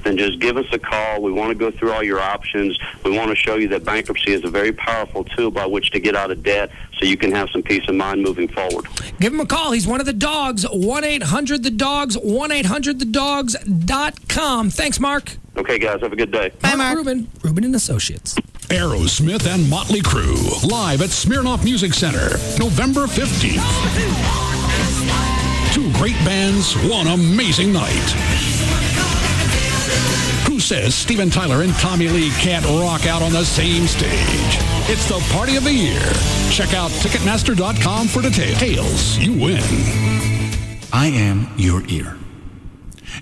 then just give us a call. We want to go through all your options. We want to show you that bankruptcy is a very powerful tool by which to get out of debt so you can have some peace of mind moving forward. Give him a call. He's one of the dogs. 1-800-THE-DOGS, 1-800-THEDOGS.com. Thanks, Mark. Okay, guys, have a good day. Bye, Mark. Rubin and Associates. Aerosmith and Motley Crue, live at Smirnoff Music Center, November 15th. Two great bands, one amazing night. Who says Steven Tyler and Tommy Lee can't rock out on the same stage? It's the party of the year. Check out Ticketmaster.com for details. You win. I am your ear.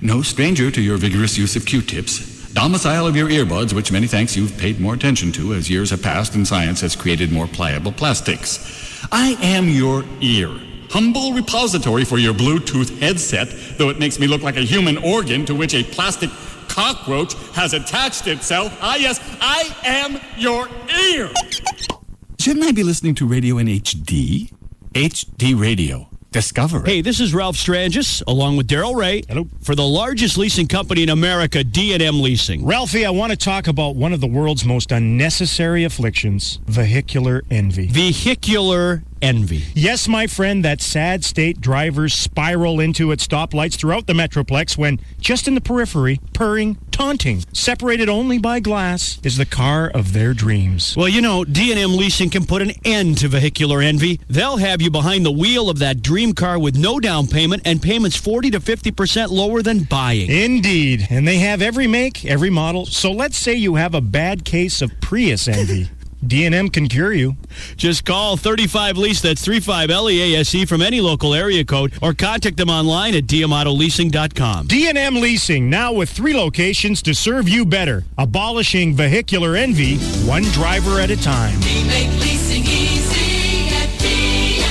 No stranger to your vigorous use of Q-tips. Domicile of your earbuds, which many thanks you've paid more attention to as years have passed and science has created more pliable plastics. I am your ear. Humble repository for your Bluetooth headset, though it makes me look like a human organ to which a plastic cockroach has attached itself. Yes, I am your ear. Shouldn't I be listening to radio in HD? HD radio. Discover. Hey, this is Ralph Strangis, along with Daryl Ray. Hello. For the largest leasing company in America, D&M Leasing. Ralphie, I want to talk about one of the world's most unnecessary afflictions, vehicular envy. Vehicular envy. Yes, my friend, that sad state drivers spiral into at stoplights throughout the Metroplex when, just in the periphery, purring, taunting, separated only by glass, is the car of their dreams. Well, you know, D&M Leasing can put an end to vehicular envy. They'll have you behind the wheel of that dream car with no down payment and payments 40 to 50% lower than buying. Indeed. And they have every make, every model. So let's say you have a bad case of Prius envy. D&M can cure you. Just call 35-LEASE, that's 35-LEASE from any local area code, or contact them online at dmautoleasing.com. D&M Leasing, now with 3 locations to serve you better. Abolishing vehicular envy, one driver at a time. We make leasing easy at D&M.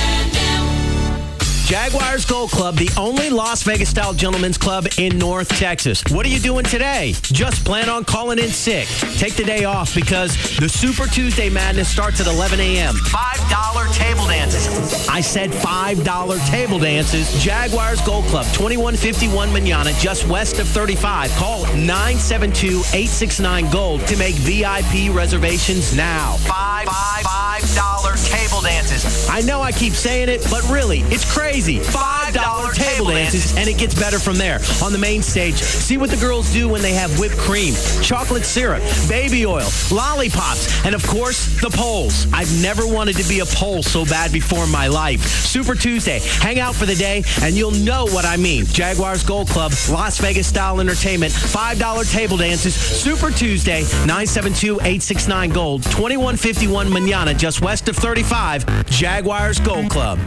Jaguars Gold Club, the only Las Vegas-style gentlemen's club in North Texas. What are you doing today? Just plan on calling in sick. Take the day off because the Super Tuesday Madness starts at 11 a.m. $5 table dances. I said $5 table dances. Jaguars Gold Club, 2151 Manana, just west of 35. Call 972-869-GOLD to make VIP reservations now. $5 table dances. I know I keep saying it, but really, it's crazy. $5 table dances, and it gets better from there. On the main stage, see what the girls do when they have whipped cream, chocolate syrup, baby oil, lollipops, and of course, the poles. I've never wanted to be a pole so bad before in my life. Super Tuesday, hang out for the day, and you'll know what I mean. Jaguars Gold Club, Las Vegas style entertainment, $5 table dances, Super Tuesday, 972-869-GOLD, 2151 Manana, just west of 35, Jaguars Gold Club.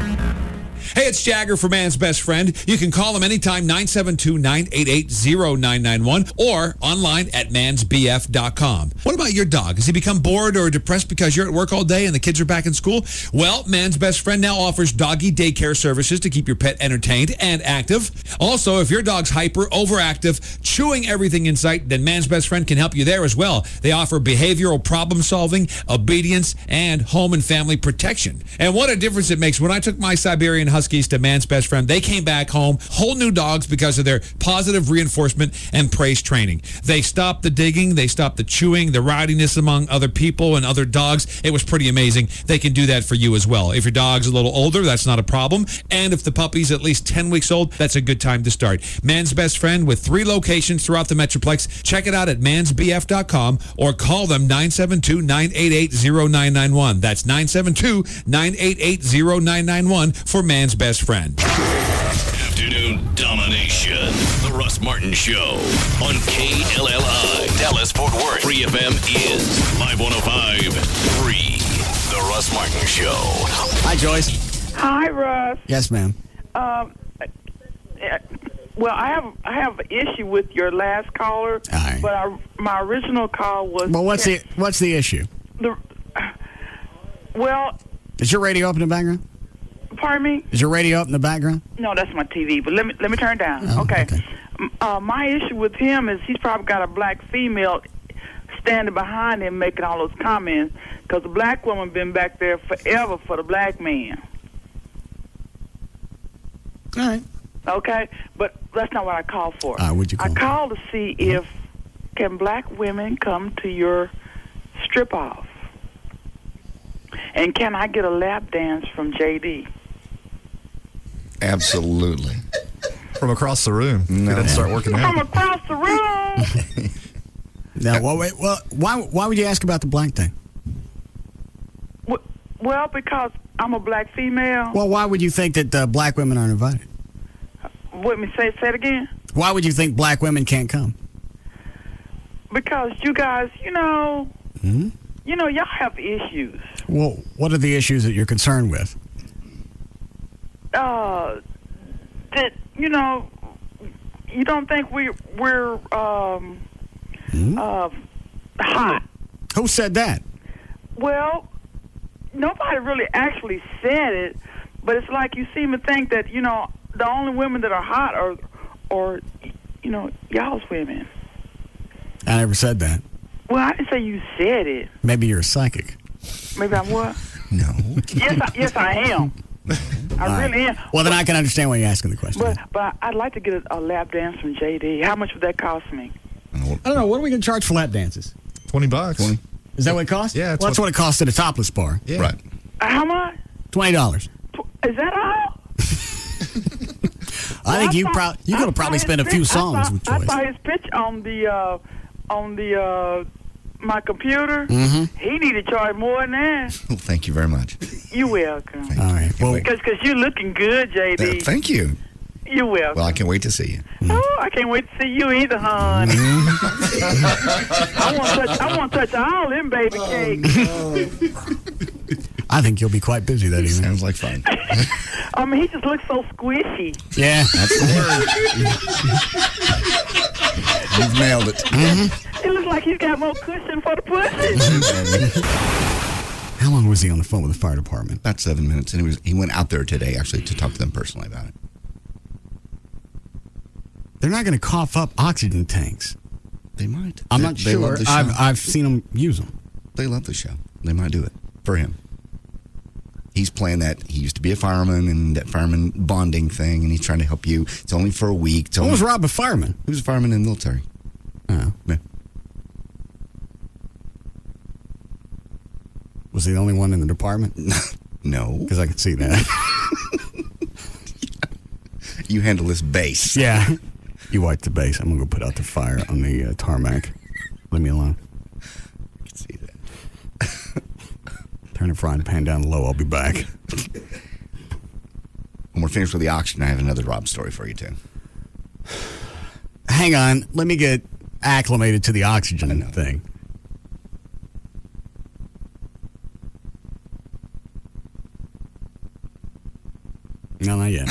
Hey, it's Jagger for Man's Best Friend. You can call him anytime, 972-988-0991, or online at mansbf.com. What about your dog? Has he become bored or depressed because you're at work all day and the kids are back in school? Well, Man's Best Friend now offers doggy daycare services to keep your pet entertained and active. Also, if your dog's hyper, overactive, chewing everything in sight, then Man's Best Friend can help you there as well. They offer behavioral problem solving, obedience, and home and family protection. And what a difference it makes. When I took my Siberian Huskies to Man's Best Friend, they came back home whole new dogs because of their positive reinforcement and praise training. They stopped the digging, they stopped the chewing, the rowdiness among other people and other dogs. It was pretty amazing. They can do that for you as well. If your dog's a little older, that's not a problem. And if the puppy's at least 10 weeks old, that's a good time to start. Man's Best Friend with 3 locations throughout the Metroplex. Check it out at mansbf.com or call them 972-988-0991. That's 972-988-0991 for Man's Best Friend. Afternoon domination. The Russ Martin Show on KLLI. Dallas Fort Worth. Free FM is Live 105.3. The Russ Martin Show. Hi, Joyce. Hi, Russ. Yes, ma'am. Well, I have an issue with your last caller, right. But my original call was. Well, what's the issue? Is your radio up in the background? Pardon me? Is your radio up in the background? No, that's my TV. But let me turn it down. Okay. My issue with him is he's probably got a black female standing behind him making all those comments because the black woman been back there forever for the black man. All right. Okay, but that's not what I called for. What'd you call? I called to see if can black women come to your strip off? And can I get a lap dance from JD? Absolutely. From across the room. No. He doesn't start working out. From across the room. Now, why would you ask about the black thing? Well, because I'm a black female. Well, why would you think that black women aren't invited? Let me say it again. Why would you think black women can't come? Because you guys, y'all have issues. Well, what are the issues that you're concerned with? That you don't think we're hot. Who said that? Well, nobody really actually said it, but it's like you seem to think that the only women that are hot are y'all's women. I never said that. Well, I didn't say you said it. Maybe you're a psychic. Maybe I'm what? No. Yes, I am. I really am. Well, then I can understand why you're asking the question. But I'd like to get a lap dance from JD. How much would that cost me? I don't know. What are we going to charge for lap dances? $20. Is that what it costs? Yeah. Well, that's what it costs at a topless bar. Yeah. Right. How much? $20. Is that all? I think you could probably spend a few songs with Joyce. I saw his pitch on the my computer. Mm-hmm. He need to charge more than that. Well, thank you very much. You're welcome. All right. Well, because you're looking good, JD. Thank you. You're welcome. Well, I can't wait to see you. Oh, I can't wait to see you either, hon. I want to touch all them baby cakes. I think you'll be quite busy that evening. Sounds like fun. I mean, he just looks so squishy. Yeah. That's the word. You've nailed it. Mm-hmm. It looks like he's got more cushion for the pussy. How long was he on the phone with the fire department? About 7 minutes, and he went out there today actually to talk to them personally about it. They're not going to cough up oxygen tanks. They might. I'm not They sure. love the show. I've seen them use them. They love the show. They might do it for him. He's playing that. He used to be a fireman and that fireman bonding thing, and he's trying to help you. It's only for a week. What was Rob a fireman? He was a fireman in the military. Oh. Yeah. Was he the only one in the department? No. Because I could see that. You handle this base. Yeah. You wipe the base. I'm going to go put out the fire on the tarmac. Leave me alone. I can see that. Turn the frying pan down low. I'll be back. When we're finished with the auction, I have another Rob story for you, too. Hang on. Let me get acclimated to the oxygen thing. No, not yet.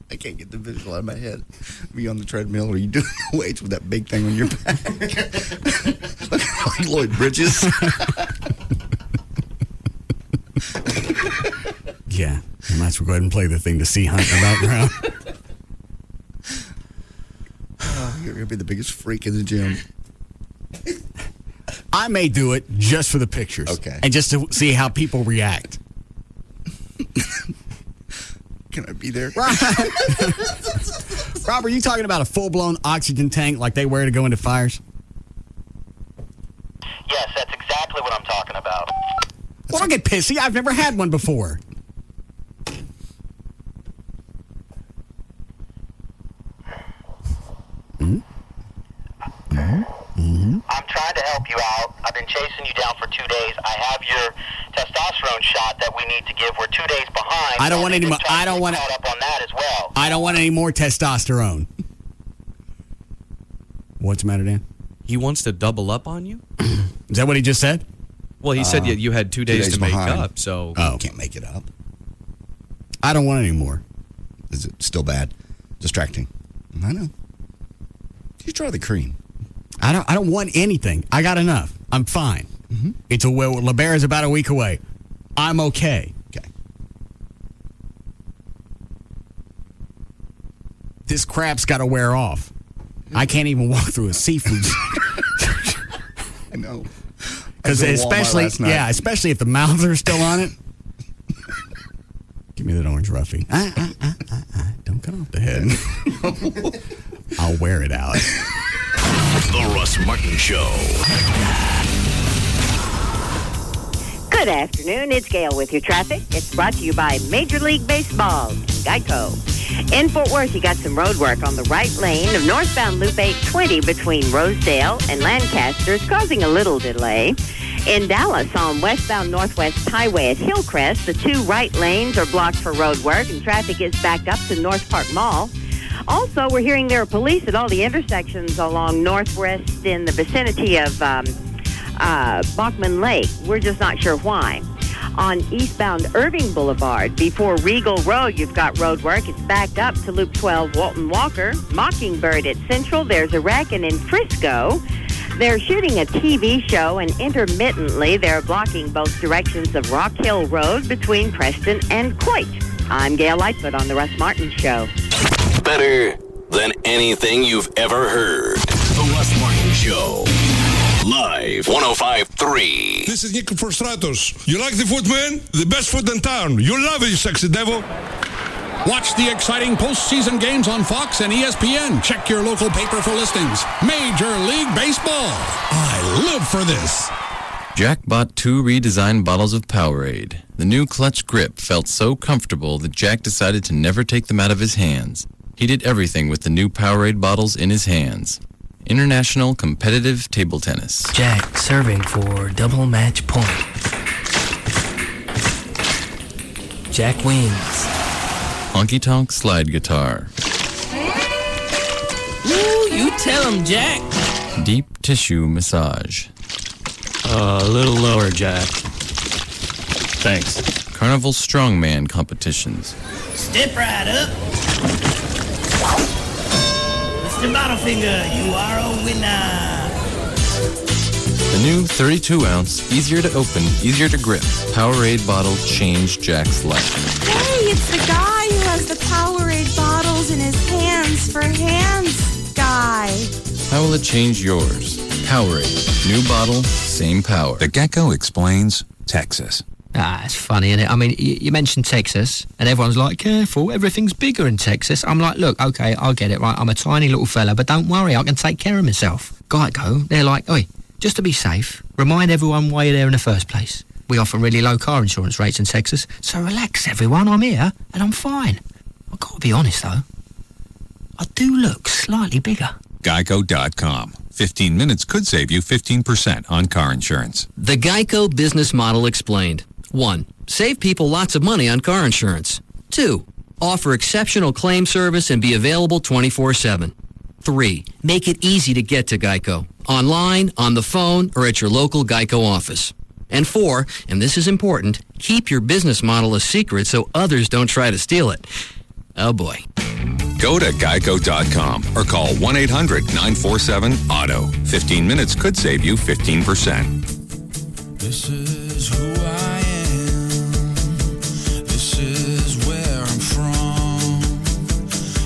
I can't get the visual out of my head. Are you on the treadmill or are you doing weights with that big thing on your back? Like Lloyd Bridges. Yeah. I might as well go ahead and play the thing to see Hunt in the background. You're going to be the biggest freak in the gym. I may do it just for the pictures. Okay. And just to see how people react. Can I be there? Rob, are you talking about a full-blown oxygen tank like they wear to go into fires? Yes, that's exactly what I'm talking about. Well, don't get pissy. I've never had one before. I'm trying to help you out. I've been chasing you down for 2 days. I have your testosterone shot that we need to give. We're 2 days behind. I don't want any more. I don't want caught up on that as well. I don't want any more testosterone. What's the matter, Dan? He wants to double up on you? Is that what he just said? Well, he said you had 2 days to make behind. up, so... You can't make it up. I don't want any more. Is it still bad? Distracting? I know. You try the cream. I don't want anything. I got enough. I'm fine. Mm-hmm. It's LeBaron is about a week away. I'm okay. Okay. This crap's got to wear off. I can't even walk through a seafood. I know. Because especially if the mouths are still on it. Give me that orange Ruffy. Don't cut off the head. I'll wear it out. Russ Martin Show. Good afternoon. It's Gail with your traffic. It's brought to you by Major League Baseball, Geico. In Fort Worth, you got some road work on the right lane of northbound Loop 820 between Rosedale and Lancaster. It's causing a little delay. In Dallas, on westbound Northwest Highway at Hillcrest, the two right lanes are blocked for road work, and traffic is backed up to North Park Mall. Also, we're hearing there are police at all the intersections along Northwest in the vicinity of Bachman Lake. We're just not sure why. On eastbound Irving Boulevard, before Regal Road, you've got road work. It's backed up to Loop 12 Walton Walker. Mockingbird at Central, there's a wreck. And in Frisco, they're shooting a TV show, and intermittently they're blocking both directions of Rock Hill Road between Preston and Coit. I'm Gail Lightfoot on The Russ Martin Show. Better than anything you've ever heard. The Russ Martin Show. Live 105.3. This is Nico Stratos. You like the food, man? The best food in town. You love it, you sexy devil. Watch the exciting postseason games on Fox and ESPN. Check your local paper for listings. Major League Baseball. I live for this. Jack bought 2 redesigned bottles of Powerade. The new clutch grip felt so comfortable that Jack decided to never take them out of his hands. He did everything with the new Powerade bottles in his hands. International Competitive Table Tennis. Jack serving for double match point. Jack wins. Honky Tonk Slide Guitar. Ooh, you tell him, Jack. Deep Tissue Massage. A little lower, Jack. Thanks. Carnival Strongman Competitions. Step right up. Mr. Bottlefinger, you are a winner. The new 32-ounce, easier to open, easier to grip Powerade bottle changed Jack's life. Hey, it's the guy who has the Powerade bottles in his hands for hands guy. How will it change yours? Powerade. New bottle, same power. The Gecko explains Texas. It's funny, isn't it? I mean, you mentioned Texas, and everyone's like, careful, everything's bigger in Texas. I'm like, look, okay, I'll get it, right? I'm a tiny little fella, but don't worry, I can take care of myself. Geico, they're like, oi, just to be safe, remind everyone why you're there in the first place. We offer really low car insurance rates in Texas, so relax, everyone, I'm here, and I'm fine. I've got to be honest, though. I do look slightly bigger. Geico.com. 15 minutes could save you 15% on car insurance. The Geico business model explained. 1. Save people lots of money on car insurance. 2. Offer exceptional claim service and be available 24/7. 3. Make it easy to get to Geico. Online, on the phone, or at your local Geico office. And 4, and this is important, keep your business model a secret so others don't try to steal it. Oh boy. Go to geico.com or call 1-800-947-AUTO. 15 minutes could save you 15%. This is who I am. This is where I'm from.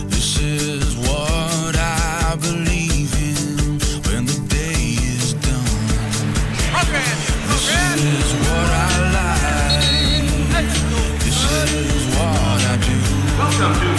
This is what I believe in when the day is done. This is what I like. This is what I do. Welcome to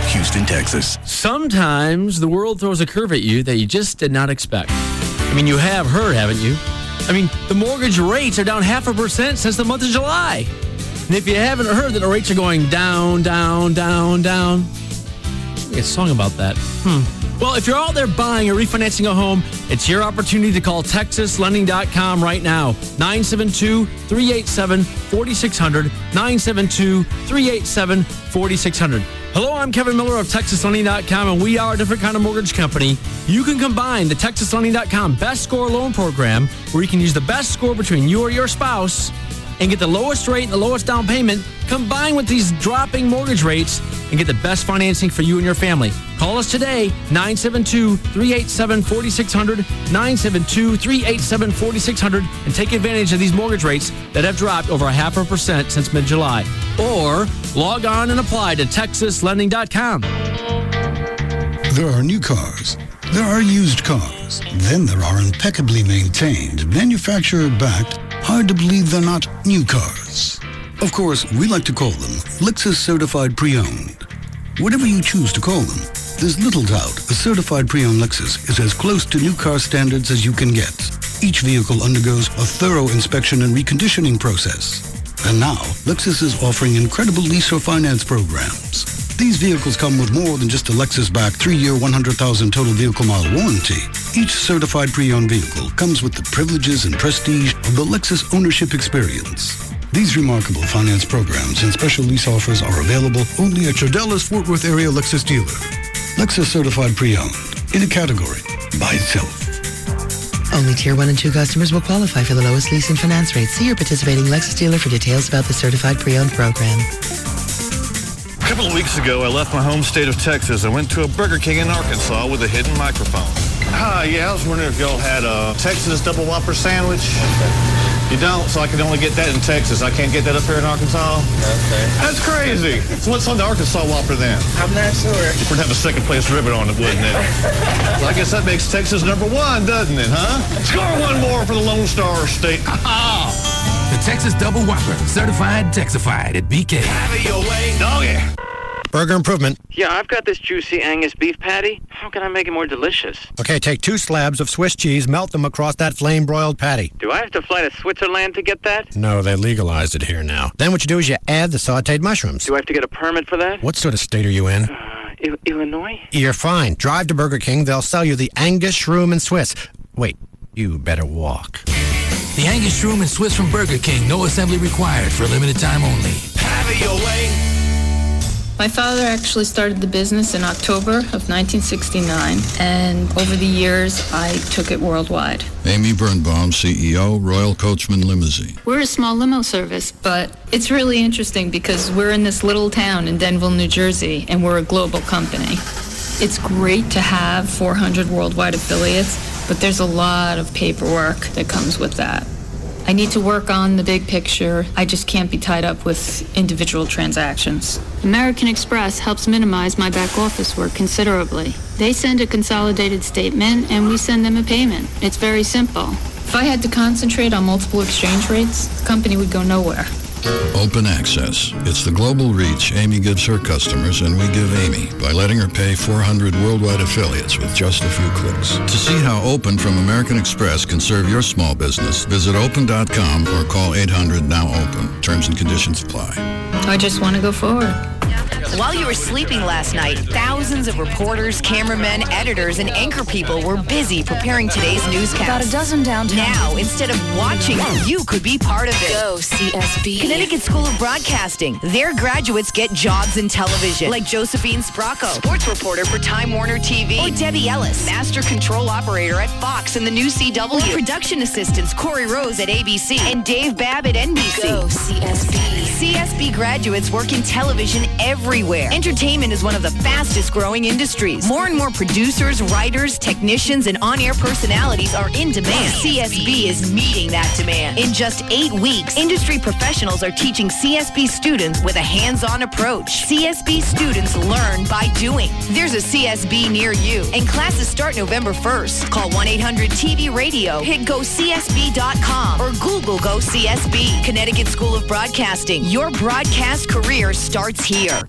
Houston, Texas. Sometimes the world throws a curve at you that you just did not expect. I mean, you have heard, haven't you? I mean, the mortgage rates are down 0.5% since the month of July. And if you haven't heard that the rates are going down, down, down, down, a song about that. Well, if you're out there buying or refinancing a home, it's your opportunity to call TexasLending.com right now. 972-387-4600. 972-387-4600. Hello, I'm Kevin Miller of TexasLending.com, and we are a different kind of mortgage company. You can combine the TexasLending.com Best Score Loan Program, where you can use the best score between you or your spouse, and get the lowest rate and the lowest down payment combined with these dropping mortgage rates and get the best financing for you and your family. Call us today, 972-387-4600, 972-387-4600, and take advantage of these mortgage rates that have dropped over 0.5% since mid-July. Or log on and apply to TexasLending.com. There are new cars. There are used cars. Then there are impeccably maintained, manufacturer-backed, hard-to-believe they're not new cars. Of course, we like to call them Lexus Certified Pre-Owned. Whatever you choose to call them, there's little doubt a certified pre-owned Lexus is as close to new car standards as you can get. Each vehicle undergoes a thorough inspection and reconditioning process. And now, Lexus is offering incredible lease or finance programs. These vehicles come with more than just a Lexus-backed 3-year, 100,000 total vehicle mile warranty. Each certified pre-owned vehicle comes with the privileges and prestige of the Lexus ownership experience. These remarkable finance programs and special lease offers are available only at your Dallas-Fort Worth area Lexus dealer. Lexus Certified Pre-Owned, in a category by itself. Only Tier 1 and 2 customers will qualify for the lowest lease and finance rates. See your participating Lexus dealer for details about the Certified Pre-Owned program. A couple of weeks ago, I left my home state of Texas and went to a Burger King in Arkansas with a hidden microphone. Yeah, I was wondering if y'all had a Texas Double Whopper sandwich. You don't, so I can only get that in Texas. I can't get that up here in Arkansas? Okay. That's crazy. So what's on the Arkansas Whopper then? I'm not sure. We'd have a second place ribbon on it, wouldn't it? Well, I guess that makes Texas number 1, doesn't it, huh? Score one more for the Lone Star State. The Texas Double Whopper, certified Texified at BK. Have it your way, doggy. Burger Improvement. Yeah, I've got this juicy Angus beef patty. How can I make it more delicious? Okay, take 2 slabs of Swiss cheese, melt them across that flame-broiled patty. Do I have to fly to Switzerland to get that? No, they legalized it here now. Then what you do is you add the sautéed mushrooms. Do I have to get a permit for that? What sort of state are you in? Illinois? You're fine. Drive to Burger King. They'll sell you the Angus Shroom and Swiss. Wait, you better walk. The Angus Shroom and Swiss from Burger King. No assembly required for a limited time only. Have it your way. My father actually started the business in October of 1969, and over the years, I took it worldwide. Amy Birnbaum, CEO, Royal Coachman Limousine. We're a small limo service, but it's really interesting because we're in this little town in Denville, New Jersey, and we're a global company. It's great to have 400 worldwide affiliates, but there's a lot of paperwork that comes with that. I need to work on the big picture. I just can't be tied up with individual transactions. American Express helps minimize my back office work considerably. They send a consolidated statement and we send them a payment. It's very simple. If I had to concentrate on multiple exchange rates, the company would go nowhere. Open Access. It's the global reach Amy gives her customers, and we give Amy by letting her pay 400 worldwide affiliates with just a few clicks. To see how Open from American Express can serve your small business, visit open.com or call 800-NOW-OPEN. Terms and conditions apply. I just want to go forward. While you were sleeping last night, thousands of reporters, cameramen, editors, and anchor people were busy preparing today's newscast. About a dozen downtown. Now, instead of watching, you could be part of it. Go CSB. Connecticut School of Broadcasting. Their graduates get jobs in television, like Josephine Spracco, sports reporter for Time Warner TV, or Debbie Ellis, master control operator at Fox and the new CW, or production assistants Corey Rose at ABC and Dave Babb at NBC. Go CSB. CSB graduates work in television everywhere. Entertainment is one of the fastest growing industries. More and more producers, writers, technicians, and on-air personalities are in demand. CSB is meeting that demand. In just 8 weeks, industry professionals are teaching CSB students with a hands-on approach. CSB students learn by doing. There's a CSB near you, and classes start November 1st. Call 1-800-TV-RADIO, hit GoCSB.com, or Google Go CSB. Connecticut School of Broadcasting. Your broadcast career starts here.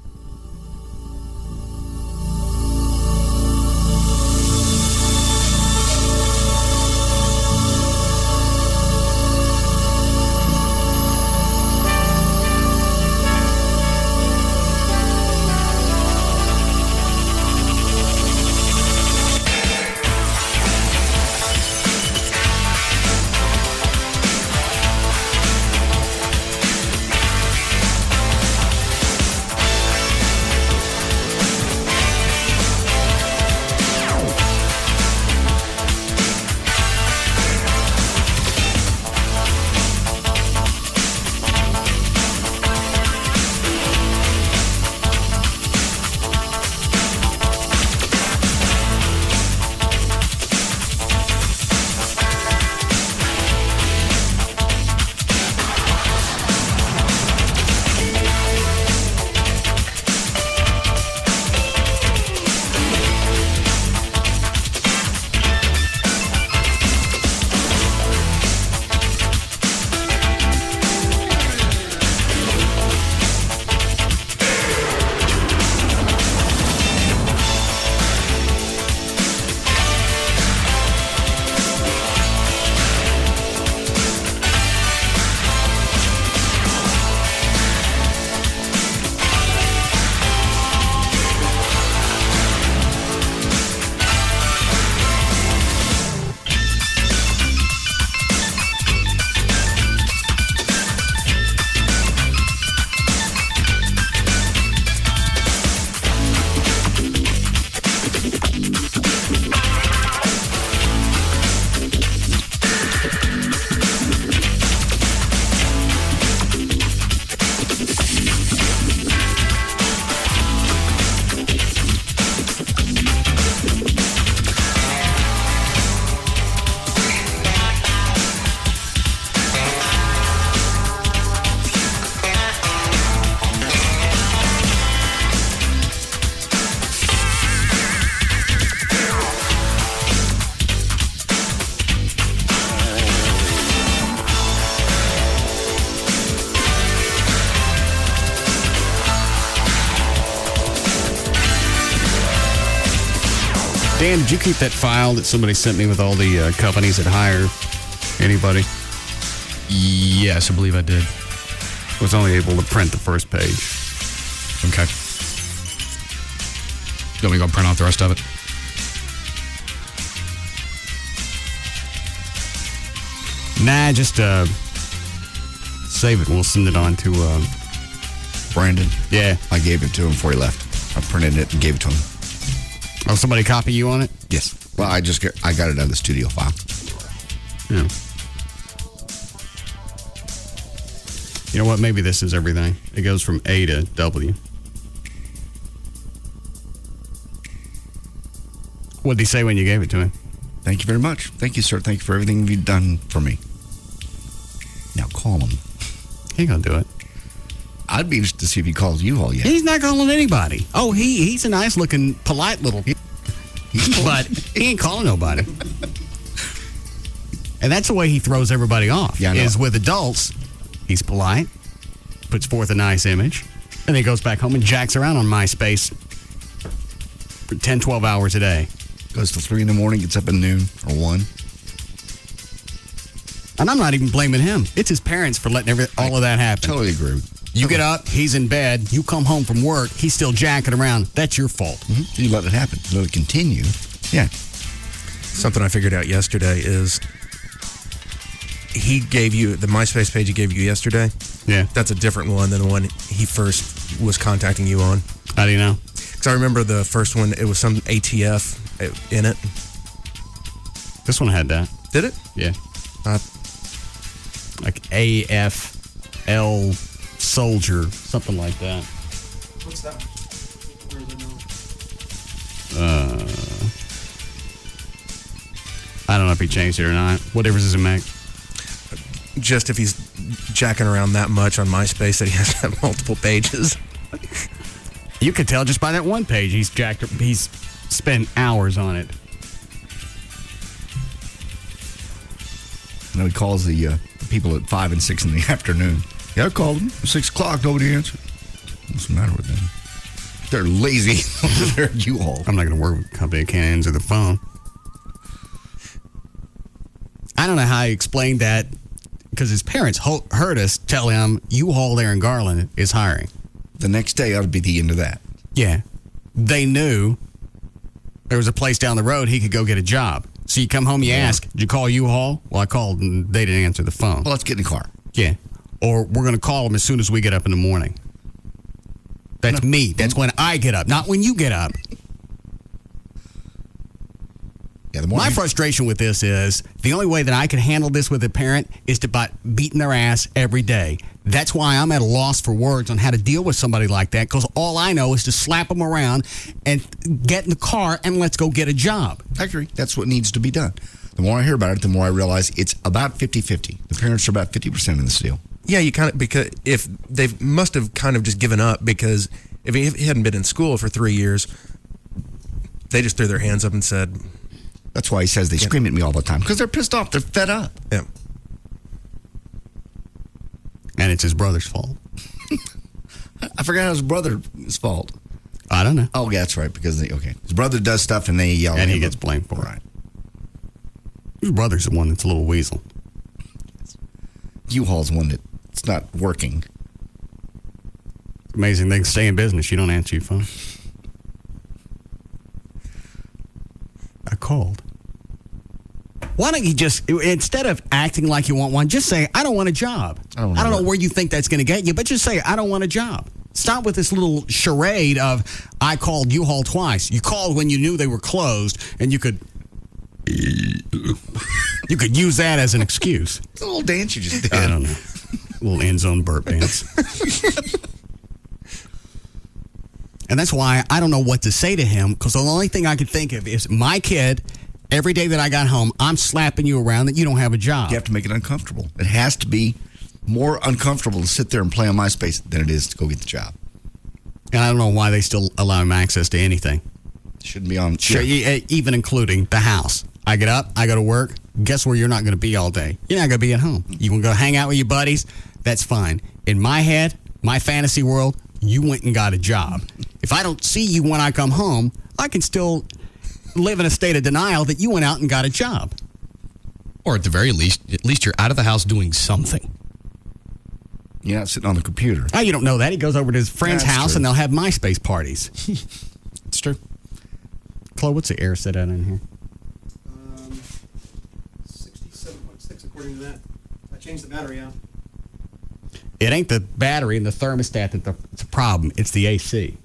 Dan, did you keep that file that somebody sent me with all the companies that hire anybody? Yes, I believe I did. I was only able to print the first page. Okay. You want me to go print out the rest of it? Nah, just save it. We'll send it on to Brandon. Yeah. I gave it to him before he left. I printed it and gave it to him. Oh, somebody copy you on it? Yes. Well, I got it out of the studio file. Yeah. You know what? Maybe this is everything. It goes from A to W. What did he say when you gave it to him? Thank you very much. Thank you, sir. Thank you for everything you've done for me. Now call him. He ain't gonna do it. I'd be interested to see if he calls you all yet. He's not calling anybody. Oh, he's a nice looking, polite little but he ain't calling nobody. And that's the way he throws everybody off. Yeah, I know. Is with adults, he's polite, puts forth a nice image, and then he goes back home and jacks around on MySpace for 10, 12 hours a day. Goes till 3 in the morning, gets up at noon or 1. And I'm not even blaming him. It's his parents for letting all of that happen. Totally agree. You get up, he's in bed, you come home from work, he's still jacking around. That's your fault. Mm-hmm. You let it happen. You let it continue. Yeah. Something I figured out yesterday is he gave you the MySpace page he gave you yesterday. Yeah. That's a different one than the one he first was contacting you on. How do you know? Because I remember the first one, it was some ATF in it. This one had that. Did it? Yeah. Like AFL soldier, something like that. What's that? I don't know if he changed it or not. What difference does it make? Just if he's jacking around that much on MySpace that he has to have multiple pages. You could tell just by that one page he's spent hours on it. You know, he calls the people at 5 and 6 in the afternoon. Yeah, I called them. 6 o'clock, nobody answered. What's the matter with them? They're lazy. They're U-Haul. I'm not going to work with a company that can't answer the phone. I don't know how he explained that because his parents heard us tell him U-Haul there in Garland is hiring. The next day ought to be the end of that. Yeah. They knew there was a place down the road he could go get a job. So you come home, you ask, did you call U-Haul? Well, I called and they didn't answer the phone. Well, let's get in the car. Yeah. Or we're going to call them as soon as we get up in the morning. That's me. That's when I get up, not when you get up. Yeah, my frustration with this is the only way that I can handle this with a parent is to beating their ass every day. That's why I'm at a loss for words on how to deal with somebody like that, because all I know is to slap them around and get in the car and let's go get a job. I agree. That's what needs to be done. The more I hear about it, the more I realize it's about 50-50. The parents are about 50% in this deal. Yeah, you kind of, because if they must have kind of just given up, because if he hadn't been in school for 3 years, they just threw their hands up and said... That's why he says they scream at me all the time, because they're pissed off. They're fed up. Yeah. And it's his brother's fault. I forgot it was his brother's fault. I don't know. Oh, yeah, that's right, because his brother does stuff and they yell at him. And he gets blamed for it. Right. His brother's the one that's a little weasel. U-Haul's one that's not working. Amazing. They can stay in business. You don't answer your phone. I called. Why don't you just, instead of acting like you want one, just say, I don't want a job. I don't know where you think that's going to get you, but just say, I don't want a job. Stop with this little charade of, I called U-Haul twice. You called when you knew they were closed, and you could use that as an excuse. It's a little dance you just did. I don't know. A little end zone burp dance. And that's why I don't know what to say to him, because the only thing I could think of is my kid, every day that I got home, I'm slapping you around that you don't have a job. You have to make it uncomfortable. It has to be more uncomfortable to sit there and play on MySpace than it is to go get the job. And I don't know why they still allow him access to anything. Shouldn't be on. Sure, even including the house. I get up, I go to work. Guess where you're not going to be all day? You're not going to be at home. You want to go hang out with your buddies? That's fine. In my head, my fantasy world, you went and got a job. If I don't see you when I come home, I can still live in a state of denial that you went out and got a job. Or at the very least, you're out of the house doing something. You're not sitting on the computer. Oh, you don't know that. He goes over to his friend's That's house true. and they'll have MySpace parties. It's true. Chloe, what's the air set at in here? 67.6 according to that. I changed the battery out. It ain't the battery and the thermostat that's a problem. It's the AC.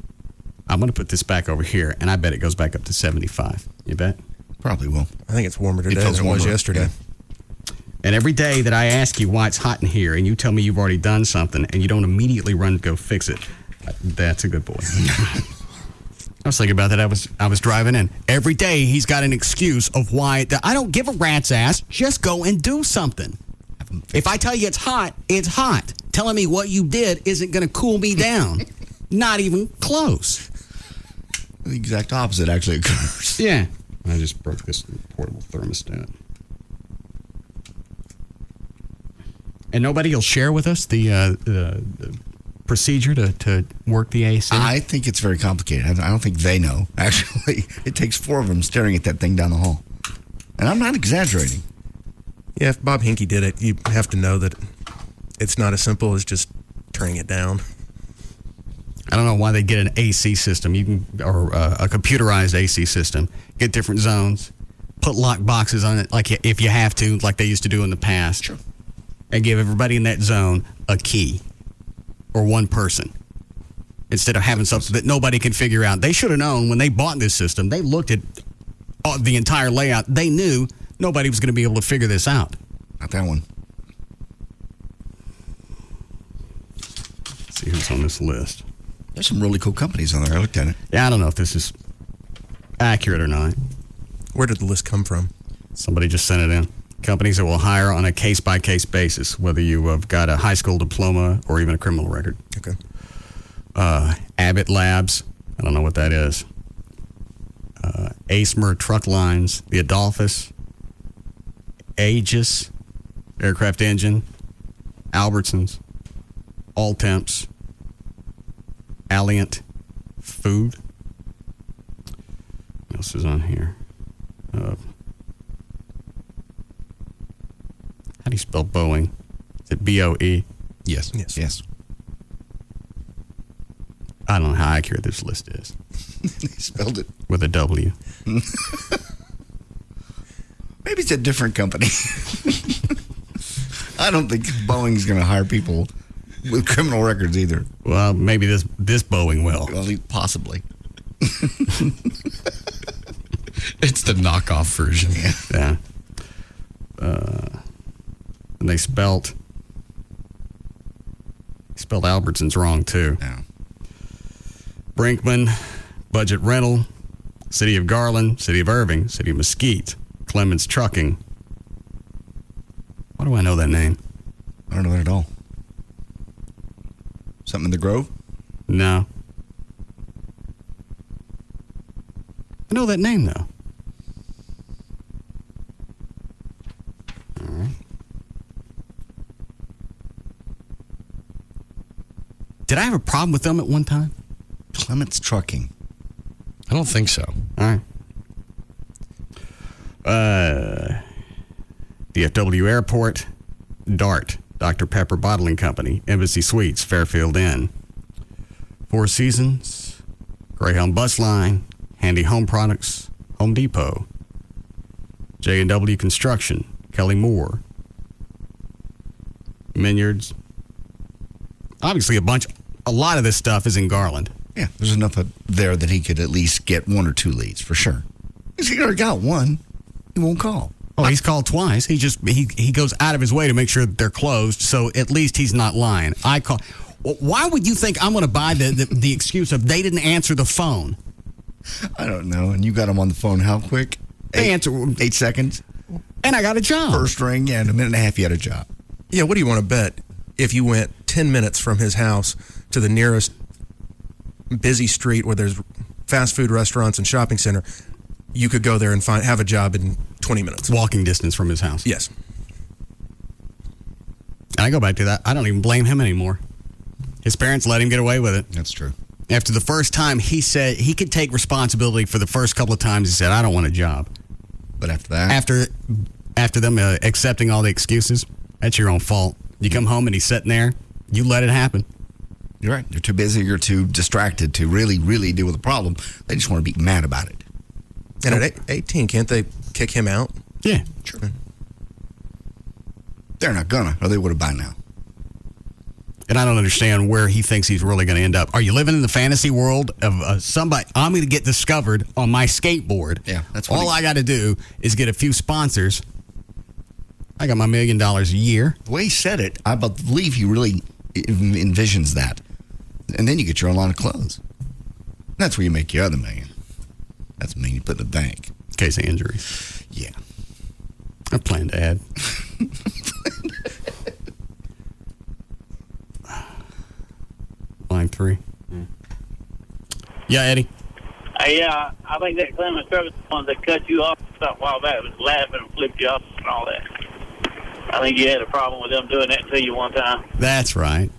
I'm going to put this back over here, and I bet it goes back up to 75. You bet? Probably will. I think it's warmer today feels than it was warmer, yesterday. yeah. And every day that I ask you why it's hot in here, and you tell me you've already done something, and you don't immediately run to go fix it, that's a good boy. I was thinking about that. I was driving in. Every day he's got an excuse of why. I don't give a rat's ass. Just go and do something. If I tell you it's hot, it's hot. Telling me what you did isn't going to cool me down. Not even close. The exact opposite actually occurs. Yeah. I just broke this portable thermostat. And nobody will share with us the procedure to work the AC? I think it's very complicated. I don't think they know, actually. It takes 4 of them staring at that thing down the hall. And I'm not exaggerating. Yeah, if Bob Hinkey did it, you have to know that it's not as simple as just turning it down. I don't know why they get an AC system, or a computerized AC system. Get different zones, put lock boxes on it, like if you have to, like they used to do in the past, Sure. and give everybody in that zone a key, or one person, instead of having something that nobody can figure out. They should have known when they bought this system. They looked at the entire layout. They knew nobody was going to be able to figure this out. Not that one. Let's see who's on this list. There's some really cool companies on there. I looked at it. Yeah, I don't know if this is accurate or not. Where did the list come from? Somebody just sent it in. Companies that will hire on a case-by-case basis, whether you have got a high school diploma or even a criminal record. Okay. Abbott Labs, I don't know what that is. Aesmer Truck Lines, the Adolphus, Aegis Aircraft Engine, Albertsons, All Temps, Alliant Food. What else is on here? How do you spell Boeing? Is it B-O-E? Yes. Yes. I don't know how accurate this list is. They spelled it. With a W. Maybe it's a different company. I don't think Boeing's going to hire people with criminal records either. Well, maybe this Boeing will. Well, possibly. It's the knockoff version. Yeah. And they spelled Albertsons wrong, too. Yeah. Brinkman, Budget Rental, City of Garland, City of Irving, City of Mesquite, Clemens Trucking. Why do I know that name? I don't know that at all. Something in the Grove? No. I know that name, though. All right. Did I have a problem with them at one time? Clements Trucking. I don't think so. All right. DFW Airport, DART, Dr. Pepper Bottling Company, Embassy Suites, Fairfield Inn, Four Seasons, Greyhound Bus Line, Handy Home Products, Home Depot, J&W Construction, Kelly Moore, Minyards. Obviously, a lot of this stuff is in Garland. Yeah, there's enough there that he could at least get 1 or 2 leads for sure. Because he already got one, he won't call. Oh, he's called twice. He goes out of his way to make sure that they're closed, so at least he's not lying. I call. Why would you think I'm going to buy the excuse of they didn't answer the phone? I don't know. And you got him on the phone how quick? They answer 8 seconds. And I got a job. First ring, yeah, in a minute and a half you had a job. Yeah, what do you want to bet? If you went 10 minutes from his house to the nearest busy street where there's fast food restaurants and shopping center, you could go there and have a job in 20 minutes. Walking distance from his house. Yes. And I go back to that. I don't even blame him anymore. His parents let him get away with it. That's true. After the first time, he said he could take responsibility for the first couple of times. He said, I don't want a job. But after that? After them accepting all the excuses, that's your own fault. You come home and he's sitting there, you let it happen. You're right. They're too busy. You're too distracted to really, really deal with the problem. They just want to be mad about it. And at 18, can't they kick him out? Yeah. Sure. They're not gonna, or they would have by now. And I don't understand where he thinks he's really going to end up. Are you living in the fantasy world of somebody? I'm going to get discovered on my skateboard. Yeah, that's what all I got to do is get a few sponsors. I got my $1 million a year. The way he said it, I believe he really envisions that. And then you get your own line of clothes. That's where you make your other $1 million. That's $1 million you put in the bank. In case of injuries. Yeah. I plan to add. Line 3. Yeah, Eddie. Yeah, I think that Clement service one that cut you off a while back was laughing and flipped you off and all that. I think you had a problem with them doing that to you one time. That's right.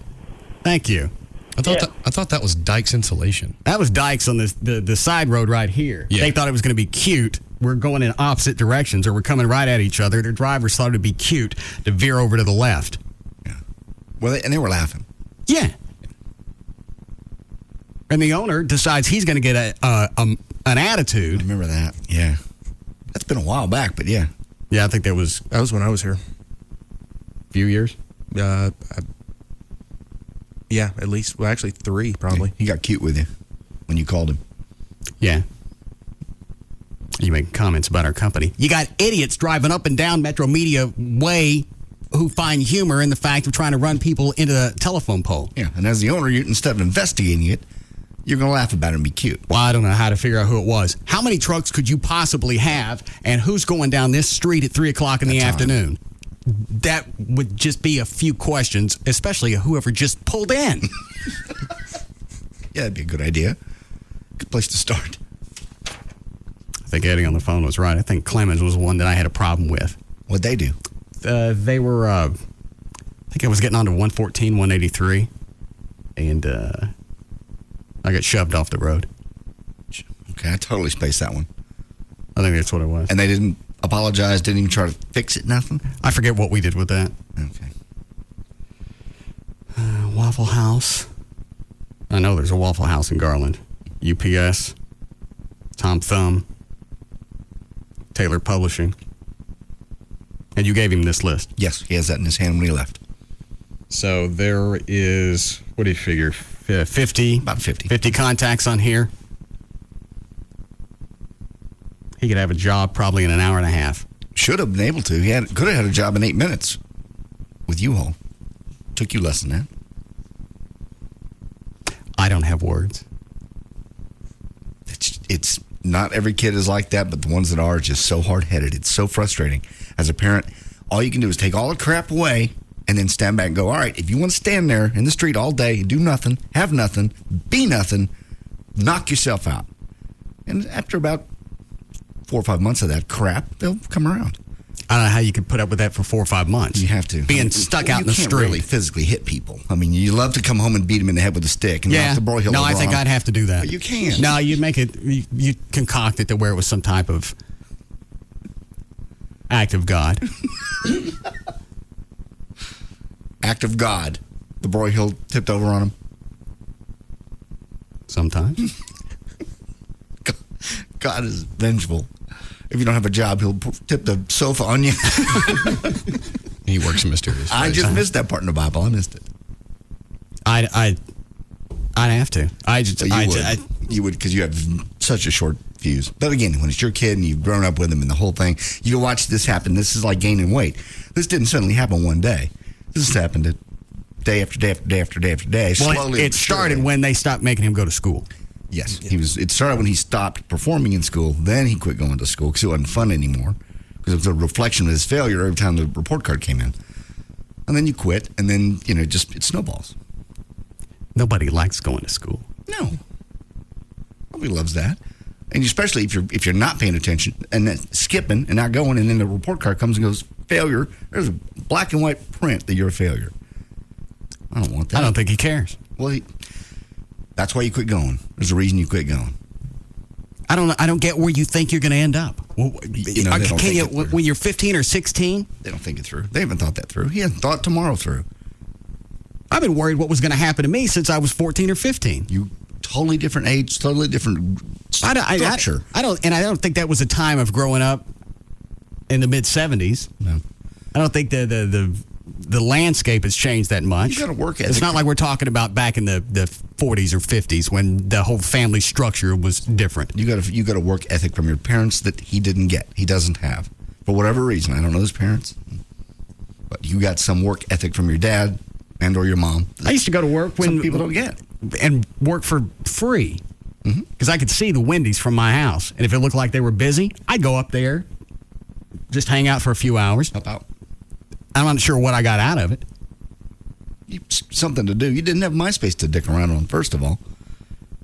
Thank you. I thought that was Dykes Insulation. That was Dykes on the side road right here. Yeah. They thought it was going to be cute. We're going in opposite directions, or we're coming right at each other. Their drivers thought it would be cute to veer over to the left. Yeah. Well, and they were laughing. Yeah. And the owner decides he's going to get an attitude. I remember that. Yeah. That's been a while back, but yeah. Yeah, I think that was when I was here. A few years? Yeah, at least. Well, actually 3, probably. Yeah, he got cute with you when you called him. Yeah. You make comments about our company. You got idiots driving up and down Metro Media Way who find humor in the fact of trying to run people into the telephone pole. Yeah, and as the owner, instead of investigating it, you're going to laugh about it and be cute. Well, I don't know how to figure out who it was. How many trucks could you possibly have, and who's going down this street at 3 o'clock in the afternoon? That would just be a few questions, especially whoever just pulled in. Yeah, that'd be a good idea. Good place to start. I think Eddie on the phone was right. I think Clemens was the one that I had a problem with. What'd they do? They were, I think I was getting on to 114, 183, and I got shoved off the road. Okay, I totally spaced that one. I think that's what it was. And they didn't apologize, didn't even try to fix it, nothing? I forget what we did with that. Okay. Waffle House. I know there's a Waffle House in Garland. UPS, Tom Thumb, Taylor Publishing. And you gave him this list. Yes, he has that in his hand when he left. So there is, what do you figure, 50? About 50. 50 contacts on here. He could have a job probably in an hour and a half. Should have been able to. He could have had a job in 8 minutes with U-Haul. Took you less than that. I don't have words. It's not every kid is like that, but the ones that are just so hard-headed. It's so frustrating. As a parent, all you can do is take all the crap away and then stand back and go, all right, if you want to stand there in the street all day, do nothing, have nothing, be nothing, knock yourself out. And after about 4 or 5 months of that crap, they'll come around. I don't know how you could put up with that for 4 or 5 months. You have to. Being stuck out in the street. You can't really physically hit people. I mean, you love to come home and beat them in the head with a stick. And yeah. Knock the broy hill No, over I think on I'd have to do that. But you can. No, you make it, you concoct it to where it was some type of act of God. Act of God. The broy hill tipped over on him. Sometimes. God is vengeful. If you don't have a job, he'll tip the sofa on you. He works in mysterious ways. I just missed that part in the Bible. I missed it. I'd have to. You would because you have such a short fuse. But again, when it's your kid and you've grown up with him and the whole thing, you watch this happen. This is like gaining weight. This didn't suddenly happen one day. This has happened day after day after day after day after day. Well, slowly. it started when they stopped making him go to school. Yes, it started when he stopped performing in school. Then he quit going to school because it wasn't fun anymore. Because it was a reflection of his failure every time the report card came in. And then you quit, and then it snowballs. Nobody likes going to school. No, nobody loves that, and especially if you're not paying attention and then skipping and not going, and then the report card comes and goes failure. There's a black and white print that you're a failure. I don't want that. I don't think he cares. Well, That's why you quit going. There's a reason you quit going. I don't get where you think you're going to end up. Well, they don't think it through. When you're 15 or 16? They don't think it through. They haven't thought that through. He hasn't thought tomorrow through. I've been worried what was going to happen to me since I was 14 or 15. You totally different age, totally different structure. I don't think that was a time of growing up in the mid 70s. No. I don't think the landscape has changed that much. You got to work ethic. It's not like we're talking about back in the 40s or 50s when the whole family structure was different. You got a work ethic from your parents that he didn't get. He doesn't have. For whatever reason. I don't know his parents. But you got some work ethic from your dad and or your mom. I used to go to work when some people don't get. And work for free. Because I could see the Wendy's from my house. And if it looked like they were busy, I'd go up there, just hang out for a few hours. Help out. I'm not sure what I got out of it. Something to do. You didn't have MySpace to dick around on, first of all.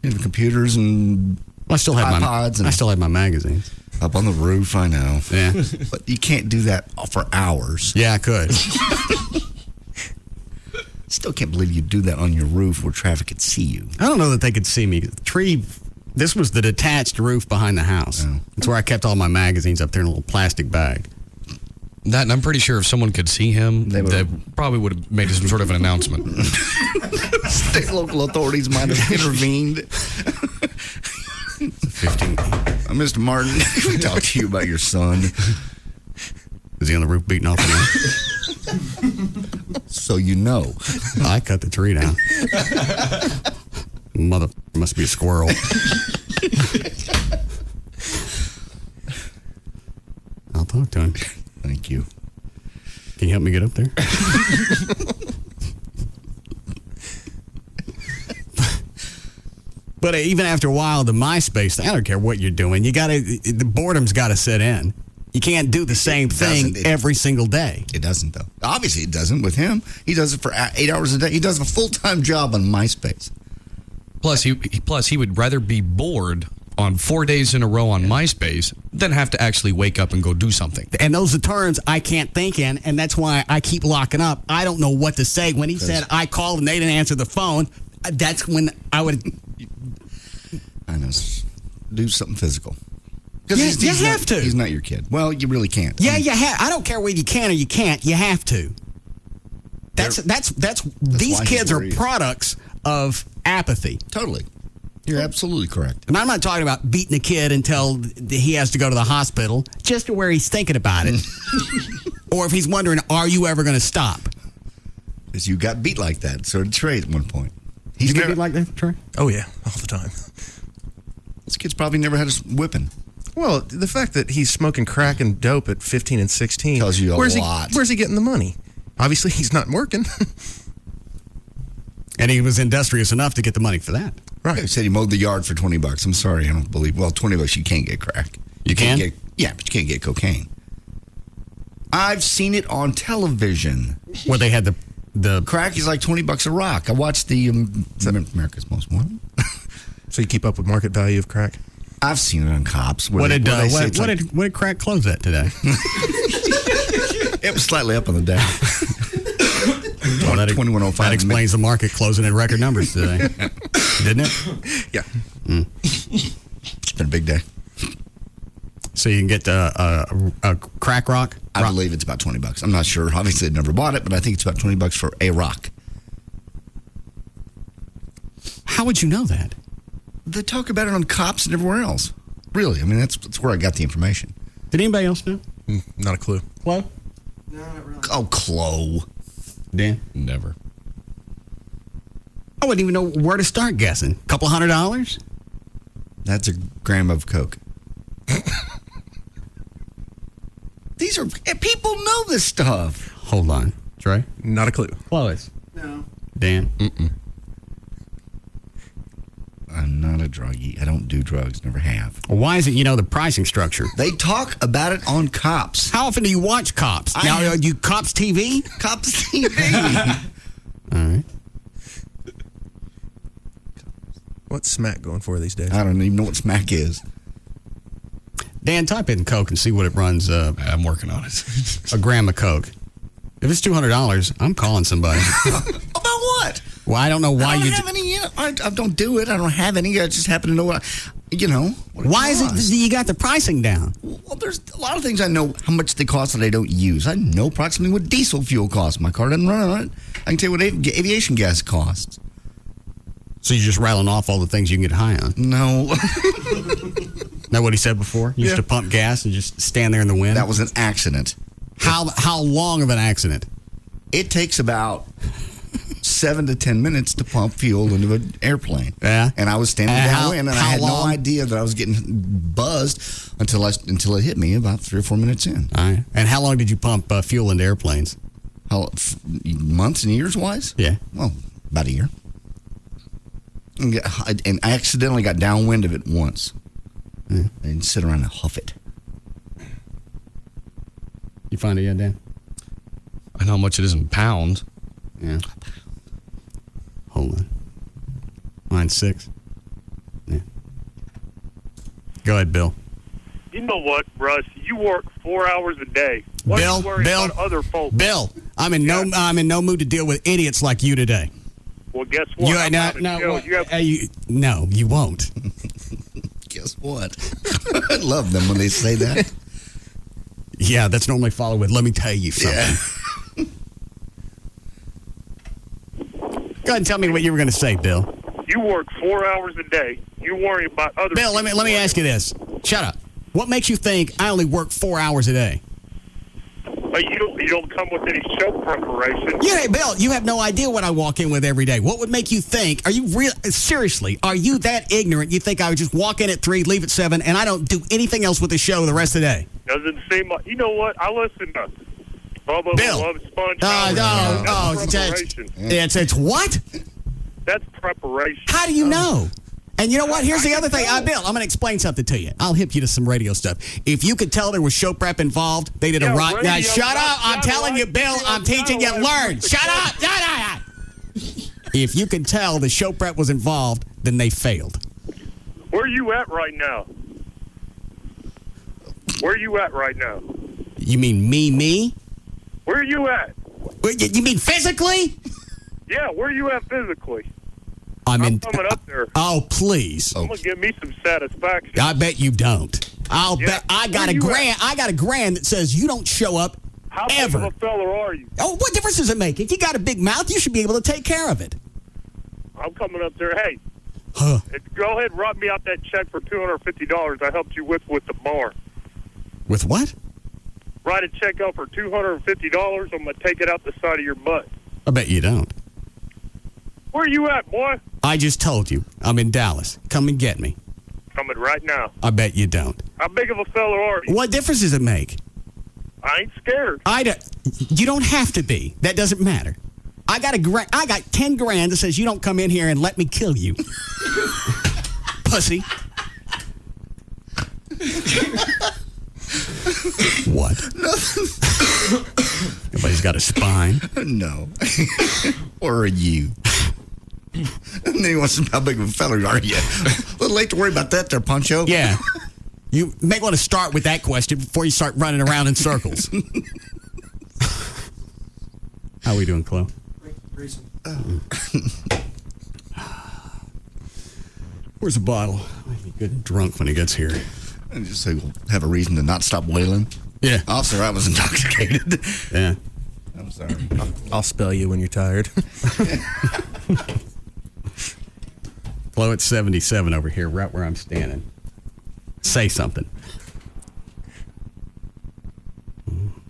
You have computers and I still had iPods. I still had my magazines. Up on the roof, I know. Yeah. But you can't do that for hours. Yeah, I could. Still can't believe you do that on your roof where traffic could see you. I don't know that they could see me. This was the detached roof behind the house. Oh. That's where I kept all my magazines up there in a little plastic bag. That, and I'm pretty sure if someone could see him, they probably would have made some sort of an announcement. State local authorities might have intervened. 15. Mr. Martin, can we talk to you about your son? Is he on the roof beating off the So you know. I cut the tree down. Mother must be a squirrel. I'll talk to him. Thank you. Can you help me get up there? But even after a while, the MySpace, I don't care what you're doing. The boredom's got to set in. You can't do the same thing every single day. It doesn't, though. Obviously, it doesn't with him. He does it for 8 hours a day. He does a full-time job on MySpace. Plus, he would rather be bored on 4 days in a row on MySpace than have to actually wake up and go do something. And those are terms I can't think in, and that's why I keep locking up. I don't know what to say. When he said I called and they didn't answer the phone, that's when I would... I know. Do something physical. You have to. He's not your kid. Well, you really can't. Yeah, you have. I don't care whether you can or you can't. You have to. That's these kids are products of apathy. Totally. You're absolutely correct. And I'm not talking about beating a kid until he has to go to the hospital, just to where he's thinking about it. Or if he's wondering, are you ever going to stop? Because you got beat like that. So did Trey at one point. You get beat like that, Trey? Oh, yeah, all the time. This kid's probably never had a whipping. Well, the fact that he's smoking crack and dope at 15 and 16 tells you a lot. Where's he getting the money? Obviously, he's not working. And he was industrious enough to get the money for that. Right. He said he mowed the yard for $20. I'm sorry, I don't believe. Well, $20 you can't get crack. You can? Yeah, but you can't get cocaine. I've seen it on television. Where they had the crack is like $20 a rock. I watched the America's Most Wanted. So you keep up with market value of crack? I've seen it on Cops. What did crack close at today? It was slightly up on the day. Well, that 2105. That explains the market closing at record numbers today, didn't it? Yeah. It's been a big day. So you can get a crack rock? I believe it's about $20. I'm not sure. Obviously, I've never bought it, but I think it's about $20 for a rock. How would you know that? They talk about it on Cops and everywhere else. Really, I mean, that's where I got the information. Did anybody else know? Not a clue. Chloe? No, not really. Oh, Chloe. Dan? Never. I wouldn't even know where to start guessing. Couple $100? That's a gram of coke. These are... People know this stuff. Hold on. Trey? Not a clue. Lois? No. Dan? Mm-mm. I'm not a druggie. I don't do drugs. Never have. Well, why is it you know the pricing structure? They talk about it on Cops. How often do you watch Cops? Now, you Cops TV? Cops TV. All right. What's smack going for these days? I don't even know what smack is. Dan, type in Coke and see what it runs. I'm working on it. A gram of Coke. If it's $200, I'm calling somebody. About what? Well, I don't know why I don't you have any. I don't do it. I don't have any. I just happen to know what. Why is it you got the pricing down? Well, there's a lot of things I know how much they cost that I don't use. I know approximately what diesel fuel costs. My car doesn't run on it. I can tell you what aviation gas costs. So you're just rattling off all the things you can get high on? No. That what he said before? You used to pump gas and just stand there in the wind? That was an accident. How long of an accident? It takes about 7 to 10 minutes to pump fuel into an airplane. Yeah. And I was standing downwind, and I had no idea that I was getting buzzed until it hit me about 3 or 4 minutes in. All right. And how long did you pump fuel into airplanes? Months and years wise? Yeah. Well, about a year. And I accidentally got downwind of it once. I didn't sit around and huff it. You find it yet, Dan? I know how much it is in pounds. Yeah. Hold on. Mine's 6. Yeah. Go ahead, Bill. You know what, Russ? You work 4 hours a day. Why are you worrying about other folks? Bill, I'm in no mood to deal with idiots like you today. Well, guess what? No, you won't. Guess what? I love them when they say that. Yeah, that's normally followed with, let me tell you something. Go ahead and tell me what you were going to say, Bill. You work 4 hours a day. You worry about other Bill, let me ask you this. Shut up. What makes you think I only work 4 hours a day? But you don't come with any show preparation. Yeah, Bill, you have no idea what I walk in with every day. What would make you think? Are you seriously? Are you that ignorant? You think I would just walk in at 3, leave at 7, and I don't do anything else with the show the rest of the day? Doesn't seem like. You know what? I listen to Bubba Bill. Love Sponge. It's what? That's preparation. How do you know? And you know what? Here's the other thing. Bill, I'm going to explain something to you. I'll hip you to some radio stuff. If you could tell there was show prep involved, they did a right. Now, shut up. I'm telling you, Bill. I'm teaching you. Learn. Shut up. Shut up. If you could tell the show prep was involved, then they failed. Where are you at right now? Where are you at right now? You mean me? Where are you at? You mean physically? Yeah, where are you at physically? I'm coming up there. Oh, please. I'm going to give me some satisfaction. I bet you don't. I'll bet I got a grand. I got a grand that says you don't show up ever. How big of a fella are you? Oh, what difference does it make? If you got a big mouth, you should be able to take care of it. I'm coming up there. Hey, go ahead and write me out that check for $250 I helped you with the bar. With what? Write a check out for $250. I'm going to take it out the side of your butt. I bet you don't. Where are you at, boy? I just told you. I'm in Dallas. Come and get me. Coming right now. I bet you don't. How big of a fella are you? What difference does it make? I ain't scared. You don't have to be. That doesn't matter. I got 10 grand that says you don't come in here and let me kill you. Pussy. What? Nothing. Everybody's got a spine. No. Or are you? And then he wants to know how big of a fella are you? A little late to worry about that there, Poncho. Yeah. You may want to start with that question before you start running around in circles. How are we doing, Chloe? Where's the bottle? Might be good and drunk when he gets here. And just so we'll have a reason to not stop wailing. Yeah. Officer, I was intoxicated. Yeah. I'm sorry. I'll spell you when you're tired. Chloe, it's 77 over here, right where I'm standing. Say something.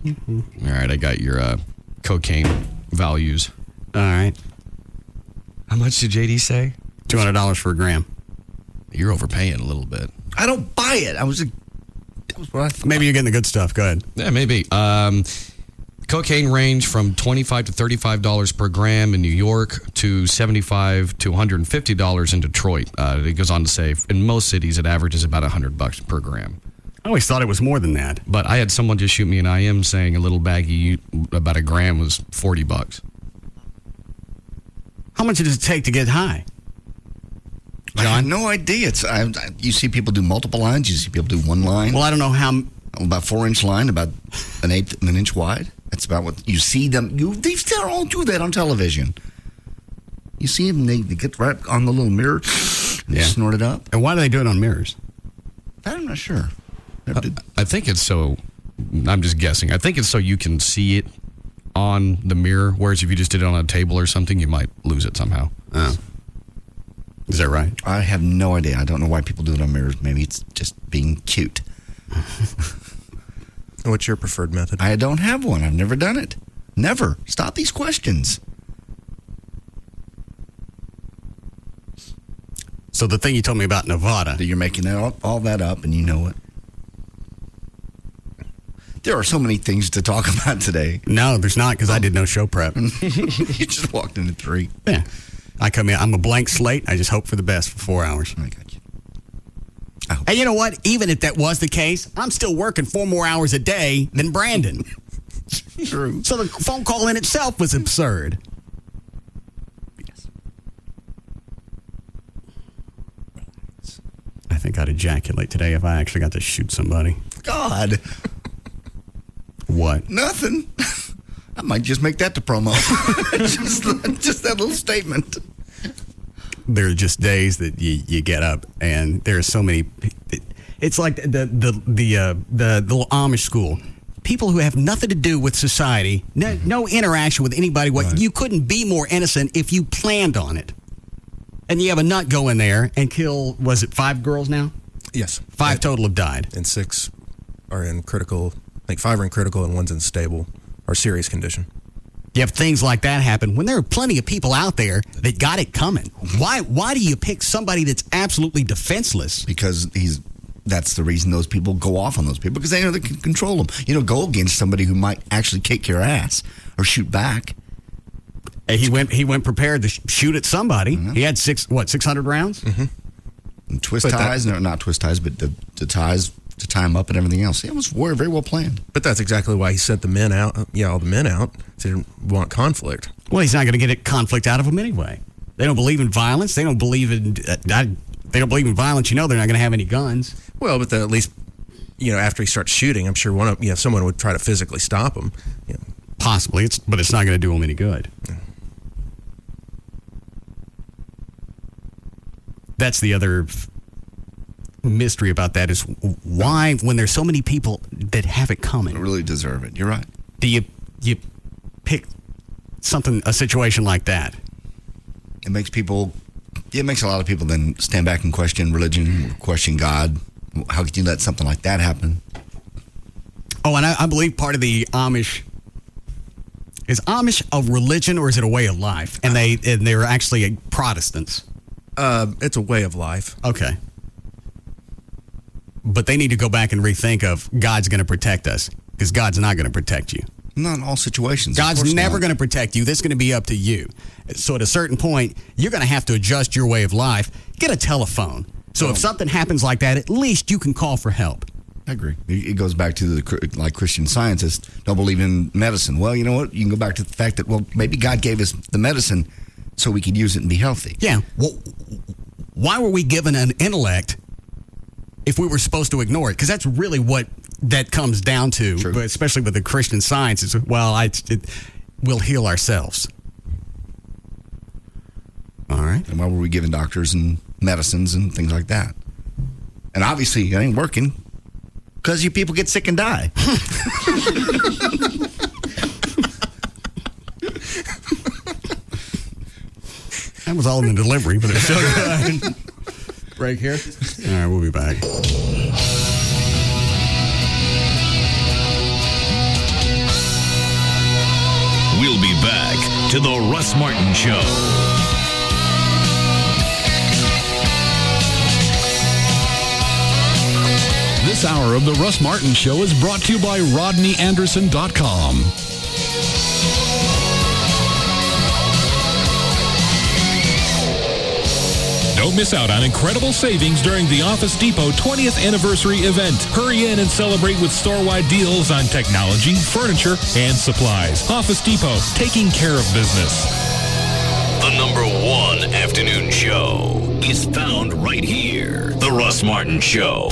All right, I got your cocaine values. All right. How much did JD say? $200 for a gram. You're overpaying a little bit. I don't buy it. That was what I thought. Maybe you're getting the good stuff. Go ahead. Yeah, maybe. Cocaine range from $25 to $35 per gram in New York to $75 to $150 in Detroit. It goes on to say in most cities it averages about $100 per gram. I always thought it was more than that. But I had someone just shoot me an IM saying a little baggie about a gram was $40. How much does it take to get high? John? I have no idea. You see people do multiple lines. You see people do one line. Well, I don't know how. About 4-inch line, about an eighth of an inch wide. That's about what you see them. They still all do that on television. You see them, they get right on the little mirror, and snort it up. And why do they do it on mirrors? I'm not sure. I think it's so, I'm just guessing. I think it's so you can see it on the mirror, whereas if you just did it on a table or something, you might lose it somehow. Oh. Is that right? I have no idea. I don't know why people do it on mirrors. Maybe it's just being cute. What's your preferred method? I don't have one. I've never done it. Never. Stop these questions. So the thing you told me about Nevada. You're making all that up, and you know it. There are so many things to talk about today. No, there's not, because I did no show prep. You just walked into 3. Yeah. I come in, I'm a blank slate. I just hope for the best for 4 hours. I got you. And you know what? Even if that was the case, I'm still working 4 more hours a day than Brandon. True. So the phone call in itself was absurd. Yes. I think I'd ejaculate today if I actually got to shoot somebody. God. What? Nothing. I might just make that the promo. just that little statement. There are just days that you get up and there are so many. It's like the little Amish school. People who have nothing to do with society, no interaction with anybody. Right. You couldn't be more innocent if you planned on it. And you have a nut go in there and kill, was it 5 girls now? Yes. 5 total have died. And 6 are in critical, I think 5 are in critical and 1's in stable or serious condition. You have things like that happen when there are plenty of people out there that got it coming. Why do you pick somebody that's absolutely defenseless? Because that's the reason those people go off on those people, because they know they can control them. Go against somebody who might actually kick your ass or shoot back. And he went prepared to shoot at somebody. Mm-hmm. He had 600 rounds? Mm-hmm. And twist ties, not twist ties, but the ties to tie him up and everything else. It was very well planned. But that's exactly why he sent the men out. All the men out. So he didn't want conflict. Well, he's not going to get conflict out of them anyway. They don't believe in violence. They don't believe in. They don't believe in violence. They're not going to have any guns. Well, but at least, after he starts shooting, I'm sure someone would try to physically stop him. Possibly, but it's not going to do him any good. Yeah. That's the other mystery about that, is why, when there's so many people that have it coming, really deserve it. You're right. Do you pick a situation like that? It makes a lot of people then stand back and question religion, question God. How could you let something like that happen? Oh, and I believe part of the Amish is a religion, or is it a way of life? And they're actually Protestants. It's a way of life. Okay. But they need to go back and rethink of God's going to protect us, because God's not going to protect you. Not in all situations. God's never going to protect you. This is going to be up to you. So at a certain point, you're going to have to adjust your way of life. Get a telephone. So if something happens like that, at least you can call for help. I agree. It goes back to like Christian Scientists don't believe in medicine. Well, you know what? You can go back to the fact that, maybe God gave us the medicine so we could use it and be healthy. Yeah. Well, why were we given an intellect if we were supposed to ignore it? Because that's really what that comes down to. True. But especially with the Christian Science, is we'll heal ourselves. All right. And why were we given doctors and medicines and things like that? And obviously it ain't working, because you people get sick and die. That was all in the delivery, but it's still good. Break here. All right, we'll be back. We'll be back to the Russ Martin Show. This hour of the Russ Martin Show is brought to you by RodneyAnderson.com. Don't miss out on incredible savings during the Office Depot 20th anniversary event. Hurry in and celebrate with store-wide deals on technology, furniture, and supplies. Office Depot, taking care of business. The #1 afternoon show is found right here. The Russ Martin Show.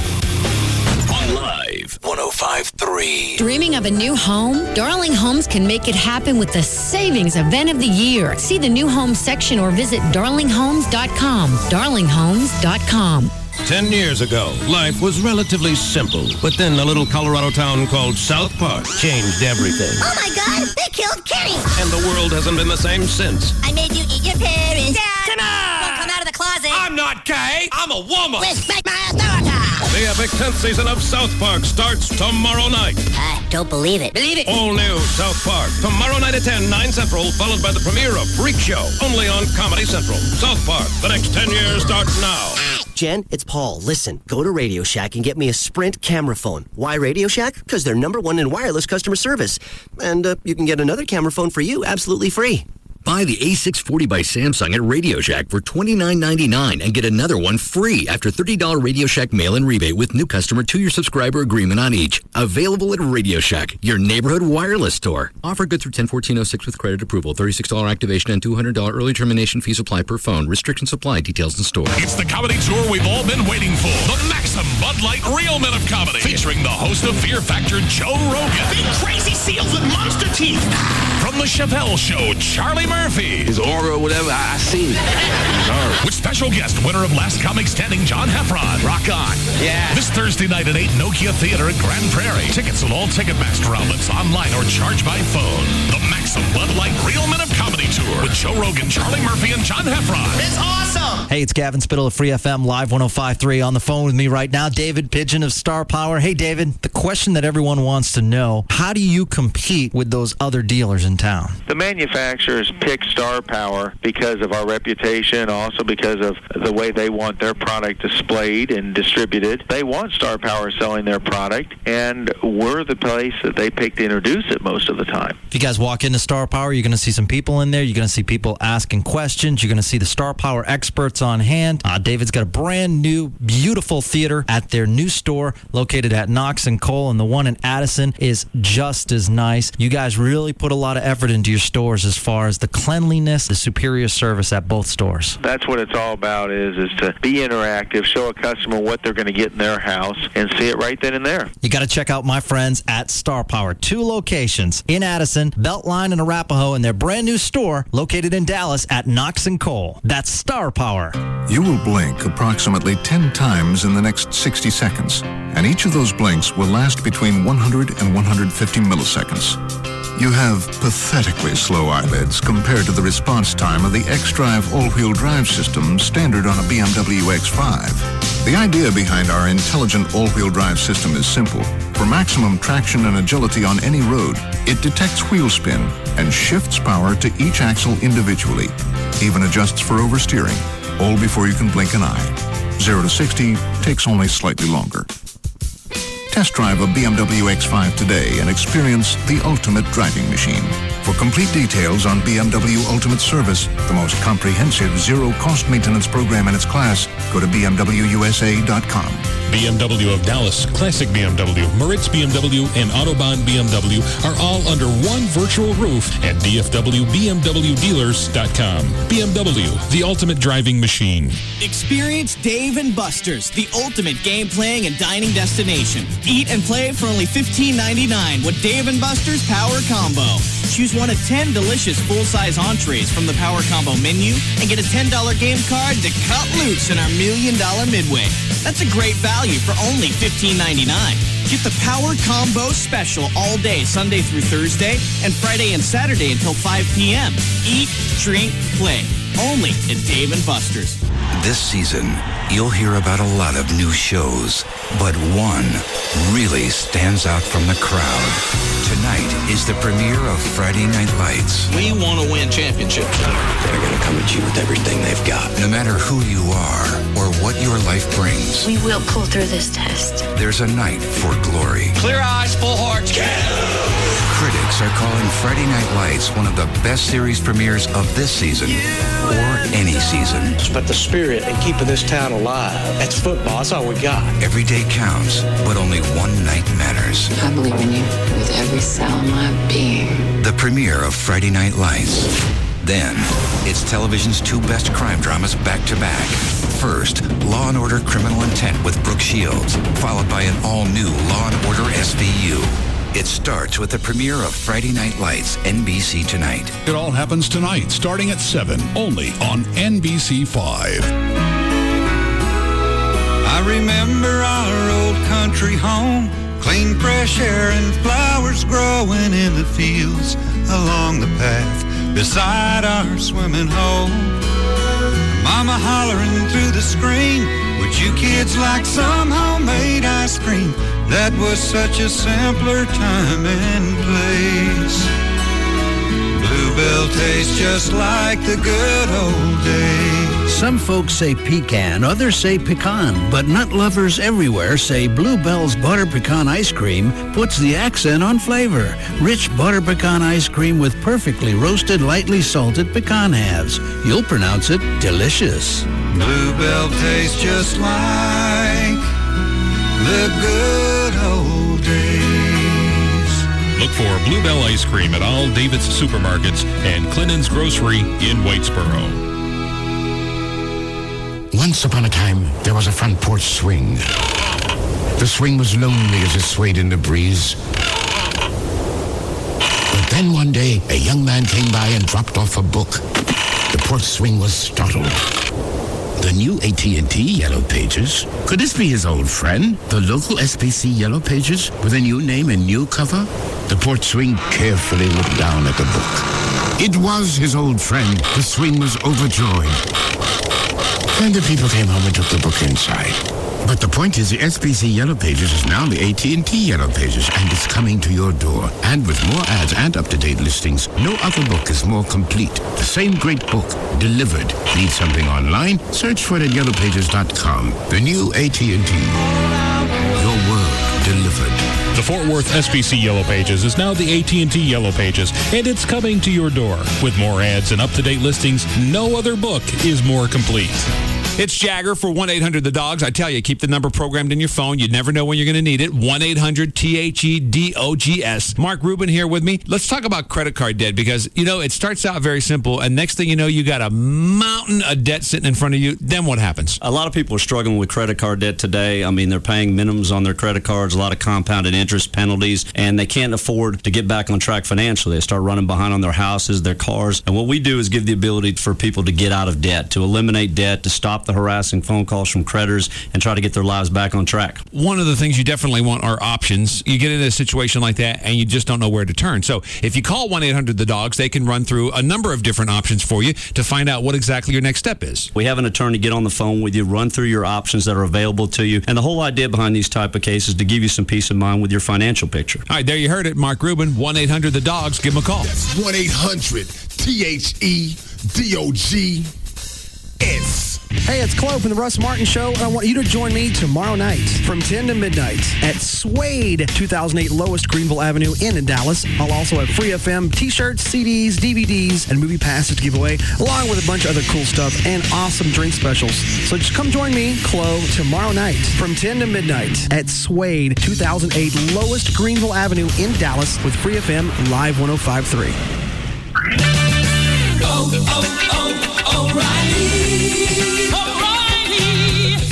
On live Live 105.3. Dreaming of a new home? Darling Homes can make it happen with the savings event of the year. See the new home section or visit darlinghomes.com. darlinghomes.com. 10 years ago, life was relatively simple. But then a little Colorado town called South Park changed everything. Oh my God, they killed Kenny! And the world hasn't been the same since. I made you eat your parents. Dad! Come on! Don't come out of the closet! I'm not gay! I'm a woman! Respect my authority! The epic 10th season of South Park starts tomorrow night. I don't believe it. Believe it! All new South Park. Tomorrow night at 10, 9 Central, followed by the premiere of Freak Show. Only on Comedy Central. South Park. The next 10 years start now. Jen, it's Paul. Listen, go to Radio Shack and get me a Sprint camera phone. Why Radio Shack? Because they're #1 in wireless customer service. And you can get another camera phone for you absolutely free. Buy the A640 by Samsung at Radio Shack for $29.99 and get another one free after $30 Radio Shack mail-in rebate with new customer 2-year subscriber agreement on each. Available at Radio Shack, your neighborhood wireless store. Offer good through 10/14/06 with credit approval. $36 activation and $200 early termination fees apply per phone. Restrictions apply. Details in store. It's the comedy tour we've all been waiting for. The Maxim Bud Light Real Men of Comedy. Featuring the host of Fear Factor, Joe Rogan. Big crazy seals with monster teeth. From The Chappelle Show, Charlie Murphy. His aura or whatever, I seen it. With special guest winner of Last Comic Standing, John Heffron. Rock on. Yeah. This Thursday night at 8 Nokia Theater at Grand Prairie. Tickets at all Ticketmaster outlets, online or charged by phone. The Maxim Bud Light Real Men of Comedy Tour with Joe Rogan, Charlie Murphy, and John Heffron. It's awesome. Hey, it's Gavin Spittle of Free FM Live 105.3 on the phone with me right now. David Pigeon of Star Power. Hey, David, the question that everyone wants to know, how do you compete with those other dealers in town? The manufacturers pick Star Power because of our reputation, also because of the way they want their product displayed and distributed. They want Star Power selling their product, and we're the place that they pick to introduce it most of the time. If you guys walk into Star Power, you're going to see some people in there. You're going to see people asking questions. You're going to see the Star Power experts on hand. David's got a brand new, beautiful theater at their new store located at Knox and Cole, and the one in Addison is just as nice. You guys really put a lot of effort into your stores as far as the cleanliness, the superior service at both stores. That's what it's all about, is to be interactive, show a customer what they're going to get in their house, and see it right then and there. You got to check out my friends at Star Power. 2 locations in Addison, Beltline, and Arapahoe, and their brand new store located in Dallas at Knox and Cole. That's Star Power. You will blink approximately 10 times in the next 60 seconds, and each of those blinks will last between 100 and 150 milliseconds. You have pathetically slow eyelids compared to the response time of the X-Drive all-wheel drive system standard on a BMW X5. The idea behind our intelligent all-wheel drive system is simple. For maximum traction and agility on any road, it detects wheel spin and shifts power to each axle individually. Even adjusts for oversteering, all before you can blink an eye. 0 to 60 takes only slightly longer. Test drive a BMW X5 today and experience the ultimate driving machine. For complete details on BMW Ultimate Service, the most comprehensive zero-cost maintenance program in its class, go to BMWUSA.com. BMW of Dallas, Classic BMW, Moritz BMW, and Autobahn BMW are all under one virtual roof at DFWBMWDealers.com. BMW, the ultimate driving machine. Experience Dave & Buster's, the ultimate game playing and dining destination. Eat and play for only $15.99 with Dave & Buster's Power Combo. Choose one of 10 delicious full-size entrees from the Power Combo menu and get a $10 game card to cut loose in our $1 Million Midway. That's a great value for only $15.99. Get the Power Combo Special all day, Sunday through Thursday, and Friday and Saturday until 5 p.m. Eat, drink, play. Only at Dave & Buster's. This season, you'll hear about a lot of new shows, but one really stands out from the crowd. Tonight is the premiere of Friday Night Lights. We want to win championships. They're going to come at you with everything they've got. No matter who you are or what your life brings, We will pull through this test. there's a night for glory. Clear eyes, full hearts. Critics are calling Friday Night Lights one of the best series premieres of this season or any season. It's about the spirit and keeping this town alive. That's football. That's all we got. Every day counts, but only one night matters. I believe in you with every cell of my being. The premiere of Friday Night Lights. Then, it's television's 2 best crime dramas back to back. First, Law and Order Criminal Intent with Brooke Shields, followed by an all-new Law and Order SVU. It starts with the premiere of Friday Night Lights, NBC Tonight. It all happens tonight, starting at 7, only on NBC5. I remember our old country home, clean fresh air and flowers growing in the fields along the path beside our swimming hole. Mama hollering through the screen, would you kids like some homemade ice cream? That was such a simpler time and place. Bluebell tastes just like the good old days. Some folks say pecan, others say pecan, but nut lovers everywhere say Bluebell's butter pecan ice cream puts the accent on flavor. Rich butter pecan ice cream with perfectly roasted, lightly salted pecan halves. You'll pronounce it delicious. Bluebell tastes just like the good old days. Look for Bluebell ice cream at all David's supermarkets and Clennan's Grocery in Whitesboro. Once upon a time, there was a front porch swing. The swing was lonely as it swayed in the breeze. But then one day, a young man came by and dropped off a book. The porch swing was startled. The new AT&T Yellow Pages? Could this be his old friend? The local SPC Yellow Pages with a new name and new cover? The porch swing carefully looked down at the book. It was his old friend. The swing was overjoyed. And the people came home and took the book inside. But the point is, the SPC Yellow Pages is now the AT&T Yellow Pages, and it's coming to your door. And with more ads and up-to-date listings, no other book is more complete. The same great book, delivered. Need something online? Search for it at yellowpages.com. The new AT&T. Your world delivered. The Fort Worth SBC Yellow Pages is now the AT&T Yellow Pages, and it's coming to your door. With more ads and up-to-date listings, no other book is more complete. It's Jagger for 1-800-THE-DOGS. I tell you, keep the number programmed in your phone. You never know when you're going to need it. 1-800-THEDOGS. Mark Rubin here with me. Let's talk about credit card debt because, you know, it starts out very simple, and next thing you know, you got a mountain of debt sitting in front of you. Then what happens? A lot of people are struggling with credit card debt today. I mean, they're paying minimums on their credit cards, a lot of compounded interest penalties, and they can't afford to get back on track financially. They start running behind on their houses, their cars, and what we do is give the ability for people to get out of debt, to eliminate debt, to stop the harassing phone calls from creditors and try to get their lives back on track. One of the things you definitely want are options. You get into a situation like that and you just don't know where to turn. So if you call 1-800-THE-DOGS, they can run through a number of different options for you to find out what exactly your next step is. We have an attorney get on the phone with you, run through your options that are available to you. And the whole idea behind these type of cases is to give you some peace of mind with your financial picture. All right, there you heard it. Mark Rubin, 1-800-THE-DOGS. Give them a call. That's 1-800-THEDOGS. Hey, it's Chloe from the Russ Martin Show, and I want you to join me tomorrow night from 10 to midnight at Suede, 2008 Lowest Greenville Avenue in Dallas. I'll also have free FM T-shirts, CDs, DVDs, and movie passes to give away, along with a bunch of other cool stuff and awesome drink specials. So just come join me, Chloe, tomorrow night from 10 to midnight at Suede, 2008 Lowest Greenville Avenue in Dallas with free FM Live 105.3.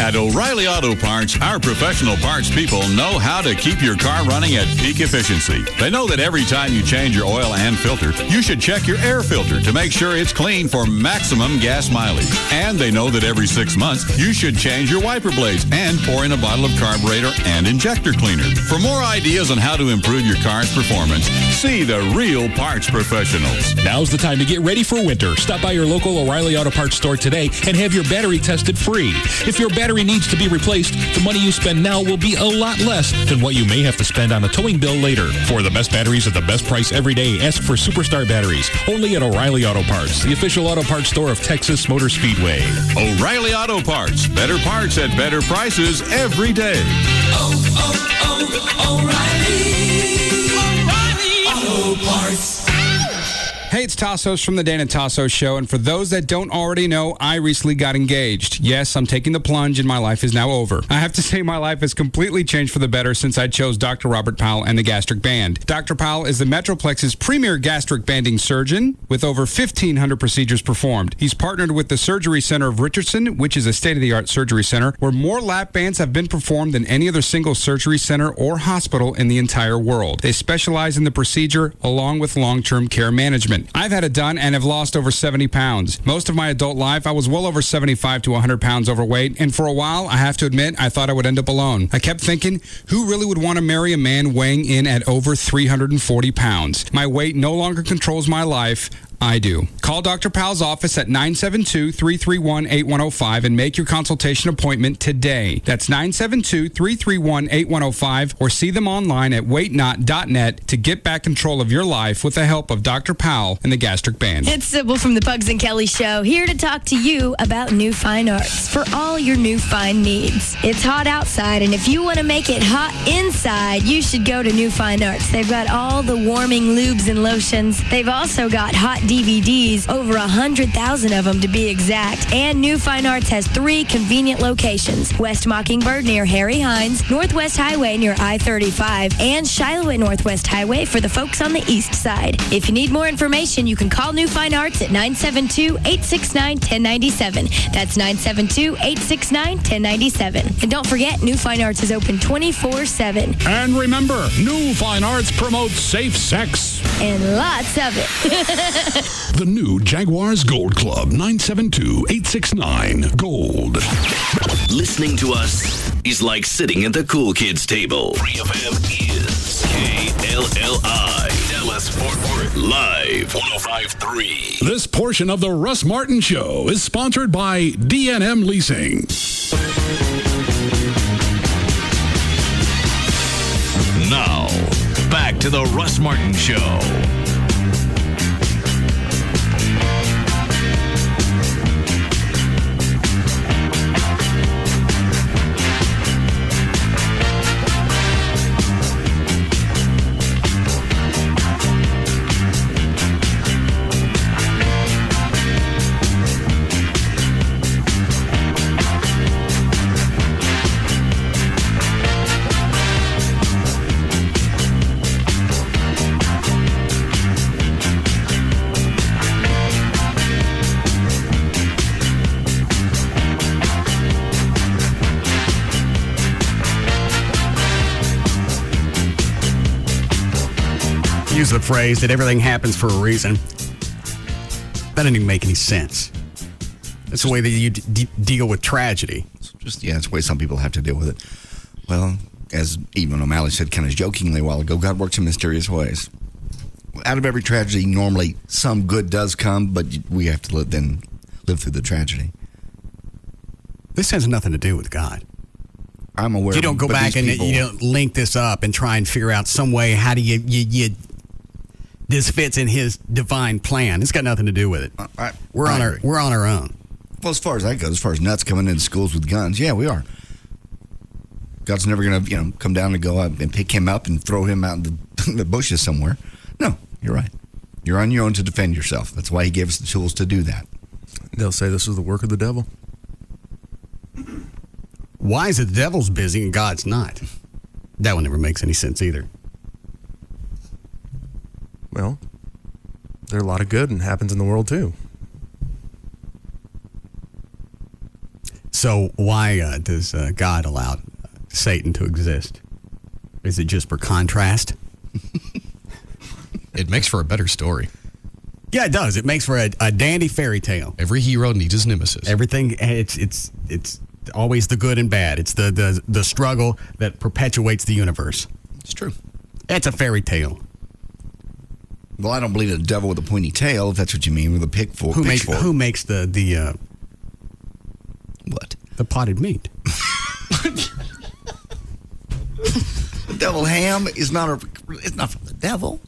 At O'Reilly Auto Parts, our professional parts people know how to keep your car running at peak efficiency. They know that every time you change your oil and filter, you should check your air filter to make sure it's clean for maximum gas mileage. And they know that every 6 months, you should change your wiper blades and pour in a bottle of carburetor and injector cleaner. For more ideas on how to improve your car's performance, see the real parts professionals. Now's the time to get ready for winter. Stop by your local O'Reilly Auto Parts store today and have your battery tested free. If your battery needs to be replaced, the money you spend now will be a lot less than what you may have to spend on a towing bill later. For the best batteries at the best price every day, ask for Superstar Batteries, only at O'Reilly Auto Parts, the official auto parts store of Texas Motor Speedway. O'Reilly Auto Parts. Better parts at better prices every day. O'Reilly Auto Parts. Hey, it's Tassos from the Dan and Tassos Show, and for those that don't already know, I recently got engaged. Yes, I'm taking the plunge, and my life is now over. I have to say my life has completely changed for the better since I chose Dr. Robert Powell and the Gastric Band. Dr. Powell is the Metroplex's premier gastric banding surgeon with over 1,500 procedures performed. He's partnered with the Surgery Center of Richardson, which is a state-of-the-art surgery center, where more lap bands have been performed than any other single surgery center or hospital in the entire world. They specialize in the procedure along with long-term care management. I've had it done and have lost over 70 pounds. Most of my adult life, I was well over 75 to 100 pounds overweight, and for a while, I have to admit, I thought I would end up alone. I kept thinking, who really would want to marry a man weighing in at over 340 pounds? My weight no longer controls my life. I do. Call Dr. Powell's office at 972-331-8105 and make your consultation appointment today. That's 972-331-8105 or see them online at weightnot.net to get back control of your life with the help of Dr. Powell and the Gastric Band. It's Sybil from the Pugs and Kelly Show, here to talk to you about New Fine Arts for all your new fine needs. It's hot outside, and if you want to make it hot inside, you should go to New Fine Arts. They've got all the warming lubes and lotions. They've also got hot DVDs, over 100,000 of them to be exact. And New Fine Arts has 3 convenient locations: West Mockingbird near Harry Hines, Northwest Highway near I-35, and Shiloh at Northwest Highway for the folks on the east side. If you need more information, you can call New Fine Arts at 972-869-1097. That's 972-869-1097. And don't forget, New Fine Arts is open 24/7. And remember, New Fine Arts promotes safe sex. And lots of it. The new Jaguars Gold Club, 972-869 Gold. Listening to us is like sitting at the cool kids table. Free FM is KLLI. Dallas Fort Worth. Live 105.3. This portion of the Russ Martin Show is sponsored by D&M Leasing. Now, back to the Russ Martin Show. Use the phrase that everything happens for a reason. That doesn't even make any sense. That's the way that you deal with tragedy. It's the way some people have to deal with it. Well, as even O'Malley said kind of jokingly a while ago, God works in mysterious ways. Out of every tragedy, normally some good does come, but we have to live through the tragedy. This has nothing to do with God. I'm aware. You don't go back and you don't link this up and try and figure out some way how do you this fits in His divine plan. It's got nothing to do with it. We're on our own. Well, as far as that goes, as far as nuts coming into schools with guns, yeah, we are. God's never going to come down and go up and pick him up and throw him out in the bushes somewhere. No, you're right. You're on your own to defend yourself. That's why He gave us the tools to do that. They'll say this is the work of the devil. Why is it the devil's busy and God's not? That one never makes any sense either. Well, there's a lot of good and happens in the world too. So why does God allow Satan to exist? Is it just for contrast? It makes for a better story. Yeah, it does. It makes for a dandy fairy tale. Every hero needs his nemesis. Everything, it's always the good and bad. It's the struggle that perpetuates the universe. It's true. It's a fairy tale. Well, I don't believe in a devil with a pointy tail, if that's what you mean, with a pitchfork. Who makes the what? The potted meat. The devil ham is not it's not from the devil.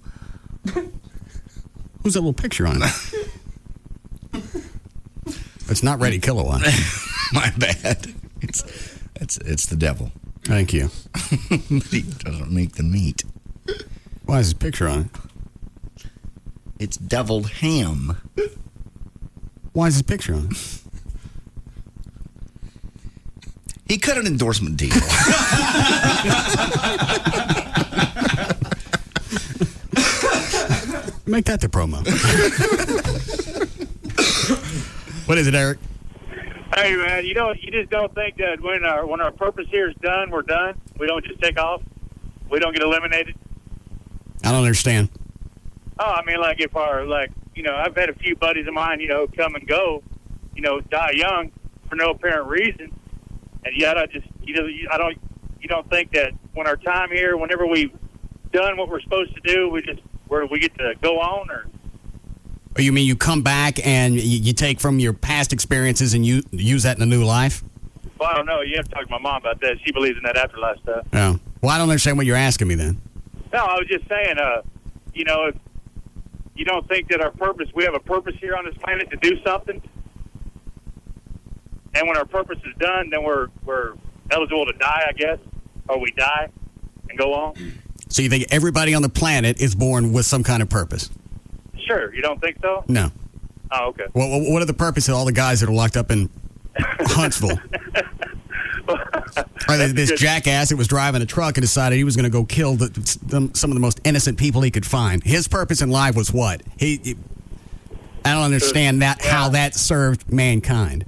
Who's that little picture on it? It's not Ready Kilowatt. My bad. It's the devil. Thank you. He doesn't make the meat. Why is his picture on it? It's deviled ham. Why is his picture on it? He cut an endorsement deal. Make that the promo. What is it, Eric? Hey, man, you just don't think that when our purpose here is done, we're done? We don't just take off? We don't get eliminated? I don't understand. Oh, I mean, like, if I've had a few buddies of mine, come and go, die young for no apparent reason. And yet you don't think that when our time here, whenever we've done what we're supposed to do, we get to go on, or? Or you mean you come back and you take from your past experiences and you use that in a new life? Well, I don't know. You have to talk to my mom about that. She believes in that afterlife stuff. Oh. Well, I don't understand what you're asking me then. No, I was just saying, if you don't think that we have a purpose here on this planet to do something, and when our purpose is done, then we're eligible to die, I guess, or we die and go on. So you think everybody on the planet is born with some kind of purpose? Sure. You don't think so? No. Oh, okay. Well, what are the purpose of all the guys that are locked up in Huntsville? Or this jackass that was driving a truck and decided he was going to go kill some of the most innocent people he could find. His purpose in life was what? I don't understand how that served mankind.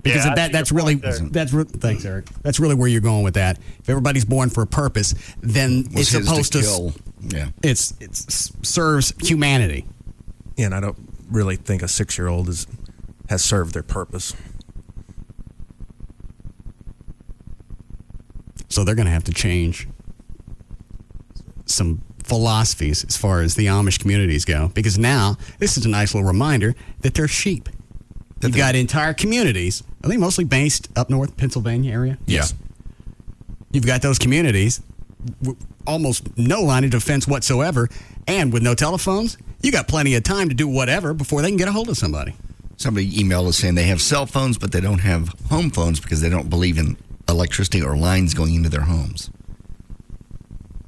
Because that's really thanks, Eric. That's really where you're going with that. If everybody's born for a purpose, then it's supposed to kill. Yeah, it serves humanity. Yeah, and I don't really think a 6-year-old has served their purpose. So they're going to have to change some philosophies as far as the Amish communities go, because now this is a nice little reminder that they're sheep. You've got entire communities, I think mostly based up north Pennsylvania area. Yes. You've got those communities, almost no line of defense whatsoever, and with no telephones, you got plenty of time to do whatever before they can get a hold of somebody. Somebody emailed us saying they have cell phones, but they don't have home phones because they don't believe in electricity or lines going into their homes.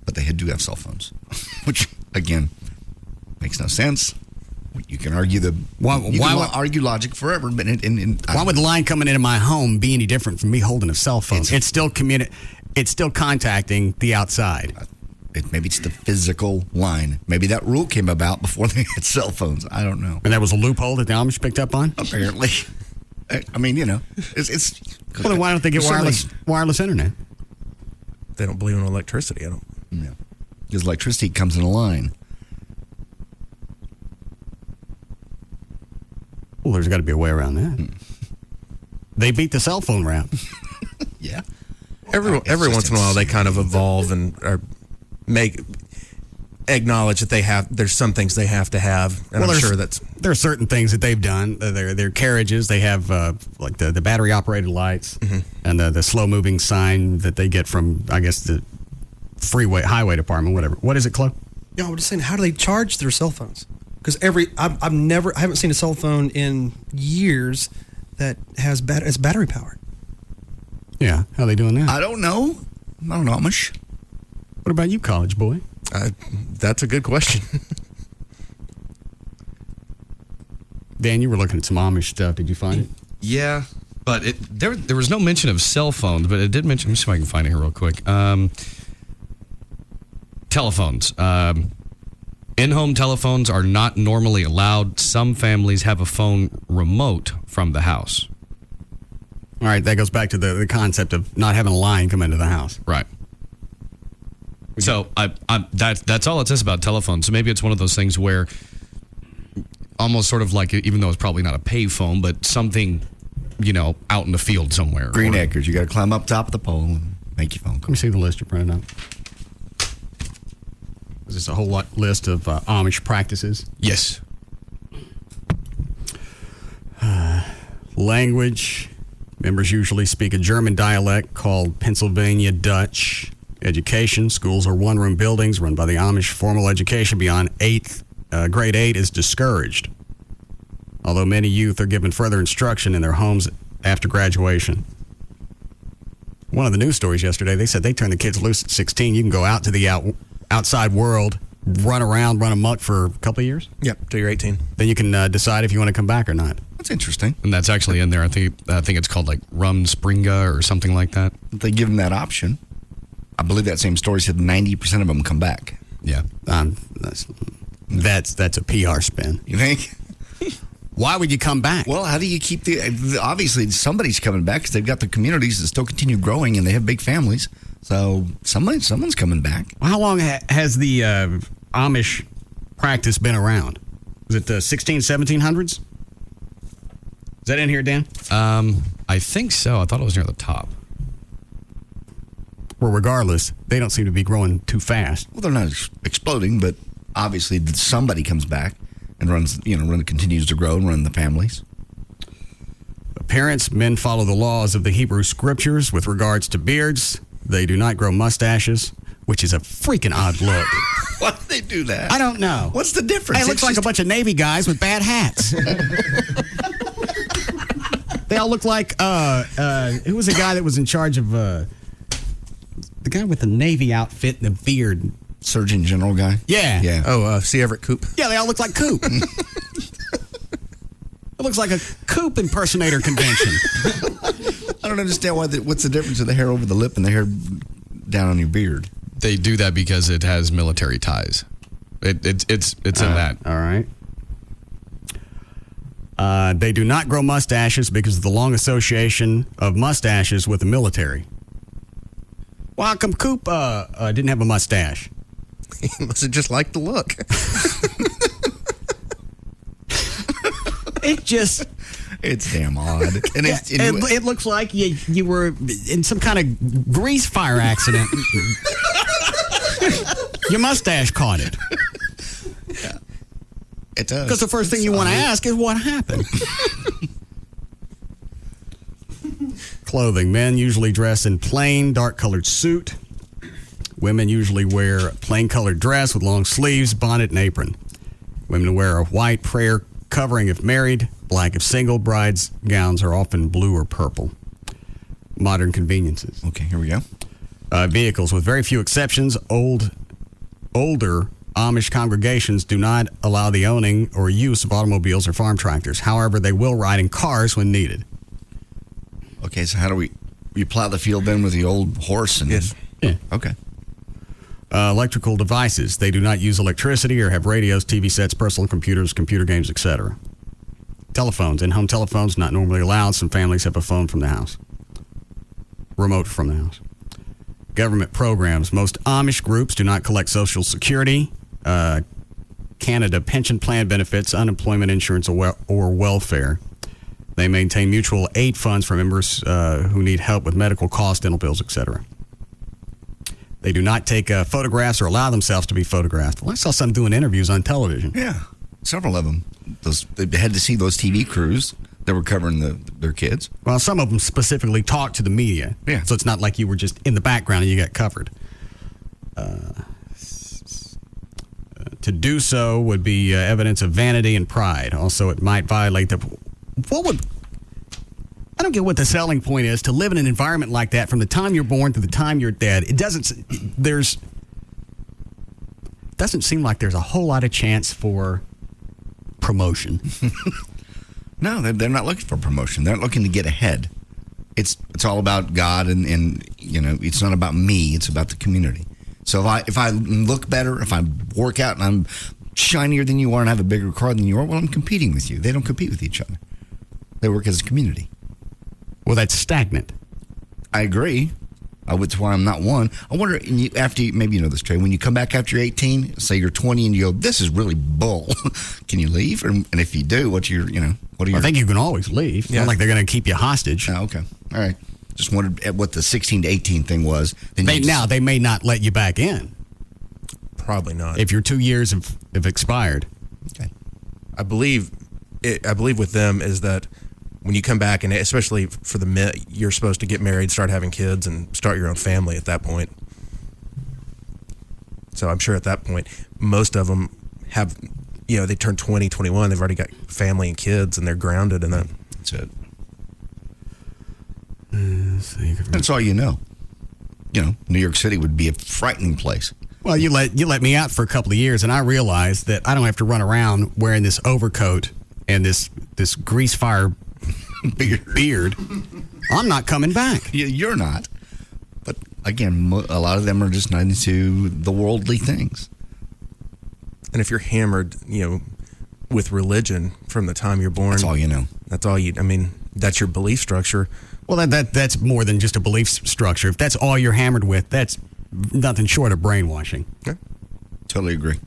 But they do have cell phones, which, again, makes no sense. You can argue argue logic forever, but why would the line coming into my home be any different from me holding a cell phone? It's still It's still contacting the outside. Maybe it's the physical line. Maybe that rule came about before they had cell phones. I don't know. And that was a loophole that the Amish picked up on? Apparently. I mean, it's. Well, then why don't they get wireless internet? They don't believe in electricity. I don't. Yeah, because electricity comes in a line. Well, there's got to be a way around that. They beat the cell phone rap. Yeah. Every once in a while, they kind of evolve and acknowledge that there's some things they have to have, and I'm sure there are certain things that they've done. Their carriages, they have like the battery operated lights, and the slow moving sign that they get from, I guess, the highway department, whatever. What is it, Chloe? Yeah, I was just saying, how do they charge their cell phones? Because I haven't seen a cell phone in years that has it's battery powered. Yeah, how are they doing that? I don't know. I don't know Amish. What about you, college boy? That's a good question. Dan, you were looking at some Amish stuff. Did you find it? Yeah, but there was no mention of cell phones, but it did mention. Let me see if I can find it here real quick. Telephones. In-home telephones are not normally allowed. Some families have a phone remote from the house. All right, that goes back to the concept of not having a line come into the house. Right. So that's all it says about telephones. So maybe it's one of those things where almost sort of like, even though it's probably not a pay phone, but something, out in the field somewhere. Green Acres. You got to climb up top of the pole and make your phone call. Let me see the list you're printing up. Is this a whole list of Amish practices? Yes. Language. Members usually speak a German dialect called Pennsylvania Dutch. Education. Schools are one-room buildings run by the Amish. Formal education beyond grade 8 is discouraged, although many youth are given further instruction in their homes after graduation. One of the news stories yesterday, they said they turned the kids loose at 16. You can go out to the outside world run amok for a couple of years? Yep, till you're 18. Then you can decide if you want to come back or not. That's interesting. And that's actually in there. I think it's called like Rumspringa or something like that. They give them that option. I believe that same story said 90% of them come back. Yeah. That's a PR spin. You think? Why would you come back? Well, how do you keep obviously somebody's coming back because they've got the communities that still continue growing and they have big families. So someone's coming back. Well, how long has the Amish practice been around? Was it the 1700s? Is that in here, Dan? I think so. I thought it was near the top. Well, regardless, they don't seem to be growing too fast. Well, they're not exploding, but obviously somebody comes back and continues to grow and run the families. Parents, men follow the laws of the Hebrew scriptures with regards to beards. They do not grow mustaches, which is a freaking odd look. Why do they do that? I don't know. What's the difference? Hey, it looks like a bunch of Navy guys with bad hats. They all look like, who was the guy that was in charge of, the guy with the Navy outfit and the beard? Surgeon General guy? Yeah. Yeah. Oh, C. Everett Koop. Yeah, they all look like Coop. It looks like a Coop impersonator convention. I don't understand what's the difference of the hair over the lip and the hair down on your beard? They do that because it has military ties. It's in that. All right. They do not grow mustaches because of the long association of mustaches with the military. Well, how come Coop didn't have a mustache? He must have just liked the look. It's damn odd. And it looks like you were in some kind of grease fire accident. Your mustache caught it. Yeah, it does. Because the first thing you want to ask is what happened. Clothing. Men usually dress in plain, dark-colored suit. Women usually wear a plain-colored dress with long sleeves, bonnet, and apron. Women wear a white prayer covering if married, black if single. Brides' gowns are often blue or purple. Modern conveniences. Okay, here we go. Vehicles, with very few exceptions, older Amish congregations do not allow the owning or use of automobiles or farm tractors. However, they will ride in cars when needed. Okay, so how do we plow the field then with the old horse? Yes. Yeah. Okay. Electrical devices. They do not use electricity or have radios, TV sets, personal computers, computer games, etc. Telephones. In-home telephones not normally allowed. Some families have a phone from the house. Remote from the house. Government programs. Most Amish groups do not collect Social Security, Canada pension plan benefits, unemployment insurance, or welfare. They maintain mutual aid funds for members who need help with medical costs, dental bills, etc. They do not take photographs or allow themselves to be photographed. Well, I saw some doing interviews on television. Yeah, several of them. They had to see those TV crews that were covering their kids. Well, some of them specifically talk to the media. Yeah. So it's not like you were just in the background and you got covered. To do so would be evidence of vanity and pride. Also, it might violate the... I don't get what the selling point is to live in an environment like that from the time you're born to the time you're dead. Doesn't seem like there's a whole lot of chance for promotion. No, they're not looking for promotion. They're not looking to get ahead. It's all about God and it's not about me. It's about the community. So if I look better, if I work out and I'm shinier than you are and have a bigger car than you are, well, I'm competing with you. They don't compete with each other. They work as a community. Well, that's stagnant. I agree. That's why I'm not one. I wonder, maybe you know this, Trey, when you come back after you're 18, say you're 20, and you go, this is really bull. Can you leave? And if you do, what are your... I think you can always leave. Yeah. Not like they're going to keep you hostage. Oh, okay. All right. Just wondered what the 16 to 18 thing was. They may not let you back in. Probably not. If your 2 years have expired. Okay. I believe with them is that when you come back, and especially for the men, you're supposed to get married, start having kids, and start your own family at that point. So I'm sure at that point, most of them have, they turn 20, 21, they've already got family and kids, and they're grounded in that. That's it. That's all you know. New York City would be a frightening place. Well, you let me out for a couple of years, and I realized that I don't have to run around wearing this overcoat and this grease fire beard. I'm not coming back. You're not. But again, a lot of them are just not into the worldly things. And if you're hammered, with religion from the time you're born, that's all you know. That's all you. I mean, that's your belief structure. Well, that's more than just a belief structure. If that's all you're hammered with, that's nothing short of brainwashing. Yeah. Totally agree.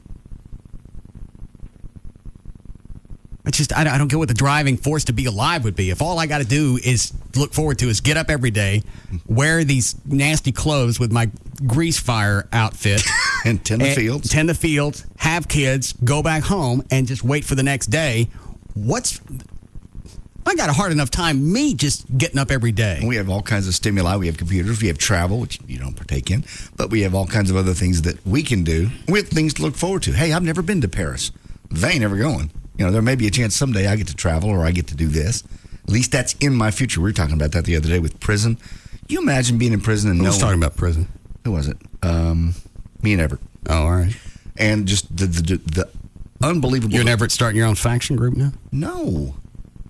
I don't get what the driving force to be alive would be. If all I got to do is look forward to is get up every day, wear these nasty clothes with my grease fire outfit, and tend the fields, have kids, go back home, and just wait for the next day. I got a hard enough time me just getting up every day. And we have all kinds of stimuli. We have computers. We have travel, which you don't partake in. But we have all kinds of other things that we can do. We have things to look forward to. Hey, I've never been to Paris. They ain't never going. There may be a chance someday I get to travel or I get to do this. At least that's in my future. We were talking about that the other day with prison. You imagine being in prison and Who was talking about prison? Who was it? Me and Everett. Oh, all right. And just the unbelievable. You and Everett starting your own faction group now? No.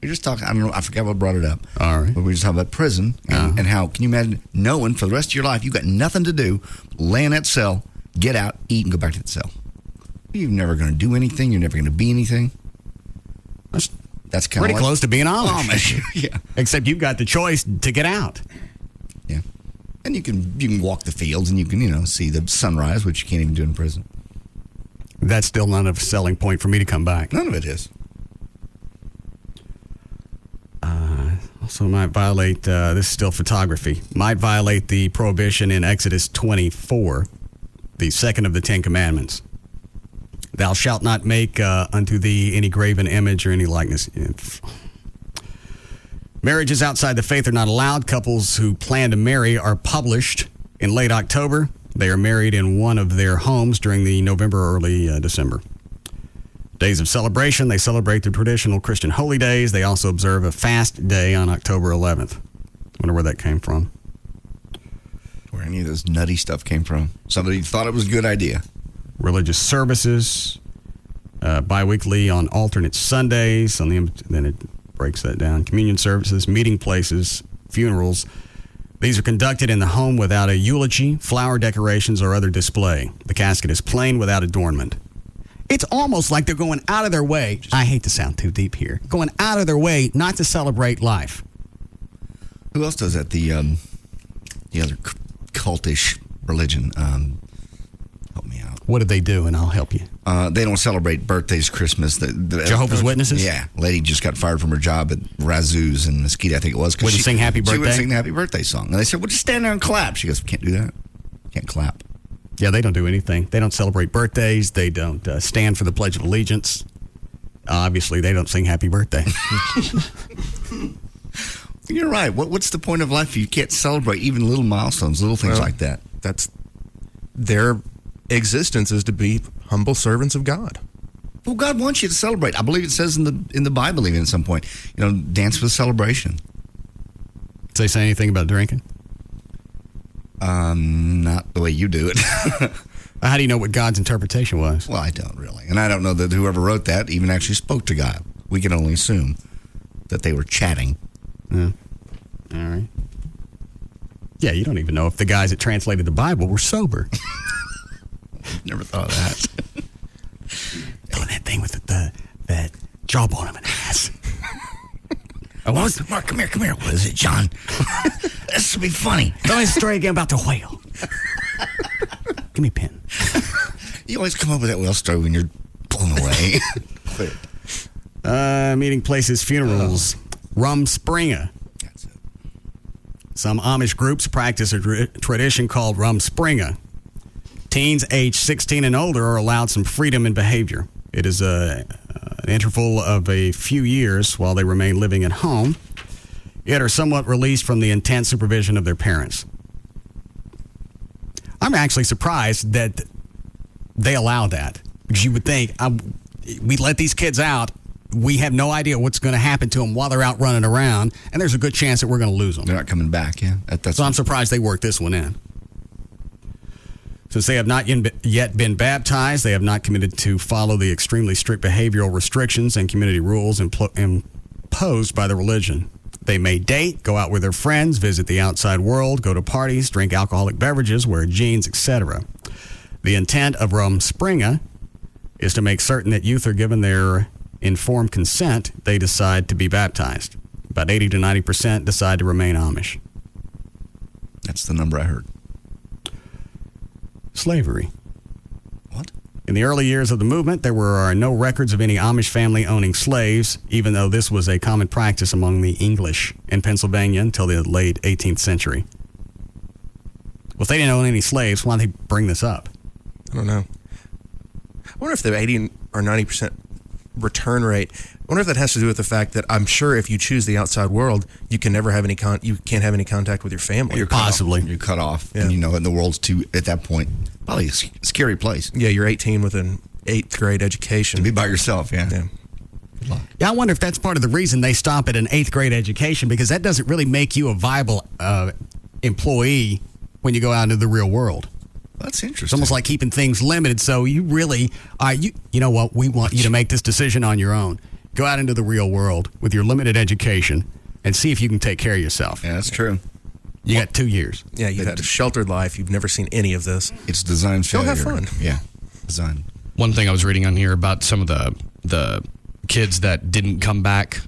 We're just talking. I don't know. I forgot what brought it up. All right. But we were just talking about prison and how can you imagine knowing for the rest of your life you got nothing to do, lay in that cell, get out, eat, and go back to the cell. You're never going to do anything. You're never going to be anything. That's kind pretty of close to being Amish. Yeah. Except you've got the choice to get out. Yeah. And you can walk the fields and you can see the sunrise, which you can't even do in prison. That's still not a selling point for me to come back. None of it is. Also might violate, this is still photography, might violate the prohibition in Exodus 24, the second of the Ten Commandments. Thou shalt not make unto thee any graven image or any likeness. Marriages outside the faith are not allowed. Couples who plan to marry are published in late October. They are married in one of their homes during the November or early December. Days of celebration, they celebrate the traditional Christian holy days. They also observe a fast day on October 11th. Wonder where that came from. Where any of this nutty stuff came from. Somebody thought it was a good idea. Religious services, bi-weekly on alternate Sundays. Then it breaks that down. Communion services, meeting places, funerals. These are conducted in the home without a eulogy, flower decorations, or other display. The casket is plain without adornment. It's almost like they're going out of their way. I hate to sound too deep here. Going out of their way not to celebrate life. Who else does that? The other cultish religion. Help me out. What did they do? And I'll help you. They don't celebrate birthdays, Christmas. Jehovah's Witnesses? Yeah. Lady just got fired from her job at Razoo's in Mesquite, I think it was. Would you sing Happy Birthday? She would sing the Happy Birthday song. And they said, well, just stand there and clap. She goes, can't do that. Can't clap. Yeah, they don't do anything. They don't celebrate birthdays. They don't stand for the Pledge of Allegiance. Obviously, they don't sing Happy Birthday. You're right. What's the point of life if you can't celebrate even little milestones, little things like that? That's their existence is to be humble servants of God. Well, God wants you to celebrate. I believe it says in the Bible even at some point, dance with celebration. Did they say anything about drinking? Not the way you do it. How do you know what God's interpretation was? Well, I don't really. And I don't know that whoever wrote that even actually spoke to God. We can only assume that they were chatting. Yeah. All right. Yeah, you don't even know if the guys that translated the Bible were sober. Never thought of that. Doing that thing with that jawbone of an ass. Mark, come here. What is it, John? This will be funny. Tell me a story again about the whale. Give me a pen. You always come up with that whale story when you're blown away. Meeting places, funerals. Rumspringa. That's it. Some Amish groups practice a tradition called Rumspringa. Teens aged 16 and older are allowed some freedom in behavior. It is an interval of a few years while they remain living at home, yet are somewhat released from the intense supervision of their parents. I'm actually surprised that they allow that, because you would think we let these kids out, we have no idea what's going to happen to them while they're out running around, and there's a good chance that we're going to lose them. They're not coming back, yeah. So I'm surprised they worked this one in. Since they have not yet been baptized, they have not committed to follow the extremely strict behavioral restrictions and community rules imposed by the religion. They may date, go out with their friends, visit the outside world, go to parties, drink alcoholic beverages, wear jeans, etc. The intent of Rumspringa is to make certain that youth are given their informed consent. They decide to be baptized. About 80 to 90% decide to remain Amish. That's the number I heard. Slavery. What? In the early years of the movement, there were no records of any Amish family owning slaves, even though this was a common practice among the English in Pennsylvania until the late 18th century. Well, if they didn't own any slaves, why did they bring this up? I don't know. I wonder if the 80 or 90% return rate, I wonder if that has to do with the fact that I'm sure if you choose the outside world, you can never have you can't have any contact with your family. You're possibly. You're cut off. Yeah. And and the world's too, at that point, probably a scary place. Yeah, you're 18 with an 8th grade education. To be by yourself, yeah. Yeah, I wonder if that's part of the reason they stop at an 8th grade education, because that doesn't really make you a viable employee when you go out into the real world. That's interesting. It's almost like keeping things limited. So you really, you know what? We want you to make this decision on your own. Go out into the real world with your limited education and see if you can take care of yourself. Yeah, that's true. You got 2 years. Yeah, you've had a sheltered life. You've never seen any of this. It's designed failure. Go have fun. Yeah, design. One thing I was reading on here about some of the kids that didn't come back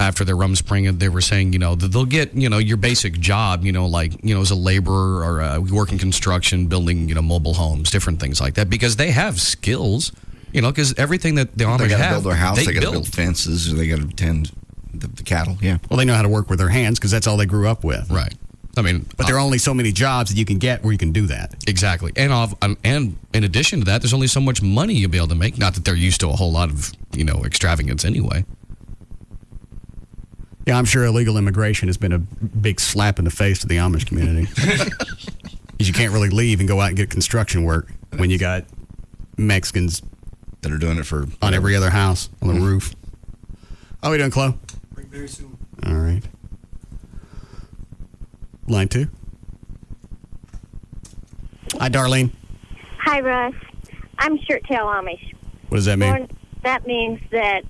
after their Rumspringa, they were saying, that they'll get, your basic job, as a laborer or working construction, building, mobile homes, different things like that, because they have skills, because everything that the Amish they got to have, build their house, they got to build build fences, or they got to tend the cattle. Yeah. Well, they know how to work with their hands because that's all they grew up with. Right. I mean, but there are only so many jobs that you can get where you can do that. Exactly. And in addition to that, there's only so much money you'll be able to make. Not that they're used to a whole lot of, extravagance anyway. Yeah, I'm sure illegal immigration has been a big slap in the face to the Amish community. Because you can't really leave and go out and get construction work when you got Mexicans that are doing it for on every other house on the roof. How are we doing, Chloe? Very soon. All right. Line 2. Hi, Darlene. Hi, Russ. I'm shirt-tail Amish. What does that mean? That means that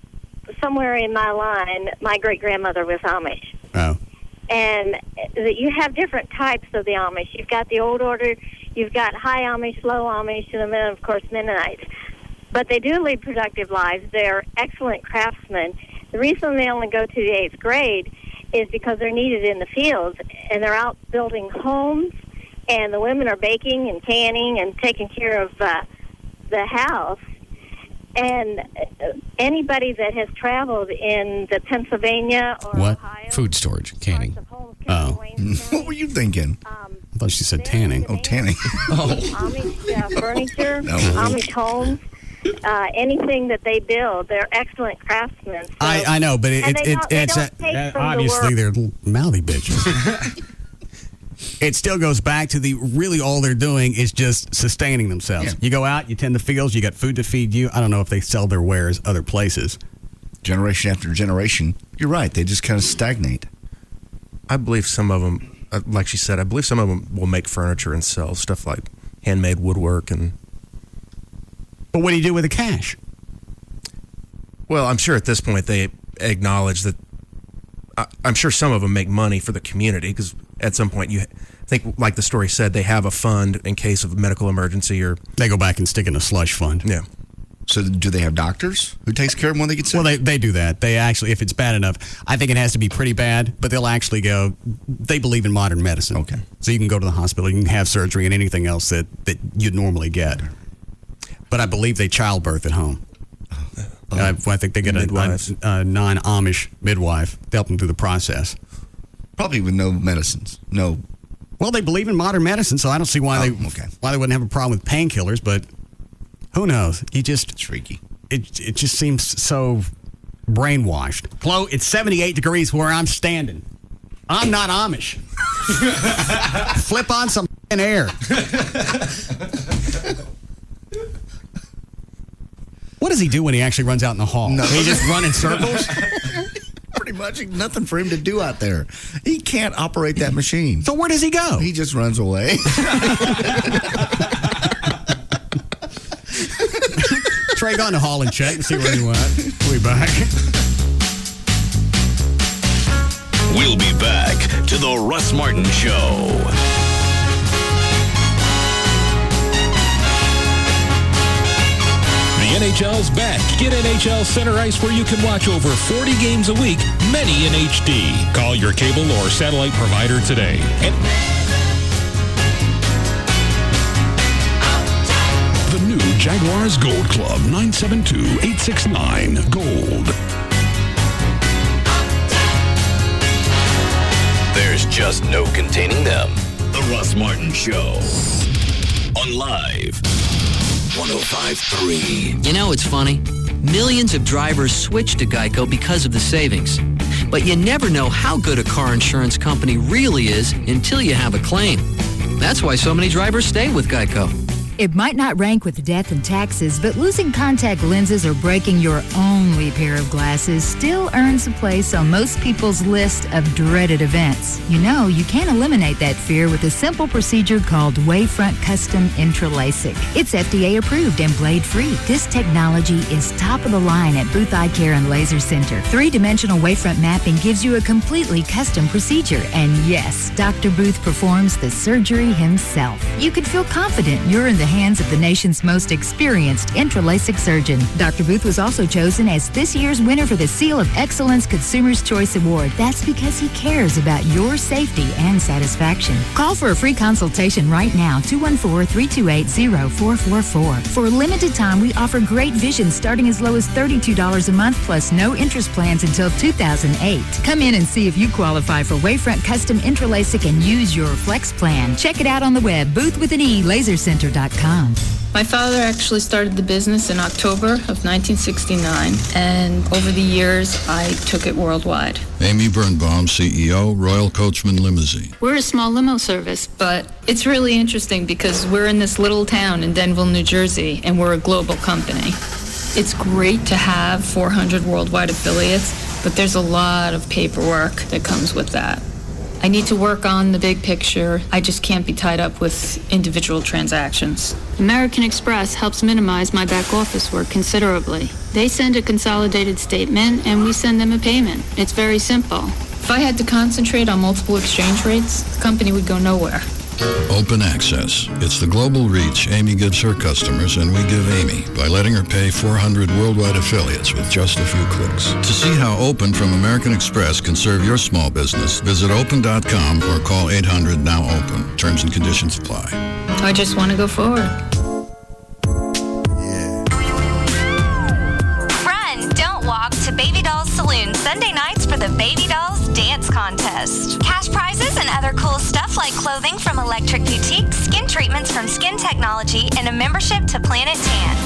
somewhere in my line, my great-grandmother was Amish. Oh. And that you have different types of the Amish. You've got the old order, you've got high Amish, low Amish, and then, of course, Mennonites. But they do lead productive lives. They're excellent craftsmen. The reason they only go to the 8th grade is because they're needed in the fields, and they're out building homes, and the women are baking and canning and taking care of the house. And anybody that has traveled in the Pennsylvania or Ohio, food storage, canning. Oh. What were you thinking? I thought she said tanning. Oh, tanning. Amish furniture, Amish homes, anything that they build, they're excellent craftsmen. So, I know, but it's obviously they're mouthy bitches. It still goes back to really all they're doing is just sustaining themselves. Yeah. You go out, you tend the fields, you got food to feed you. I don't know if they sell their wares other places. Generation after generation, you're right. They just kind of stagnate. I believe some of them, like she said, I believe some of them will make furniture and sell stuff like handmade woodwork and. But what do you do with the cash? Well, I'm sure at this point they acknowledge that. I'm sure some of them make money for the community because at some point you think, like the story said, they have a fund in case of a medical emergency or. They go back and stick in a slush fund. Yeah. So do they have doctors who takes care of them when they get sick? Well, they do that. They actually, if it's bad enough, I think it has to be pretty bad, but they'll actually go, they believe in modern medicine. Okay. So you can go to the hospital, you can have surgery and anything else that you'd normally get. But I believe they childbirth at home. I think they get a non-Amish midwife to help them through the process. Probably with no medicines. No. Well, they believe in modern medicine, so I don't see why why they wouldn't have a problem with painkillers, but who knows? It's freaky. It just seems so brainwashed. Chloe, it's 78 degrees where I'm standing. I'm not Amish. Flip on some air. What does he do when he actually runs out in the hall? No. He just run in circles? Pretty much nothing for him to do out there. He can't operate that machine. So where does he go? He just runs away. straight down the hall and check and see where you went. We'll be back. We'll be back to the Russ Martin Show. The NHL's back. Get NHL Center Ice where you can watch over 40 games a week, many in HD. Call your cable or satellite provider today. The new Jaguars Gold Club, 972-869 Gold. There's just no containing them. The Russ Martin Show. On Live 105.3. You know, it's funny. Millions of drivers switch to Geico because of the savings. But you never know how good a car insurance company really is until you have a claim. That's why so many drivers stay with Geico. It might not rank with death and taxes, but losing contact lenses or breaking your only pair of glasses still earns a place on most people's list of dreaded events. You know, you can eliminate that fear with a simple procedure called Wavefront Custom Intra-LASIK. It's FDA approved and blade free. This technology is top of the line at Booth Eye Care and Laser Center. 3-dimensional wavefront mapping gives you a completely custom procedure. And yes, Dr. Booth performs the surgery himself. You can feel confident you're in the hands of the nation's most experienced intra-LASIK surgeon. Dr. Booth was also chosen as this year's winner for the Seal of Excellence Consumer's Choice Award. That's because he cares about your safety and satisfaction. Call for a free consultation right now, 214-328-0444. For a limited time, we offer great vision starting as low as $32 a month plus no interest plans until 2008. Come in and see if you qualify for Wavefront Custom Intra-LASIK and use your Flex plan. Check it out on the web, boothwithane.lasercenter.com. My father actually started the business in October of 1969, and over the years, I took it worldwide. Amy Birnbaum, CEO, Royal Coachman Limousine. We're a small limo service, but it's really interesting because we're in this little town in Denville, New Jersey, and we're a global company. It's great to have 400 worldwide affiliates, but there's a lot of paperwork that comes with that. I need to work on the big picture. I just can't be tied up with individual transactions. American Express helps minimize my back office work considerably. They send a consolidated statement and we send them a payment. It's very simple. If I had to concentrate on multiple exchange rates, the company would go nowhere. Open Access. It's the global reach Amy gives her customers, and we give Amy by letting her pay 400 worldwide affiliates with just a few clicks. To see how Open from American Express can serve your small business, visit open.com or call 800-NOW-OPEN. Terms and conditions apply. I just want to go forward. Run, don't walk to Baby Dolls Saloon Sunday nights for the Baby Dolls Dance Contest. Cash prizes and other cool stuff like clothing from Electric Boutique, skin treatments from Skin Technology, and a membership to Planet Tan.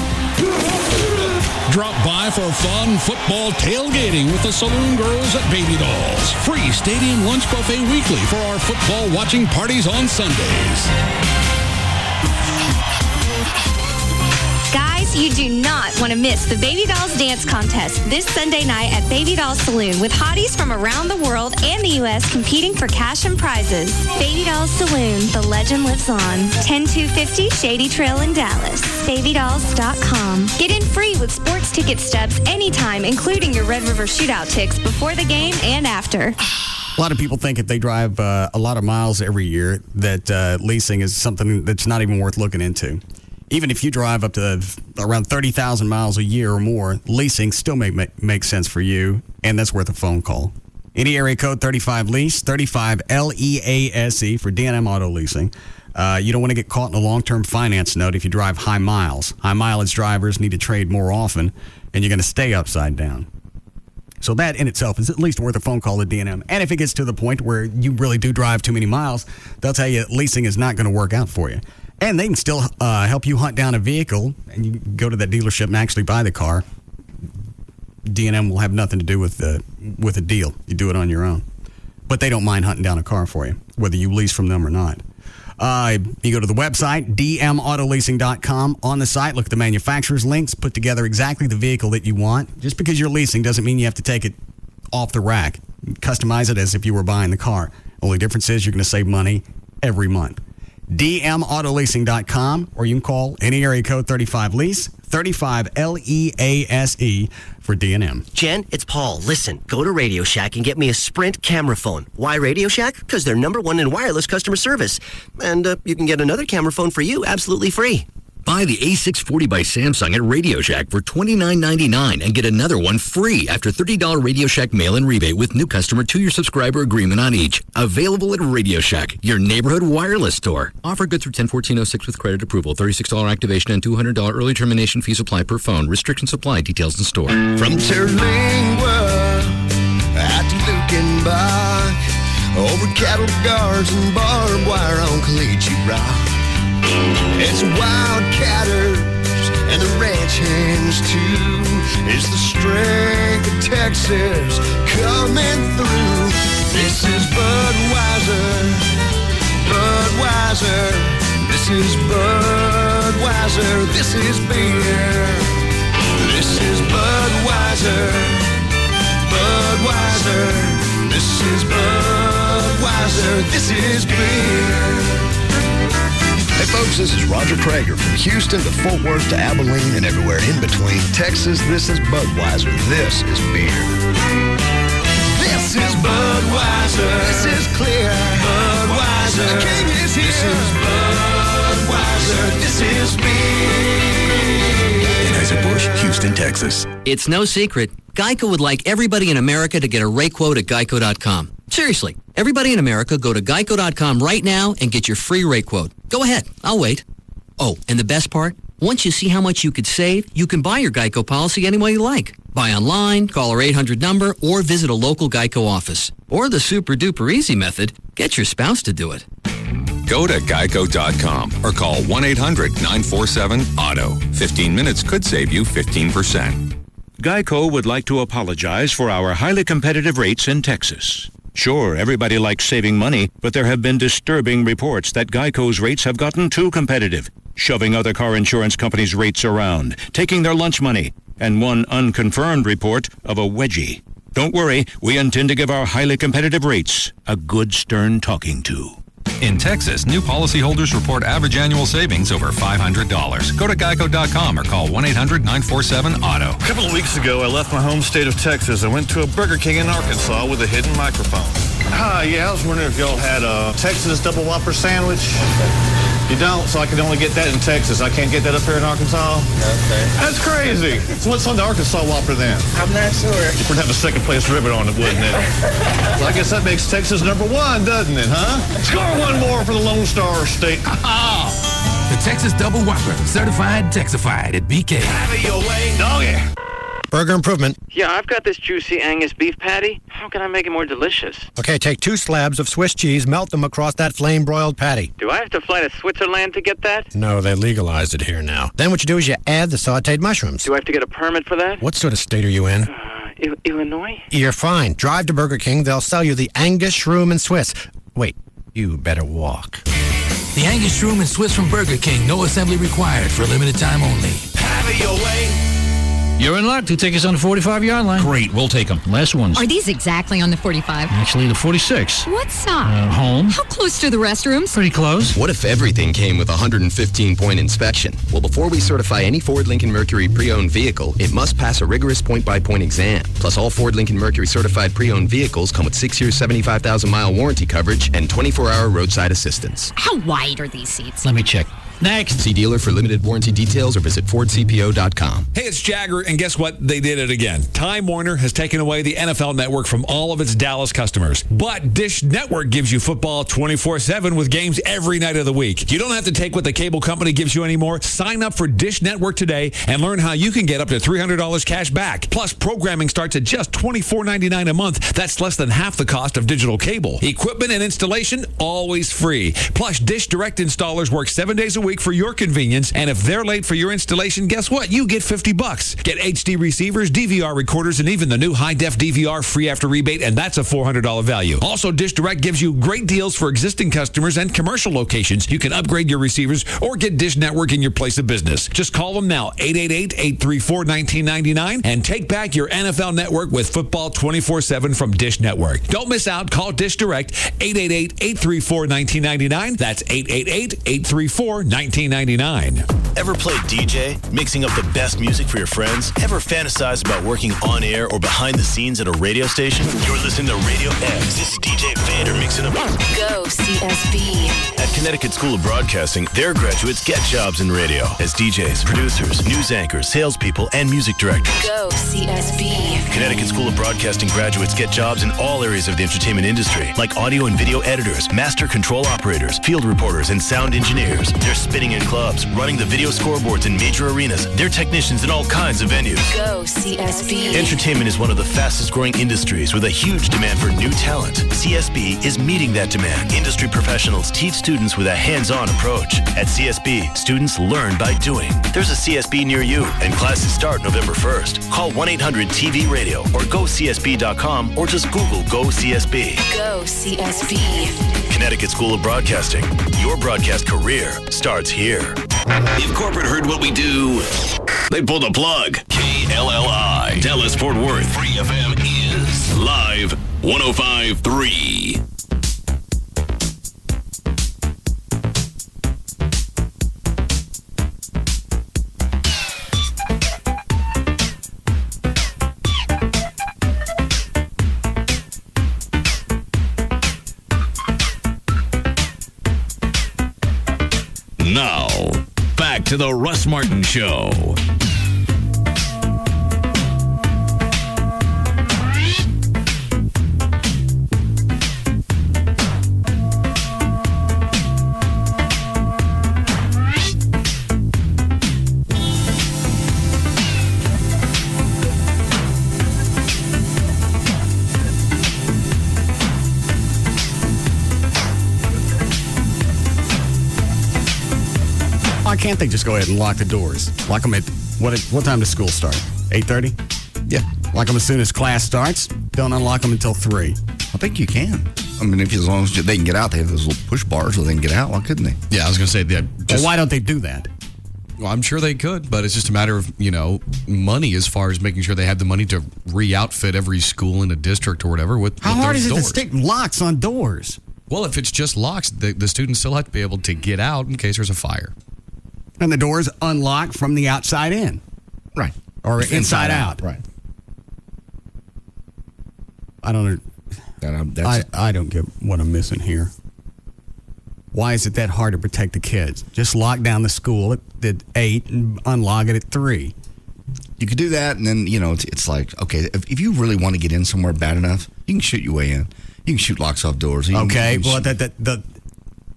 Drop by for fun football tailgating with the Saloon Girls at Baby Dolls. Free stadium lunch buffet weekly for our football watching parties on Sundays. Guys, you do not want to miss the Baby Dolls Dance Contest this Sunday night at Baby Dolls Saloon with hotties from around the world and the U.S. competing for cash and prizes. Baby Dolls Saloon, the legend lives on. 10250 Shady Trail in Dallas. BabyDolls.com. Get in free with sports ticket stubs anytime, including your Red River Shootout ticks before the game and after. A lot of people think if they drive a lot of miles every year that leasing is something that's not even worth looking into. Even if you drive up to around 30,000 miles a year or more, leasing still make sense for you, and that's worth a phone call. Any area code 35-LEASE, 35-LEASE for D&M Auto Leasing. You don't want to get caught in a long-term finance note if you drive high miles. High mileage drivers need to trade more often, and you're going to stay upside down. So that in itself is at least worth a phone call to D&M. And if it gets to the point where you really do drive too many miles, they'll tell you leasing is not going to work out for you. And they can still help you hunt down a vehicle, and you can go to that dealership and actually buy the car. D&M will have nothing to do with a deal. You do it on your own. But they don't mind hunting down a car for you, whether you lease from them or not. You go to the website, dmautoleasing.com. On the site, look at the manufacturer's links, put together exactly the vehicle that you want. Just because you're leasing doesn't mean you have to take it off the rack. Customize it as if you were buying the car. Only difference is you're going to save money every month. dmautoleasing.com, or you can call any area code 35-LEASE, 35-LEASE for D&M. Jen, it's Paul. Listen, go to Radio Shack and get me a Sprint camera phone. Why Radio Shack? Because they're #1 in wireless customer service. And you can get another camera phone for you absolutely free. Buy the A640 by Samsung at Radio Shack for $29.99 and get another one free after $30 Radio Shack mail-in rebate with new customer 2-year subscriber agreement on each. Available at Radio Shack, your neighborhood wireless store. Offer good through 10/14/06 with credit approval. $36 activation and $200 early termination fees apply per phone. Restrictions apply. Details in store. From Terlingua out to Lukenbach, over cattle guards and barbed wire on Caliche Rock. It's wildcatters and the ranch hands too. It's the strength of Texas coming through. This is Budweiser, Budweiser. This is Budweiser. This is beer. This is Budweiser, Budweiser. This is Budweiser. This is beer. Hey folks, this is Roger Krager from Houston to Fort Worth to Abilene and everywhere in between. Texas, this is Budweiser. This is beer. This is Budweiser. This is clear. Budweiser. The king is here. This is Budweiser. This is beer. Anheuser-Busch, Houston, Texas. It's no secret. Geico would like everybody in America to get a rate quote at geico.com. Seriously, everybody in America, go to geico.com right now and get your free rate quote. Go ahead. I'll wait. Oh, and the best part? Once you see how much you could save, you can buy your Geico policy any way you like. Buy online, call our 800 number, or visit a local Geico office. Or the super duper easy method, get your spouse to do it. Go to geico.com or call 1-800-947-AUTO. 15 minutes could save you 15%. Geico would like to apologize for our highly competitive rates in Texas. Sure, everybody likes saving money, but there have been disturbing reports that Geico's rates have gotten too competitive, shoving other car insurance companies' rates around, taking their lunch money, and one unconfirmed report of a wedgie. Don't worry, we intend to give our highly competitive rates a good stern talking to. In Texas, new policyholders report average annual savings over $500. Go to geico.com or call 1-800-947-AUTO. A couple of weeks ago, I left my home state of Texas. I went to a Burger King in Arkansas with a hidden microphone. Hi, yeah, I was wondering if y'all had a Texas double Whopper sandwich. You don't, so I can only get that in Texas. I can't get that up here in Arkansas? Okay. That's crazy. So what's on the Arkansas Whopper then? I'm not sure. It would have a second place ribbon on it, wouldn't it? Well, I guess that makes Texas #1, doesn't it, huh? Score one more for the Lone Star State. The Texas Double Whopper, certified Texified at BK. Have it your way, doggy. Burger Improvement. Yeah, I've got this juicy Angus beef patty. How can I make it more delicious? Okay, take 2 slabs of Swiss cheese, melt them across that flame-broiled patty. Do I have to fly to Switzerland to get that? No, they legalized it here now. Then what you do is you add the sautéed mushrooms. Do I have to get a permit for that? What sort of state are you in? Illinois? You're fine. Drive to Burger King. They'll sell you the Angus Shroom and Swiss. Wait, you better walk. The Angus Shroom and Swiss from Burger King. No assembly required for a limited time only. Have it your way. You're in luck. 2 tickets on the 45-yard line. Great, we'll take them. Last ones. Are these exactly on the 45? Actually, the 46. What side? Home. How close to the restrooms? Pretty close. What if everything came with a 115-point inspection? Well, before we certify any Ford Lincoln Mercury pre-owned vehicle, it must pass a rigorous point-by-point exam. Plus, all Ford Lincoln Mercury certified pre-owned vehicles come with 6 years, 75,000-mile warranty coverage and 24-hour roadside assistance. How wide are these seats? Let me check. Next. See dealer for limited warranty details or visit FordCPO.com. Hey, it's Jagger, and guess what? They did it again. Time Warner has taken away the NFL Network from all of its Dallas customers. But Dish Network gives you football 24/7 with games every night of the week. You don't have to take what the cable company gives you anymore. Sign up for Dish Network today and learn how you can get up to $300 cash back. Plus, programming starts at just $24.99 a month. That's less than half the cost of digital cable. Equipment and installation, always free. Plus, Dish Direct installers work 7 days a week week for your convenience. And if they're late for your installation, guess what? You get $50. Get HD receivers, DVR recorders, and even the new high-def DVR free after rebate, and that's a $400 value. Also, Dish Direct gives you great deals for existing customers and commercial locations. You can upgrade your receivers or get Dish Network in your place of business. Just call them now, 888-834-1999, and take back your NFL network with football 24/7 from Dish Network. Don't miss out. Call Dish Direct, 888-834-1999. That's 888-834-1999. Ever played DJ, mixing up the best music for your friends? Ever fantasize about working on air or behind the scenes at a radio station? You're listening to Radio X. This is DJ Vander mixing up. Go CSB. At Connecticut School of Broadcasting, their graduates get jobs in radio as DJs, producers, news anchors, salespeople, and music directors. Go CSB. Connecticut School of Broadcasting graduates get jobs in all areas of the entertainment industry, like audio and video editors, master control operators, field reporters, and sound engineers. They're spinning in clubs, running the video scoreboards in major arenas. They're technicians in all kinds of venues. Go CSB. Entertainment is one of the fastest growing industries with a huge demand for new talent. CSB is meeting that demand. Industry professionals teach students with a hands-on approach. At CSB, students learn by doing. There's a CSB near you, and classes start November 1st. Call 1-800-TV-RADIO or go CSB.com or just Google Go CSB. Go CSB. Connecticut School of Broadcasting. Your broadcast career starts here. If corporate heard what we do, they pull the plug. KLLI, Dallas Fort Worth, Free FM is live 105.3. Now, back to the Russ Martin Show. Why can't they just go ahead and lock the doors? Lock them at, what time does school start? 8:30? Yeah. Lock them as soon as class starts. Don't unlock them until 3. I think you can. I mean, as long as they can get out, they have those little push bars so they can get out. Why couldn't they? Yeah, I was going to say that. Well, why don't they do that? Well, I'm sure they could, but it's just a matter of, money as far as making sure they have the money to re-outfit every school in a district or whatever with How hard is it doors. to stick locks on doors? Well, if it's just locks, the students still have to be able to get out in case there's a fire. And the doors unlock from the outside in. Right. Or inside out. Right. I don't I don't get what I'm missing here. Why is it that hard to protect the kids? Just lock down the school at 8 and unlock it at 3. You could do that, and then, it's like, okay, if you really want to get in somewhere bad enough, you can shoot your way in. You can shoot locks off doors. Okay, well,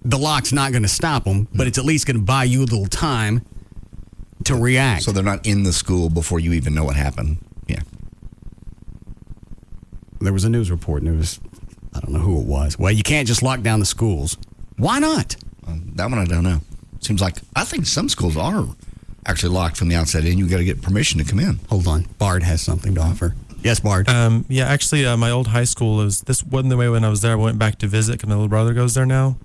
the lock's not going to stop them, but it's at least going to buy you a little time to react. So they're not in the school before you even know what happened. Yeah. There was a news report, and I don't know who it was. Well, you can't just lock down the schools. Why not? That one I don't know. Seems like, I think some schools are actually locked from the outside in. You got to get permission to come in. Hold on. Bard has something to offer. Yes, Bard. Yeah, actually, my old high school this wasn't the way when I was there. I went back to visit because my little brother goes there now.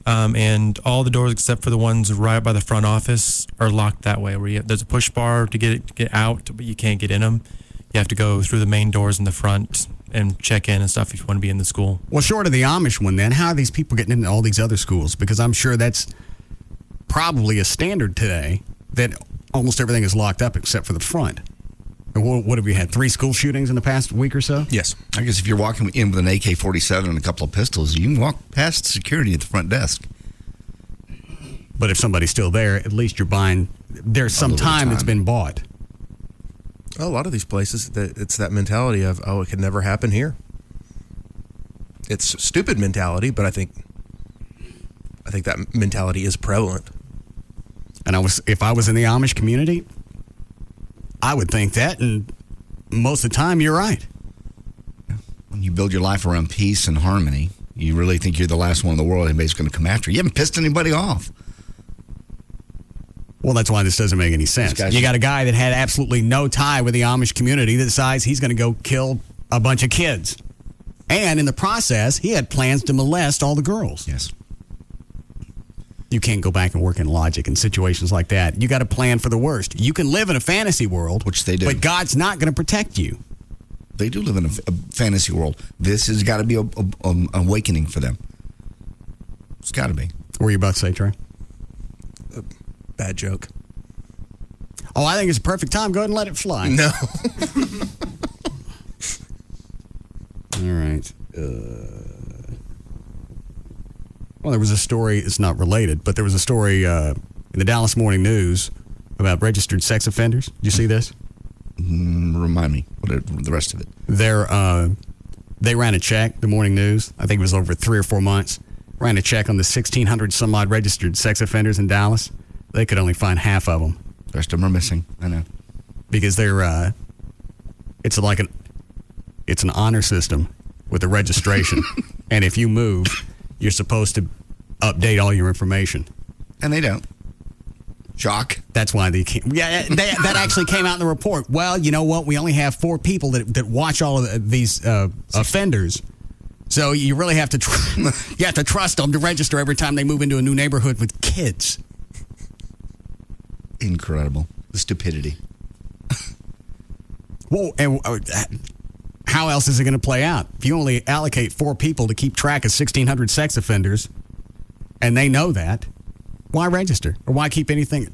And all the doors except for the ones right by the front office are locked that way. Where there's a push bar to get out, but you can't get in them. You have to go through the main doors in the front and check in and stuff if you want to be in the school. Well, short of the Amish one, then, how are these people getting into all these other schools? Because I'm sure that's probably a standard today that almost everything is locked up except for the front. What have you had? 3 school shootings in the past week or so? Yes. I guess if you're walking in with an AK-47 and a couple of pistols, you can walk past security at the front desk. But if somebody's still there, at least you're buying. There's some time that's been bought. A lot of these places, it's that mentality of, it could never happen here. It's a stupid mentality, but I think that mentality is prevalent. And if I was in the Amish community, I would think that, and most of the time, you're right. When you build your life around peace and harmony, you really think you're the last one in the world anybody's going to come after you. You haven't pissed anybody off. Well, that's why this doesn't make any sense. You got a guy that had absolutely no tie with the Amish community that decides he's going to go kill a bunch of kids. And in the process, he had plans to molest all the girls. Yes. You can't go back and work in logic in situations like that. You got to plan for the worst. You can live in a fantasy world, which they do, but God's not going to protect you. They do live in a fantasy world. This has got to be an awakening for them. It's got to be. What were you about to say, Trey? Bad joke. Oh, I think it's a perfect time. Go ahead and let it fly. No. All right. Well, there was a story. It's not related, but there was a story in the Dallas Morning News about registered sex offenders. Did you see this? Remind me. What the rest of it? They ran a check, the Morning News. I think it was over 3 or 4 months. Ran a check on the 1,600 some odd registered sex offenders in Dallas. They could only find half of them. The rest of them are missing. I know. Because they're, it's an honor system with a registration. And if you move, you're supposed to update all your information. And they don't. Shock. That's why they can't. Yeah, that actually came out in the report. Well, you know what? We only have 4 people that watch all of these offenders. So you really have to you have to trust them to register every time they move into a new neighborhood with kids. Incredible. The stupidity. Well, and how else is it going to play out? If you only allocate 4 people to keep track of 1,600 sex offenders, and they know that, why register? Or why keep anything?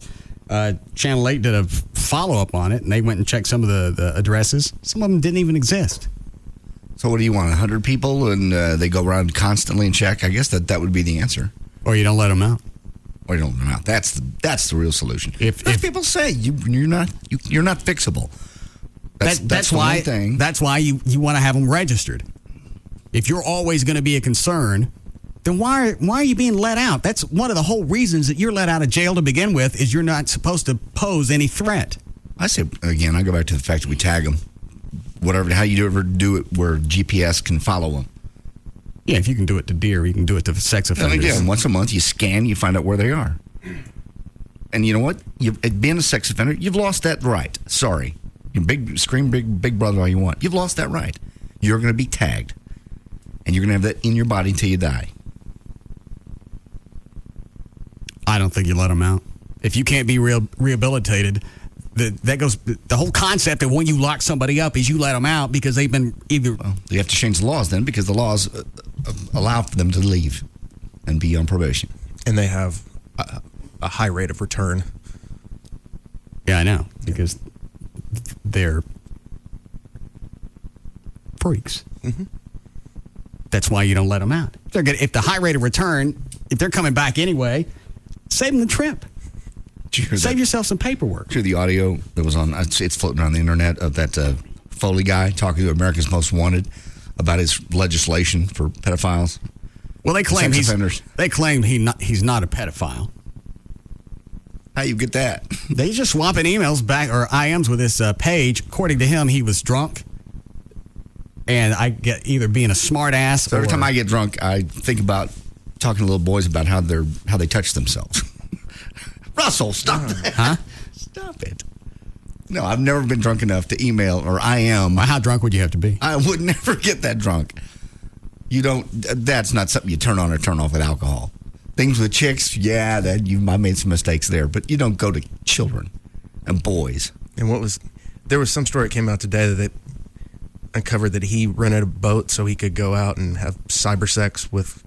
Channel 8 did a follow-up on it, and they went and checked some of the addresses. Some of them didn't even exist. So what do you want, 100 people, and they go around constantly and check? I guess that would be the answer. Or you don't let them out. Or you don't let them out. That's the real solution. If people say you're not fixable. That's why. one thing. That's why you want to have them registered. If you're always going to be a concern, then why are you being let out? That's one of the whole reasons that you're let out of jail to begin with. Is you're not supposed to pose any threat. I say again. I go back to the fact that we tag them. Whatever, how you ever do it, where GPS can follow them. Yeah, if you can do it to deer, you can do it to sex offenders. And again, once a month you scan, you find out where they are. And you know what? Being a sex offender, you've lost that right. Sorry. You scream big brother all you want. You've lost that right. You're going to be tagged. And you're going to have that in your body until you die. I don't think you let them out. If you can't be rehabilitated, that goes. The whole concept of when you lock somebody up is you let them out because they've been either. Well, you have to change the laws then, because the laws allow for them to leave and be on probation. And they have a high rate of return. Yeah, I know, because they're freaks. Mm-hmm. That's why you don't let them out. If the high rate of return, if they're coming back anyway, save them the trip. Save yourself some paperwork. Did you hear the audio that was on? It's floating around the internet of that Foley guy talking to America's Most Wanted about his legislation for pedophiles. Well, they claim he's not a pedophile. How you get that? They just swapping emails back or IMs with this page. According to him, he was drunk. And I get either being a smart ass. So every time I get drunk, I think about talking to little boys about how they touch themselves. Russell, stop that. Huh? Stop it. No, I've never been drunk enough to email or IM. How drunk would you have to be? I would never get that drunk. You don't. That's not something you turn on or turn off with alcohol. Things with chicks, yeah, I made some mistakes there, but you don't go to children and boys. And there was some story that came out today that they uncovered that he rented a boat so he could go out and have cyber sex with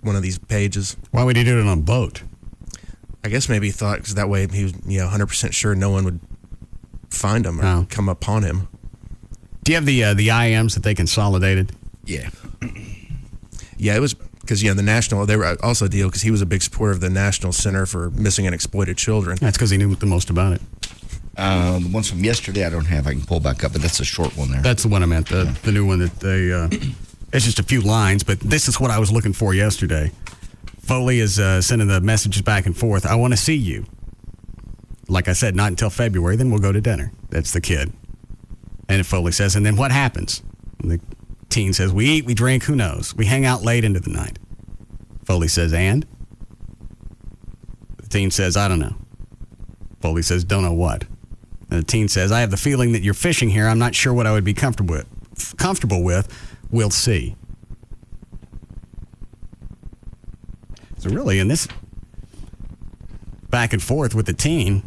one of these pages. Why would he do it on a boat? I guess maybe he thought because that way he was 100% sure no one would find him or come upon him. Do you have the IMs that they consolidated? Yeah. Yeah, it was because the national. They were also a deal because he was a big supporter of the National Center for Missing and Exploited Children. That's because he knew the most about it. The ones from yesterday I don't have. I can pull back up, but that's a short one there. That's the one I meant. The new one that they. It's just a few lines, but this is what I was looking for yesterday. Foley is sending the messages back and forth. I want to see you. Like I said, not until February. Then we'll go to dinner. That's the kid. And Foley says, and then what happens? And the teen says, we eat, we drink, who knows? We hang out late into the night. Foley says, and? The teen says, I don't know. Foley says, don't know what. And the teen says, I have the feeling that you're fishing here. I'm not sure what I would be comfortable with. We'll see. So really, in this back and forth with the teen,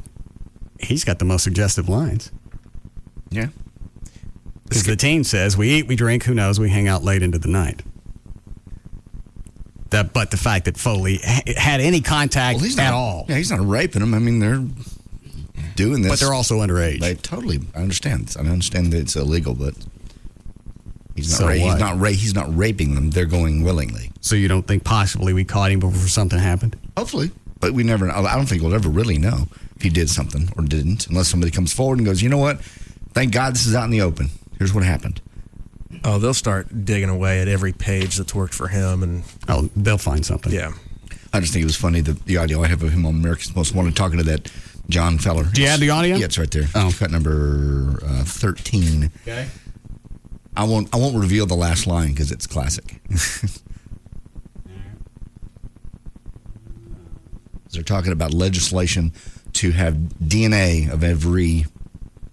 he's got the most suggestive lines. Yeah. Because the teen says, we eat, we drink, who knows, we hang out late into the night. But the fact that Foley had any contact at all. Yeah, he's not raping them. I mean, they're doing this. But they're also underage. I understand. I understand that it's illegal, but he's not, he's not raping them. They're going willingly. So you don't think possibly we caught him before something happened? Hopefully. But we never, I don't think we'll ever really know if he did something or didn't, unless somebody comes forward and goes, you know what? Thank God this is out in the open. Here's what happened. Oh, they'll start digging away at every page that's worked for him. And they'll find something. Yeah. I just think it was funny, the audio I have of him on America's Most Wanted talking to that John feller. Do you have the audio? Yeah, it's right there. Oh. Cut number 13. Okay. I won't reveal the last line because it's classic. They're talking about legislation to have DNA of every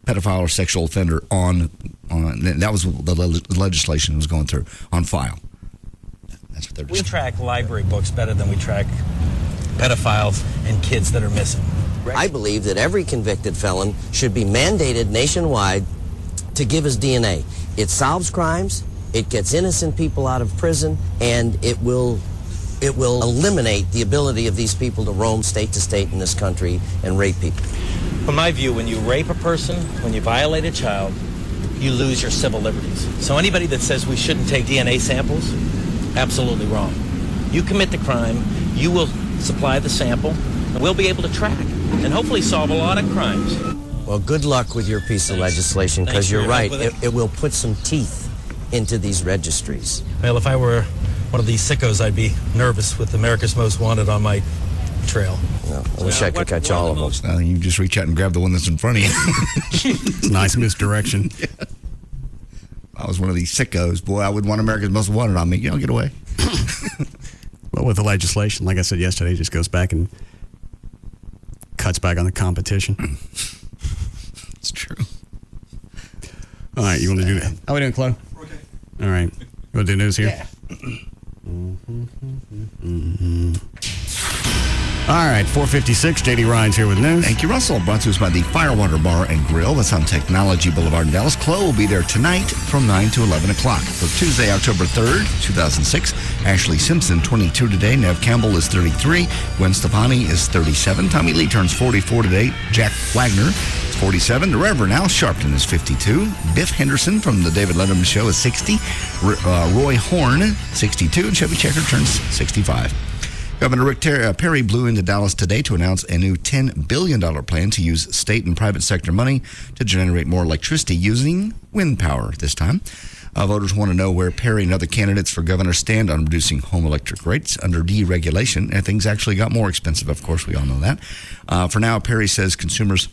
pedophile or sexual offender on that was the legislation that was going through on file. That's what they're. We track library books better than we track pedophiles and kids that are missing. I believe that every convicted felon should be mandated nationwide to give his DNA. It solves crimes, it gets innocent people out of prison, and it will eliminate the ability of these people to roam state to state in this country and rape people. From my view, when you rape a person, when you violate a child, you lose your civil liberties. So anybody that says we shouldn't take DNA samples, absolutely wrong. You commit the crime, you will supply the sample, and we'll be able to track and hopefully solve a lot of crimes. Well, good luck with your piece of legislation, because you're right. It will put some teeth into these registries. Well, if I were one of these sickos, I'd be nervous with America's Most Wanted on my trail. Well, I wish I could catch all of them. You just reach out and grab the one that's in front of you. It's nice misdirection. Yeah. I was one of these sickos. Boy, I would want America's Most Wanted on me. Get away. Well, with the legislation, like I said yesterday, it just goes back and cuts back on the competition. It's true. All right, you want to do that? How are we doing, Chloe? Okay. All right. You want to do news here? Yeah. All right, 4:56. JD Ryan's here with news. Thank you, Russell. Brought to us by the Firewater Bar and Grill. That's on Technology Boulevard in Dallas. Chloe will be there tonight from 9 to 11 o'clock. For Tuesday, October 3rd, 2006, Ashley Simpson, 22 today. Nev Campbell is 33. Gwen Stefani is 37. Tommy Lee turns 44 today. Jack Wagner is 47. The Reverend Al Sharpton is 52. Biff Henderson from the David Letterman Show is 60. Roy Horn, 62. And Chevy Checker turns 65. Governor Rick Perry blew into Dallas today to announce a new $10 billion plan to use state and private sector money to generate more electricity using wind power this time. Voters want to know where Perry and other candidates for governor stand on reducing home electric rates under deregulation. And things actually got more expensive, of course. We all know that. For now, Perry says consumers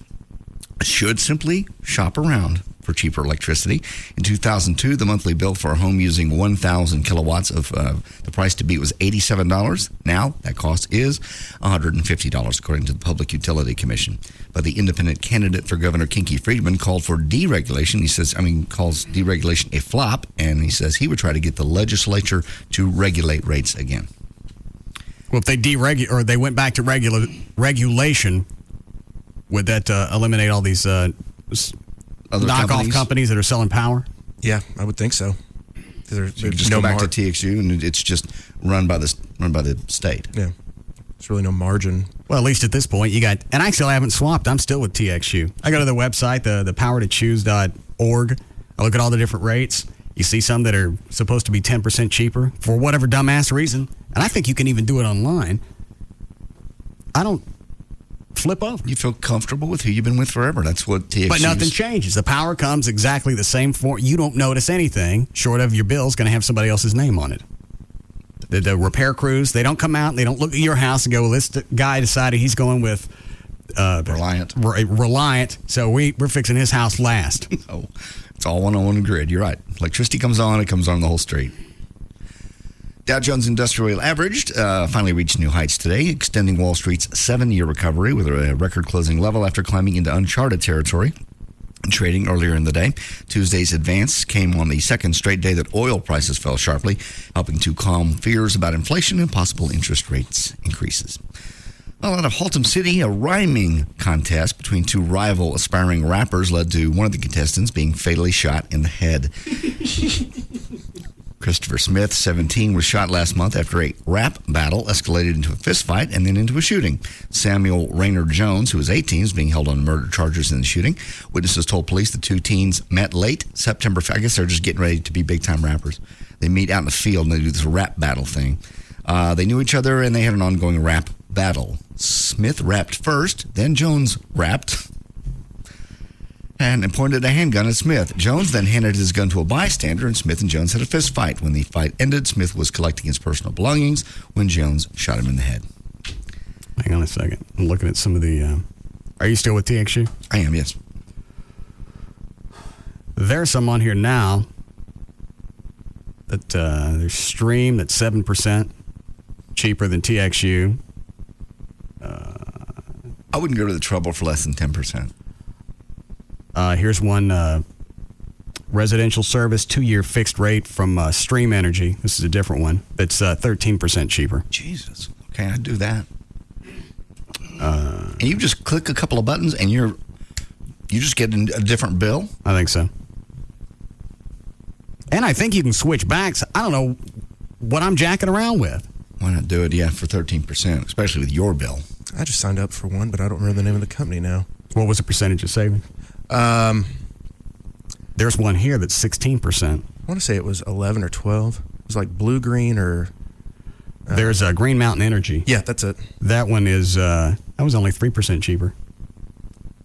should simply shop around for cheaper electricity. In 2002, the monthly bill for a home using 1,000 kilowatts of the price to beat was $87. Now, that cost is $150, according to the Public Utility Commission. But the independent candidate for Governor Kinky Friedman called for deregulation. Calls deregulation a flop, and he says he would try to get the legislature to regulate rates again. Well, if they went back to regulation, would that eliminate all these knockoff companies that are selling power? Yeah, I would think so. You just go back to TXU, and it's just run by the state. Yeah, there's really no margin. Well, at least at this point, you got. And actually, I haven't swapped. I'm still with TXU. I go to their website, the powertochoose.org. I look at all the different rates. You see some that are supposed to be 10% cheaper for whatever dumbass reason, and I think you can even do it online. I don't flip over. You feel comfortable with who you've been with forever. That's what TXU. But nothing changes. The power comes exactly the same form. You don't notice anything short of your bill's going to have somebody else's name on it. The repair crews, they don't come out and they don't look at your house and go, well, this guy decided he's going with Reliant, so we're fixing his house last. Oh, it's all one-on-one grid. You're right. Electricity comes on, it comes on the whole street. Dow Jones Industrial Average finally reached new heights today, extending Wall Street's 7-year recovery with a record closing level after climbing into uncharted territory. Trading earlier in the day, Tuesday's advance came on the second straight day that oil prices fell sharply, helping to calm fears about inflation and possible interest rates increases. Well, out of Haltom City, a rhyming contest between two rival aspiring rappers led to one of the contestants being fatally shot in the head. Christopher Smith, 17, was shot last month after a rap battle escalated into a fistfight and then into a shooting. Samuel Raynor Jones, who was 18, is being held on murder charges in the shooting. Witnesses told police the two teens met late September. I guess they're just getting ready to be big-time rappers. They meet out in the field and they do this rap battle thing. They knew each other and they had an ongoing rap battle. Smith rapped first, then Jones rapped and pointed a handgun at Smith. Jones then handed his gun to a bystander, and Smith and Jones had a fist fight. When the fight ended, Smith was collecting his personal belongings when Jones shot him in the head. Hang on a second. I'm looking at some of the... Are you still with TXU? I am, yes. There's some on here now that there's Stream that's 7% cheaper than TXU. I wouldn't go to the trouble for less than 10%. Here's one residential service, 2-year fixed rate from Stream Energy. This is a different one. It's 13% cheaper. Jesus. Okay, I'd do that. And you just click a couple of buttons and you just get a different bill? I think so. And I think you can switch backs. I don't know what I'm jacking around with. Why not do it, for 13%, especially with your bill? I just signed up for one, but I don't remember the name of the company now. What was the percentage of savings? There's one here that's 16%. I want to say it was 11 or 12. It was like Blue Green or... There's Green Mountain Energy. Yeah, that's it. That one is, that was only 3% cheaper.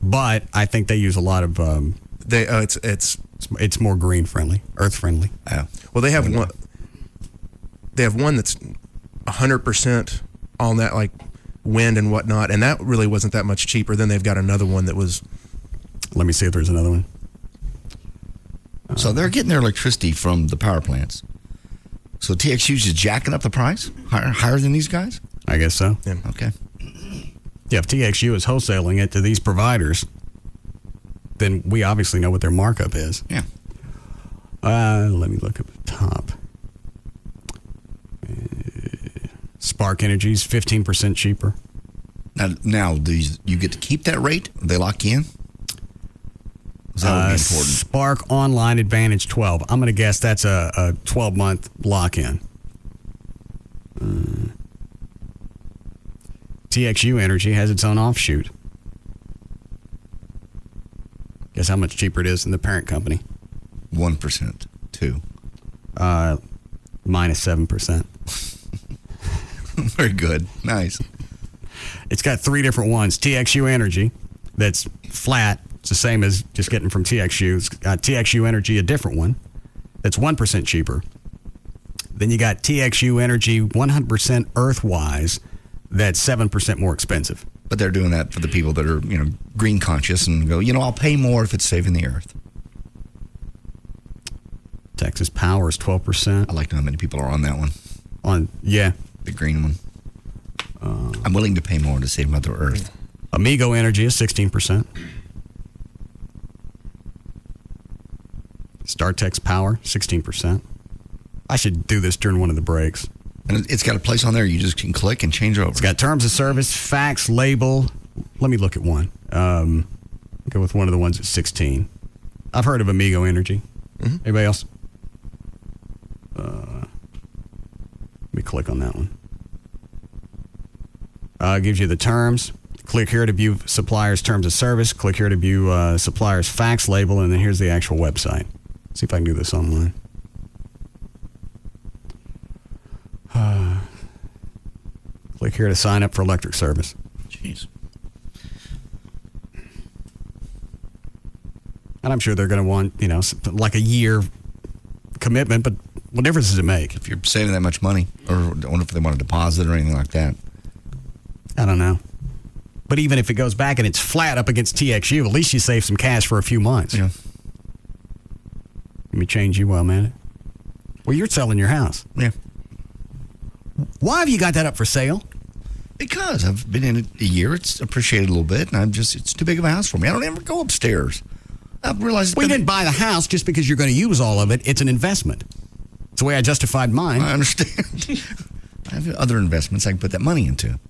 But I think they use a lot of... It's more green friendly, earth friendly. Yeah. Well, they have one. They have one that's 100% on that, like wind and whatnot, and that really wasn't that much cheaper. Then they've got another one that was. Let me see if there's another one. So they're getting their electricity from the power plants. So TXU's just jacking up the price higher than these guys? I guess so. Yeah. Okay. Yeah, if TXU is wholesaling it to these providers, then we obviously know what their markup is. Yeah. Let me look at the top. Spark Energy's 15% cheaper. Now, you get to keep that rate? They lock you in? That would be important. Spark Online Advantage 12. I'm going to guess that's a 12-month lock-in. TXU Energy has its own offshoot. Guess how much cheaper it is than the parent company? 1%. 2. Minus 7%. Very good. Nice. It's got 3 different ones. TXU Energy, that's flat. It's the same as just getting from TXU. It's got TXU Energy, a different one, that's 1% cheaper. Then you got TXU Energy 100% Earthwise, that's 7% more expensive. But they're doing that for the people that are, green conscious and go, I'll pay more if it's saving the earth. Texas Power is 12%. I like to know how many people are on that one. Yeah. The green one. I'm willing to pay more to save Mother Earth. Amigo Energy is 16%. StarTex Power, 16%. I should do this during one of the breaks. And it's got a place on there you just can click and change over. It's got terms of service, fax, label. Let me look at one. Go with one of the ones at 16. I've heard of Amigo Energy. Mm-hmm. Anybody else? Let me click on that one. Gives you the terms. Click here to view supplier's terms of service. Click here to view supplier's fax label, and then here's the actual website. See if I can do this online. Click here to sign up for electric service. Jeez. And I'm sure they're going to want, like a year commitment, but what difference does it make? If you're saving that much money, or I wonder if they want a deposit or anything like that. I don't know. But even if it goes back and it's flat up against TXU, at least you save some cash for a few months. Yeah. Let me change you while I'm at it. Well, you're selling your house. Yeah. Why have you got that up for sale? Because I've been in it a year. It's appreciated a little bit, and it's too big of a house for me. I don't ever go upstairs. I realized We didn't buy the house just because you're going to use all of it. It's an investment. It's the way I justified mine. I understand. I have other investments I can put that money into.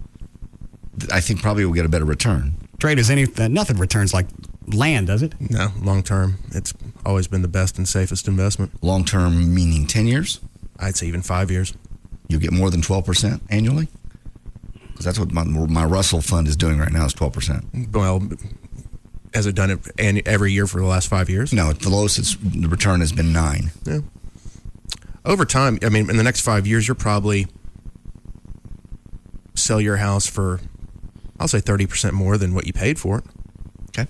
I think probably we'll get a better return. Trade is nothing returns like land, does it? No, long term. It's always been the best and safest investment. Long term meaning 10 years? I'd say even 5 years. You'll get more than 12% annually? Because that's what my Russell fund is doing right now is 12%. Well, has it done it every year for the last 5 years? No, the lowest the return has been 9. Yeah. Over time, I mean, in the next 5 years, you'll probably sell your house for, I'll say 30% more than what you paid for it. Okay.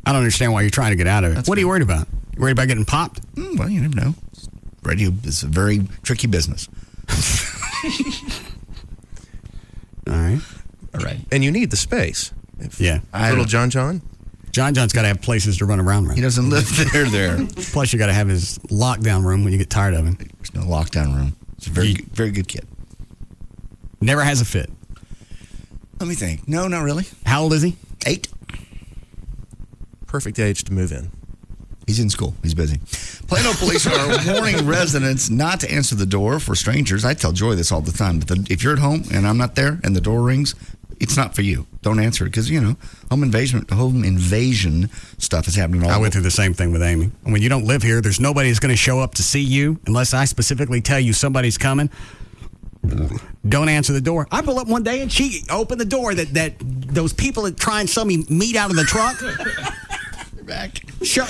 I don't understand why you're trying to get out of it. That's what are you worried about? You worried about getting popped? Well, you never know. Radio is a very tricky business. All right. And you need the space. Yeah. Little John. John's got to have places to run around. Right? He doesn't live there. Plus, you got to have his lockdown room when you get tired of him. There's no lockdown room. It's a very good kid. Never has a fit. Let me think. No, not really. How old is he? 8. Perfect age to move in. He's in school. He's busy. Plano police are warning residents not to answer the door for strangers. I tell Joy this all the time. But if you're at home and I'm not there and the door rings, it's not for you. Don't answer it because, home invasion stuff is happening all over. I went through the same thing with Amy. When you don't live here, there's nobody who's going to show up to see you unless I specifically tell you somebody's coming. Don't answer the door. I pull up one day and she opened the door that those people that try and sell me meat out of the truck. Back.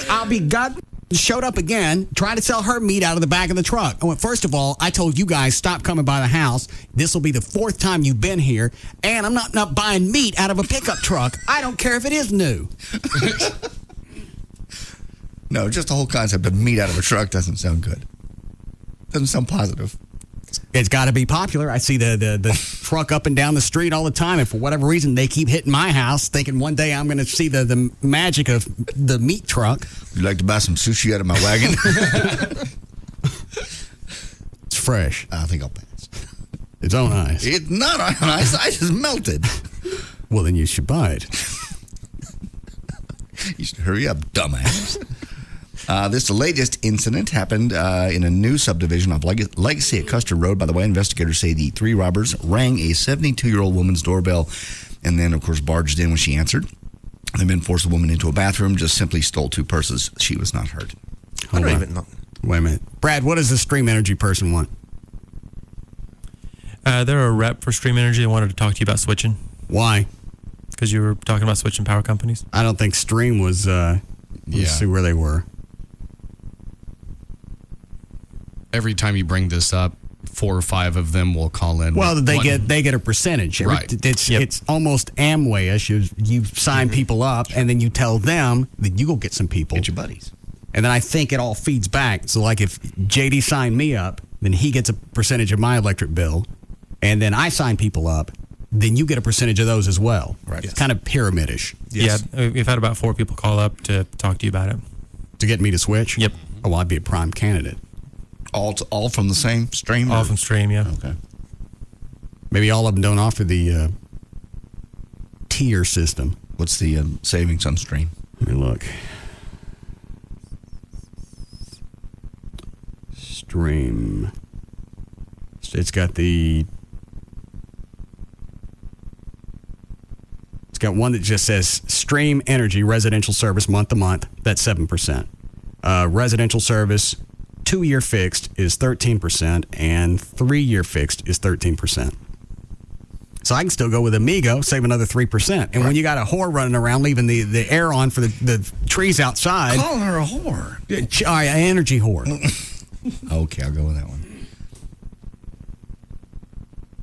I'll be God. Showed up again, trying to sell her meat out of the back of the truck. I went, first of all, I told you guys, stop coming by the house. This will be the 4th time you've been here, and I'm not buying meat out of a pickup truck. I don't care if it is new. No, just the whole concept of meat out of a truck doesn't sound good. Doesn't sound positive. It's got to be popular. I see the truck up and down the street all the time, and for whatever reason, they keep hitting my house, thinking one day I'm going to see the magic of the meat truck. Would you like to buy some sushi out of my wagon? It's fresh. I think I'll pass. It's on ice. It's not on ice. Ice is melted. Well, then you should buy it. You should hurry up, dumbass. This latest incident happened in a new subdivision of Legacy at Custer Road. By the way, investigators say the 3 robbers rang a 72-year-old woman's doorbell and then, of course, barged in when she answered. They then forced the woman into a bathroom, just simply stole 2 purses. She was not hurt. I don't even know. Wait a minute. Brad, what does the Stream Energy person want? They're a rep for Stream Energy. They wanted to talk to you about switching. Why? Because you were talking about switching power companies. I don't think Stream was, let's see where they were. Every time you bring this up, 4 or 5 of them will call in. Well, they get a percentage. Right. It's almost Amway-ish. You sign people up, and then you tell them that you go get some people. Get your buddies. And then I think it all feeds back. So, like, if JD signed me up, then he gets a percentage of my electric bill. And then I sign people up, then you get a percentage of those as well. Right. It's kind of pyramid-ish. Yes. Yeah, we've had about 4 people call up to talk to you about it. To get me to switch? Yep. Oh, well, I'd be a prime candidate. All from the same stream? All from Stream, yeah. Okay. Maybe all of them don't offer the tier system. What's the savings on Stream? Let me look. Stream. It's got one that just says Stream Energy residential service month to month. That's 7%. Residential service 2-year fixed is 13%, and 3-year fixed is 13%. So I can still go with Amigo, save another 3%. And when you got a whore running around, leaving the air on for the trees outside. Call her a whore. All right, an energy whore. Okay, I'll go with that one.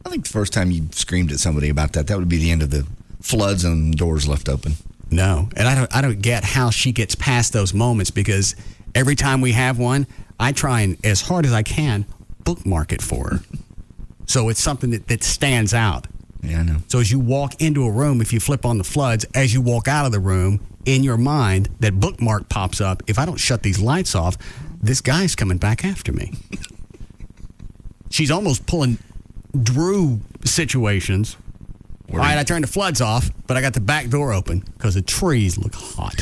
I think the first time you screamed at somebody about that would be the end of the floods and doors left open. No, and I don't get how she gets past those moments, because every time we have one, I try and, as hard as I can, bookmark it for her. So it's something that stands out. Yeah, I know. So as you walk into a room, if you flip on the floods, as you walk out of the room, in your mind, that bookmark pops up. If I don't shut these lights off, this guy's coming back after me. She's almost pulling Drew situations. All right, I turned the floods off, but I got the back door open because the trees look hot.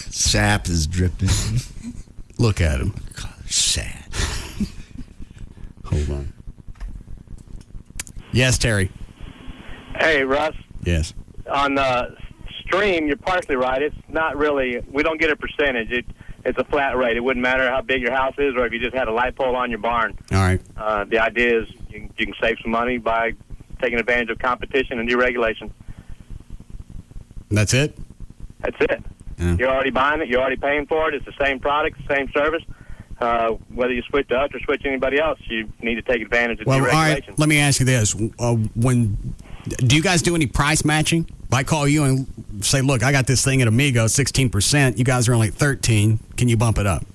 Sap is dripping. Look at him. God, sad. Hold on. Yes, Terry. Hey, Russ. Yes. On stream, you're partially right. It's not really, we don't get a percentage. It's a flat rate. It wouldn't matter how big your house is or if you just had a light pole on your barn. All right. The idea is you can save some money by taking advantage of competition and deregulation. That's it? That's it. Yeah. You're already buying it. You're already paying for it. It's the same product, the same service. Whether you switch to us or switch to anybody else, you need to take advantage of Well, all deregulation. right. Let me ask you this: do you guys do any price matching? If I call you and say, "Look, I got this thing at Amigo, 16%. You guys are only 13. Can you bump it up?"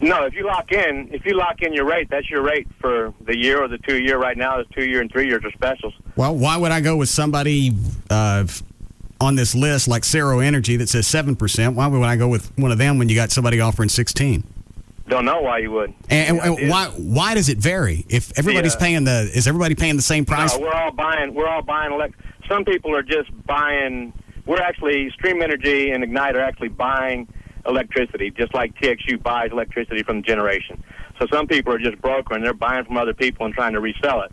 No, if you lock in your rate, that's your rate for the year or the 2 year. Right now, there's 2 year and 3 years are specials. Well, why would I go with somebody on this list like Cerro Energy that says 7%? Why would I go with one of them when you got somebody offering 16? Don't know why you would. And why does it vary? If everybody's is everybody paying the same price? No, we're all buying. Some people are just buying. We're actually Stream Energy and Ignite are actually buying electricity, just like TXU buys electricity from the generation. So some people are just brokering. They're buying from other people and trying to resell it.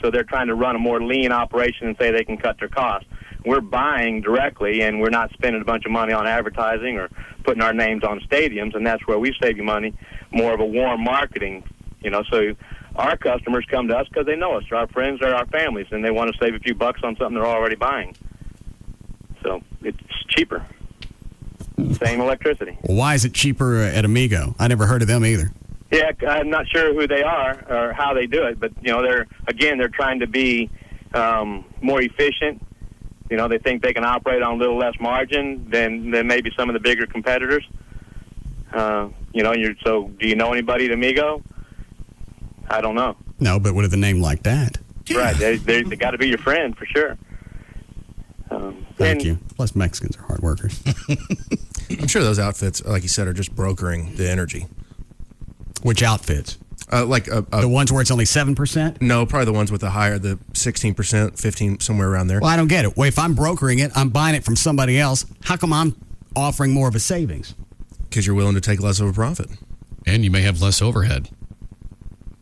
So they're trying to run a more lean operation and say they can cut their costs. We're buying directly, and we're not spending a bunch of money on advertising or putting our names on stadiums, and that's where we save you money, more of a warm marketing, so our customers come to us because they know us. They're our friends, they're our families, and they want to save a few bucks on something they're already buying. So it's cheaper. Same electricity. Well, why is it cheaper at Amigo? I never heard of them either. Yeah, I'm not sure who they are or how they do it, but, they're trying to be more efficient. They think they can operate on a little less margin than maybe some of the bigger competitors. So do you know anybody at Amigo? I don't know. No, but with a name like that. Right. They got to be your friend for sure. Thank you. Plus, Mexicans are hard workers. I'm sure those outfits, like you said, are just brokering the energy. Which outfits? The ones where it's only 7%? No, probably the ones with the higher, the 16%, 15, somewhere around there. Well, I don't get it. Well, if I'm brokering it, I'm buying it from somebody else. How come I'm offering more of a savings? Because you're willing to take less of a profit. And you may have less overhead.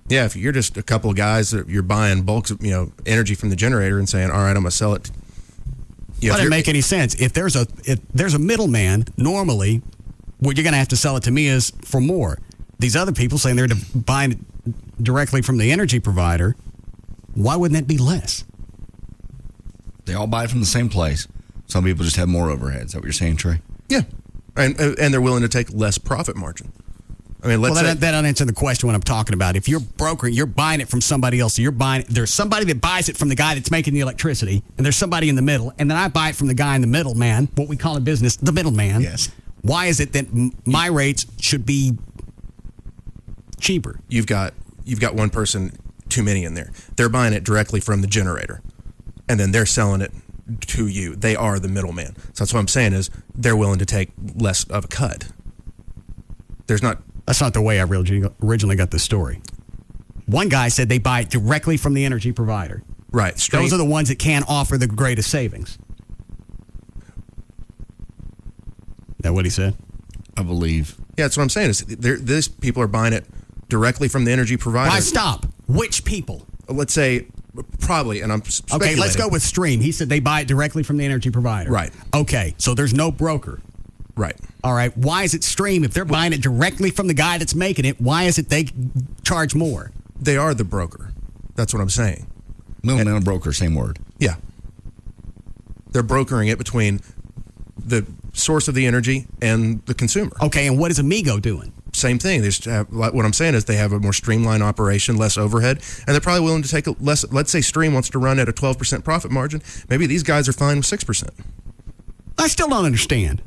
Yeah, if you're just a couple of guys that you're buying bulks of energy from the generator and saying, all right, I'm going to sell it. That doesn't make any sense. If there's a middleman, normally what you're going to have to sell it to me is for more. These other people saying they're buying it directly from the energy provider, why wouldn't that be less? They all buy it from the same place. Some people just have more overhead. Is that what you're saying, Trey? Yeah. And they're willing to take less profit margin. I mean, that doesn't answer the question what I'm talking about. If you're brokering, you're buying it from somebody else. So there's somebody that buys it from the guy that's making the electricity, and there's somebody in the middle, and then I buy it from the guy in the middle, man, what we call in business, the middleman. Yes. Why is it that my rates should be cheaper? You've got one person too many in there. They're buying it directly from the generator, and then they're selling it to you. They are the middleman. So that's what I'm saying is they're willing to take less of a cut. That's not the way I originally got the story. One guy said they buy it directly from the energy provider. Right. Those are the ones that can offer the greatest savings. Is that what he said? I believe. Yeah, that's what I'm saying. Is these people are buying it directly from the energy provider. Why stop? Which people? Let's say probably, and I'm speculating. Okay, let's go with Stream. He said they buy it directly from the energy provider. Right. Okay, so there's no broker. Right. All right. Why is it Stream? If they're buying it directly from the guy that's making it, why is it they charge more? They are the broker. That's what I'm saying. Middleman and broker, same word. Yeah. They're brokering it between the source of the energy and the consumer. Okay, and what is Amigo doing? Same thing. They just have, what I'm saying is they have a more streamlined operation, less overhead, and they're probably willing to take less. Let's say Stream wants to run at a 12% profit margin. Maybe these guys are fine with 6%. I still don't understand.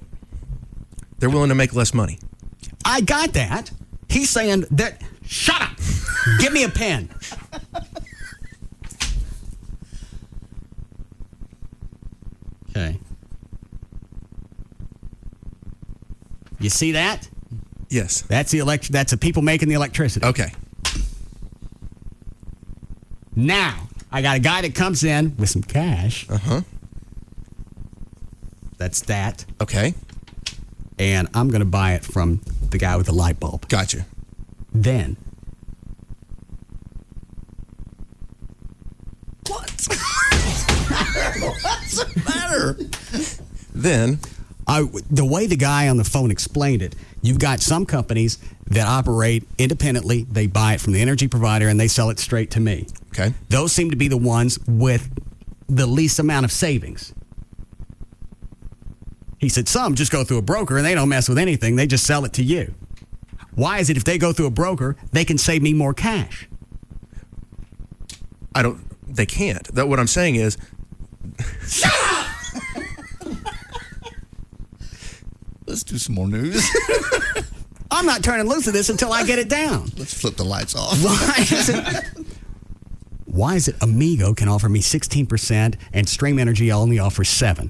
They're willing to make less money. I got that. He's saying that, shut up. Give me a pen. Okay. You see that? Yes. That's the people making the electricity. Okay. Now, I got a guy that comes in with some cash. Uh-huh. That's that. Okay. And I'm going to buy it from the guy with the light bulb. Gotcha. Then. What's the matter? Then. The way the guy on the phone explained it, you've got some companies that operate independently. They buy it from the energy provider and they sell it straight to me. Okay. Those seem to be the ones with the least amount of savings. He said some just go through a broker and they don't mess with anything. They just sell it to you. Why is it if they go through a broker, they can save me more cash? They can't. What I'm saying is. Shut up! Let's do some more news. I'm not turning loose of this until I get it down. Let's flip the lights off. Why is it Amigo can offer me 16% and Stream Energy only offers 7%?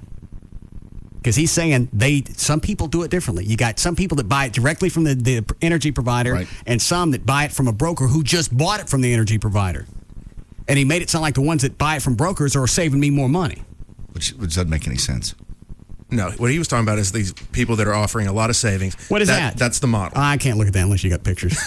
Because he's saying some people do it differently. You got some people that buy it directly from the energy provider, right, and some that buy it from a broker who just bought it from the energy provider. And he made it sound like the ones that buy it from brokers are saving me more money. Which doesn't make any sense. No, what he was talking about is these people that are offering a lot of savings. What is that? That's the model. I can't look at that unless you got pictures.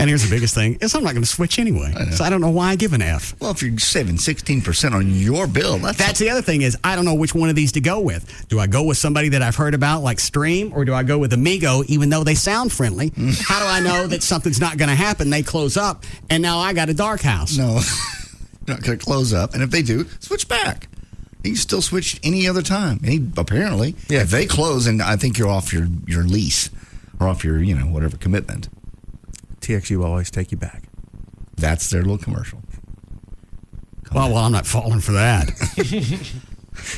And here's the biggest thing, is I'm not going to switch anyway. So I don't know why I give an F. Well, if you're saving 16% on your bill, that's the other thing is I don't know which one of these to go with. Do I go with somebody that I've heard about like Stream, or do I go with Amigo even though they sound friendly? How do I know that something's not going to happen? They close up and now I got a dark house. No, you're not going to close up. And if they do, switch back. You can still switch any other time. Apparently. Yeah. If they close and I think you're off your lease or off your, whatever commitment. TXU will always take you back. That's their little commercial. Well, I'm not falling for that.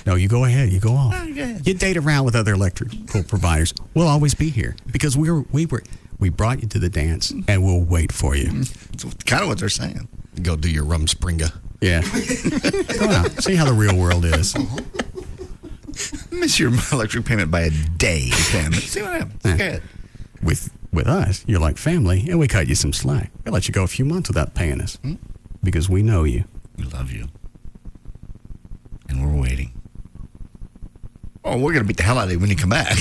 No, you go ahead. You go off. Oh, You date around with other electrical providers. We'll always be here because we brought you to the dance and we'll wait for you. That's kind of what they're saying. Go do your Rumspringa. Yeah. Go out. See how the real world is. Miss your electric payment by a day, Pam. See what happens. Go ahead. With us, you're like family, and we cut you some slack. We'll let you go a few months without paying us because we know you. We love you. And we're waiting. Oh, we're going to beat the hell out of you when you come back.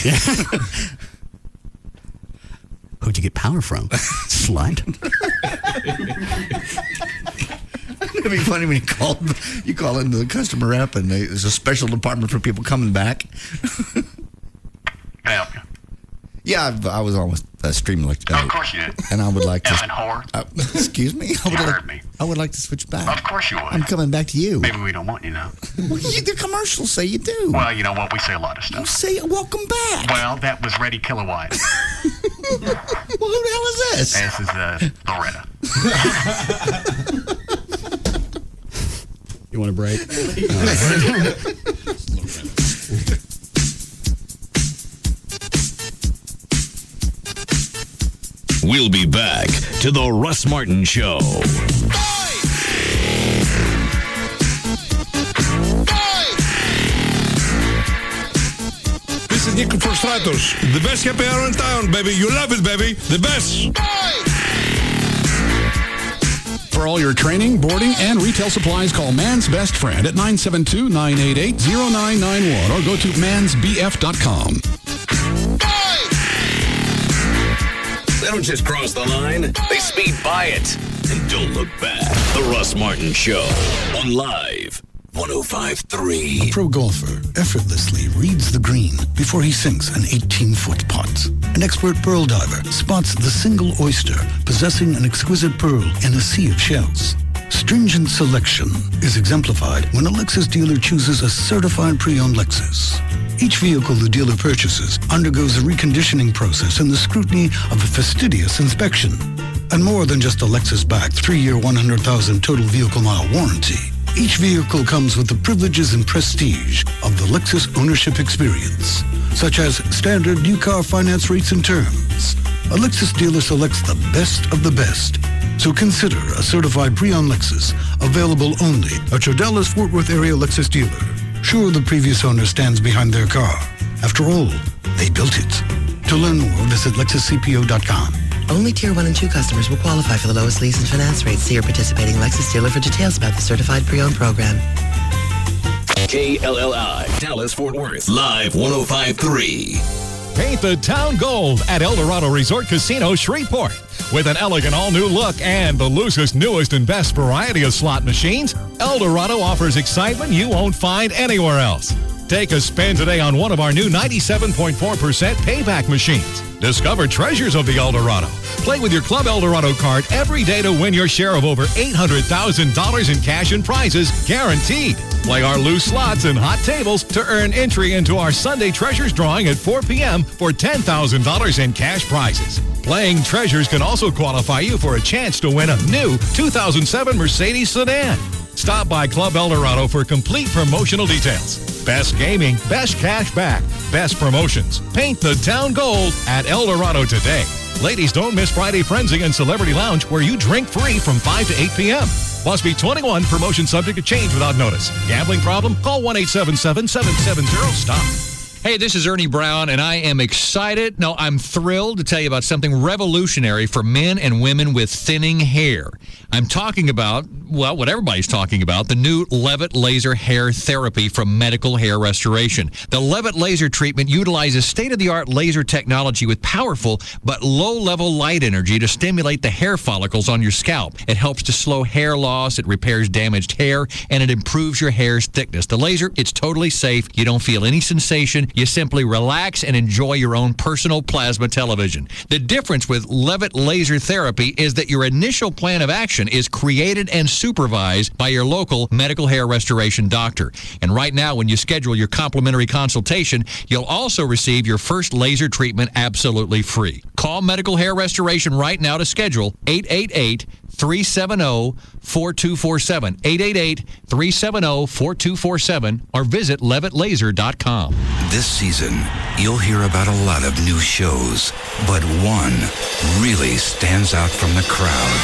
Who'd you get power from? Slut? It'd be funny when you call into the customer rep and there's a special department for people coming back. Can I help you? Yeah, I was on with Stream Electric. Of course you did. And I would like to. Effing whore. Excuse me? I would like to switch back. Of course you would. I'm coming back to you. Maybe we don't want you now. Well, the commercials say you do. Well, you know what? We say a lot of stuff. You say welcome back. Well, that was Ready Kilowatt. Well, who the hell is this? This is Loretta. You want a break? We'll be back to the Russ Martin Show. This is Nico for Stratos. The best happy hour in town, baby. You love it, baby. The best. For all your training, boarding, and retail supplies, call Man's Best Friend at 972-988-0991 or go to mansbf.com. They don't just cross the line, they speed by it. And don't look back. The Russ Martin Show on Live 105.3. A pro golfer effortlessly reads the green before he sinks an 18-foot putt. An expert pearl diver spots the single oyster possessing an exquisite pearl in a sea of shells. Stringent selection is exemplified when a Lexus dealer chooses a certified pre-owned Lexus. Each vehicle the dealer purchases undergoes a reconditioning process and the scrutiny of a fastidious inspection. And more than just a Lexus-backed 3-year, 100,000 total vehicle mile warranty. Each vehicle comes with the privileges and prestige of the Lexus ownership experience, such as standard new car finance rates and terms. A Lexus dealer selects the best of the best. So consider a certified pre-owned Lexus, available only at your Dallas-Fort Worth area Lexus dealer. Sure, the previous owner stands behind their car. After all, they built it. To learn more, visit LexusCPO.com. Only Tier 1 and 2 customers will qualify for the lowest lease and finance rates. See your participating Lexus dealer for details about the certified pre-owned program. KLLI, Dallas Fort Worth, Live 105.3. Paint the town gold at El Dorado Resort Casino, Shreveport. With an elegant all-new look and the loosest, newest, and best variety of slot machines, El Dorado offers excitement you won't find anywhere else. Take a spin today on one of our new 97.4% payback machines. Discover treasures of the El Dorado. Play with your Club El Dorado card every day to win your share of over $800,000 in cash and prizes, guaranteed. Play our loose slots and hot tables to earn entry into our Sunday Treasures drawing at 4 p.m. for $10,000 in cash prizes. Playing Treasures can also qualify you for a chance to win a new 2007 Mercedes sedan. Stop by Club El Dorado for complete promotional details. Best gaming, best cash back, best promotions. Paint the town gold at El Dorado today. Ladies, don't miss Friday Frenzy and Celebrity Lounge, where you drink free from 5 to 8 p.m. Must be 21, promotion subject to change without notice. Gambling problem? Call 1-877-770-STOP. Hey, this is Ernie Brown, and I am excited. No, I'm thrilled to tell you about something revolutionary for men and women with thinning hair. I'm talking about, well, what everybody's talking about, the new Levitt Laser Hair Therapy from Medical Hair Restoration. The Levitt Laser treatment utilizes state-of-the-art laser technology with powerful but low-level light energy to stimulate the hair follicles on your scalp. It helps to slow hair loss, it repairs damaged hair, and it improves your hair's thickness. The laser, it's totally safe. You don't feel any sensation. You simply relax and enjoy your own personal plasma television. The difference with Levitt Laser Therapy is that your initial plan of action is created and supervised by your local medical hair restoration doctor. And right now, when you schedule your complimentary consultation, you'll also receive your first laser treatment absolutely free. Call Medical Hair Restoration right now to schedule 888-370-4247. 888-370-4247 or visit LevittLaser.com. This season, you'll hear about a lot of new shows, but one really stands out from the crowd.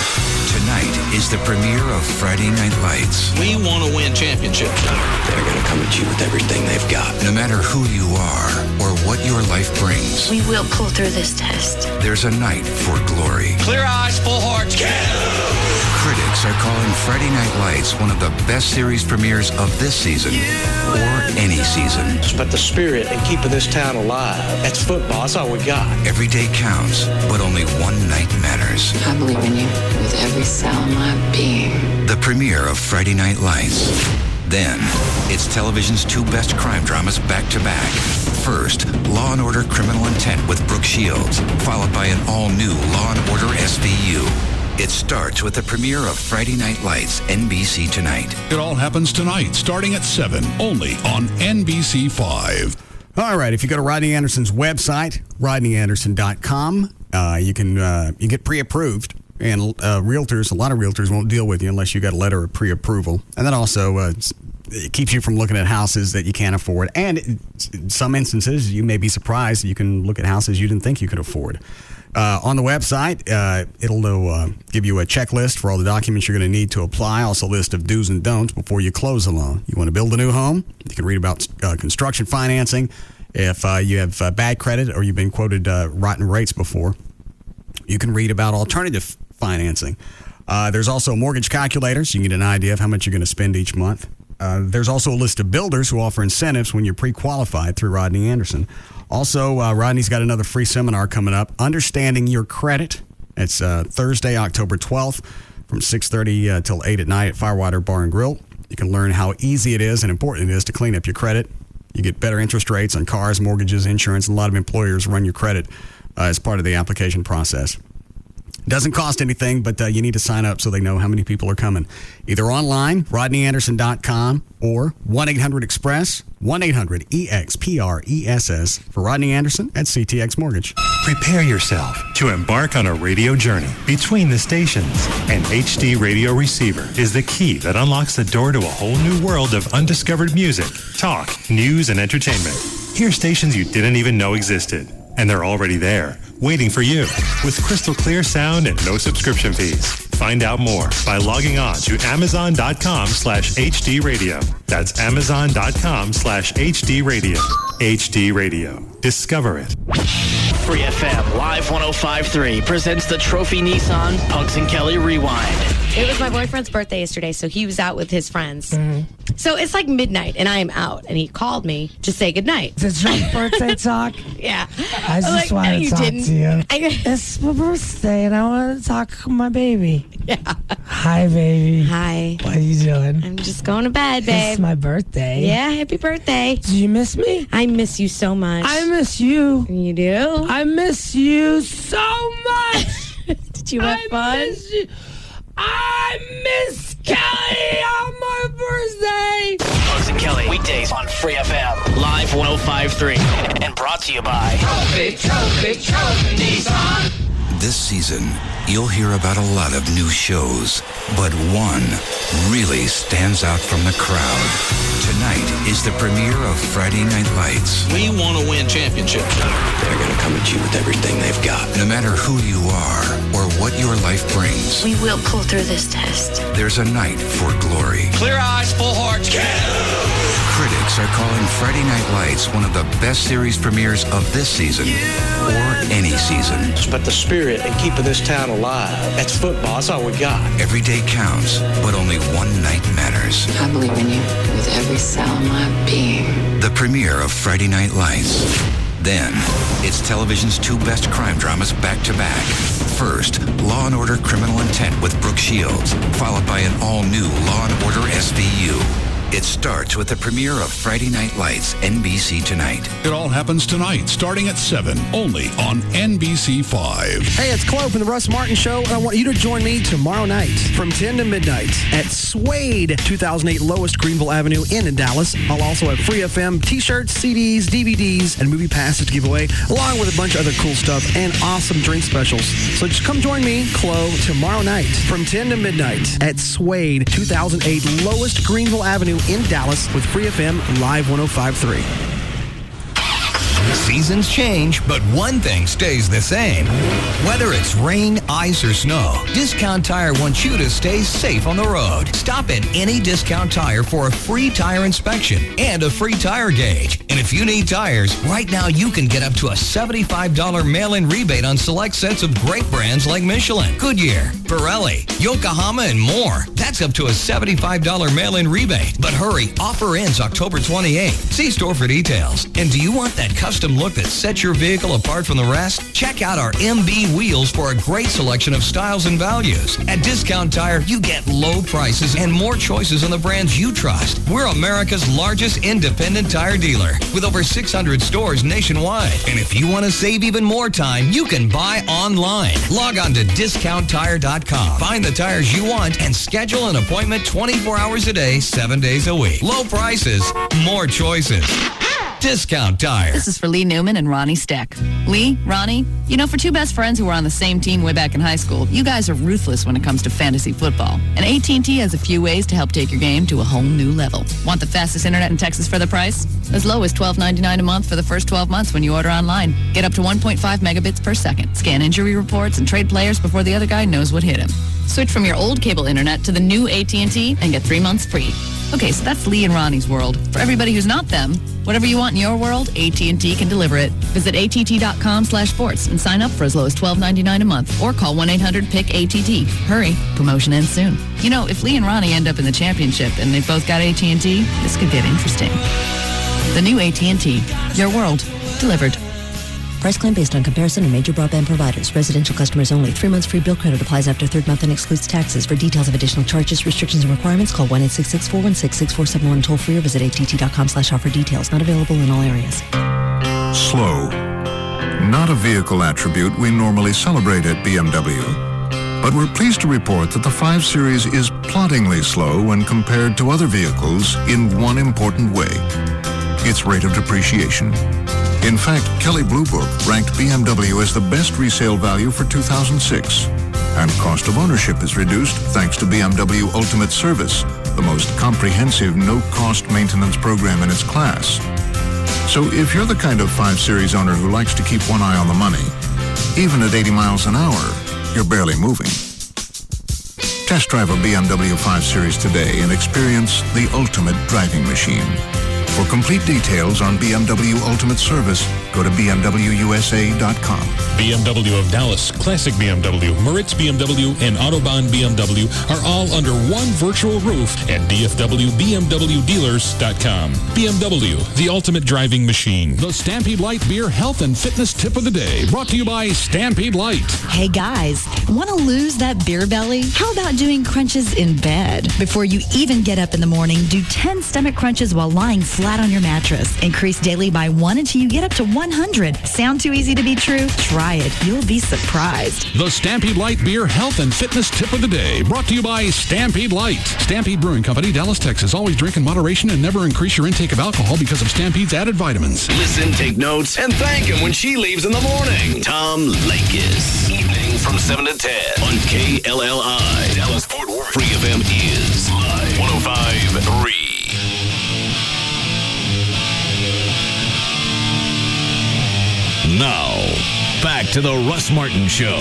Tonight is the premiere of Friday Night Lights. We want to win championships. They're going to come at you with everything they've got. No matter who you are or what your life brings, We will pull through this test. there's a night for glory. Clear eyes, full hearts. Critics are calling Friday Night Lights one of the best series premieres of this season or any season. It's about the spirit and keeping this town alive. That's football. That's all we got. Every day counts, but only one night matters. I believe in you with every cell in my being. The premiere of Friday Night Lights. Then, it's television's two best crime dramas back to back. First, Law & Order Criminal Intent with Brooke Shields, followed by an all-new Law & Order SVU. It starts with the premiere of Friday Night Lights, NBC Tonight. It all happens tonight, starting at 7, only on NBC5. All right, if you go to Rodney Anderson's website, rodneyanderson.com, you can get pre-approved. And realtors, a lot of realtors won't deal with you unless you got a letter of pre-approval. And that also it keeps you from looking at houses that you can't afford. And in some instances, you may be surprised you can look at houses you didn't think you could afford. On the website, it'll give you a checklist for all the documents you're going to need to apply, also a list of do's and don'ts before you close a loan. You want to build a new home? You can read about construction financing. If you have bad credit or you've been quoted rotten rates before, you can read about alternative financing. There's also mortgage calculators. You can get an idea of how much you're going to spend each month. There's also a list of builders who offer incentives when you're pre-qualified through Rodney Anderson. Also, Rodney's got another free seminar coming up, Understanding Your Credit. It's Thursday, October 12th from 6:30 till 8 at night at Firewater Bar and Grill. You can learn how easy it is and important it is to clean up your credit. You get better interest rates on cars, mortgages, insurance, and a lot of employers run your credit as part of the application process. Doesn't cost anything, but you need to sign up so they know how many people are coming. Either online, rodneyanderson.com, or 1-800-EXPRESS, 1-800-EXPRESS for Rodney Anderson at CTX Mortgage. Prepare yourself to embark on a radio journey between the stations. An HD radio receiver is the key that unlocks the door to a whole new world of undiscovered music, talk, news, and entertainment. Hear stations you didn't even know existed. And they're already there, waiting for you, with crystal clear sound and no subscription fees. Find out more by logging on to Amazon.com/HD Radio. That's Amazon.com/HD Radio. HD Radio. Discover it. Free FM Live 105.3 presents the Trophy Nissan Pugs and Kelly Rewind. It was my boyfriend's birthday yesterday, so he was out with his friends. So it's like midnight, and I am out, and he called me to say goodnight. It's your birthday talk? Yeah. I just want to talk to you. It's my birthday, and I want to talk to my baby. Yeah. Hi, baby. Hi. What are you doing? I'm just going to bed, babe. It's my birthday. Yeah, happy birthday. Do you miss me? I miss you so much. I miss you. You do? I miss you so much. Did you have fun? I miss Kelly on my birthday. Pugs and Kelly, weekdays on Free FM Live 105.3. And brought to you by Trophy Nissan. This season, you'll hear about a lot of new shows, but one really stands out from the crowd. Tonight is the premiere of Friday Night Lights. We want to win championships. They're going to come at you with everything they've got. No matter who you are or what your life brings, We will pull through this test. there's a night for glory. Clear eyes, full hearts. Critics are calling Friday Night Lights one of the best series premieres of this season or any season. But the spirit and keeping this town alive, that's football. That's all we got. Every day counts, but only one night matters. I believe in you with every cell of my being. The premiere of Friday Night Lights. Then, it's television's two best crime dramas back to back. First, Law & Order Criminal Intent with Brooke Shields, followed by an all-new Law & Order SVU. It starts with the premiere of Friday Night Lights, NBC Tonight. It all happens tonight, starting at 7, only on NBC5. Hey, it's Chloe from the Russ Martin Show, and I want you to join me tomorrow night from 10 to midnight at Suede, 2008 Lowest Greenville Avenue in Dallas. I'll also have Free FM t-shirts, CDs, DVDs, and movie passes to give away, along with a bunch of other cool stuff and awesome drink specials. So just come join me, Chloe, tomorrow night from 10 to midnight at Suede, 2008 Lowest Greenville Avenue in Dallas with Free FM Live 105.3. Seasons change, but one thing stays the same. Whether it's rain, ice, or snow, Discount Tire wants you to stay safe on the road. Stop at any Discount Tire for a free tire inspection and a free tire gauge. And if you need tires, right now you can get up to a $75 mail-in rebate on select sets of great brands like Michelin, Goodyear, Pirelli, Yokohama, and more. That's up to a $75 mail-in rebate. But hurry, offer ends October 28th. See store for details. And do you want that custom look that sets your vehicle apart from the rest? Check out our MB wheels for a great selection of styles and values. At Discount Tire, you get low prices and more choices on the brands you trust. We're America's largest independent tire dealer with over 600 stores nationwide. And if you want to save even more time, you can buy online. Log on to discounttire.com. Find the tires you want and schedule an appointment 24 hours a day, 7 days a week. Low prices, more choices. Discount Tire. This is for Lee Newman and Ronnie Steck. Lee, Ronnie, you know, for two best friends who were on the same team way back in high school, you guys are ruthless when it comes to fantasy football. And AT&T has a few ways to help take your game to a whole new level. Want the fastest internet in Texas for the price? As low as $12.99 a month for the first 12 months when you order online. Get up to 1.5 megabits per second. Scan injury reports and trade players before the other guy knows what hit him. Switch from your old cable internet to the new AT&T and get 3 months free. Okay, so that's Lee and Ronnie's world. For everybody who's not them, whatever you want in your world, AT&T can deliver it. Visit att.com/sports and sign up for as low as $12.99 a month or call 1-800-PIC-ATT. Hurry, promotion ends soon. You know, if Lee and Ronnie end up in the championship and they've both got AT&T, this could get interesting. The new AT&T, your world, delivered. Price claim based on comparison of major broadband providers. Residential customers only. 3 months free bill credit applies after third month and excludes taxes. For details of additional charges, restrictions, and requirements, call 1-866-416-6471 toll free or visit att.com/offer details. Not available in all areas. Slow. Not a vehicle attribute we normally celebrate at BMW. But we're pleased to report that the 5 Series is ploddingly slow when compared to other vehicles in one important way. Its rate of depreciation. In fact, Kelley Blue Book ranked BMW as the best resale value for 2006. And cost of ownership is reduced thanks to BMW Ultimate Service, the most comprehensive no-cost maintenance program in its class. So if you're the kind of 5 Series owner who likes to keep one eye on the money, even at 80 miles an hour, you're barely moving. Test drive a BMW 5 Series today and experience the ultimate driving machine. For complete details on BMW Ultimate Service, go to bmwusa.com. BMW of Dallas, Classic BMW, Moritz BMW, and Autobahn BMW are all under one virtual roof at dfwbmwdealers.com. BMW, the ultimate driving machine. The Stampede Light Beer Health and Fitness Tip of the Day, brought to you by Stampede Light. Hey guys, want to lose that beer belly? How about doing crunches in bed? Before you even get up in the morning, do 10 stomach crunches while lying flat on your mattress. Increase daily by 1 until you get up to 100. Sound too easy to be true? Try it. You'll be surprised. The Stampede Light Beer Health and Fitness Tip of the Day, brought to you by Stampede Light. Stampede Brewing Company, Dallas, Texas. Always drink in moderation and never increase your intake of alcohol because of Stampede's added vitamins. Listen, take notes, and thank him when she leaves in the morning. Tom Lakis. Evenings from 7 to 10 on KLLI. Dallas Fort Worth. Free FM is Live 105.3. Now, back to the Russ Martin Show.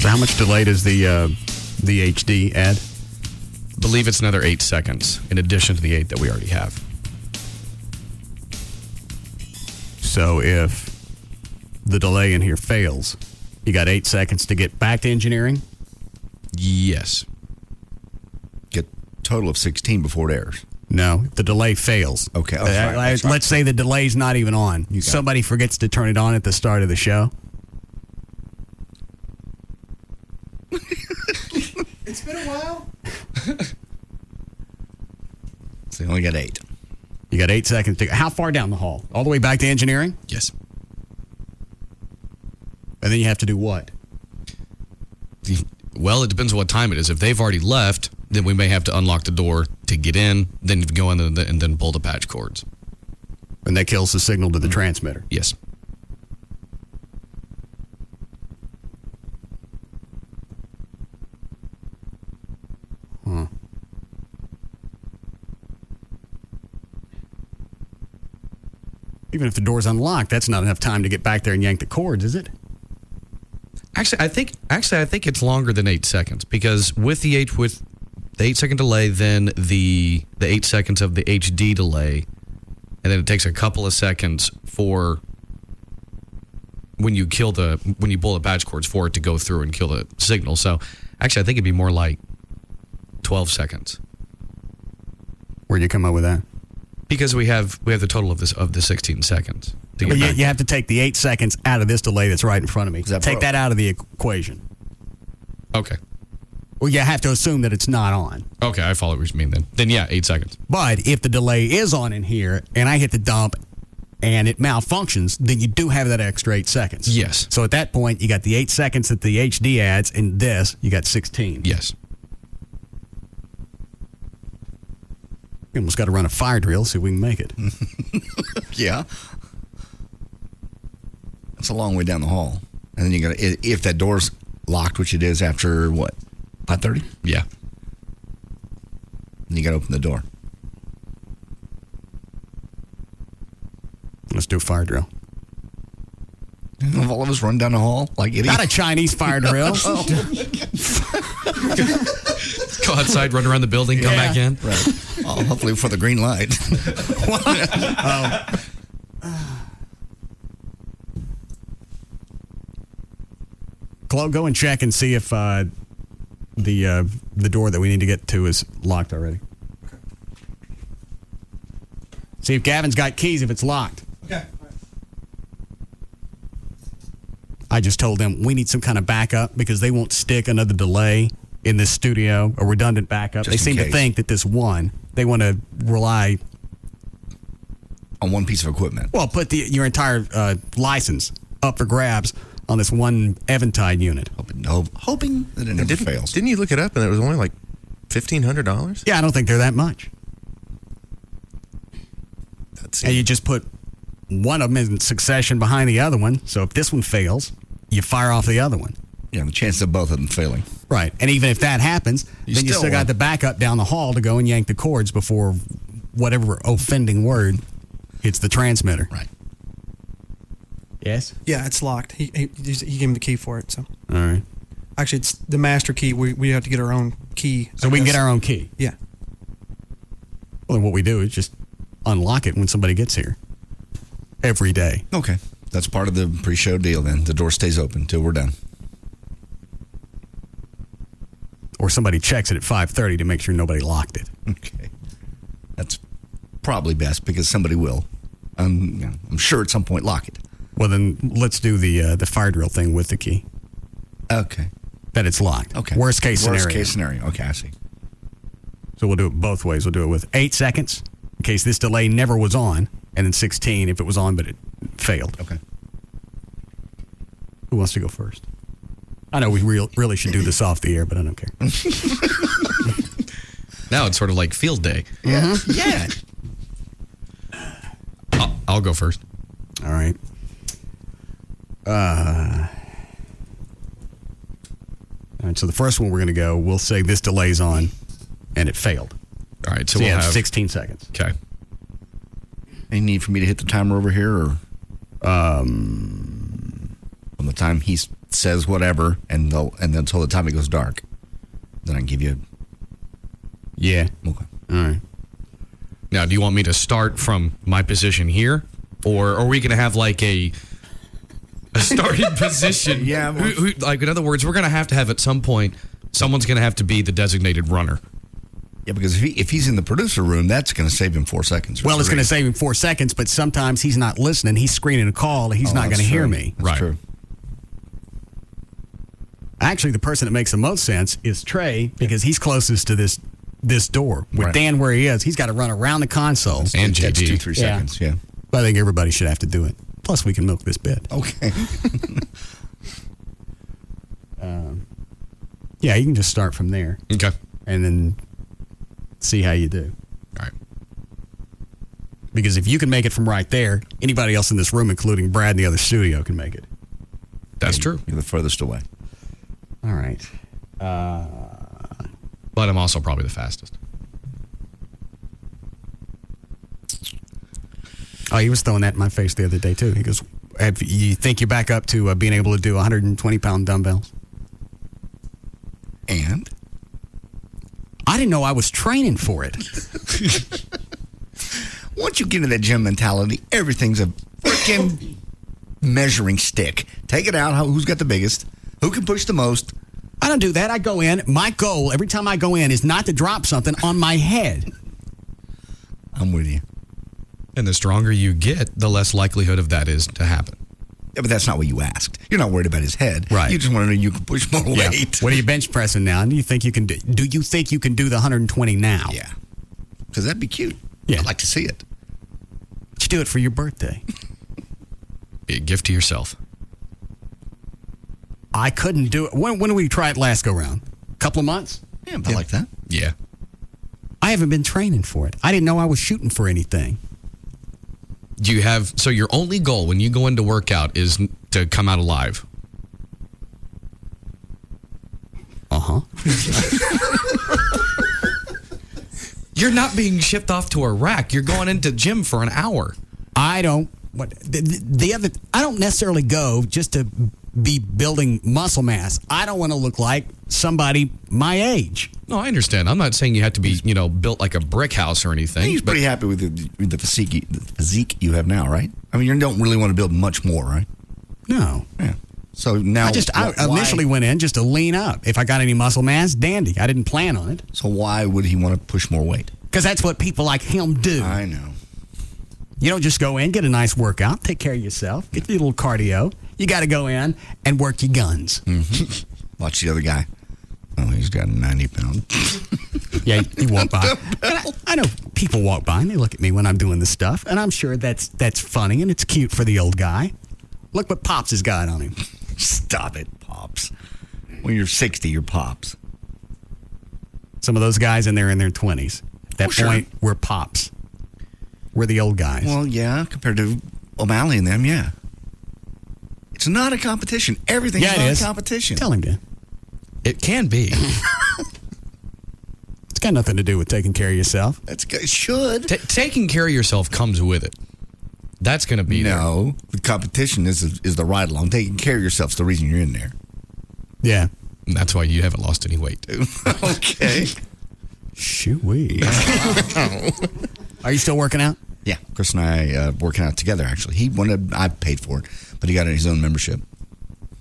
How much delayed is the HD ad? I believe it's another 8 seconds in addition to the 8 that we already have. So if the delay in here fails, you got 8 seconds to get back to engineering? Yes. Get a total of 16 before it airs. No, the delay fails. Okay. Oh, right. Let's say the delay's not even on. Somebody forgets to turn it on at the start of the show. It's been a while. So you only got 8. You got 8 seconds. How far down the hall? All the way back to engineering? Yes. And then you have to do what? Well, it depends on what time it is. If they've already left, then we may have to unlock the door to get in, then go in and then pull the patch cords. And that kills the signal to the transmitter? Yes. Huh. Even if the door's unlocked, that's not enough time to get back there and yank the cords, is it? Actually, I think it's longer than 8 seconds because with the 8 second delay, then the 8 seconds of the HD delay, and then it takes a couple of seconds for when you pull the patch cords for it to go through and kill the signal. So actually, I think it'd be more like 12 seconds. Where'd you come up with that? Because we have the total of the 16 seconds. Well, you have to take the 8 seconds out of this delay that's right in front of me. Take that out of the equation. Okay. Well, you have to assume that it's not on. Okay, I follow what you mean then. Then yeah, 8 seconds. But if the delay is on in here and I hit the dump and it malfunctions, then you do have that extra 8 seconds. Yes. So at that point, you got the 8 seconds that the HD adds, and this, you got 16. Yes. We almost got to run a fire drill, see if we can make it. Yeah. That's a long way down the hall. And then you got to, if that door's locked, which it is after what, 5:30? Yeah. And you got to open the door. Let's do a fire drill. All of us run down the hall like idiots. Not a Chinese fire drill. Go outside, run around the building, come back in. Right. Oh, hopefully for the green light. Chloe, go and check and see if the door that we need to get to is locked already. See if Gavin's got keys if it's locked. Okay. I just told them we need some kind of backup because they won't stick another delay in this studio, a redundant backup. Just they seem in to case. think that this one, they want to rely on one piece of equipment. Well, put your entire license up for grabs on this one Eventide unit. Hoping that it never fails. Didn't you look it up and it was only like $1,500? Yeah, I don't think they're that much. And you just put one of them in succession behind the other one. So if this one fails, you fire off the other one. Yeah, the chance of both of them failing. Right. And even if that happens, then you still got the backup down the hall to go and yank the cords before whatever offending word hits the transmitter. Right. Yes? Yeah, it's locked. He gave me the key for it. So. All right. Actually, it's the master key. We have to get our own key. So we can get our own key? Yeah. Well, then what we do is just unlock it when somebody gets here. Every day. Okay. That's part of the pre-show deal then. The door stays open till we're done. Or somebody checks it at 5:30 to make sure nobody locked it. Okay. That's probably best because somebody will. I'm sure at some point lock it. Well, then let's do the fire drill thing with the key. Okay. That it's locked. Okay. Worst case scenario. Worst case scenario. Okay, I see. So we'll do it both ways. We'll do it with 8 seconds in case this delay never was on, and then 16 if it was on but it failed. Okay. Who wants to go first? I know we really should do this off the air, but I don't care. Now it's sort of like field day. Yeah. Yeah. I'll go first. All right. All right, so the first one we're going to go, we'll say this delay's on, and it failed. All right, so we'll you have have 16 seconds. Okay. Any need for me to hit the timer over here, or from the time he says whatever, and then until the time it goes dark, then I can give you. Yeah. Okay. All right. Now, do you want me to start from my position here, or are we going to have like a starting position? Yeah. Well, like in other words, we're going to have at some point, someone's going to have to be the designated runner. Yeah, because if he's in the producer room, that's going to save him 4 seconds. Well, it's going to save him 4 seconds, but sometimes he's not listening. He's screening a call, and he's not going to hear me. That's true. Actually, the person that makes the most sense is Trey, because he's closest to this door. With Dan where he is, he's got to run around the console. And JD. That's 2-3 seconds, yeah. But I think everybody should have to do it. Plus, we can milk this bit. Okay. Yeah, you can just start from there. Okay. And then see how you do. All right. Because if you can make it from right there, anybody else in this room, including Brad in the other studio, can make it. That's true. You're the furthest away. All right. But I'm also probably the fastest. Oh, he was throwing that in my face the other day, too. He goes, you think you're back up to being able to do 120-pound dumbbells? And? I didn't know I was training for it. Once you get into that gym mentality, everything's a freaking measuring stick. Take it out. Who's got the biggest? Who can push the most? I don't do that. I go in. My goal every time I go in is not to drop something on my head. I'm with you. And the stronger you get, the less likelihood of that is to happen. Yeah, but that's not what you asked. You're not worried about his head. Right. You just want to know you can push more weight. What are you bench pressing now? Do you think you can do? Do you think you can do the 120 now? Yeah. Because that'd be cute. Yeah. I'd like to see it. Let's do it for your birthday. Be a gift to yourself. I couldn't do it. When did we try it last go round? A couple of months? Yeah, about like that. Yeah. I haven't been training for it. I didn't know I was shooting for anything. Do you have, so your only goal when you go into workout is to come out alive? Uh-huh. You're not being shipped off to Iraq. You're going into gym for an hour. I don't necessarily go just to be building muscle mass. I don't want to look like somebody my age. No, I understand. I'm not saying you have to be, built like a brick house or anything. He's pretty happy with the physique you have now, right? I mean, you don't really want to build much more, right? No. Yeah. So now, I initially went in just to lean up. If I got any muscle mass, dandy. I didn't plan on it. So why would he want to push more weight? Because that's what people like him do. I know. You don't just go in, get a nice workout, take care of yourself, get your little cardio. You got to go in and work your guns. Mm-hmm. Watch the other guy. Oh, he's got 90 pounds. Yeah, he walked by. I know people walk by and they look at me when I'm doing this stuff, and I'm sure that's funny and it's cute for the old guy. Look what Pops has got on him. Stop it, Pops. When you're 60, you're Pops. Some of those guys in their 20s. At that point, we're Pops. We're the old guys. Well, yeah, compared to O'Malley and them, yeah. It's not a competition. Everything's not a competition. Tell him, Dan. It can be. It's got nothing to do with taking care of yourself. It should. Taking care of yourself comes with it. That's going to be No, the competition is the ride along. Taking care of yourself's the reason you're in there. Yeah. And that's why you haven't lost any weight. Okay. Shoo-wee. Are you still working out? Yeah. Chris and I working out together, actually. I paid for it, but he got his own membership.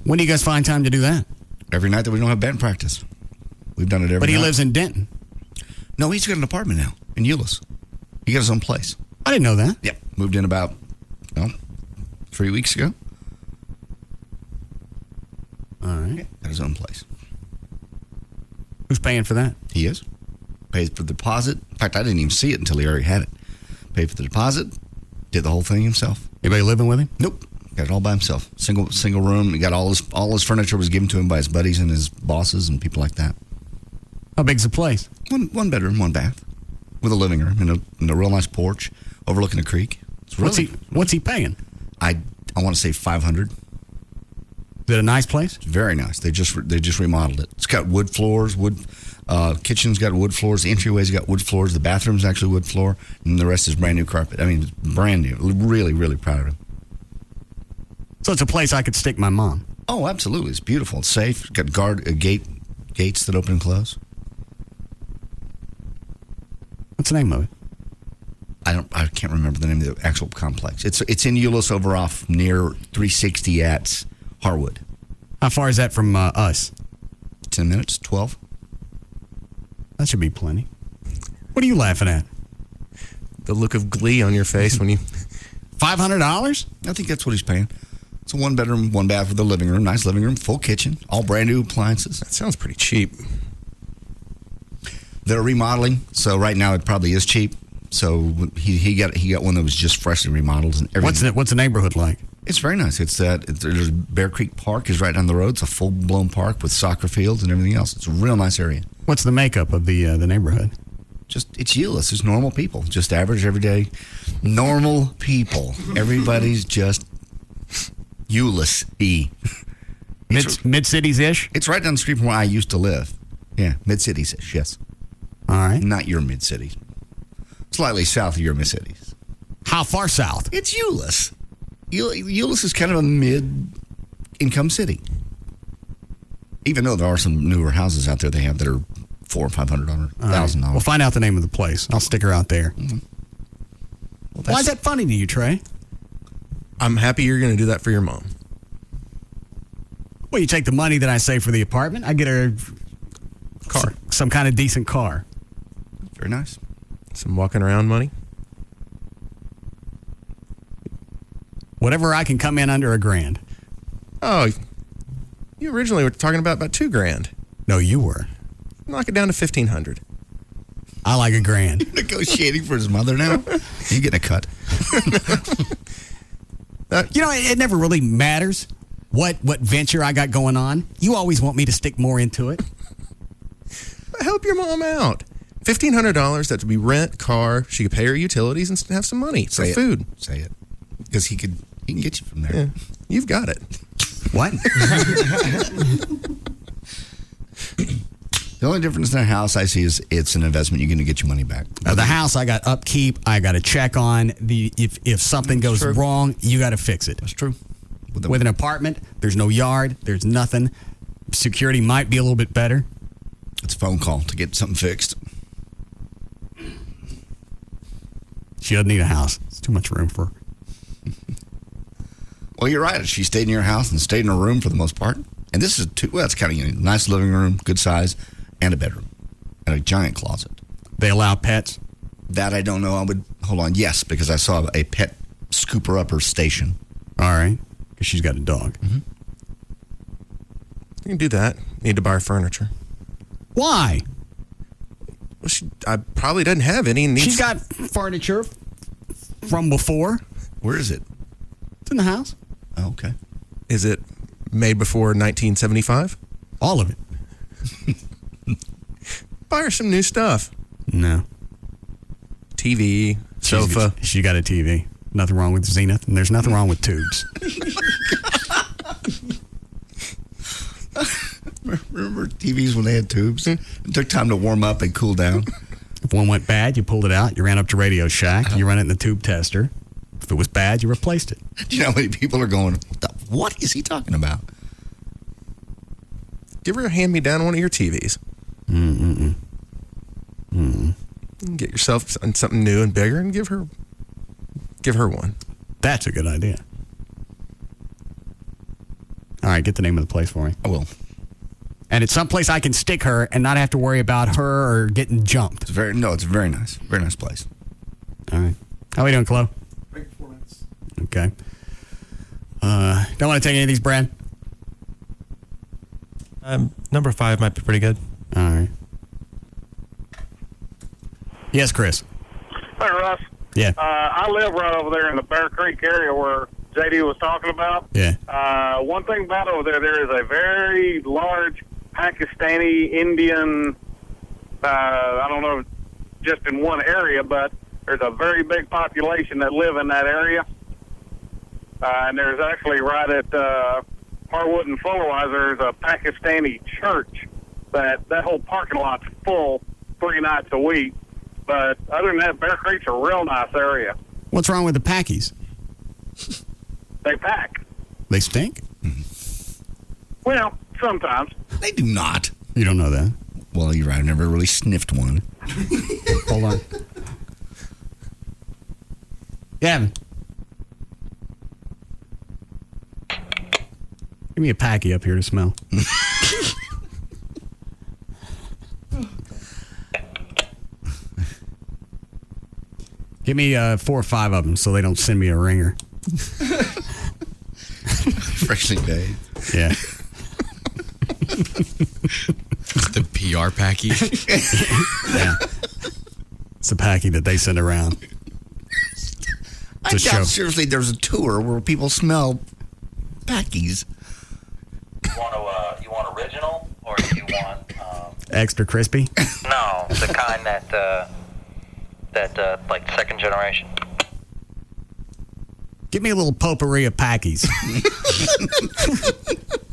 When do you guys find time to do that? Every night that we don't have band practice. We've done it every night. But he lives in Denton. No, he's got an apartment now in Euless. He got his own place. I didn't know that. Yeah. Moved in about 3 weeks ago. All right. Got his own place. Who's paying for that? He is. Pays for the deposit. In fact, I didn't even see it until he already had it. Paid for the deposit. Did the whole thing himself. Anybody living with him? Nope. Got it all by himself. Single room. He got all his furniture was given to him by his buddies and his bosses and people like that. How big's the place? One bedroom, one bath, with a living room and a real nice porch overlooking a creek. It's really, what's he paying? I want to say $500. Is it a nice place? It's very nice. They just remodeled it. It's got wood floors. Kitchen's got wood floors. The entryway's got wood floors. The bathroom's actually wood floor, and the rest is brand new carpet. I mean, it's brand new. Really, really proud of him. So it's a place I could stick my mom. Oh, absolutely. It's beautiful. It's safe. It's got gates that open and close. What's the name of it? I can't remember the name of the actual complex. It's in Euless over off near 360 at Harwood. How far is that from us? 10 minutes, 12. That should be plenty. What are you laughing at? The look of glee on your face when you... $500? I think that's what he's paying. It's a one bedroom, one bath with a living room, nice living room, full kitchen, all brand new appliances. That sounds pretty cheap. They're remodeling, so right now it probably is cheap. So he got one that was just freshly remodeled and everything. What's the neighborhood like? It's very nice. There's Bear Creek Park is right down the road. It's a full blown park with soccer fields and everything else. It's a real nice area. What's the makeup of the neighborhood? It's Euless. It's normal people, just average, everyday, normal people. Everybody's just Euless-y. Mid-cities-ish? It's right down the street from where I used to live. Yeah, mid-cities-ish, yes. All right. Not your mid-cities. Slightly south of your mid-cities. How far south? It's Euless. Euless is kind of a mid-income city. Even though there are some newer houses out there they have that are $400,000 or $500,000. Right. We'll find out the name of the place. I'll stick her out there. Mm-hmm. Well, why is that funny to you, Trey? I'm happy you're going to do that for your mom. Well, you take the money that I save for the apartment, I get her car, some kind of decent car. Very nice. Some walking around money. Whatever I can come in under $1,000. Oh, you originally were talking about $2,000. No, you were. Knock it down to $1,500. I like $1,000. You're negotiating for his mother now? You get a cut. It never really matters what venture I got going on. You always want me to stick more into it. Help your mom out. $1,500, that would be rent, car. She could pay her utilities and have some money. Some food. Say it. Because he can get you from there. Yeah. You've got it. What? The only difference in a house I see is it's an investment. You're going to get your money back. The house, I got upkeep. I got to check on. If something goes wrong, you got to fix it. That's true. With an apartment, there's no yard. There's nothing. Security might be a little bit better. It's a phone call to get something fixed. She doesn't need a house. It's too much room for her. Well, you're right. She stayed in your house and stayed in her room for the most part. And this is it's kind of unique. Nice living room, good size, and a bedroom, and a giant closet. They allow pets? That I don't know. I would hold on. Yes, because I saw a pet scooper upper station. All right, because she's got a dog. You can do that. Need to buy her furniture. Why? Well, she probably doesn't have any. She's got furniture from before. Where is it? It's in the house. Oh, okay. Is it made before 1975? All of it. Buy her some new stuff. No. TV, sofa. She got a TV. Nothing wrong with Zenith, and there's nothing wrong with tubes. Remember TVs when they had tubes? It took time to warm up and cool down. If one went bad, you pulled it out. You ran up to Radio Shack. You run it in the tube tester. If it was bad, you replaced it. Do you know how many people are going, what is he talking about? Give her a hand-me-down one of your TVs. Get yourself something new and bigger and give her one. That's a good idea. All right, get the name of the place for me. I will. And it's someplace I can stick her and not have to worry about her or getting jumped. It's very nice. Very nice place. All right. How are we doing, Chloe? Break 4 minutes. Okay. Don't want to take any of these, Brad? Number 5 might be pretty good. All right. Yes, Chris. Hey, Russ. Yeah. I live right over there in the Bear Creek area where JD was talking about. Yeah. One thing about over there is a very large Pakistani Indian, I don't know, just in one area, but there's a very big population that live in that area. And there's actually right at Harwood and Fullerwise, there's a Pakistani church that whole parking lot's full 3 nights a week. But other than that, Bear Creek's a real nice area. What's wrong with the Packies? They pack. They stink? Well, sometimes. They do not. You don't know that? Well, you're right. I've never really sniffed one. Hold on. Gavin. Give me a Packy up here to smell. Give me 4 or 5 of them so they don't send me a ringer. Freshly bathed. Yeah. The PR packy. Yeah. It's a packy that they send around. I doubt seriously there's a tour where people smell packies. You want original or do you want extra crispy? No, the kind that like second generation. Give me a little potpourri of Packies.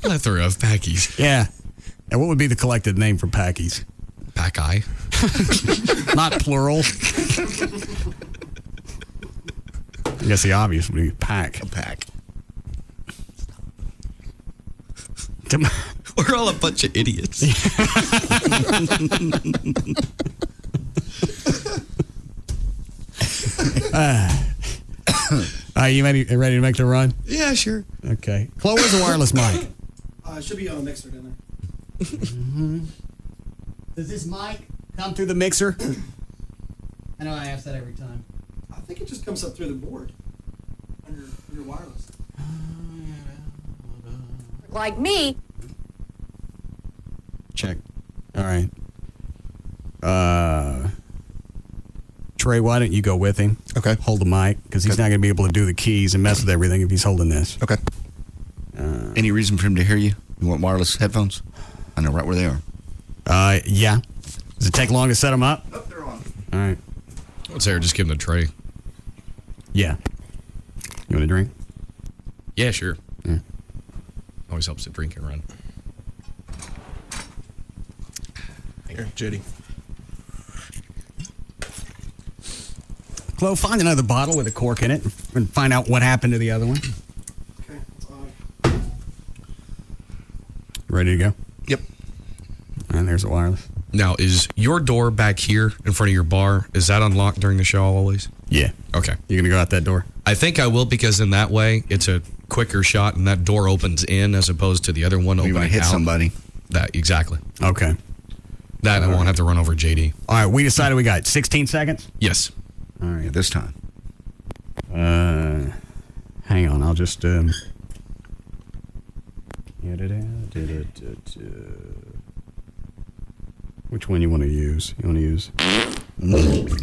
Plethora of Packies. Yeah. And what would be the collective name for Packies? Pack-eye. Not plural. I guess the obvious would be pack. A pack. We're all a bunch of idiots. You ready to make the run? Yeah, sure. Okay. Chloe, where's the wireless mic? It should be on the mixer down there. Does this mic come through the mixer? I know I ask that every time. I think it just comes up through the board on your wireless. Like me. Check. All right. Trey, why don't you go with him? Okay. Hold the mic, because he's not going to be able to do the keys and mess with everything if he's holding this. Okay. Any reason for him to hear you? You want wireless headphones? I know right where they are. Yeah. Does it take long to set them up? Oh, they're on. All right. What's there? Just give him the tray. Yeah. You want a drink? Yeah, sure. Yeah. Always helps to drink and run. Here, Judy. Chloe, find another bottle with a cork in it and find out what happened to the other one. Okay, that's odd. Ready to go? Yep. And there's the wireless. Now, is your door back here in front of your bar, is that unlocked during the show always? Yeah. Okay. You going to go out that door? I think I will, because in that way, it's a quicker shot and that door opens in as opposed to the other one opening out. You might hit somebody. That, exactly. Okay. That I won't have to run over JD. All right, we decided we got 16 seconds? Yes. All right. This time. Hang on, I'll just... Which one you want to use? You want to use... Needs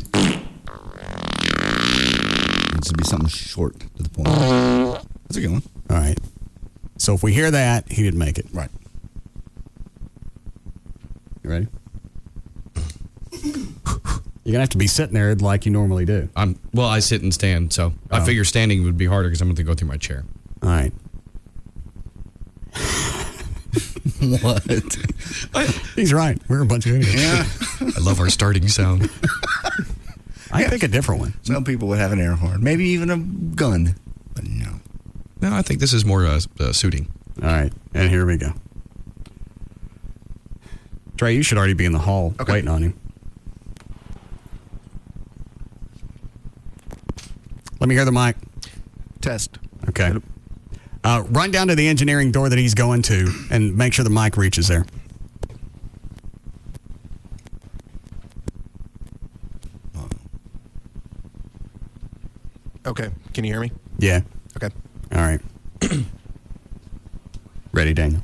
to be something short to the point. That's a good one. All right. So if we hear that, he didn't make it. Right. You ready? You're going to have to be sitting there like you normally do. Well, I sit and stand, so I figure standing would be harder because I'm going to go through my chair. All right. What? He's right. We're a bunch of idiots. Yeah. I love our starting sound. I pick a different one. Some people would have an air horn, maybe even a gun, but no. No, I think this is more suiting. All right, and here we go. Trey, you should already be in the hall waiting on him. Let me hear the mic. Test. Okay. Run down to the engineering door that he's going to and make sure the mic reaches there. Okay. Can you hear me? Yeah. Okay. All right. Ready, Daniel?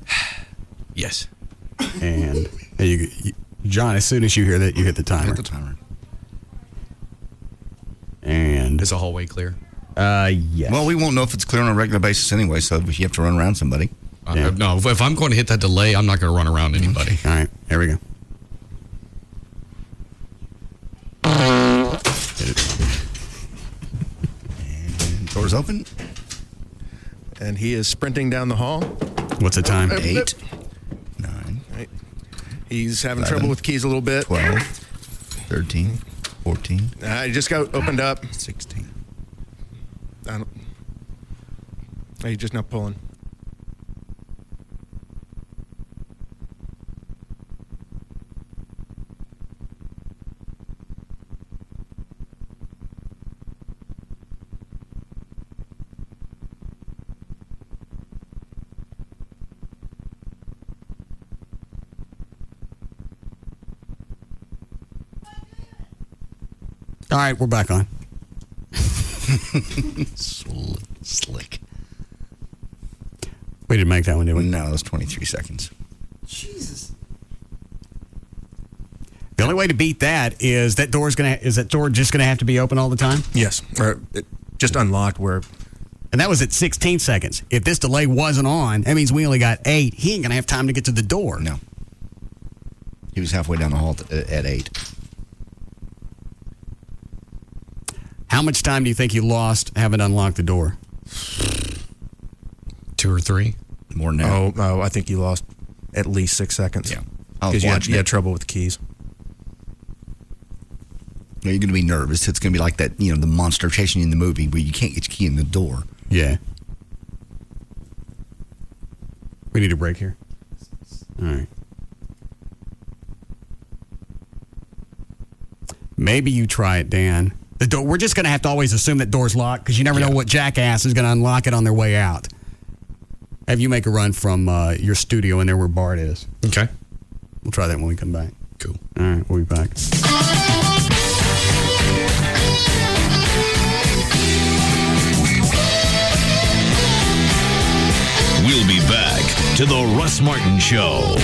Yes. And John, as soon as you hear that, you hit the timer. Hit the timer. And is the hallway clear? Yes. Well, we won't know if it's clear on a regular basis anyway, so you have to run around somebody. No, if I'm going to hit that delay, I'm not going to run around anybody. All right, here we go. And doors open. And he is sprinting down the hall. What's the time? 8, 9. Right. He's having 11, trouble with keys a little bit. 12, 13, 14. I just got opened up. 16. He's just not pulling. All right, we're back on. Slick. We didn't make that one, did we? No, it was 23 seconds. Jesus. The only way to beat that is that door just gonna have to be open all the time? Yes, or just unlocked where. And that was at 16 seconds. If this delay wasn't on, that means we only got 8. He ain't gonna have time to get to the door. No. He was halfway down the hall at 8. How much time do you think you lost having unlocked the door? 2 or 3. More than that. Oh, I think you lost at least 6 seconds. Yeah. Because you had trouble with the keys. You're going to be nervous. It's going to be like that, the monster chasing you in the movie where you can't get your key in the door. Yeah. We need a break here. All right. Maybe you try it, Dan. The door. We're just going to have to always assume that door's locked because you never know what jackass is going to unlock it on their way out. Have you make a run from your studio in there where Bart is. Okay. We'll try that when we come back. Cool. All right, we'll be back. We'll be back to the Russ Martin Show.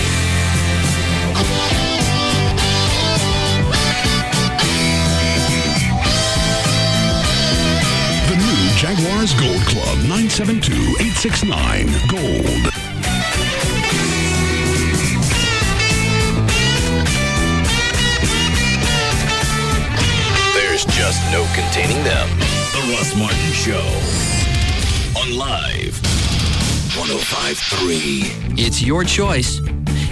The new Jaguars Gold Club, 972-869 Gold. There's just no containing them. The Russ Martin Show. On Live 105.3. It's your choice.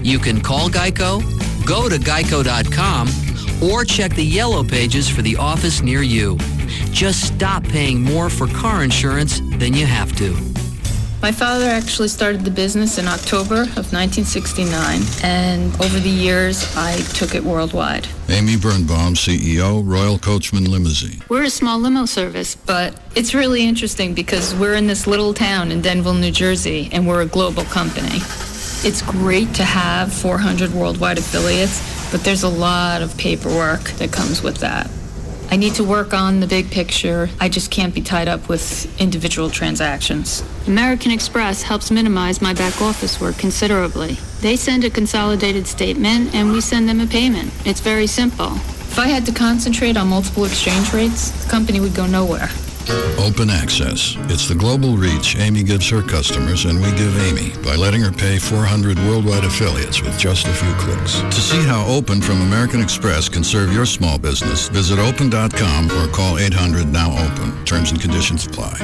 You can call Geico, go to geico.com, or check the yellow pages for the office near you. Just stop paying more for car insurance than you have to. My father actually started the business in October of 1969, and over the years, I took it worldwide. Amy Birnbaum, CEO, Royal Coachman Limousine. We're a small limo service, but it's really interesting because we're in this little town in Denville, New Jersey, and we're a global company. It's great to have 400 worldwide affiliates, but there's a lot of paperwork that comes with that. I need to work on the big picture. I just can't be tied up with individual transactions. American Express helps minimize my back office work considerably. They send a consolidated statement and we send them a payment. It's very simple. If I had to concentrate on multiple exchange rates, the company would go nowhere. Open Access. It's the global reach Amy gives her customers, and we give Amy by letting her pay 400 worldwide affiliates with just a few clicks. To see how Open from American Express can serve your small business, visit open.com or call 800-NOW-OPEN. Terms and conditions apply.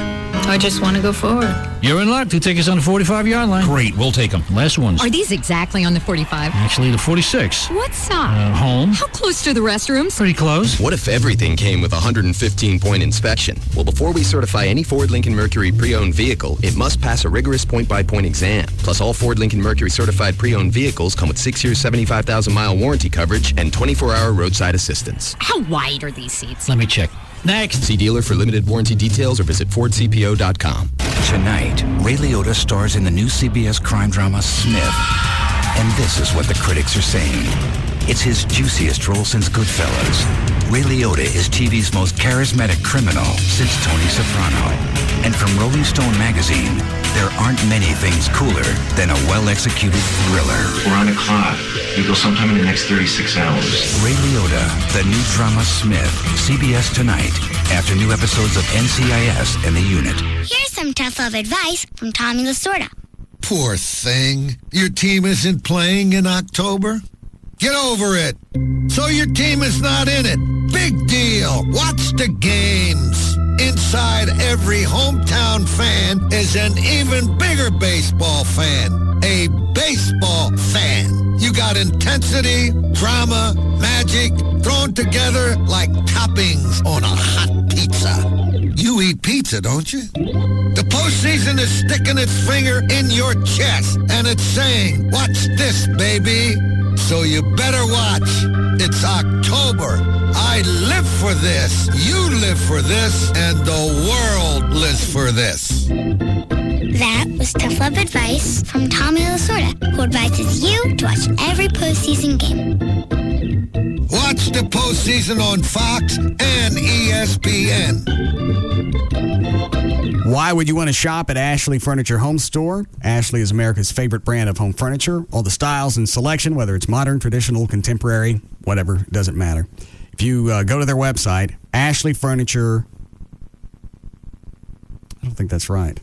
I just want to go forward. You're in luck. 2 tickets on the 45-yard line. Great, we'll take them. Last ones. Are these exactly on the 45? Actually, the 46. What side? Home. How close to the restrooms? Pretty close. What if everything came with a 115-point inspection? Well, before we certify any Ford Lincoln Mercury pre-owned vehicle, it must pass a rigorous point-by-point exam. Plus, all Ford Lincoln Mercury certified pre-owned vehicles come with 6 years, 75,000-mile warranty coverage and 24-hour roadside assistance. How wide are these seats? Let me check. Next. See dealer for limited warranty details or visit FordCPO.com. Tonight, Ray Liotta stars in the new CBS crime drama Smith. And this is what the critics are saying. It's his juiciest role since Goodfellas. Ray Liotta is TV's most charismatic criminal since Tony Soprano. And from Rolling Stone magazine, there aren't many things cooler than a well-executed thriller. We're on the clock. You go sometime in the next 36 hours. Ray Liotta, the new drama Smith, CBS tonight, after new episodes of NCIS and The Unit. Here's some tough love advice from Tommy Lasorda. Poor thing. Your team isn't playing in October? Get over it. So your team is not in it. Big deal. Watch the games. Inside every hometown fan is an even bigger baseball fan. A baseball fan. You got intensity, drama, magic, thrown together like toppings on a hot pizza. You eat pizza, don't you? The postseason is sticking its finger in your chest, and it's saying, watch this, baby. So you better watch. It's October. I live for this. You live for this. And the world lives for this. That was tough love advice from Tommy Lasorda, who advises you to watch every postseason game. Watch the postseason on Fox and ESPN. Why would you want to shop at Ashley Furniture Home Store? Ashley is America's favorite brand of home furniture. All the styles and selection, whether it's modern, traditional, contemporary, whatever, doesn't matter. If you go to their website, Ashley Furniture, I don't think that's right.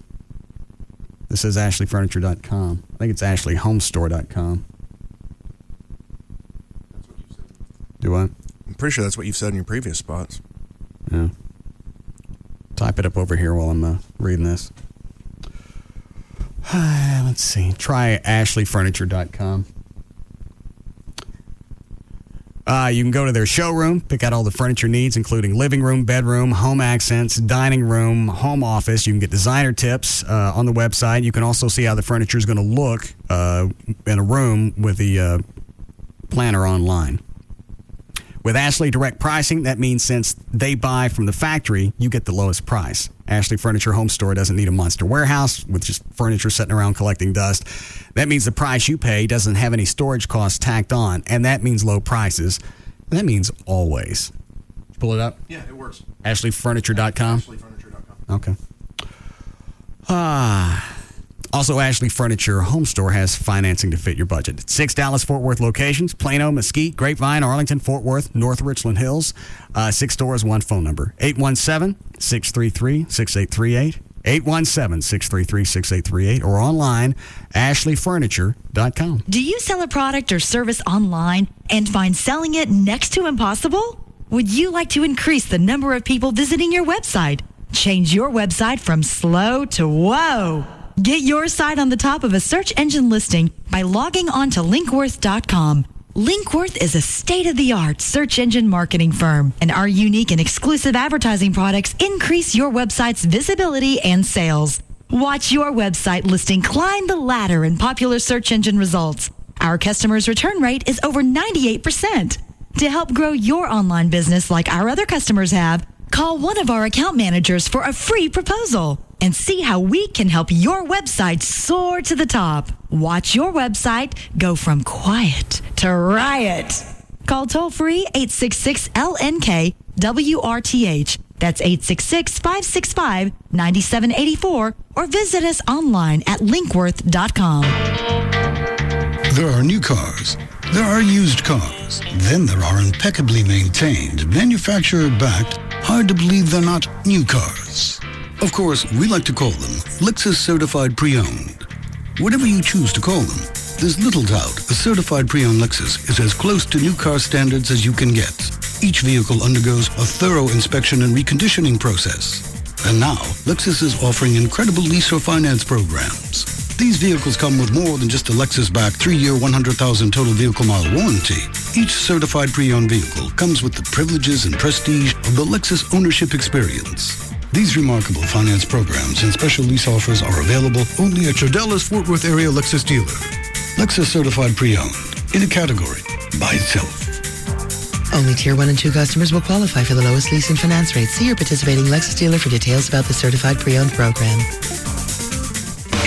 This is ashleyfurniture.com. I think it's ashleyhomestore.com. Do what? I'm pretty sure that's what you've said in your previous spots. Yeah. Type it up over here while I'm reading this. Let's see. Try ashleyfurniture.com. You can go to their showroom, pick out all the furniture needs, including living room, bedroom, home accents, dining room, home office. You can get designer tips on the website. You can also see how the furniture is going to look in a room with the planner online. With Ashley Direct Pricing, that means since they buy from the factory, you get the lowest price. Ashley Furniture Home Store doesn't need a monster warehouse with just furniture sitting around collecting dust. That means the price you pay doesn't have any storage costs tacked on, and that means low prices. And that means always. Pull it up? Yeah, it works. AshleyFurniture.com? AshleyFurniture.com. Okay. Also, Ashley Furniture Home Store has financing to fit your budget. 6 Dallas-Fort Worth locations: Plano, Mesquite, Grapevine, Arlington, Fort Worth, North Richland Hills. 6 stores, 1 phone number. 817-633-6838. 817-633-6838 or online, ashleyfurniture.com. Do you sell a product or service online and find selling it next to impossible? Would you like to increase the number of people visiting your website? Change your website from slow to whoa. Get your site on the top of a search engine listing by logging on to linkworth.com. Linkworth is a state-of-the-art search engine marketing firm, and our unique and exclusive advertising products increase your website's visibility and sales. Watch your website listing climb the ladder in popular search engine results. Our customers' return rate is over 98%. To help grow your online business like our other customers have, call one of our account managers for a free proposal and see how we can help your website soar to the top. Watch your website go from quiet to riot. Call toll-free 866-LNK-WRTH. That's 866-565-9784, or visit us online at linkworth.com. There are new cars. There are used cars. Then there are impeccably maintained, manufacturer-backed, hard-to-believe they're not new cars. Of course, we like to call them Lexus Certified Pre-Owned. Whatever you choose to call them, there's little doubt a certified pre-owned Lexus is as close to new car standards as you can get. Each vehicle undergoes a thorough inspection and reconditioning process. And now, Lexus is offering incredible lease or finance programs. These vehicles come with more than just a Lexus-backed 3-year, 100,000 total vehicle mile warranty. Each certified pre-owned vehicle comes with the privileges and prestige of the Lexus ownership experience. These remarkable finance programs and special lease offers are available only at your Dallas-Fort Worth area Lexus dealer. Lexus Certified Pre-Owned, in a category by itself. Only Tier 1 and 2 customers will qualify for the lowest lease and finance rates. See your participating Lexus dealer for details about the Certified Pre-Owned program.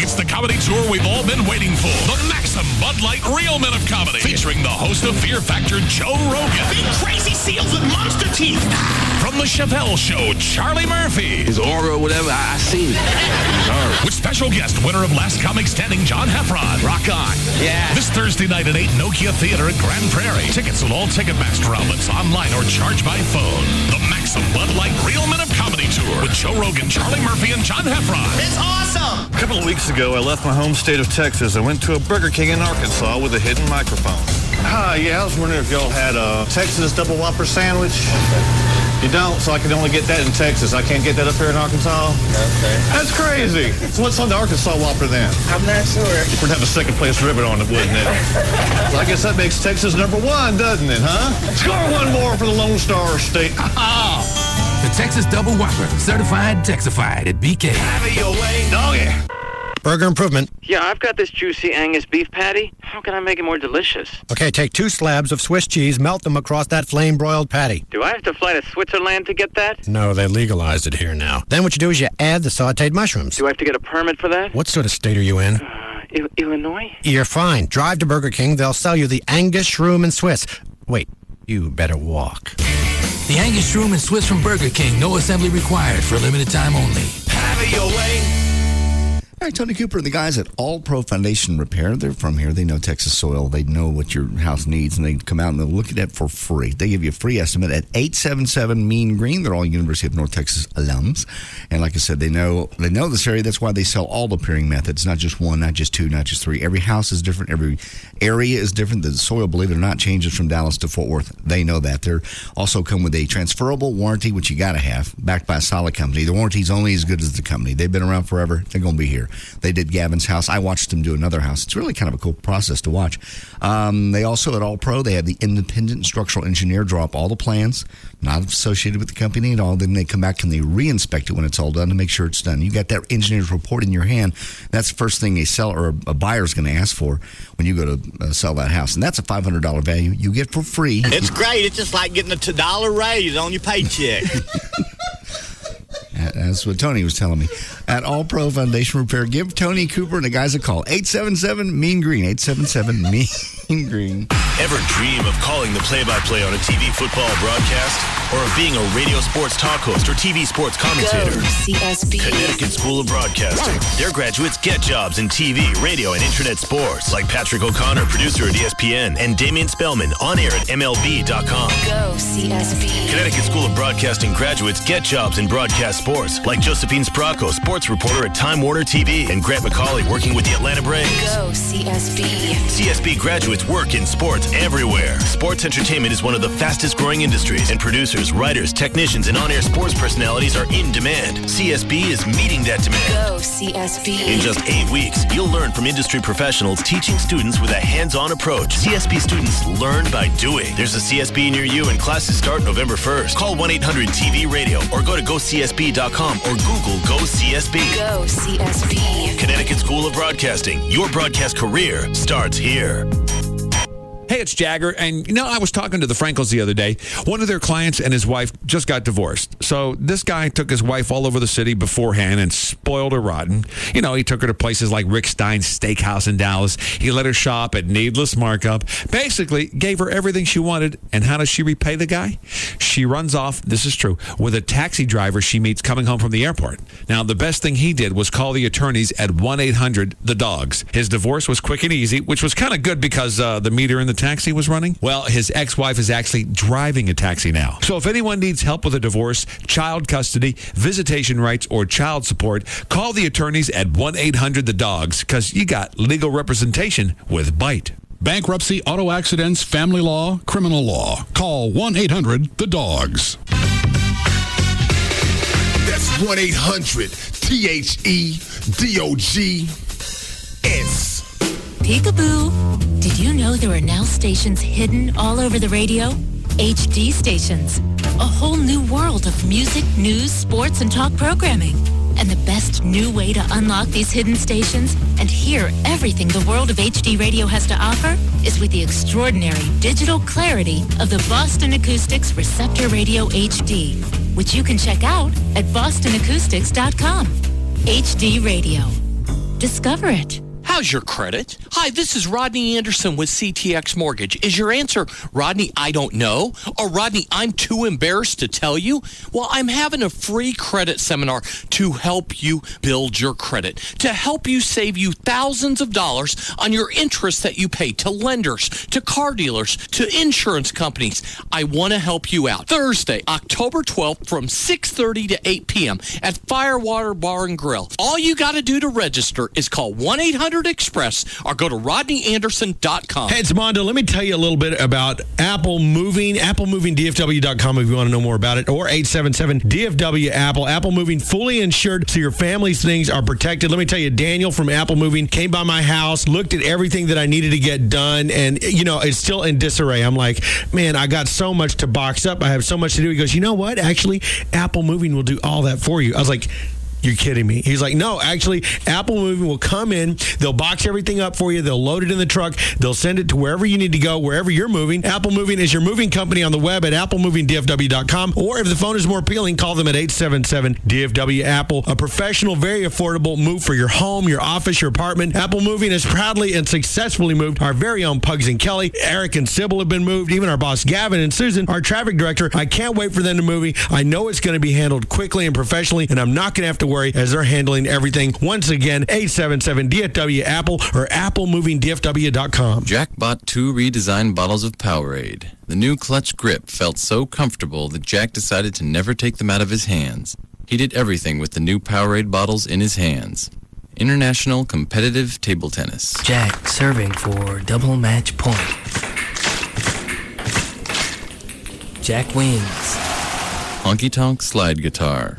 It's the comedy tour we've all been waiting for. The Maxim Bud Light Real Men of Comedy. Featuring the host of Fear Factor, Joe Rogan. Big crazy seals with monster teeth. From the Chappelle Show, Charlie Murphy. His aura or whatever, I seen it. With special guest, winner of Last Comic Standing, John Heffron. Rock on. Yeah. This Thursday night at 8 Nokia Theater at Grand Prairie. Tickets at all Ticketmaster outlets, online or charged by phone. The Maxim Bud Light Real Men of Comedy Tour with Joe Rogan, Charlie Murphy, and John Heffron. It's awesome! A couple of weeks ago, I left my home state of Texas. I went to a Burger King in Arkansas with a hidden microphone. Hi, yeah, I was wondering if y'all had a Texas Double Whopper sandwich. You don't, so I can only get that in Texas. I can't get that up here in Arkansas? Okay. That's crazy. So what's on the Arkansas Whopper then? I'm not sure. We'd have a second place ribbon on it, wouldn't it? So I guess that makes Texas number one, doesn't it, huh? Score one more for the Lone Star State. The Texas Double Whopper, certified Texified at BK. Have it your way, doggy. Burger Improvement. Yeah, I've got this juicy Angus beef patty. How can I make it more delicious? Okay, take 2 slabs of Swiss cheese, melt them across that flame-broiled patty. Do I have to fly to Switzerland to get that? No, they legalized it here now. Then what you do is you add the sautéed mushrooms. Do I have to get a permit for that? What sort of state are you in? Illinois? You're fine. Drive to Burger King. They'll sell you the Angus Shroom and Swiss. Wait, you better walk. The Angus Shroom and Swiss from Burger King. No assembly required for a limited time only. Have it your way. All right, Tony Cooper and the guys at All Pro Foundation Repair, they're from here. They know Texas soil. They know what your house needs, and they come out and they'll look at it for free. They give you a free estimate at 877 Mean Green. They're all University of North Texas alums. And like I said, they know this area. That's why they sell all the pairing methods, not just one, not just two, not just three. Every house is different. Every area is different. The soil, believe it or not, changes from Dallas to Fort Worth. They know that. They're also come with a transferable warranty, which you got to have, backed by a solid company. The warranty's only as good as the company. They've been around forever. They're going to be here. They did Gavin's house. I watched them do another house. It's really kind of a cool process to watch. They also, at All Pro, they have the independent structural engineer draw up all the plans, not associated with the company at all. Then they come back and they re-inspect it when it's all done to make sure it's done. You got that engineer's report in your hand. That's the first thing a seller or a buyer is going to ask for when you go to sell that house. And that's a $500 value you get for free. It's great. It's just like getting a $2 raise on your paycheck. That's what Tony was telling me. At All Pro Foundation Repair, give Tony Cooper and the guys a call. 877-MEAN-GREEN. 877-MEAN-GREEN. Ever dream of calling the play-by-play on a TV football broadcast? Or of being a radio sports talk host or TV sports commentator? Go CSB. Connecticut School of Broadcasting. Their graduates get jobs in TV, radio, and internet sports. Like Patrick O'Connor, producer at ESPN, and Damian Spellman, on air at MLB.com. Go CSB. Connecticut School of Broadcasting graduates get jobs in broadcast sports. Like Josephine Spracco, sports reporter at Time Warner TV, and Grant McCauley, working with the Atlanta Braves. Go CSB. CSB graduates work in sports everywhere. Sports entertainment is one of the fastest growing industries, and producers, writers, technicians, and on-air sports personalities are in demand. CSB is meeting that demand. Go CSB. In just 8 weeks, you'll learn from industry professionals teaching students with a hands-on approach. CSB students learn by doing. There's a CSB near you, and classes start November 1st. Call 1-800-TV-RADIO or go to GoCSB.com or Google Go CSB. Go CSB. Connecticut School of Broadcasting. Your broadcast career starts here. Hey, it's Jagger, and I was talking to the Frankels the other day. One of their clients and his wife just got divorced. So this guy took his wife all over the city beforehand and spoiled her rotten. He took her to places like Rick Stein's Steakhouse in Dallas. He let her shop at needless markup. Basically, gave her everything she wanted. And how does she repay the guy? She runs off, this is true, with a taxi driver she meets coming home from the airport. Now, the best thing he did was call the attorneys at 1-800-THE-DOGS. His divorce was quick and easy, which was kind of good because the meter in the taxi was running. Well, his ex-wife is actually driving a taxi now. So if anyone needs help with a divorce, child custody, visitation rights, or child support, call the attorneys at 1-800-THE-DOGS because you got legal representation with Bite. Bankruptcy, auto accidents, family law, criminal law. Call 1-800-THE-DOGS. That's 1-800-THE-DOGS. Peekaboo. Did you know there are now stations hidden all over the radio? HD stations. A whole new world of music, news, sports, and talk programming. And the best new way to unlock these hidden stations and hear everything the world of HD radio has to offer is with the extraordinary digital clarity of the Boston Acoustics Receptor Radio HD, which you can check out at bostonacoustics.com. HD Radio. Discover it. How's your credit? Hi, this is Rodney Anderson with CTX Mortgage. Is your answer, Rodney, I don't know? Or Rodney, I'm too embarrassed to tell you? Well, I'm having a free credit seminar to help you build your credit, to help you save you thousands of dollars on your interest that you pay to lenders, to car dealers, to insurance companies. I want to help you out. Thursday, October 12th from 6:30 to 8 p.m. at Firewater Bar and Grill. All you got to do to register is call 1-800-EXPRESS or go to rodneyanderson.com. Hey, it's Mondo. Let me tell you a little bit about Apple Moving. AppleMovingDFW.com if you want to know more about it. Or 877-DFW-APPLE. Apple Moving, fully insured so your family's things are protected. Let me tell you, Daniel from Apple Moving came by my house, looked at everything that I needed to get done, and, it's still in disarray. I'm like, man, I got so much to box up. I have so much to do. He goes, you know what? Actually, Apple Moving will do all that for you. I was like, you're kidding me. He's like, no, actually, Apple Moving will come in. They'll box everything up for you. They'll load it in the truck. They'll send it to wherever you need to go, wherever you're moving. Apple Moving is your moving company on the web at applemovingdfw.com. Or if the phone is more appealing, call them at 877-DFW-APPLE. A professional, very affordable move for your home, your office, your apartment. Apple Moving has proudly and successfully moved our very own Pugs and Kelly. Eric and Sybil have been moved. Even our boss, Gavin, and Susan, our traffic director. I can't wait for them to move. I know it's going to be handled quickly and professionally, and I'm not going to have to worry as they're handling everything. Once again, 877-DFW-APPLE or applemovingdfw.com. Jack bought 2 redesigned bottles of Powerade. The new clutch grip felt so comfortable that Jack decided to never take them out of his hands. He did everything with the new Powerade bottles in his hands. International competitive table tennis. Jack serving for double match point. Jack wins. Honky tonk slide guitar.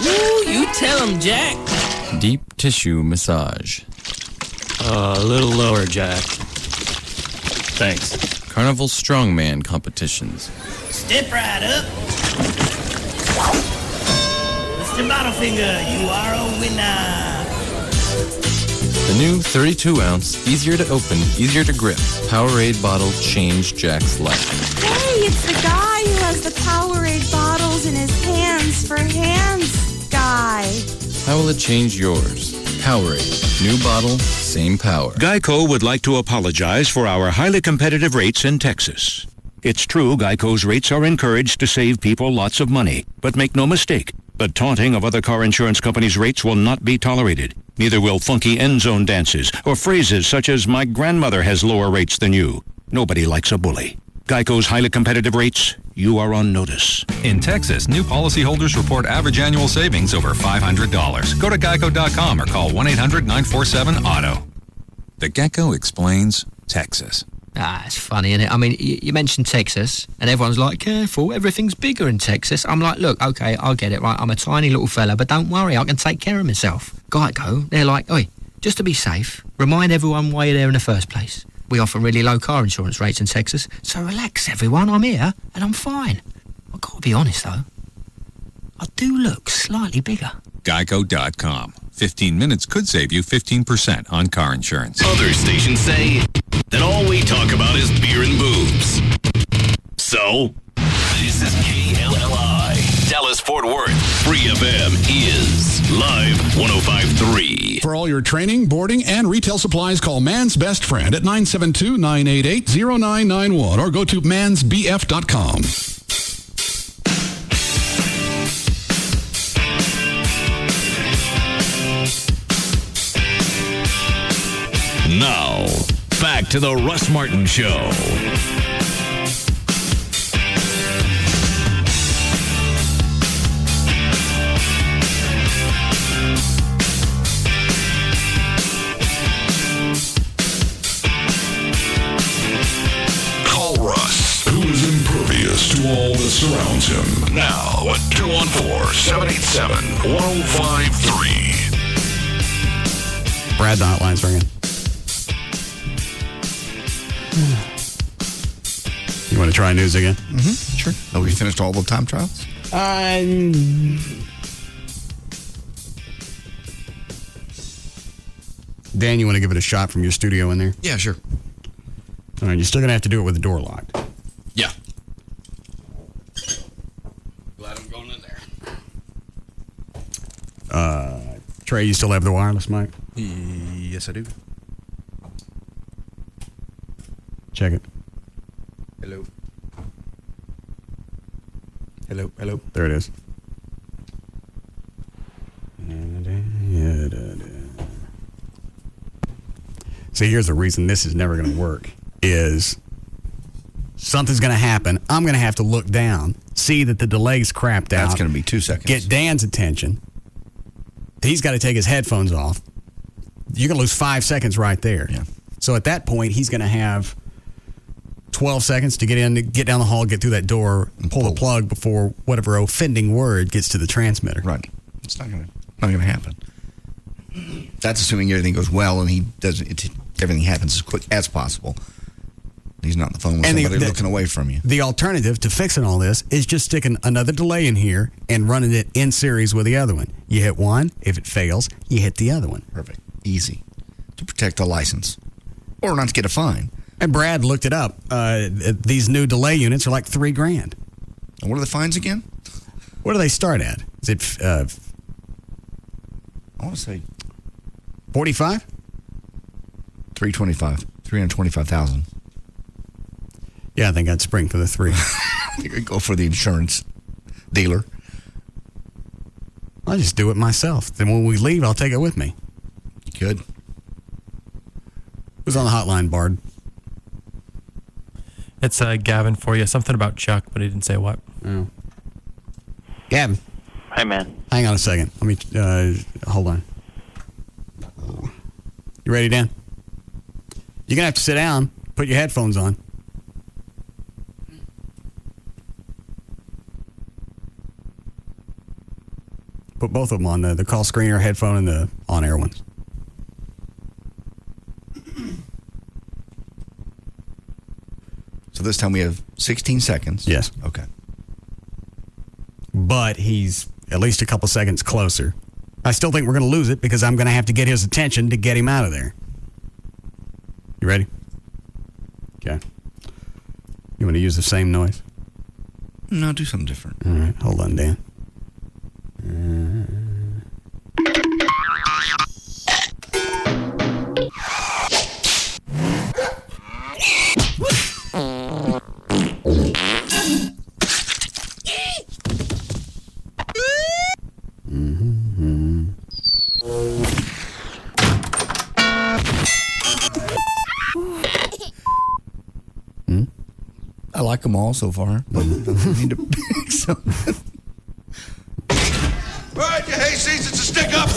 Ooh, you tell him, Jack. Deep tissue massage. A little lower, Jack. Thanks. Carnival strongman competitions. Step right up. Mr. Bottle-Finger, you are a winner. The new 32-ounce, easier to open, easier to grip Powerade bottle changed Jack's life. Hey, it's the guy who has the Powerade bottles in his hands for hands guy. How will it change yours? Powerade. New bottle, same power. Geico would like to apologize for our highly competitive rates in Texas. It's true Geico's rates are encouraged to save people lots of money. But make no mistake, the taunting of other car insurance companies' rates will not be tolerated. Neither will funky end zone dances or phrases such as, my grandmother has lower rates than you. Nobody likes a bully. Geico's highly competitive rates, you are on notice. In Texas, new policyholders report average annual savings over $500. Go to geico.com or call 1-800-947-AUTO. The Gecko Explains Texas. It's funny, isn't it? I mean, you mentioned Texas, and everyone's like, careful, everything's bigger in Texas. I'm like, look, okay, I'll get it, right? I'm a tiny little fella, but don't worry, I can take care of myself. Geico, they're like, oi, just to be safe, remind everyone why you're there in the first place. We offer really low car insurance rates in Texas, so relax, everyone, I'm here, and I'm fine. I've got to be honest, though. I do look slightly bigger. Geico.com. 15 minutes could save you 15% on car insurance. Other stations say... talk about is beer and boobs. So, this is KLLI. Dallas Fort Worth. Free FM is Live 105.3. For all your training, boarding, and retail supplies, call Man's Best Friend at 972-988-0991 or go to mansbf.com. Now, back to the Russ Martin Show. Call Russ, who is impervious to all that surrounds him. Now at 214-787-1053. Brad, the hotline's ringing. You want to try news again? Mm-hmm. Sure. Have we finished all the time trials? Dan, you want to give it a shot from your studio in there? Yeah, sure. All right, you're still going to have to do it with the door locked. Yeah. Glad I'm going in there. Trey, you still have the wireless mic? Yes, I do. Check it. Hello. Hello, hello. There it is. See, here's the reason this is never going to work is something's going to happen. I'm going to have to look down, see that the delay's crapped out. That's going to be 2 seconds. Get Dan's attention. He's got to take his headphones off. You're going to lose 5 seconds right there. Yeah. So at that point, he's going to have 12 seconds to get in, to get down the hall, get through that door, and pull the plug before whatever offending word gets to the transmitter. Right. It's not going to happen. That's assuming everything goes well and he does everything happens as quick as possible. He's not on the phone with somebody looking away from you. The alternative to fixing all this is just sticking another delay in here and running it in series with the other one. You hit one, if it fails, you hit the other one. Perfect. Easy. To protect the license. Or not to get a fine. And Brad looked it up. These new delay units are like $3,000. And what are the fines again? What do they start at? Is it I want to say 45? 325,000. Yeah, I think I'd spring for the 3. You could go for the insurance dealer. I'll just do it myself. Then when we leave, I'll take it with me. You could. Who's on the hotline, Bard? It's Gavin for you. Something about Chuck, but he didn't say what. Oh. Gavin. Hi, man. Hang on a second. Let me, hold on. You ready, Dan? You're going to have to sit down, put your headphones on. Put both of them on, the call screener headphone and the on-air ones. So this time we have 16 seconds. Yes. Okay. But he's at least a couple seconds closer. I still think we're going to lose it because I'm going to have to get his attention to get him out of there. You ready? Okay. You want to use the same noise? No, do something different. All right. Hold on, Dan. I like them all so far. But need to pick something. Right, your hayseeds, it's a stick up.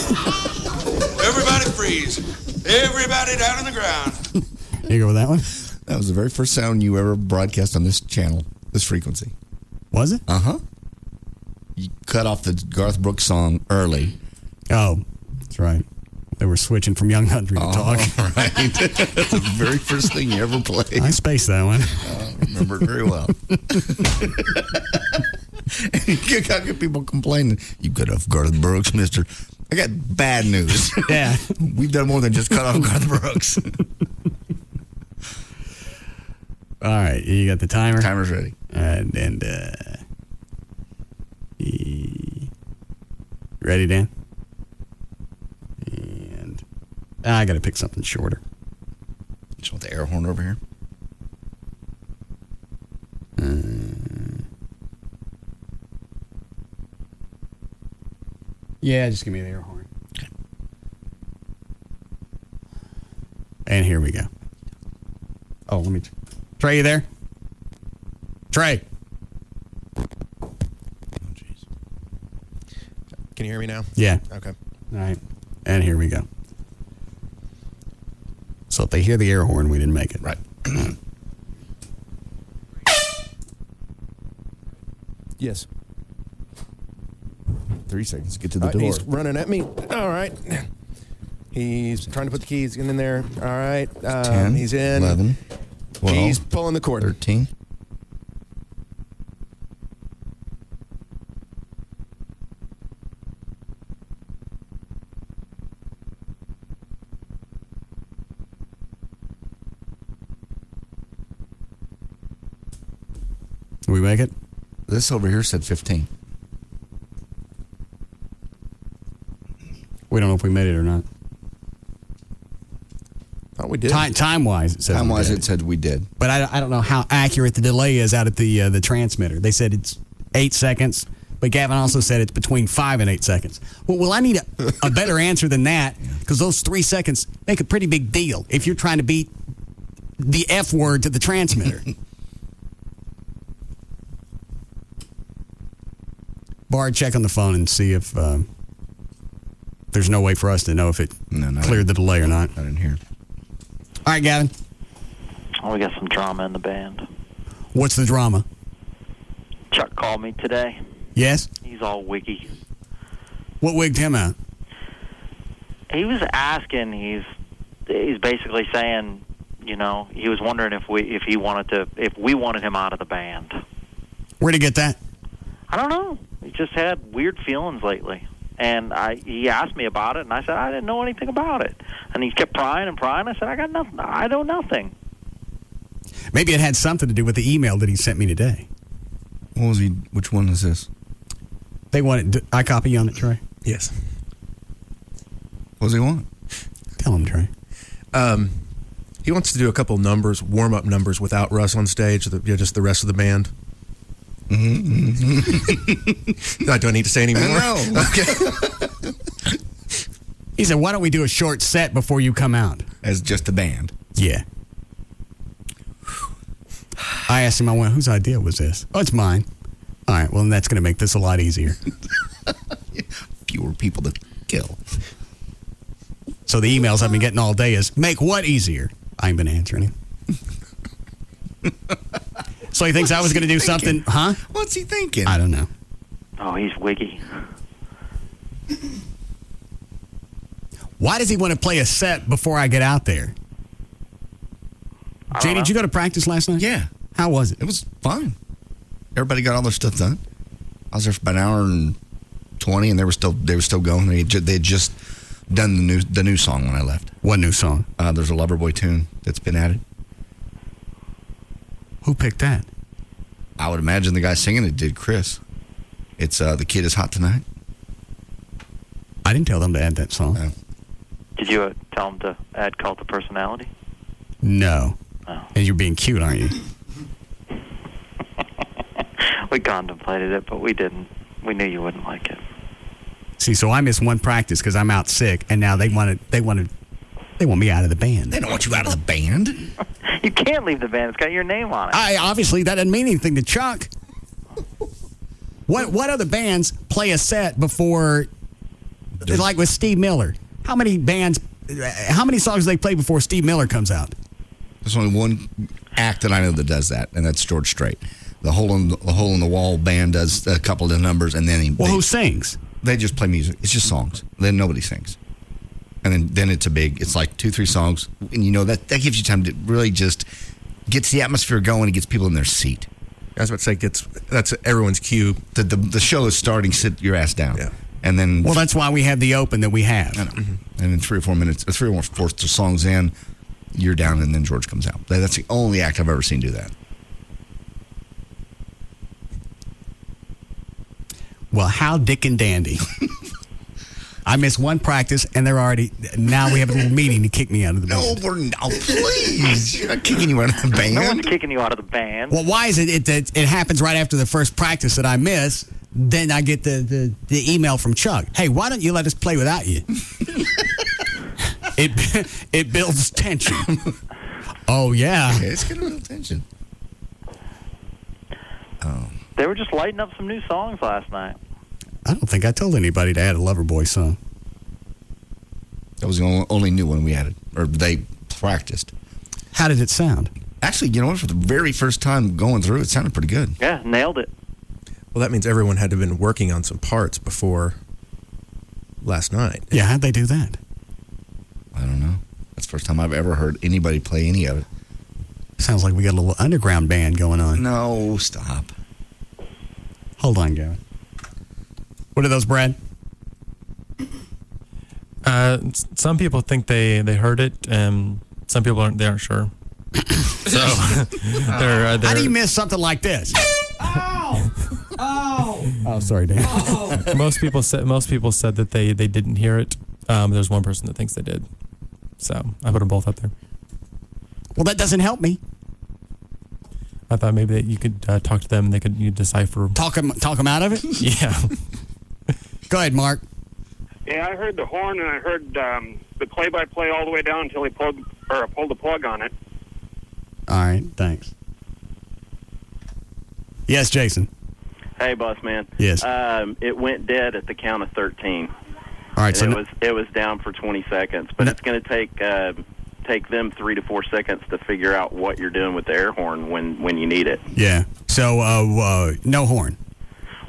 Everybody freeze. Everybody down on the ground. You go with that one? That was the very first sound you ever broadcast on this channel, this frequency. Was it? Uh-huh. You cut off the Garth Brooks song early. Oh, that's right. They were switching from Young Country to talk. Right. That's the very first thing you ever played. I spaced that one. I remember it very well. You got good people complaining. You cut off Garth Brooks, mister. I got bad news. Yeah. We've done more than just cut off Garth Brooks. All right, you got the timer? Timer's ready. Ready, Dan? And I got to pick something shorter. Just want the air horn over here. Yeah, just give me the air horn. Okay. And here we go. Oh, let me... Trey, you there? Trey. Can you hear me now? Yeah. Okay. All right. And here we go. So if they hear the air horn, we didn't make it. Right. Yes. 3 seconds to get to the door. He's running at me. All right. He's trying to put the keys in there. All right. 10, he's in. 11, 12. He's pulling the cord. 13. Did we make it? This over here said 15. We don't know if we made it or not. Thought we did. Time-wise, it says Time-wise, we did. it said we did. But I don't know how accurate the delay is out at the transmitter. They said it's 8 seconds, but Gavin also said it's between 5 and 8 seconds. Well, I need a better answer than that, because those 3 seconds make a pretty big deal if you're trying to beat the F word to the transmitter. Bard, check on the phone and see if there's no way for us to know if it cleared the delay or not. I didn't hear. All right, Gavin. Oh, we got some drama in the band. What's the drama? Chuck called me today. Yes? He's all wiggy. What wigged him out? He was asking. He's basically saying, you know, he was wondering if we wanted him out of the band. Where'd he get that? I don't know. He just had weird feelings lately. And he asked me about it, and I said, I didn't know anything about it. And he kept prying and prying. I said, I got nothing. I know nothing. Maybe it had something to do with the email that he sent me today. What was he? Which one is this? They wanted. I copy you on it, Trey? Yes. What does he want? Tell him, Trey. He wants to do a couple numbers, warm-up numbers without Russ on stage, just the rest of the band. Mm-hmm. Do I need to say any more? No. Okay. He said, why don't we do a short set before you come out? As just a band. Yeah. I asked him, I went, whose idea was this? Oh, it's mine. All right, well, then that's going to make this a lot easier. Fewer people to kill. So the emails I've been getting all day is, make what easier? I ain't been answering him. So he thinks I was going to do something, huh? What's he thinking? I don't know. Oh, he's wiggy. Why does he want to play a set before I get out there? Jay, did you go to practice last night? Yeah. How was it? It was fine. Everybody got all their stuff done. I was there for about an hour and 20, and they were still going. They had just done the new song when I left. What new song? There's a Loverboy tune that's been added. Who picked that? I would imagine the guy singing it did, Chris. It's The Kid Is Hot Tonight. I didn't tell them to add that song. No. Did you tell him to add Cult of Personality? No. Oh. And you're being cute, aren't you? We contemplated it, but we didn't. We knew you wouldn't like it. See, so I missed one practice because I'm out sick, and now they want me out of the band. They don't want you out of the band. You can't leave the band. It's got your name on it. Obviously, that doesn't mean anything to Chuck. What other bands play a set before, like with Steve Miller? How many songs do they play before Steve Miller comes out? There's only one act that I know that does that, and that's George Strait. The Hole in the Wall band does a couple of numbers, and then who sings? They just play music. It's just songs. Then nobody sings. And then it's it's like 2-3 songs. And you know, that gives you time to really just gets the atmosphere going and gets people in their seat. I was about to say, that's everyone's cue. The show is starting, sit your ass down. Yeah. And then... Well, that's why we have the open that we have. I know. Mm-hmm. And then 3 or 4 minutes, 3 or 4 songs in, you're down, and then George comes out. That's the only act I've ever seen do that. Well, how dick and dandy. I missed one practice, and now we have a little meeting to kick me out of the band. No, please. You're not kicking you out of the band. No one's kicking you out of the band. Well, why is it happens right after the first practice that I miss? Then I get the email from Chuck. Hey, why don't you let us play without you? It builds tension. Oh, yeah. It's going to build tension. Oh. They were just lighting up some new songs last night. I don't think I told anybody to add a Loverboy song. That was the only new one we added, or they practiced. How did it sound? Actually, you know what? For the very first time going through, it sounded pretty good. Yeah, nailed it. Well, that means everyone had to have been working on some parts before last night. Yeah, how'd they do that? I don't know. That's the first time I've ever heard anybody play any of it. Sounds like we got a little underground band going on. No, stop. Hold on, Gavin. What are those, Brad? Some people think they heard it, and some people aren't sure. So they're how do you miss something like this? Oh, sorry, Dan. Most people said that they didn't hear it. There's one person that thinks they did. So I put them both up there. Well, that doesn't help me. I thought maybe that you could talk to them and you decipher. Talk them out of it? Yeah. Go ahead, Mark. Yeah, I heard the horn and I heard the play-by-play all the way down until he pulled the plug on it. All right, thanks. Yes, Jason. Hey, boss man. Yes. It went dead at the count of 13. All right, so it was down for 20 seconds, but it's going to take them 3 to 4 seconds to figure out what you're doing with the air horn when you need it. Yeah. So no horn.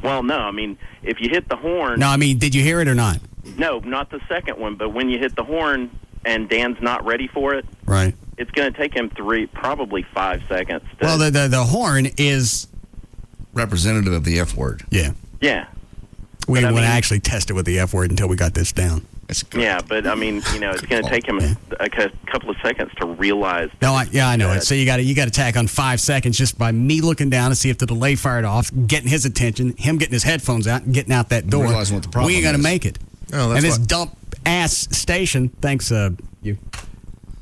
Well, no. I mean, if you hit the horn. No, I mean, did you hear it or not? No, not the second one. But when you hit the horn and Dan's not ready for it, right? It's going to take him probably 5 seconds. Well, the horn is representative of the F word. Yeah. Yeah. We didn't want to actually test it with the F word until we got this down. Yeah, but I mean, it's going to take him a couple of seconds to realize. No, I know it. So you got to tack on 5 seconds just by me looking down to see if the delay fired off, getting his attention, him getting his headphones out, and getting out that door. Realizing what the problem we ain't going to is. make it. Oh, that's and this dump ass station, thanks you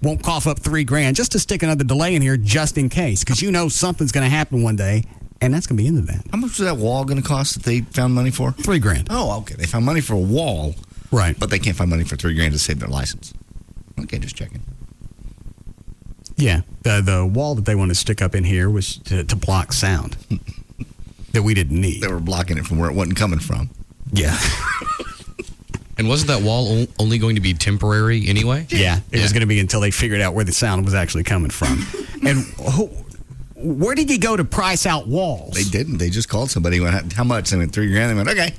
won't cough up $3,000 just to stick another delay in here just in case, because something's going to happen one day. And that's going to be into that. How much was that wall going to cost that they found money for? $3,000. Oh, okay. They found money for a wall. Right. But they can't find money for $3,000 to save their license. Okay, just checking. Yeah. The wall that they wanted to stick up in here was to block sound that we didn't need. They were blocking it from where it wasn't coming from. Yeah. And wasn't that wall only going to be temporary anyway? Yeah. It was going to be until they figured out where the sound was actually coming from. And where did you go to price out walls? They didn't. They just called somebody. Went, how much? They went $3,000. They went, okay.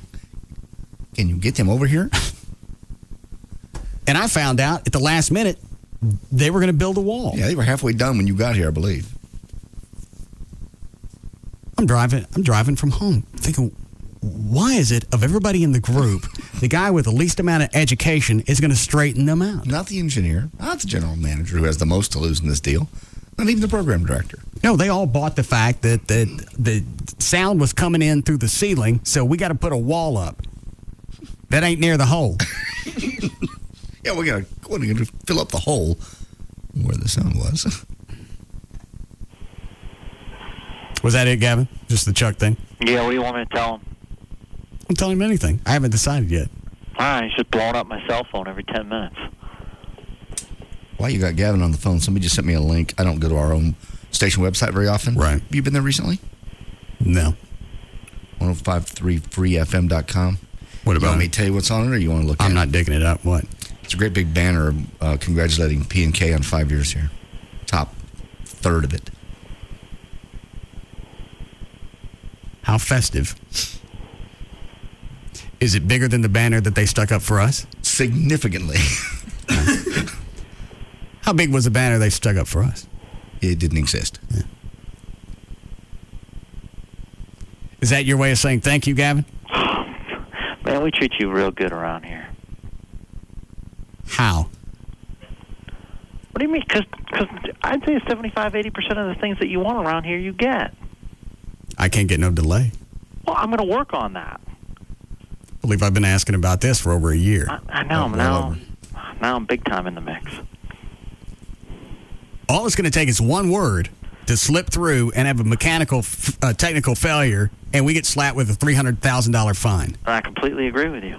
Can you get them over here? And I found out at the last minute they were going to build a wall. Yeah, they were halfway done when you got here, I believe. I'm driving from home, thinking, why is it of everybody in the group, the guy with the least amount of education is going to straighten them out? Not the engineer, not the general manager who has the most to lose in this deal, not even the program director. No, they all bought the fact that the sound was coming in through the ceiling, so we got to put a wall up. That ain't near the hole. Yeah, we're going to fill up the hole where the sound was. Was that it, Gavin? Just the Chuck thing? Yeah, what do you want me to tell him? Don't tell him anything. I haven't decided yet. All right, he's just blowing up my cell phone every 10 minutes. While you got Gavin on the phone, somebody just sent me a link. I don't go to our own station website very often. Right. Have you been there recently? No. 1053freefm.com. What You about want me it? to tell you what's on it, or you want to look at it? I'm not digging it up. What? It's a great big banner congratulating P&K on 5 years here. Top third of it. How festive. Is it bigger than the banner that they stuck up for us? Significantly. How big was the banner they stuck up for us? It didn't exist. Yeah. Is that your way of saying thank you, Gavin? Man, we treat you real good around here. How? What do you mean? Because I'd say 75-80% of the things that you want around here you get. I can't get no delay. Well, I'm going to work on that. I believe I've been asking about this for over a year. I know. Now I'm big time in the mix. All it's going to take is one word to slip through and have a technical failure, and we get slapped with a $300,000 fine. I completely agree with you.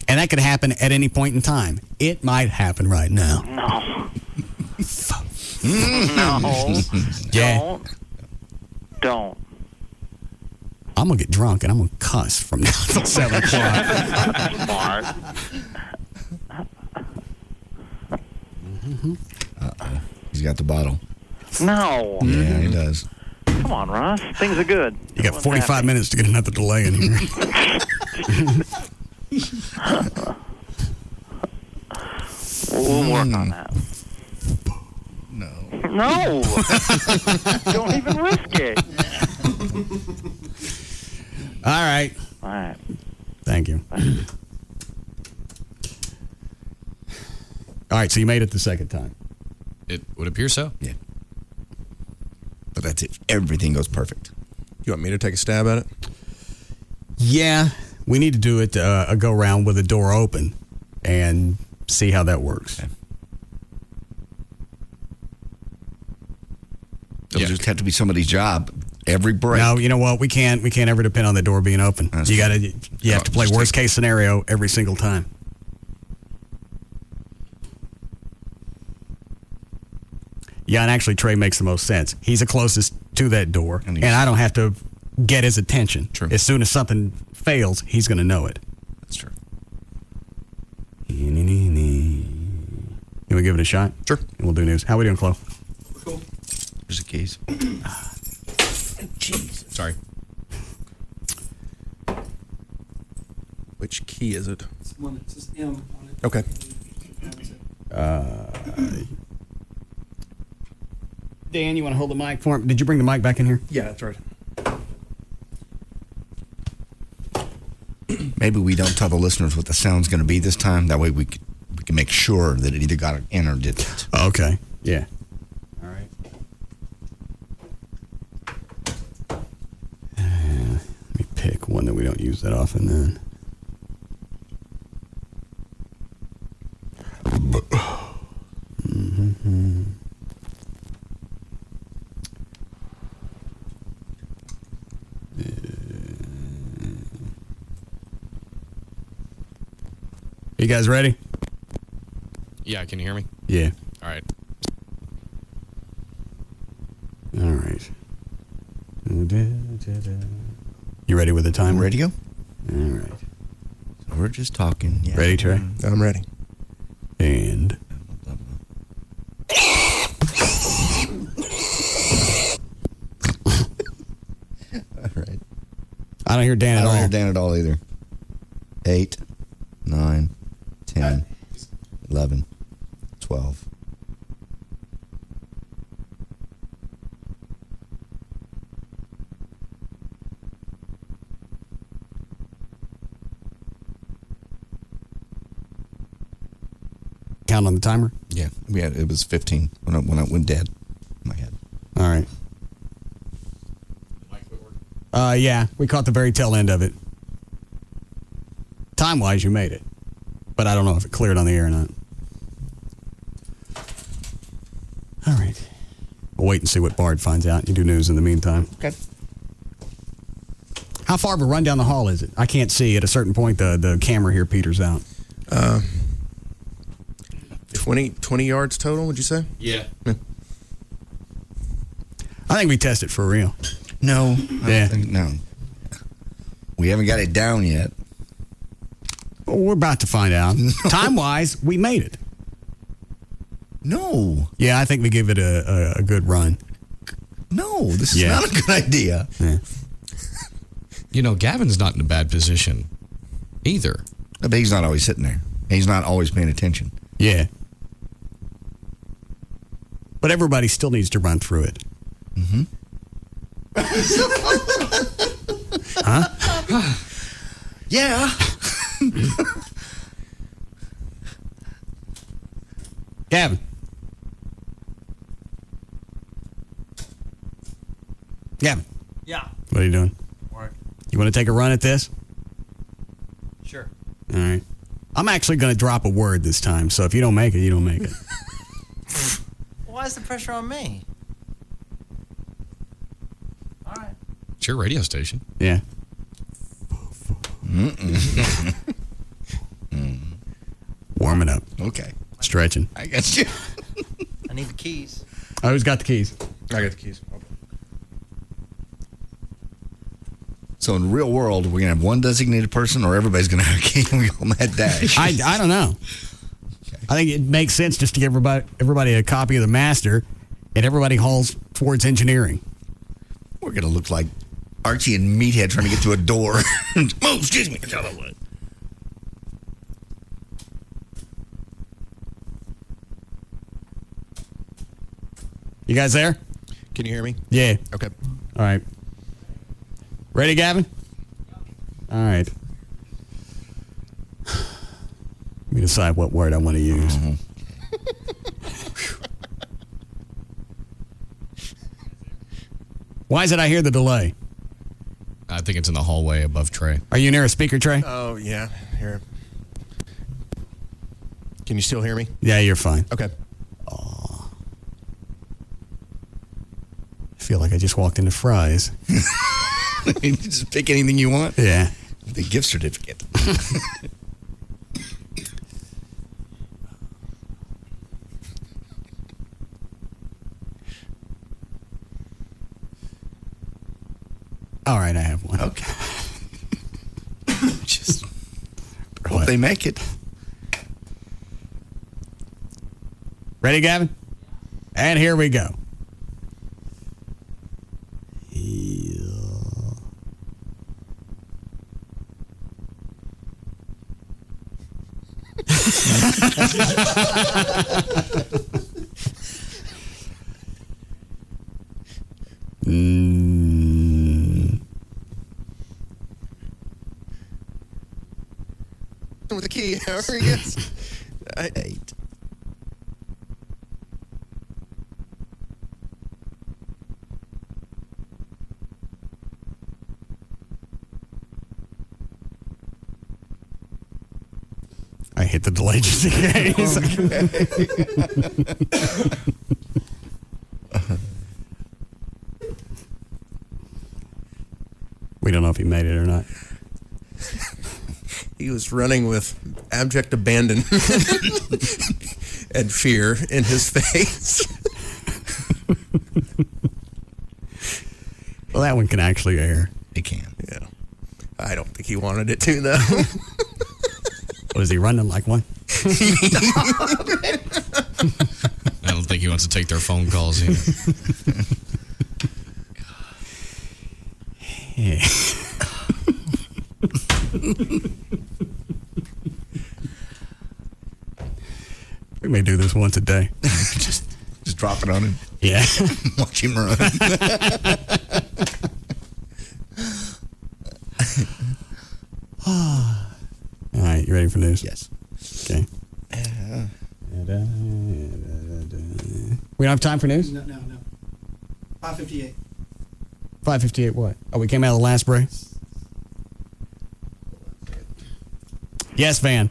And that could happen at any point in time. It might happen right now. No. No. Yeah. Don't. I'm going to get drunk, and I'm going to cuss from now until 7 o'clock. Smart. Uh-oh. He's got the bottle. No. Yeah, he does. Come on, Russ. Things are good. You got 45 minutes to get another delay in here. We'll work on that. No. Don't even risk it. All right. All right. Thank you. All right, so you made it the second time. It would appear so. Yeah. But that's it. Everything goes perfect. You want me to take a stab at it? Yeah, we need to do it a go round with the door open and see how that works. Okay. It'll just have to be somebody's job every break. No, you know what? We can't ever depend on the door being open. You have to play worst case scenario every single time. Yeah, and actually Trey makes the most sense. He's the closest to that door, and I don't have to get his attention. True. As soon as something fails, he's going to know it. That's true. Can we give it a shot? Sure. And we'll do news. How we doing, Chloe? Cool. Here's the keys. Jeez. Sorry. Which key is it? It's the one that says M on it. Okay. Dan, you want to hold the mic for him? Did you bring the mic back in here? Yeah, that's right. Maybe we don't tell the listeners what the sound's going to be this time. That way we can make sure that it either got in or didn't. Okay. Yeah. All right. Let me pick one that we don't use that often then. Mm-hmm. You guys ready? Yeah, can you hear me? Yeah. All right. All right. You ready with the timer? Ready to go? All right. So we're just talking. Yeah. Ready, Trey? I'm ready. And all right. I don't hear Dan at all. I don't hear Dan at all either. 8, 9, 10, 11, 12. Count on the timer? Yeah, it was 15 when I went dead in my head. All right. Yeah, we caught the very tail end of it. Time-wise, you made it. But I don't know if it cleared on the air or not. All right. We'll wait and see what Bard finds out. You do news in the meantime. Okay. How far of a run down the hall is it? I can't see. At a certain point, the camera here peters out. 20 yards total, would you say? Yeah. I think we test it for real. No. Yeah. No. We haven't got it down yet. Well, we're about to find out. Time-wise, we made it. No. Yeah, I think we give it a good run. No, this is not a good idea. Yeah. You know, Gavin's not in a bad position either. But he's not always sitting there. He's not always paying attention. Yeah. But everybody still needs to run through it. Mm-hmm. Huh? Yeah. Gavin. Gavin. Yeah. What are you doing? Work. You want to take a run at this? Sure. All right. I'm actually going to drop a word this time, so if you don't make it, you don't make it. Why is the pressure on me? All right. It's your radio station. Yeah. Warming up. Okay. Stretching. I got you. I need the keys. Oh, who's got the keys? I got the keys. So in the real world, we're going to have one designated person, or everybody's going to have a key and we go mad dash? I don't know. Okay. I think it makes sense just to give everybody a copy of the master, and everybody hauls towards engineering. We're going to look like Archie and Meathead trying to get to a door. Oh, excuse me. You guys there? Can you hear me? Yeah. Okay. All right. Ready, Gavin? All right. Let me decide what word I want to use. Why is it I hear the delay? I think it's in the hallway above Trey. Are you near a speaker, Trey? Oh, yeah. Here. Can you still hear me? Yeah, you're fine. Okay. I feel like I just walked into Fry's. You just pick anything you want? Yeah. The gift certificate. All right, I have one. Okay. Just hope they make it. Ready, Gavin? And here we go. With the key. However he gets. I ate. I hit the delay just in case. We don't know if he made it or not. He was running with abject abandon and fear in his face. Well, that one can actually air. It can. Yeah. I don't think he wanted it to, though. Was he running like one? I don't think he wants to take their phone calls either. Yeah. We may do this once a day. just drop it on him. Yeah. Watch him run. All right, you ready for news? Yes. Okay. We don't have time for news? No. 5:58. 5:58 what? Oh, we came out of the last break? Yes, Van.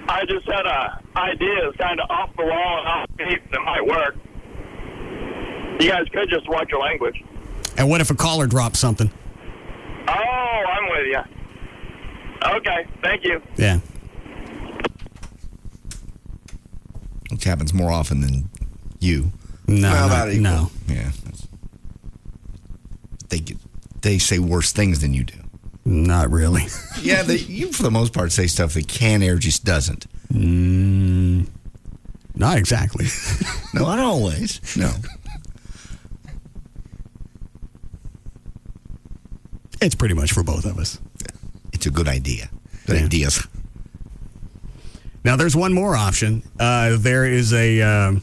I just had a idea. It's kind of off the wall and off the beat that might work. You guys could just watch your language. And what if a caller drops something? Oh, I'm with you. Okay, thank you. Yeah. Which happens more often than you. No, Well, no, about equal. no. Yeah. They say worse things than you do. Not really. Yeah, you for the most part say stuff that can air, just doesn't. Not exactly. No, not always. No. It's pretty much for both of us. It's a good idea. Good ideas. Now, there's one more option. There is a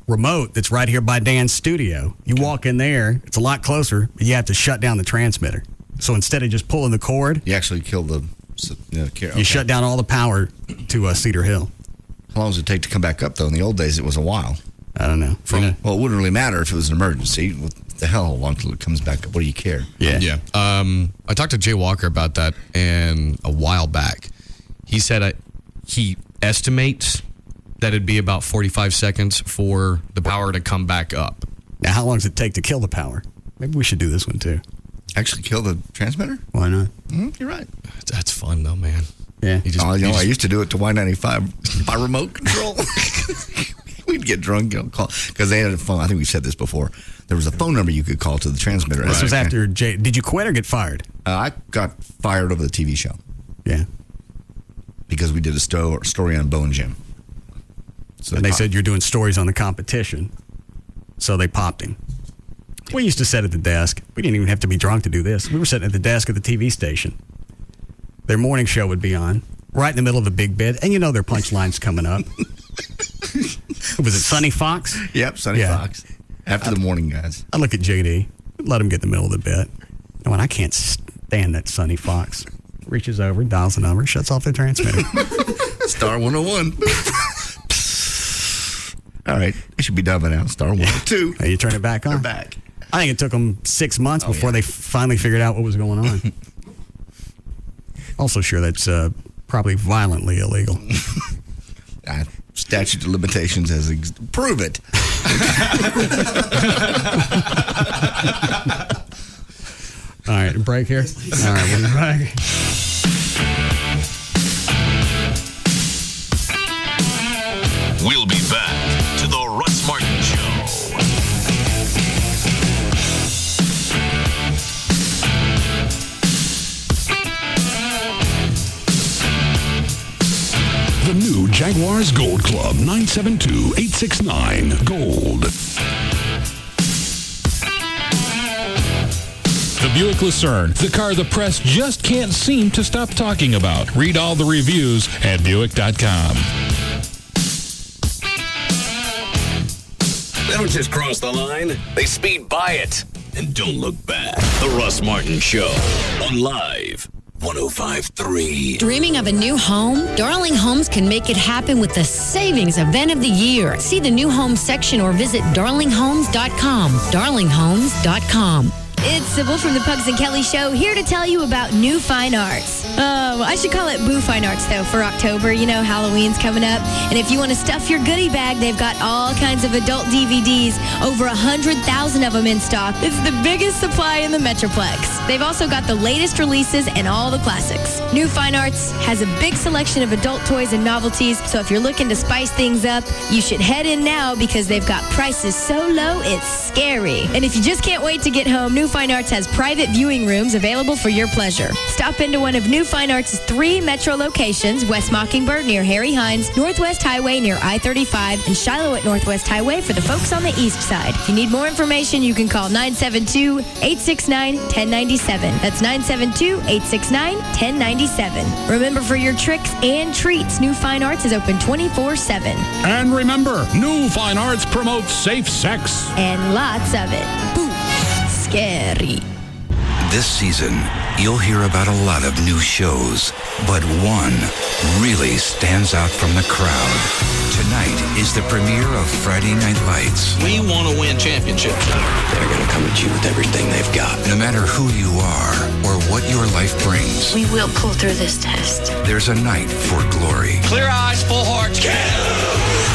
remote that's right here by Dan's studio. You walk in there, it's a lot closer, but you have to shut down the transmitter. So instead of just pulling the cord, You actually kill the... you shut down all the power to Cedar Hill. How long does it take to come back up, though? In the old days, it was a while. I don't know. Well, it wouldn't really matter if it was an emergency. the hell long till it comes back up. What do you care? Yeah. I talked to Jay Walker about that and a while back. He said he estimates that it'd be about 45 seconds for the power to come back up. Now, how long does it take to kill the power? Maybe we should do this one too. Actually kill the transmitter? Why not? You're right. That's fun though, man. Yeah. I used to do it to Y95 by remote control. We'd get drunk and call because they had a phone. I think we said this before. There was a phone number you could call to the transmitter. This was after Jay. Did you quit or get fired? I got fired over the TV show. Yeah. Because we did a story on Bo and Jim. So they said you're doing stories on the competition. So they popped him. We used to sit at the desk. We didn't even have to be drunk to do this. We were sitting at the desk of the TV station. Their morning show would be on, right in the middle of the big bid, and their punchline's coming up. Was it Sonny Fox? Yep, Sonny Fox. After the morning guys. I look at JD, let him get in the middle of the bit. And I can't stand that Sonny Fox. Reaches over, dials the number, shuts off the transmitter. Star 101. All right, it should be done by now. Star 102. Hey, you turn it back on? They're back. I think it took them 6 months before they finally figured out what was going on. Also sure that's probably violently illegal. Statute of limitations has prove it. All right, break here. All right, we'll be back. We'll be back to the Russ Martin Show. The new Jaguars Gold Club, 972-869-GOLD. The Buick Lucerne, the car the press just can't seem to stop talking about. Read all the reviews at Buick.com. They don't just cross the line, they speed by it and don't look back. The Russ Martin Show on Live 105.3. Dreaming of a new home? Darling Homes can make it happen with the savings event of the year. See the new home section or visit darlinghomes.com. Darlinghomes.com. It's Sybil from the Pugs and Kelly Show, here to tell you about New Fine Arts. I should call it Boo Fine Arts, though, for October. Halloween's coming up. And if you want to stuff your goodie bag, they've got all kinds of adult DVDs, over 100,000 of them in stock. It's the biggest supply in the Metroplex. They've also got the latest releases and all the classics. New Fine Arts has a big selection of adult toys and novelties, so if you're looking to spice things up, you should head in now because they've got prices so low, it's scary. And if you just can't wait to get home, New Fine Arts has private viewing rooms available for your pleasure. Stop into one of New Fine Arts' 3 metro locations: West Mockingbird near Harry Hines, Northwest Highway near I-35, and Shiloh at Northwest Highway for the folks on the east side. If you need more information, you can call 972-869-1097. That's 972-869-1097. Remember, for your tricks and treats, New Fine Arts is open 24/7. And remember, New Fine Arts promotes safe sex. And lots of it. Boo. Scary. This season, you'll hear about a lot of new shows, but one really stands out from the crowd. Tonight is the premiere of Friday Night Lights. We want to win championships. They're going to come at you with everything they've got. No matter who you are or what your life brings, We will pull through this test. there's a night for glory. Clear eyes, full hearts.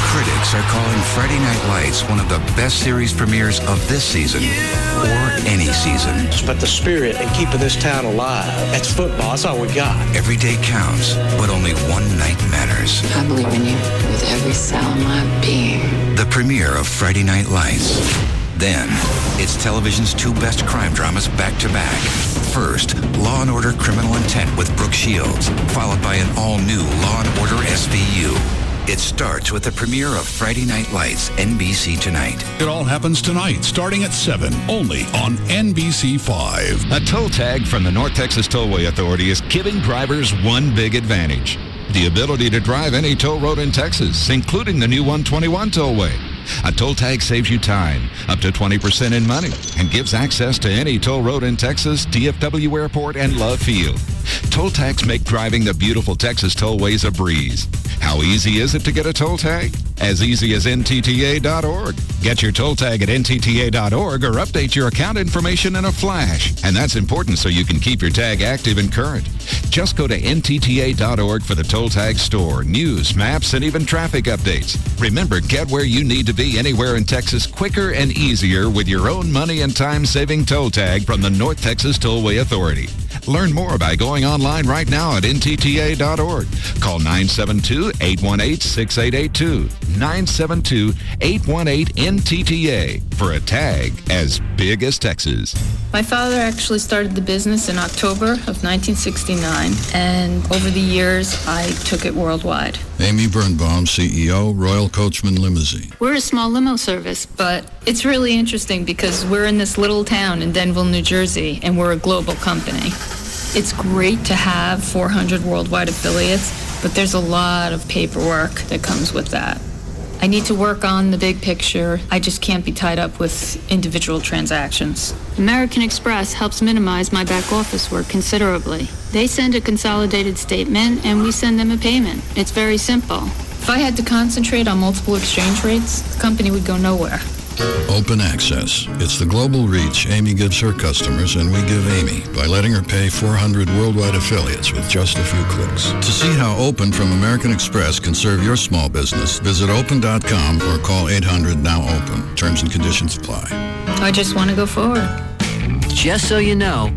Critics are calling Friday Night Lights one of the best series premieres of this season or any season. But the spirit and keeping this town alive, that's football. That's all we got. Every day counts, but only one night matters. I believe in you with every cell in my being. The premiere of Friday Night Lights. Then, it's television's 2 best crime dramas back to back. First, Law & Order Criminal Intent with Brooke Shields, followed by an all-new Law & Order SVU. It starts with the premiere of Friday Night Lights, NBC Tonight. It all happens tonight, starting at 7, only on NBC5. A toll tag from the North Texas Tollway Authority is giving drivers one big advantage: the ability to drive any toll road in Texas, including the new 121 tollway. A toll tag saves you time, up to 20% in money, and gives access to any toll road in Texas, DFW Airport, and Love Field. Toll tags make driving the beautiful Texas tollways a breeze. How easy is it to get a toll tag? As easy as NTTA.org. Get your toll tag at NTTA.org or update your account information in a flash. And that's important so you can keep your tag active and current. Just go to NTTA.org for the toll tag store, news, maps, and even traffic updates. Remember, get where you need to be anywhere in Texas quicker and easier with your own money and time-saving toll tag from the North Texas Tollway Authority. Learn more by going online right now at NTTA.org. Call 972-818-6882. 972-818-NTTA for a tag as big as Texas. My father actually started the business in October of 1969, and over the years, I took it worldwide. Amy Birnbaum, CEO, Royal Coachman Limousine. We're a small limo service, but it's really interesting because we're in this little town in Denville, New Jersey, and we're a global company. It's great to have 400 worldwide affiliates, but there's a lot of paperwork that comes with that. I need to work on the big picture. I just can't be tied up with individual transactions. American Express helps minimize my back office work considerably. They send a consolidated statement and we send them a payment. It's very simple. If I had to concentrate on multiple exchange rates, the company would go nowhere. Open Access. It's the global reach Amy gives her customers and we give Amy by letting her pay 400 worldwide affiliates with just a few clicks. To see how Open from American Express can serve your small business, visit open.com or call 800-NOW-OPEN. Terms and conditions apply. I just want to go forward. Just so you know,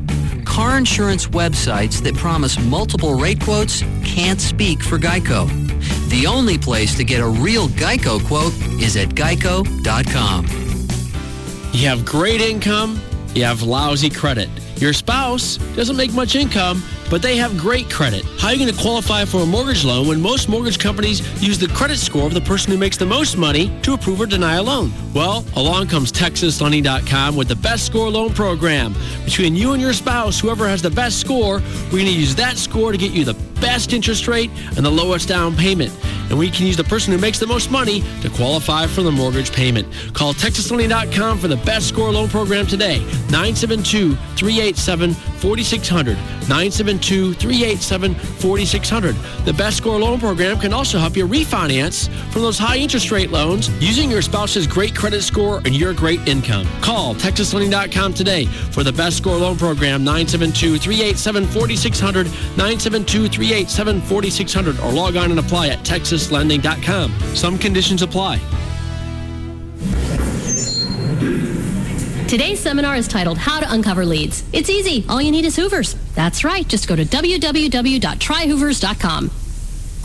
car insurance websites that promise multiple rate quotes can't speak for Geico. The only place to get a real Geico quote is at geico.com. You have great income, you have lousy credit. Your spouse doesn't make much income, but they have great credit. How are you going to qualify for a mortgage loan when most mortgage companies use the credit score of the person who makes the most money to approve or deny a loan? Well, along comes TexasLending.com with the Best Score Loan Program. Between you and your spouse, whoever has the best score, we're going to use that score to get you the best interest rate and the lowest down payment. And we can use the person who makes the most money to qualify for the mortgage payment. Call TexasLending.com for the Best Score Loan Program today. 972-387-4600. 972-387-4600. The Best Score Loan Program can also help you refinance from those high interest rate loans using your spouse's great credit score and your great income. Call TexasLending.com today for the Best Score Loan Program. 972-387-4600. 972-387-4600 or log on and apply at TexasLending.com. Some conditions apply. Today's seminar is titled How to Uncover Leads. It's easy. All you need is Hoovers. That's right. Just go to www.tryhoovers.com.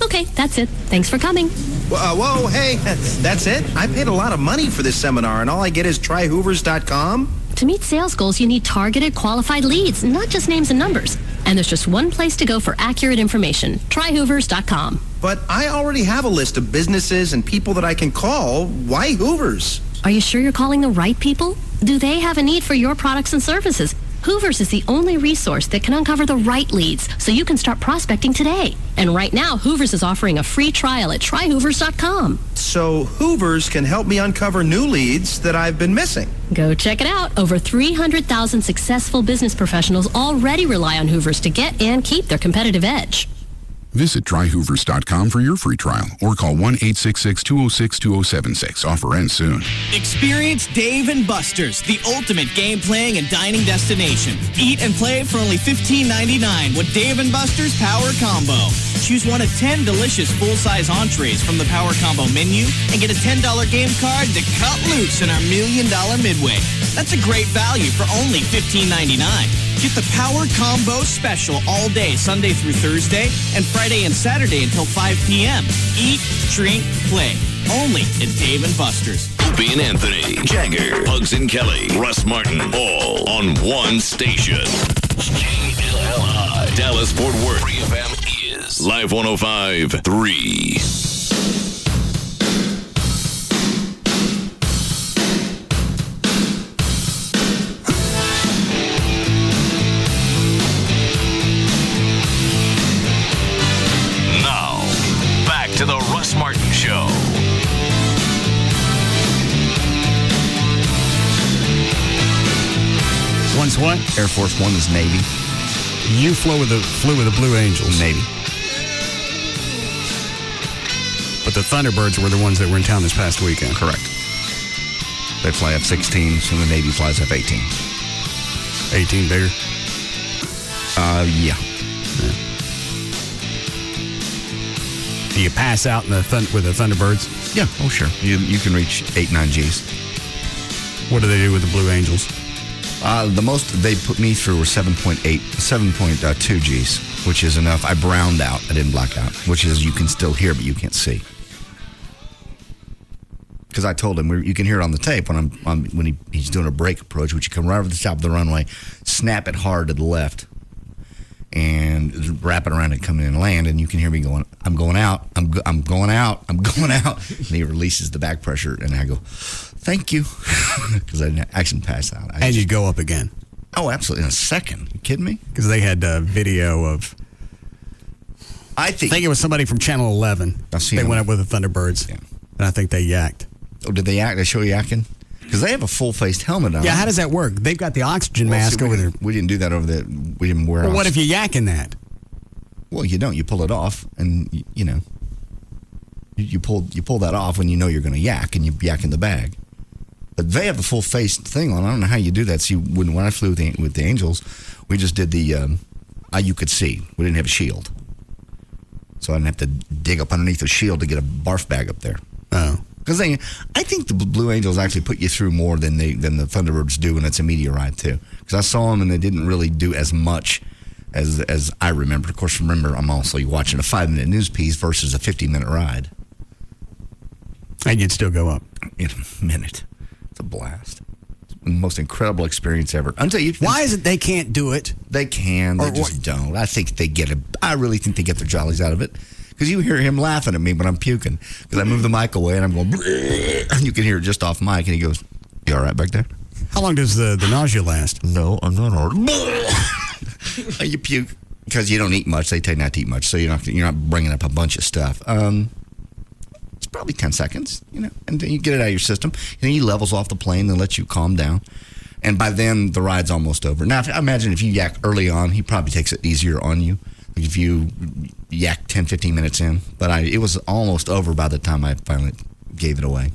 Okay, that's it. Thanks for coming. Whoa, hey, that's it? I paid a lot of money for this seminar, and all I get is tryhoovers.com? To meet sales goals, you need targeted, qualified leads, not just names and numbers. And there's just one place to go for accurate information, tryhoovers.com. But I already have a list of businesses and people that I can call. Why Hoovers? Are you sure you're calling the right people? Do they have a need for your products and services? Hoovers is the only resource that can uncover the right leads so you can start prospecting today. And right now, Hoovers is offering a free trial at tryhoovers.com. So Hoovers can help me uncover new leads that I've been missing. Go check it out. Over 300,000 successful business professionals already rely on Hoovers to get and keep their competitive edge. Visit tryhoovers.com for your free trial or call 1-866-206-2076. Offer ends soon. Experience Dave & Buster's, the ultimate game playing and dining destination. Eat and play for only $15.99 with Dave & Buster's Power Combo. Choose one of 10 delicious full-size entrees from the Power Combo menu and get a $10 game card to cut loose in our $1 Million Midway. That's a great value for only $15.99. Get the Power Combo special all day, Sunday through Thursday, and Friday and Saturday until 5 p.m. Eat, drink, play. Only at Dave & Buster's. Opie and Anthony, Jagger, Pugs and Kelly, Russ Martin, all on one station. KLLI, Dallas Fort Worth. Free FM is Live 105.3. To the Russ Martin Show. One's what? Air Force One is Navy. You flew with the Blue Angels. Navy. But the Thunderbirds were the ones that were in town this past weekend. Correct. They fly F-16s, and the Navy flies F-18. 18 bigger? Yeah. Do you pass out in with the Thunderbirds? Yeah, oh sure. You can reach 8-9 Gs. What do they do with the Blue Angels? The most they put me through were 7.2 Gs, which is enough. I browned out. I didn't black out, which is you can still hear, but you can't see. Because I told him, you can hear it on the tape when he's doing a brake approach, which you come right over the top of the runway, snap it hard to the left, and wrap it around and come in and land, and you can hear me going, I'm going out, I'm going out, I'm going out. And he releases the back pressure, and I go, thank you, because I didn't actually pass out. And you go up again. Oh, absolutely. In a second. You kidding me? Because they had video of, I think it was somebody from Channel 11. They went up with the Thunderbirds, and I think they yacked. Oh, did they yak? They show yakking? Because they have a full-faced helmet on. Yeah, how does that work? They've got the oxygen mask over there. We didn't do that over there. We didn't wear. Well, what if you yak in that? Well, you don't. You pull it off, and you pull that off when you know you're going to yak, and you yak in the bag. But they have the full-faced thing on. I don't know how you do that. See, when I flew with the Angels, we just did the. You could see. We didn't have a shield, so I didn't have to dig up underneath the shield to get a barf bag up there. Oh. Because I think the Blue Angels actually put you through more than the Thunderbirds do, and it's a media ride too. Because I saw them, and they didn't really do as much as I remember. Of course, remember I'm also watching a 5-minute news piece versus a 50-minute ride. And you'd still go up in a minute. It's a blast. It's the most incredible experience ever. Why is it they can't do it? They can. They just don't. I think they get it. I really think they get their jollies out of it. Because you hear him laughing at me when I'm puking. Because I move the mic away and I'm going, and you can hear it just off mic. And he goes, you all right back there? How long does the nausea last? No, I'm not all right. You puke because you don't eat much. They tell you not to eat much. So you're not bringing up a bunch of stuff. It's probably 10 seconds, and then you get it out of your system. And then he levels off the plane and lets you calm down. And by then, the ride's almost over. Now, I imagine if you yak early on, he probably takes it easier on you. If you yak 10, 15 minutes in. But it was almost over by the time I finally gave it away.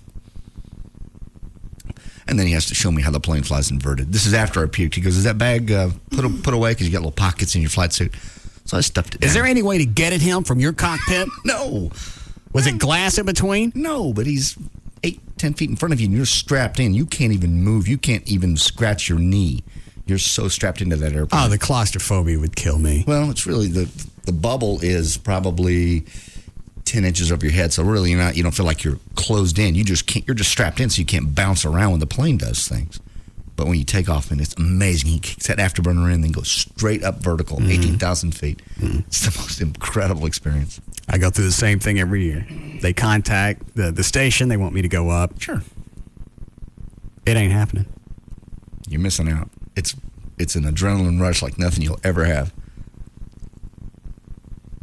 And then he has to show me how the plane flies inverted. This is after I puked. He goes, is that bag put away? Because you got little pockets in your flight suit. So I stuffed it down. Is there any way to get at him from your cockpit? No. Was it glass in between? No, but he's 8, 10 feet in front of you, and you're strapped in. You can't even move. You can't even scratch your knee. You're so strapped into that airplane. Oh, the claustrophobia would kill me. Well, it's really the bubble is probably 10 inches over your head, so really you don't feel like you're closed in. You're just strapped in, so you can't bounce around when the plane does things. But when you take off, and it's amazing. He kicks that afterburner in, then goes straight up vertical, 18,000 feet. It's the most incredible experience. I go through the same thing every year. They contact the station. They want me to go up. Sure. It ain't happening. You're missing out. It's an adrenaline rush like nothing you'll ever have.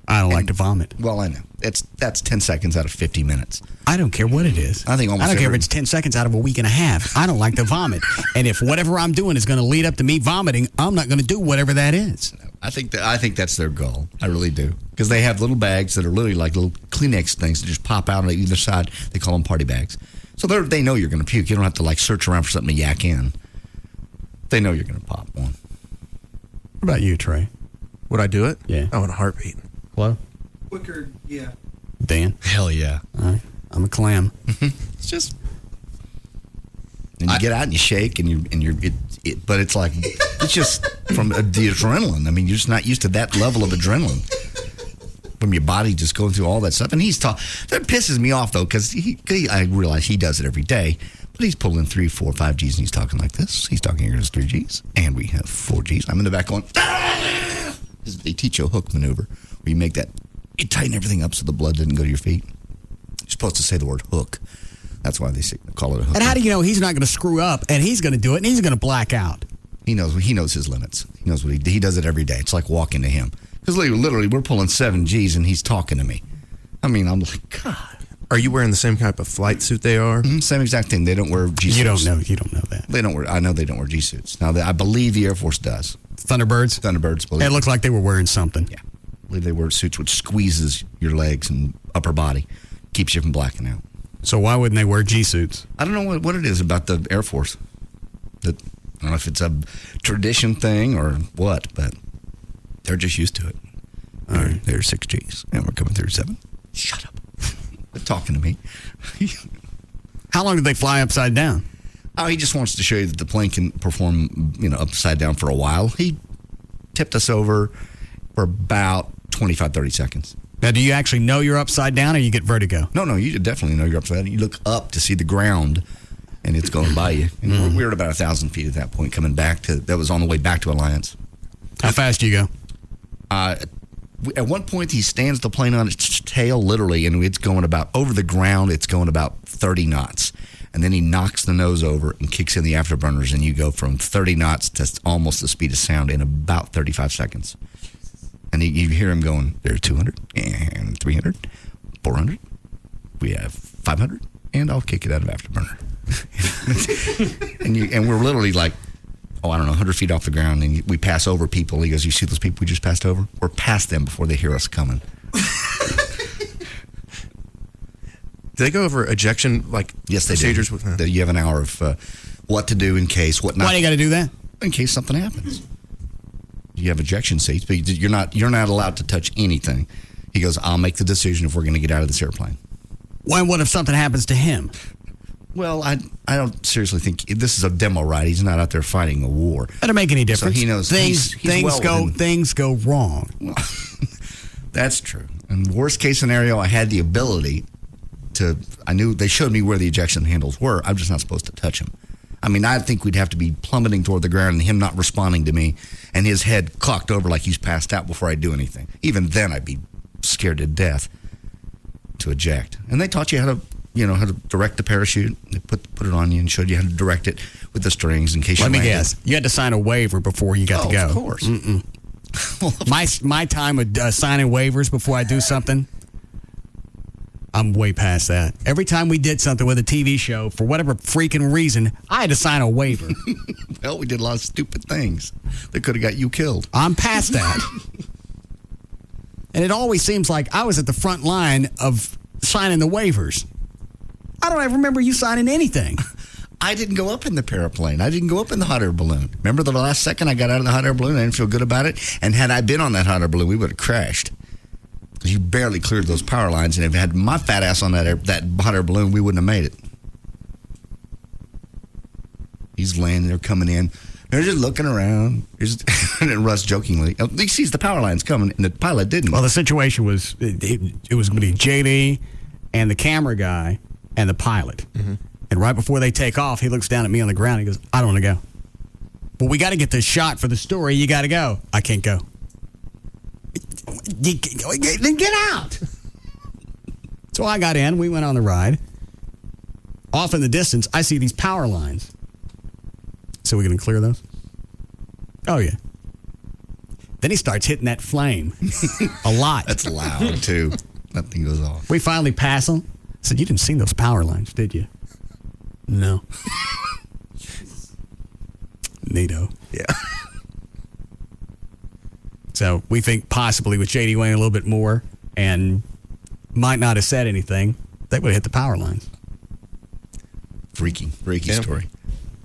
I don't like to vomit. Well, I know. That's 10 seconds out of 50 minutes. I don't care what it is. I don't care if it's 10 seconds out of a week and a half. I don't like to vomit. And if whatever I'm doing is going to lead up to me vomiting, I'm not going to do whatever that is. I think that's their goal. I really do. Because they have little bags that are literally like little Kleenex things that just pop out on either side. They call them party bags. So they know you're going to puke. You don't have to search around for something to yak in. They know you're going to pop one. What about you, Trey? Would I do it? Yeah. Oh, in a heartbeat. What? Quicker, yeah. Dan? Hell yeah. All right. I'm a clam. It's just... And you get out and you shake but it's like, it's just from the adrenaline. I mean, you're just not used to that level of adrenaline. From your body just going through all that stuff. And that pisses me off, though, because I realize he does it every day. But he's pulling 3, 4, 5 Gs, and he's talking like this. He's talking here as 3 Gs, and we have 4 Gs. I'm in the back going, ah! They teach you a hook maneuver where you make that, you tighten everything up so the blood doesn't go to your feet. You're supposed to say the word hook. That's why they call it a hook. And how do you know he's not going to screw up, and he's going to do it, and he's going to black out? He knows his limits. He knows what he does it every day. It's like walking to him. Because literally, we're pulling 7 Gs, and he's talking to me. I mean, I'm like, God. Are you wearing the same type of flight suit they are? Mm-hmm, same exact thing. They don't wear G suits. You don't know that. They don't wear. I know they don't wear G suits. Now, I believe the Air Force does. Thunderbirds. Believe it looks like they were wearing something. Yeah, I believe they wear suits which squeezes your legs and upper body. keeps you from blacking out. So why wouldn't they wear G-suits? I don't know what it is about the Air Force. I don't know if it's a tradition thing or what, but they're just used to it. All right. There's 6 Gs, and we're coming through 7. Shut up. They're talking to me. How long did they fly upside down? Oh, he just wants to show you that the plane can perform, upside down for a while. He tipped us over for about 25, 30 seconds. Now, do you actually know you're upside down, or you get vertigo? No, you definitely know you're upside down. You look up to see the ground, and it's going by you. And we're at about 1,000 feet at that point, coming back that was on the way back to Alliance. How fast do you go? At one point, he stands the plane on its tail, literally, and it's going about, over the ground, it's going about 30 knots. And then he knocks the nose over and kicks in the afterburners, and you go from 30 knots to almost the speed of sound in about 35 seconds. And you hear him going, there's 200, and 300, 400, we have 500, and I'll kick it out of afterburner. and we're literally like, 100 feet off the ground, and we pass over people. He goes, you see those people we just passed over? We're past them before they hear us coming. Do they go over ejection, yes, they procedures? Do. You have an hour of what to do in case, what not. Why do you got to do that? In case something happens. You have ejection seats, but you're not allowed to touch anything. He goes, I'll make the decision if we're going to get out of this airplane. Why? What if something happens to him? Well, I don't seriously think this is a demo ride. He's not out there fighting a war. That doesn't make any difference. So he knows things go wrong. Well, that's true. And worst case scenario, I had the ability to. I knew they showed me where the ejection handles were. I'm just not supposed to touch him. I mean, I think we'd have to be plummeting toward the ground and him not responding to me, and his head cocked over like he's passed out before I do anything. Even then, I'd be scared to death to eject. And they taught you how to direct the parachute. They put it on you and showed you how to direct it with the strings in case you landed. Let me guess. You had to sign a waiver before you got to go. Of course. My time with signing waivers before I do something, I'm way past that. Every time we did something with a TV show, for whatever freaking reason, I had to sign a waiver. Well, we did a lot of stupid things that could have got you killed. I'm past that. And it always seems like I was at the front line of signing the waivers. I don't ever remember you signing anything. I didn't go up in the paraplane. I didn't go up in the hot air balloon. Remember the last second I got out of the hot air balloon? I didn't feel good about it. And had I been on that hot air balloon, we would have crashed. Because you barely cleared those power lines. And if I had my fat ass on that hot air balloon, we wouldn't have made it. He's landing there, coming in. They're just looking around. And then Russ jokingly, he sees the power lines coming, and the pilot didn't. Well, the situation was, it was going to be JD and the camera guy and the pilot. Mm-hmm. And right before they take off, he looks down at me on the ground. He goes, I don't want to go. Well, we got to get this shot for the story. You got to go. I can't go. Then get out. So I got in. We went on the ride. Off in the distance, I see these power lines. So we're going to clear those? Oh, yeah. Then he starts hitting that flame. A lot. That's loud, too. That thing goes off. We finally pass them. I said, you didn't see those power lines, did you? No. Neato. Yeah. So we think possibly with JD Wayne a little bit more and might not have said anything, they would have hit the power lines. Freaky story.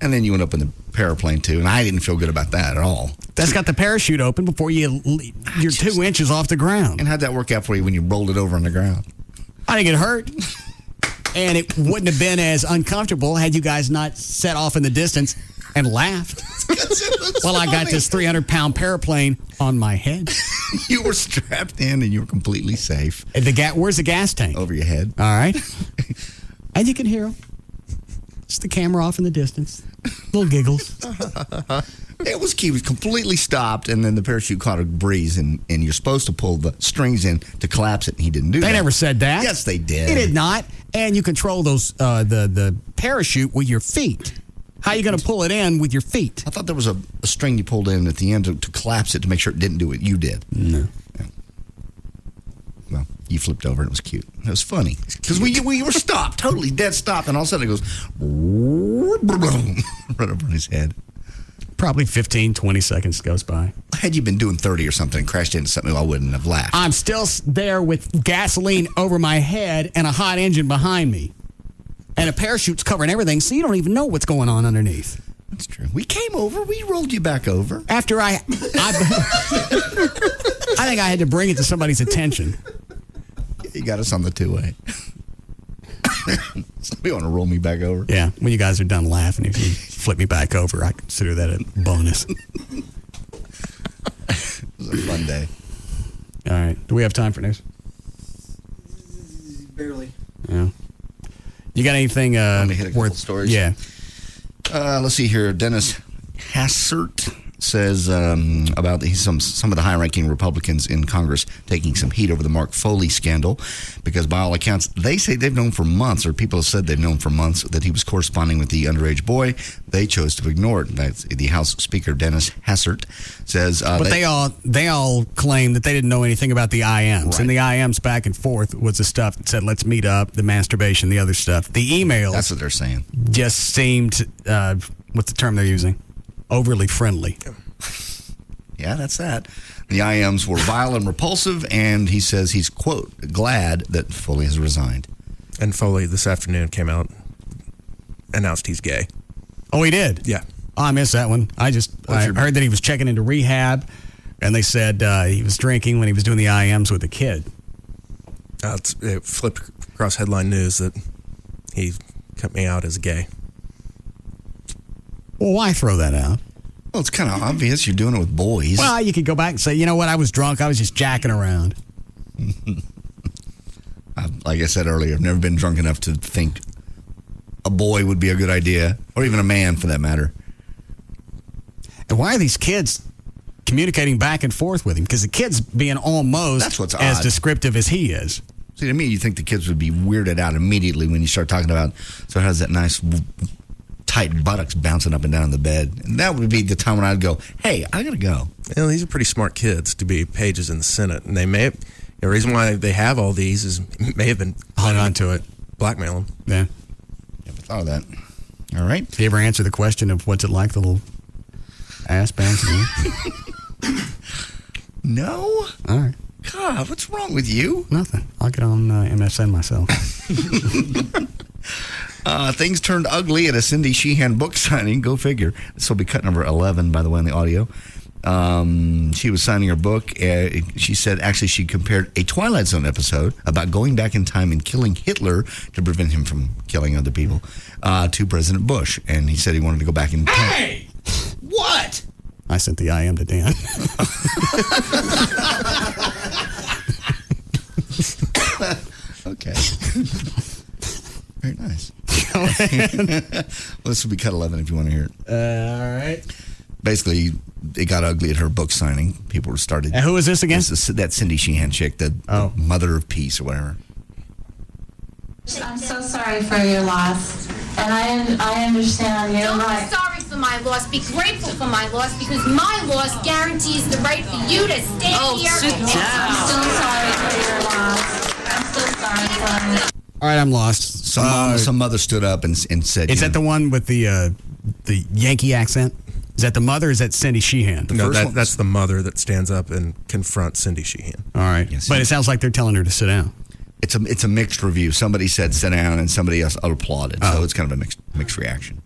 And then you went up in the paraplane, too, and I didn't feel good about that at all. That's got the parachute open before you're 2 inches off the ground. And how'd that work out for you when you rolled it over on the ground? I didn't get hurt. And it wouldn't have been as uncomfortable had you guys not set off in the distance and laughed. Well, I got this 300-pound paraplane on my head. You were strapped in and you were completely safe. And where's the gas tank? Over your head. All right. And you can hear them. Just the camera off in the distance. Little giggles. It was key. It was completely stopped, and then the parachute caught a breeze, and you're supposed to pull the strings in to collapse it, and he didn't do that. They never said that. Yes, they did. He did not. And you control those the parachute with your feet. How are you going to pull it in with your feet? I thought there was a string you pulled in at the end to collapse it to make sure it didn't do what you did. No. Yeah. Well, you flipped over, and it was cute. It was funny. Because we were stopped, totally dead stopped, and all of a sudden it goes right over on his head. Probably 15, 20 seconds goes by. Had you been doing 30 or something and crashed into something, I wouldn't have laughed. I'm still there with gasoline over my head and a hot engine behind me. And a parachute's covering everything, so you don't even know what's going on underneath. That's true. We came over. We rolled you back over. After I think I had to bring it to somebody's attention. You got us on the two-way. Somebody want to roll me back over? Yeah, when you guys are done laughing, if you flip me back over, I consider that a bonus. It was a fun day. All right. Do we have time for news? Barely. Yeah. You got anything worth stories? Yeah. Let's see here. Dennis Hassert says about some of the high-ranking Republicans in Congress taking some heat over the Mark Foley scandal because by all accounts, they say they've known for months, or people have said they've known for months, that he was corresponding with the underage boy. They chose to ignore it. That's the House Speaker, Dennis Hassert, says... but they all claim that they didn't know anything about the IMs. Right. And the IMs back and forth was the stuff that said, let's meet up, the masturbation, the other stuff. The emails... That's what they're saying. Just seemed... what's the term they're using? Overly friendly. Yeah, that's that. The IMs were vile and repulsive, and he says he's, quote, glad that Foley has resigned. And Foley this afternoon came out, announced he's gay. Oh, he did? Yeah. Oh, I missed that one. I heard that he was checking into rehab, and they said he was drinking when he was doing the IMs with a kid. It flipped across headline news that he cut me out as gay. Well, why throw that out? Well, it's kind of obvious you're doing it with boys. Well, you could go back and say, you know what, I was drunk. I was just jacking around. Like I said earlier, I've never been drunk enough to think a boy would be a good idea, or even a man for that matter. And why are these kids communicating back and forth with him? Because the kid's being almost as descriptive as he is. See, to me, you think the kids would be weirded out immediately when you start talking about, so how's that nice... tight buttocks bouncing up and down the bed. And that would be the time when I'd go, hey, I gotta go. You know, these are pretty smart kids to be pages in the Senate. And they may have, the reason why they have all these is may have been hung on to it. Blackmail them. Yeah. Never thought of that. All right. Did you ever answer the question of what's it like, the little ass bouncing? No. All right. God, what's wrong with you? Nothing. I'll get on MSN myself. Things turned ugly at a Cindy Sheehan book signing. Go figure. This will be cut number 11, by the way, in the audio. She was signing her book. She said, actually, she compared a Twilight Zone episode about going back in time and killing Hitler to prevent him from killing other people to President Bush. And he said he wanted to go back in time. Hey! What? I sent the IM to Dan. Okay. Very nice. This will be cut 11 if you want to hear it. All right. Basically, it got ugly at her book signing. People were started. And who is this again? That Cindy Sheehan chick, the mother of peace or whatever. I'm so sorry for your loss, and I understand you're Don't right. be sorry for my loss. Be grateful for my loss because my loss guarantees the right for you to stay here. Sit down. I'm so sorry for your loss. I'm so sorry for it. All right, I'm lost. Some mother stood up and said... Is that the one with the Yankee accent? Is that the mother or is that Cindy Sheehan? No, that's the mother that stands up and confronts Cindy Sheehan. All right. Yes, but it sounds like they're telling her to sit down. It's a mixed review. Somebody said sit down and somebody else applauded. So it's kind of a mixed reaction.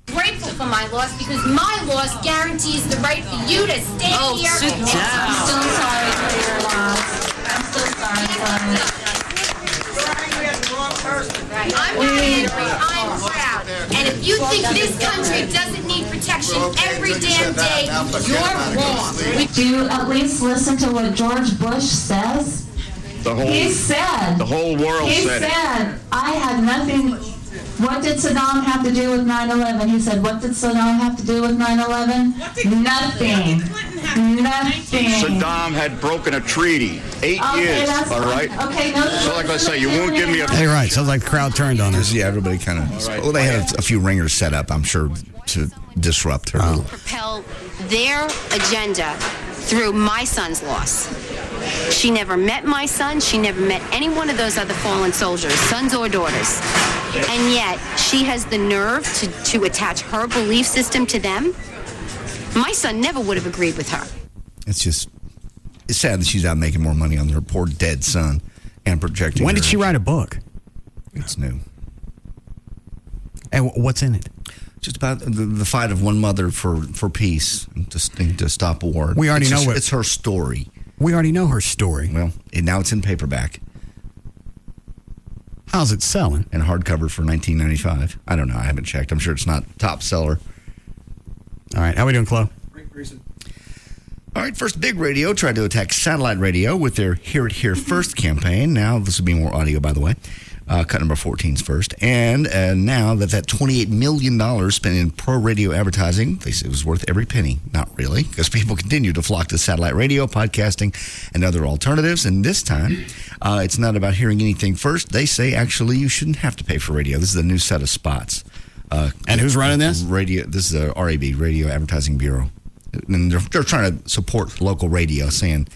Grateful for my loss because my loss guarantees the right for you to stay here. Sit down. I'm so sorry for your loss. I'm so sorry for it. I'm not angry. I'm proud. And if you think this country doesn't need protection every damn day, you're wrong. Do you at least listen to what George Bush says? He said, the whole world he said said, I had nothing. What did Saddam have to do with 9/11? He said, what did Saddam have to do with 9/11? Nothing. Nothing. Saddam had broken a treaty. 8 years, all right? Okay, no. So like I say, you won't give me a... Hey, right. Sounds like the crowd turned on us. Yeah, everybody kind of... Well, they had a few ringers set up, I'm sure, to disrupt her. Propel their agenda through my son's loss. She never met my son. She never met any one of those other fallen soldiers, sons or daughters. And yet, she has the nerve to attach her belief system to them. My son never would have agreed with her. It's sad that she's out making more money on her poor dead son and projecting. When did she write a book? It's new. And what's in it? Just about the fight of one mother for peace and to stop war. We already know it's her story. We already know her story. Well, now it's in paperback. How's it selling? And hardcover for $19.95. I don't know. I haven't checked. I'm sure it's not top seller. All right. How we doing, Chloe? All right. First, Big Radio tried to attack satellite radio with their Hear It Here First campaign. Now, this will be more audio, by the way. Cut number 14's first. And now that $28 million spent in pro radio advertising, they say it was worth every penny. Not really, because people continue to flock to satellite radio, podcasting, and other alternatives. And this time, it's not about hearing anything first. They say, actually, you shouldn't have to pay for radio. This is a new set of spots. And who's running this? This is the RAB, Radio Advertising Bureau. And they're trying to support local radio, saying,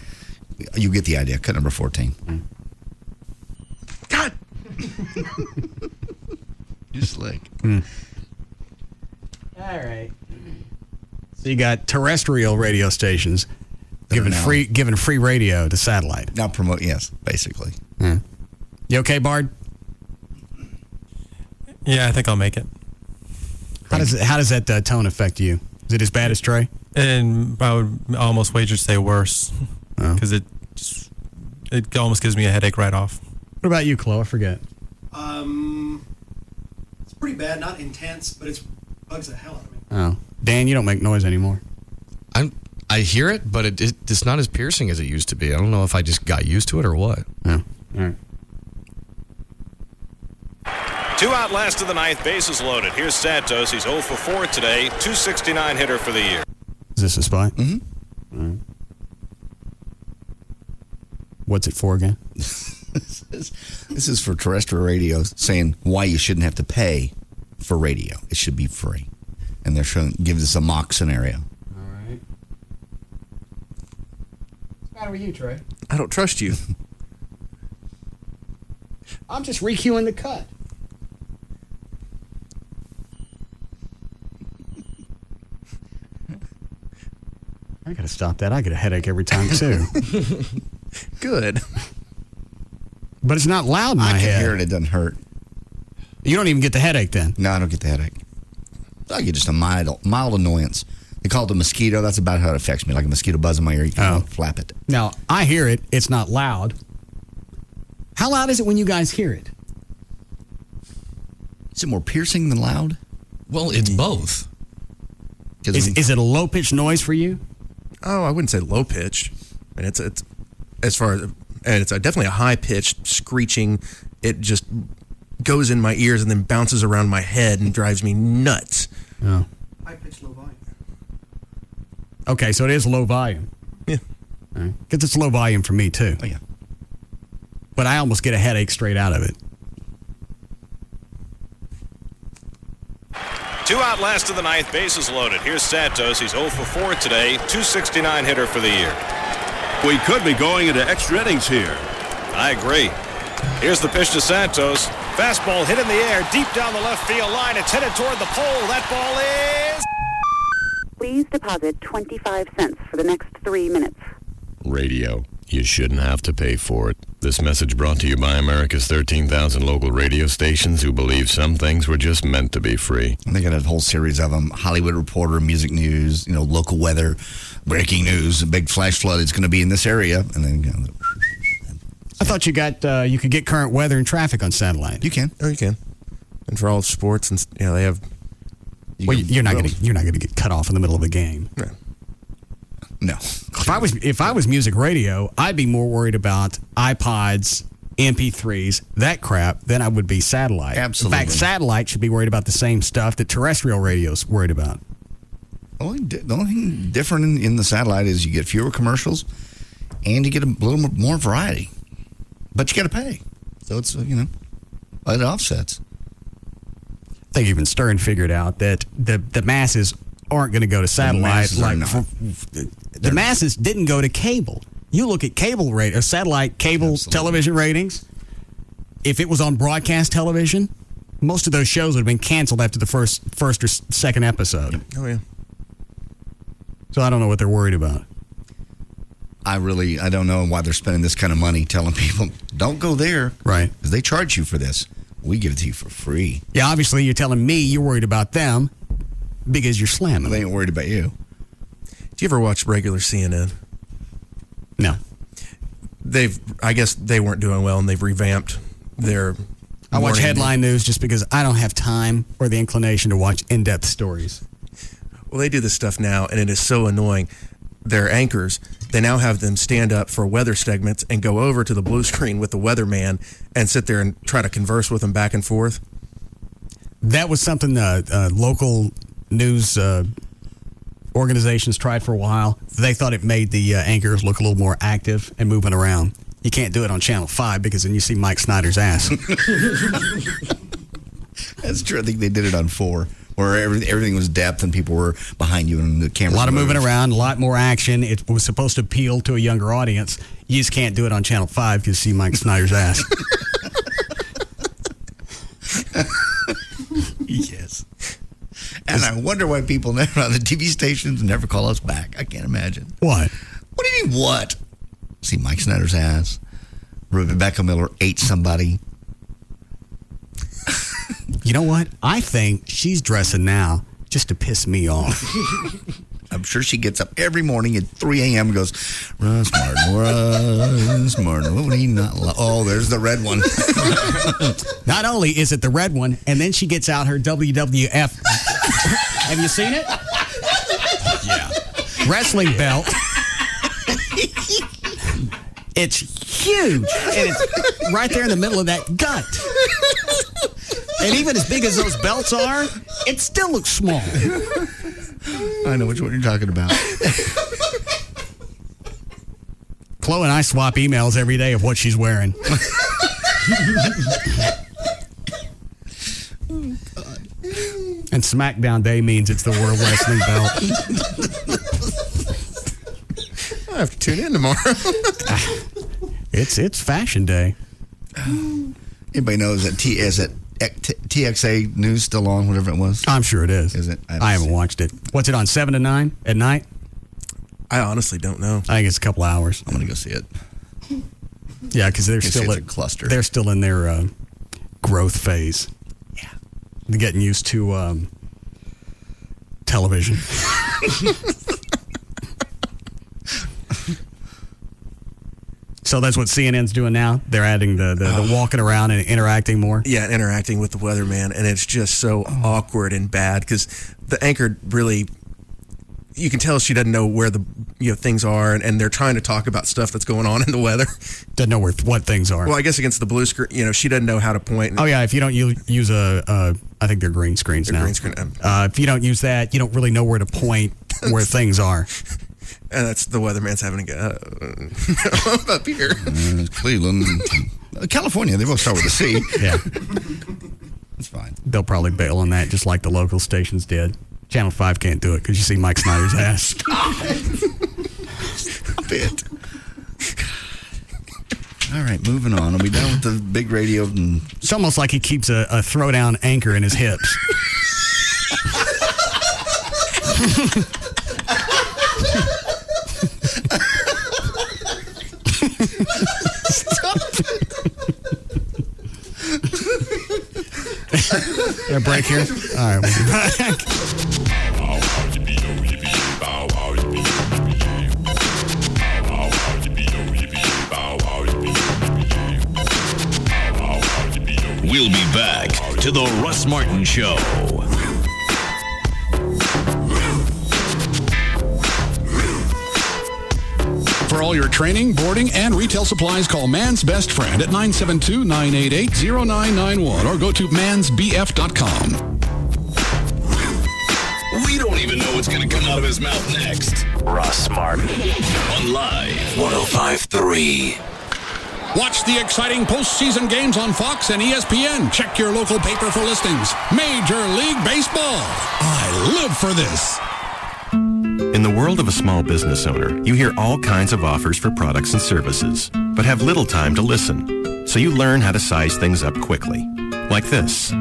you get the idea. Cut number 14. God! You're slick. All right. So you got terrestrial radio stations giving free radio to satellite. Now promote, yes, basically. You okay, Bard? Yeah, I think I'll make it. How does that tone affect you? Is it as bad as Trey? And I would almost wager to say worse, because it almost gives me a headache right off. What about you, Chloe? I forget. It's pretty bad, not intense, but it bugs the hell out of me. Oh, Dan, you don't make noise anymore. I hear it, but it's not as piercing as it used to be. I don't know if I just got used to it or what. Yeah. All right. 2 out, last of the ninth, bases loaded. Here's Santos. He's 0 for 4 today. 269 hitter for the year. Is this a spot? Mm-hmm. All right. What's it for again? This is for terrestrial radio, saying why you shouldn't have to pay for radio. It should be free. And they're giving us a mock scenario. All right. What's the matter with you, Trey? I don't trust you. I'm just recuing the cut. I gotta stop that. I get a headache every time too. Good. But it's not loud in my head. I can hear it. It doesn't hurt. You don't even get the headache then? No, I don't get the headache. I get just a mild annoyance. They call it a mosquito. That's about how it affects me. Like a mosquito buzz in my ear. You can flap it. Now, I hear it. It's not loud. How loud is it when you guys hear it? Is it more piercing than loud? Well, it's both. Is it a low-pitched noise for you? Oh, I wouldn't say low pitched. And it's as far as, and it's definitely a high pitched screeching. It just goes in my ears and then bounces around my head and drives me nuts. Oh. High pitch, low volume. Okay, so it is low volume. Yeah. Because it's low volume for me too. Oh yeah. But I almost get a headache straight out of it. 2 out, last of the ninth, bases loaded. Here's Santos. He's 0 for 4 today. 269 hitter for the year. We could be going into extra innings here. I agree. Here's the pitch to Santos. Fastball hit in the air, deep down the left field line. It's headed toward the pole. That ball is... Please deposit 25 cents for the next 3 minutes. Radio. You shouldn't have to pay for it. This message brought to you by America's 13,000 local radio stations who believe some things were just meant to be free. And they got a whole series of them. Hollywood Reporter, music news, local weather, breaking news, a big flash flood is going to be in this area. And then, I thought you could get current weather and traffic on satellite. You can. Oh, you can. And for all sports, and they have. You're not going to get cut off in the middle of a game. No. If I was music radio, I'd be more worried about iPods, MP3s, that crap, than I would be satellite. Absolutely. In fact, satellite should be worried about the same stuff that terrestrial radio's worried about. The only thing different in the satellite is you get fewer commercials and you get a little more variety. But you got to pay. So it's, it offsets. I think even Stern figured out that the masses aren't going to go to satellite. The masses didn't go to cable. You look at cable radio, satellite cable television ratings. If it was on broadcast television, most of those shows would have been canceled after the first or second episode. Oh yeah. So I don't know what they're worried about. I don't know why they're spending this kind of money telling people, don't go there. Right. Because they charge you for this. We give it to you for free. Yeah, obviously you're telling me you're worried about them because you're slamming. They ain't worried about you. Do you ever watch regular CNN? No. I guess they weren't doing well, and they've revamped their. I watch headline news just because I don't have time or the inclination to watch in-depth stories. Well, they do this stuff now, and it is so annoying. Their anchors, they now have them stand up for weather segments and go over to the blue screen with the weatherman and sit there and try to converse with them back and forth. That was something local news organizations tried for a while. They thought it made the anchors look a little more active and moving around. You can't do it on Channel 5 because then you see Mike Snyder's ass. That's true. I think they did it on 4, where everything was depth and people were behind you and the camera. A lot of moving around, a lot more action. It was supposed to appeal to a younger audience. You just can't do it on Channel 5 because you see Mike Snyder's ass. Yes. And I wonder why people never on the TV stations never call us back. I can't imagine. What? What do you mean, what? See Mike Snyder's ass. Rebecca Miller ate somebody. You know what? I think she's dressing now just to piss me off. I'm sure she gets up every morning at 3 a.m. and goes, Russ Martin, what would he not love? Oh, there's the red one. Not only is it the red one, and then she gets out her WWF. Have you seen it? Yeah. Wrestling belt. It's huge. And it's right there in the middle of that gut. And even as big as those belts are, it still looks small. I know which one you're talking about. Chloe and I swap emails every day of what she's wearing. And SmackDown Day means it's the World Wrestling Belt. I have to tune in tomorrow. It's Fashion Day. Anybody knows that TXA News still on, whatever it was? I'm sure it is. Is it? I haven't watched it. What's it on, 7 to 9 at night? I honestly don't know. I think it's a couple hours. I'm going to go see it. Yeah, because they're still a cluster. They're still in their growth phase. Yeah, they're getting used to television. So that's what CNN's doing now. They're adding the walking around and interacting more. Yeah, interacting with the weatherman, and it's just so awkward and bad because the anchor really, you can tell she doesn't know where the things are, and they're trying to talk about stuff that's going on in the weather. Doesn't know what things are. Well, I guess against the blue screen, she doesn't know how to point. Oh yeah, if you don't use I think they're green screens now. Green screen. If you don't use that, you don't really know where to point where things are. And that's the weatherman's having to go up here. Cleveland, California. They both start with a C. Yeah, that's fine. They'll probably bail on that, just like the local stations did. Channel 5 can't do it because you see Mike Snyder's ass. Stop it. All right, moving on. Are we done with the big radio? It's almost like he keeps a throwdown anchor in his hips. Stop it. A break here? All right, we'll be back. We'll be back to the Russ Martin Show. For all your training, boarding, and retail supplies, call Man's Best Friend at 972-988-0991 or go to mansbf.com. We don't even know what's going to come out of his mouth next. Russ Martin on Live 105.3. Watch the exciting postseason games on Fox and ESPN. Check your local paper for listings. Major League Baseball. I live for this. In the world of a small business owner, you hear all kinds of offers for products and services, but have little time to listen. So you learn how to size things up quickly. Like this.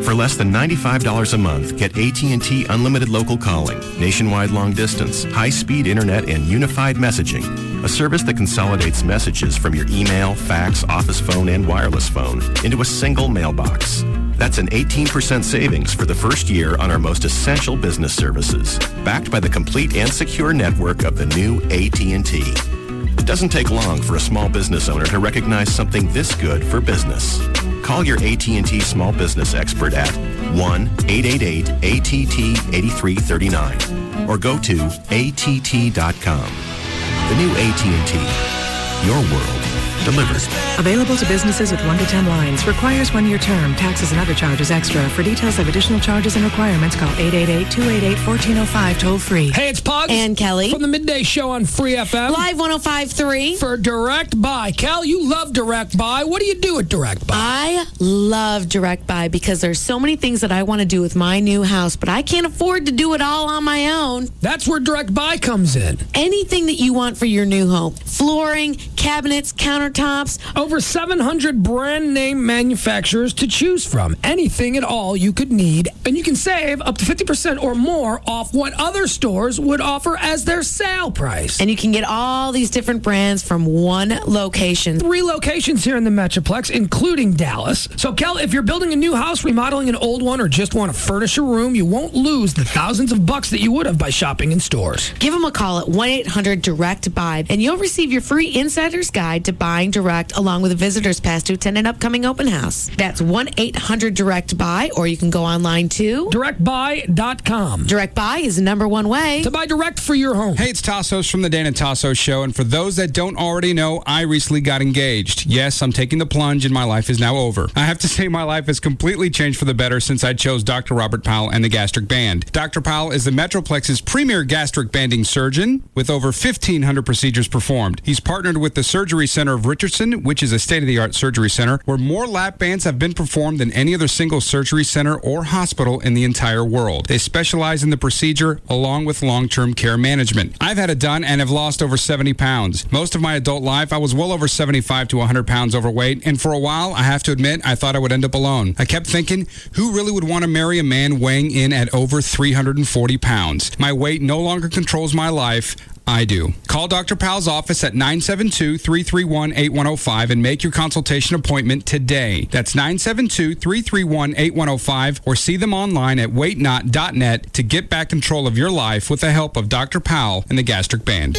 For less than $95 a month, get AT&T Unlimited Local Calling, nationwide long distance, high-speed internet, and unified messaging. A service that consolidates messages from your email, fax, office phone, and wireless phone into a single mailbox. That's an 18% savings for the first year on our most essential business services, backed by the complete and secure network of the new AT&T. It doesn't take long for a small business owner to recognize something this good for business. Call your AT&T small business expert at 1-888-ATT-8339 or go to att.com. The new AT&T. Your world. Delivered. Available to businesses with 1 to 10 lines. Requires 1-year term. Taxes and other charges extra. For details of additional charges and requirements, call 888-288-1405 toll free. Hey, it's Pugs. And Kelly. From the Midday Show on Free FM. Live 105.3. For Direct Buy. Cal, you love Direct Buy. What do you do at Direct Buy? I love Direct Buy because there's so many things that I want to do with my new house, but I can't afford to do it all on my own. That's where Direct Buy comes in. Anything that you want for your new home. Flooring, cabinets, countertops. Over 700 brand name manufacturers to choose from. Anything at all you could need. And you can save up to 50% or more off what other stores would offer as their sale price. And you can get all these different brands from one location. 3 locations here in the Metroplex, including Dallas. So, Kel, if you're building a new house, remodeling an old one, or just want to furnish a room, you won't lose the thousands of bucks that you would have by shopping in stores. Give them a call at 1-800-DIRECT-BUY, and you'll receive your free insider's guide to buying direct, along with a visitor's pass to attend an upcoming open house. That's 1-800-DIRECT-BUY, or you can go online to directbuy.com. Direct Buy is the #1 way to buy direct for your home. Hey, it's Tassos from the Dana Tassos Show, and for those that don't already know, I recently got engaged. Yes, I'm taking the plunge, and my life is now over. I have to say my life has completely changed for the better since I chose Dr. Robert Powell and the Gastric Band. Dr. Powell is the Metroplex's premier gastric banding surgeon with over 1,500 procedures performed. He's partnered with the Surgery Center of Richardson, which is a state-of-the-art surgery center where more lap bands have been performed than any other single surgery center or hospital in the entire world. They specialize in the procedure along with long-term care management. I've had it done and have lost over 70 pounds. Most of my adult life, I was well over 75 to 100 pounds overweight, and for a while, I have to admit, I thought I would end up alone. I kept thinking, who really would want to marry a man weighing in at over 340 pounds? My weight no longer controls my life. I do. Call Dr. Powell's office at 972-331-8105 and make your consultation appointment today. That's 972-331-8105, or see them online at weightnot.net to get back control of your life with the help of Dr. Powell and the Gastric Band.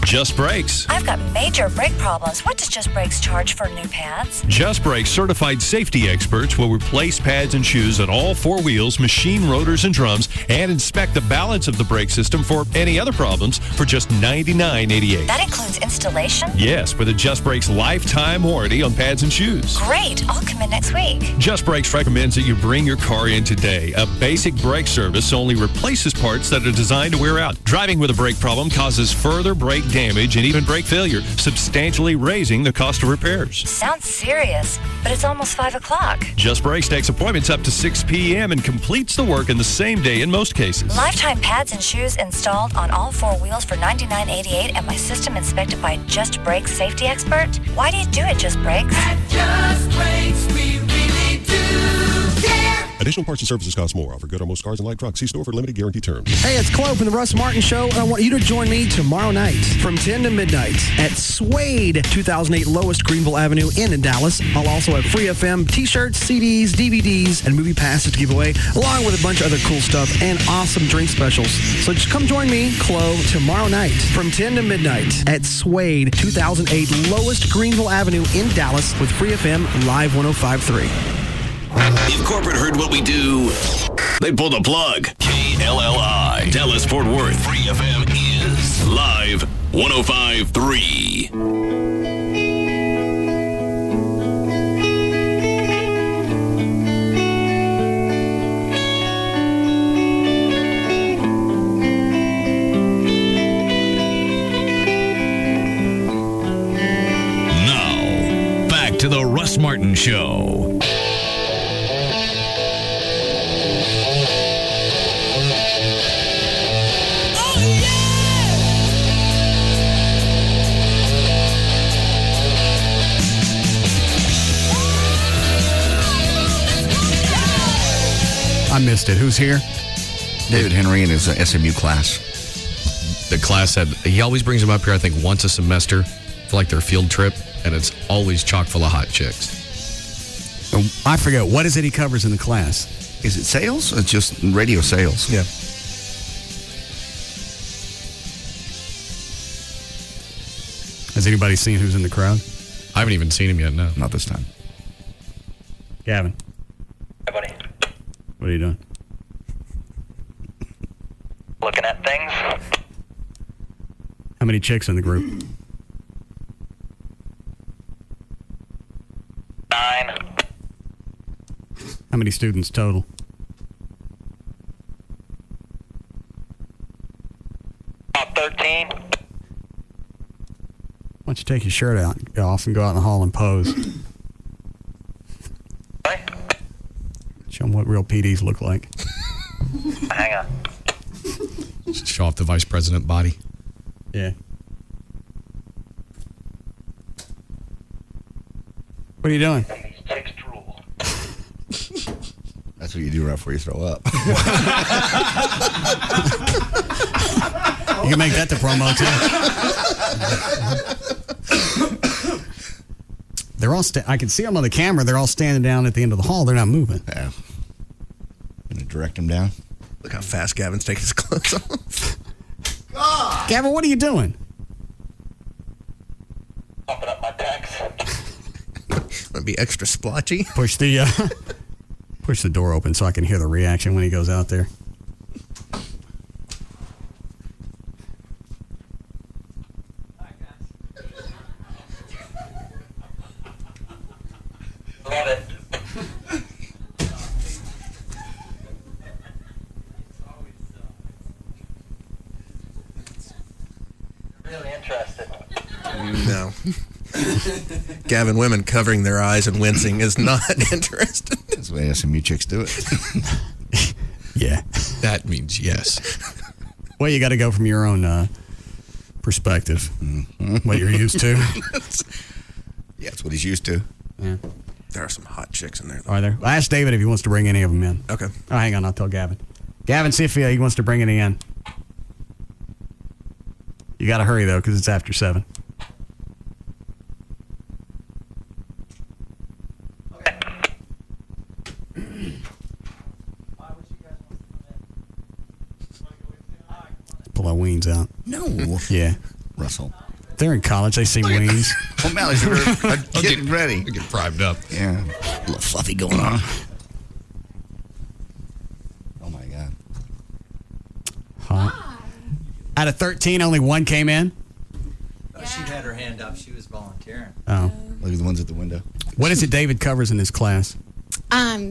Just Brakes. I've got major brake problems. What does Just Brakes charge for new pads? Just Brakes certified safety experts will replace pads and shoes on all 4 wheels, machine rotors and drums, and inspect the balance of the brake system for any other problems for just $99.88. That includes installation? Yes, with a Just Brakes lifetime warranty on pads and shoes. Great. I'll come in next week. Just Brakes recommends that you bring your car in today. A basic brake service only replaces parts that are designed to wear out. Driving with a brake problem causes further brake damage and even brake failure, substantially raising the cost of repairs. Sounds serious, but it's almost 5 o'clock. Just Brakes takes appointments up to 6 p.m. and completes the work in the same day in most cases. Lifetime pads and shoes installed on all 4 wheels for $99.88 and my system inspected by Just Brakes safety expert? Why do you do it, Just Brakes? At Just Brakes, we really do care. Additional parts and services cost more. Offer good on most cars and light trucks. See store for limited guarantee terms. Hey, it's Chloe from the Russ Martin Show, and I want you to join me tomorrow night from 10 to midnight at Suede, 2008 Lowest Greenville Avenue in Dallas. I'll also have Free FM t-shirts, CDs, DVDs, and movie passes to give away, along with a bunch of other cool stuff and awesome drink specials. So just come join me, Chloe, tomorrow night from 10 to midnight at Suede, 2008 Lowest Greenville Avenue in Dallas with Free FM Live 105.3. If corporate heard what we do, they pull the plug. KLLI, Dallas Fort Worth. Free FM is Live 105.3. Now, back to the Russ Martin Show. I missed it. Who's here? David Henry and his SMU class. The class he always brings them up here, I think, once a semester for like their field trip, and it's always chock full of hot chicks. I forget. What is it he covers in the class? Is it sales? It's just radio sales. Yeah. Has anybody seen who's in the crowd? I haven't even seen him yet, no. Not this time. Gavin. Hey, buddy. What are you doing? Looking at things. How many chicks in the group? 9. How many students total? About 13. Why don't you take your shirt off and go out in the hall and pose? Show them what real PDs look like. Hang on. Just show off the vice president body. Yeah. What are you doing? That's what you do right before you throw up. You can make that the promo, too. They're all. I can see them on the camera. They're all standing down at the end of the hall. They're not moving. Yeah. Gonna direct them down. Look how fast Gavin's taking his clothes off. Gavin, what are you doing? Pumping up my pecs. Want to be extra splotchy? Push the door open so I can hear the reaction when he goes out there. Love it. Really interested. No. Gavin, women covering their eyes and wincing is not interested. That's the way SMU chicks do it. Yeah. That means yes. Well, you got to go from your own perspective, what you're used to. Yeah, that's what he's used to. Yeah. There are some hot chicks in there, though. Are there? I asked David if he wants to bring any of them in. Okay. Oh, hang on. I'll tell Gavin. Gavin, see if he wants to bring any in. You got to hurry, though, because it's after 7. Pull our weens out. No. Yeah. Russell. They're in college. They see weens. O'Malley's getting ready. Get primed up. Yeah. A little fluffy going on. Oh, my God. Hot. Out of 13, only 1 came in? She had her hand up. She was volunteering. Oh. Look at the ones at the window. What is it David covers in his class?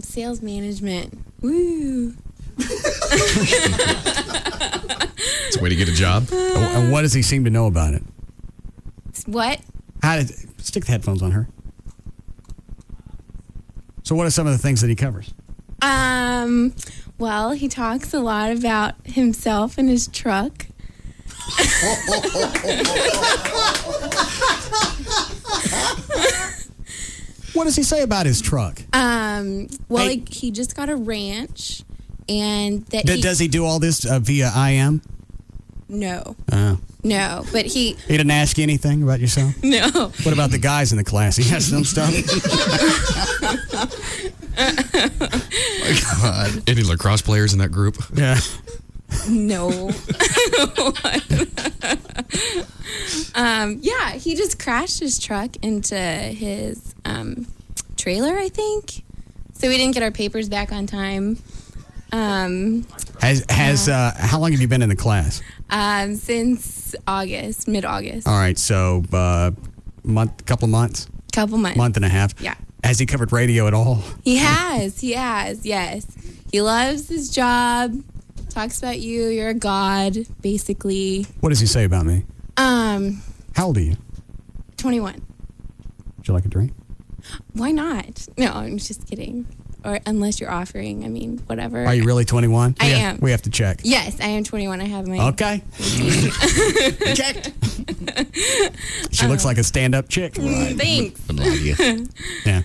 Sales management. Woo. It's a way to get a job. And what does he seem to know about it? What? Stick the headphones on her. So what are some of the things that he covers? Well, he talks a lot about himself and his truck. What does he say about his truck? Well, he just got a ranch, and that does he do all this via IM? No. Oh. No, but he didn't ask you anything about yourself? No. What about the guys in the class? He has some stuff? My God. Any lacrosse players in that group? Yeah. No. Yeah, he just crashed his truck into his trailer, I think. So we didn't get our papers back on time. How long have you been in the class? Since August, mid-August. All right, so couple of months? Couple months. Month and a half? Yeah. Has he covered radio at all? He has, yes. He loves his job, talks about you, you're a god, basically. What does he say about me? How old are you? 21. Would you like a drink? Why not? No, I'm just kidding. Or unless you're offering, I mean, whatever. Are you really 21? I am. We have to check. Yes, I am 21. I have my... Okay. Checked. She looks like a stand-up chick. Thanks. Yeah.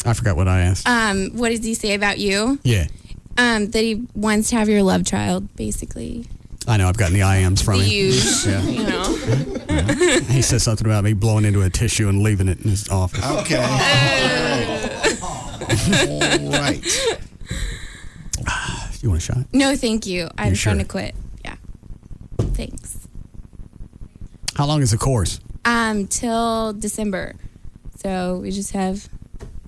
I forgot what I asked. What does he say about you? Yeah. That he wants to have your love child, basically. I know. I've gotten the IMs from The him. huge, Yeah. you know. He says something about me blowing into a tissue and leaving it in his office. Okay. All right. You want a shot? No, thank you. I'm sure? trying to quit. Yeah. Thanks. How long is the course? Till December. So we just have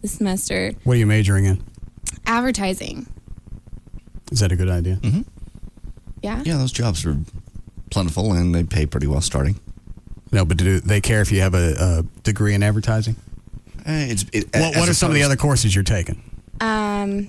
the semester. What are you majoring in? Advertising. Is that a good idea? Mm-hmm. Yeah. Yeah, those jobs are plentiful and they pay pretty well starting. No, but do they care if you have a degree in advertising? What are some of the other courses you're taking? I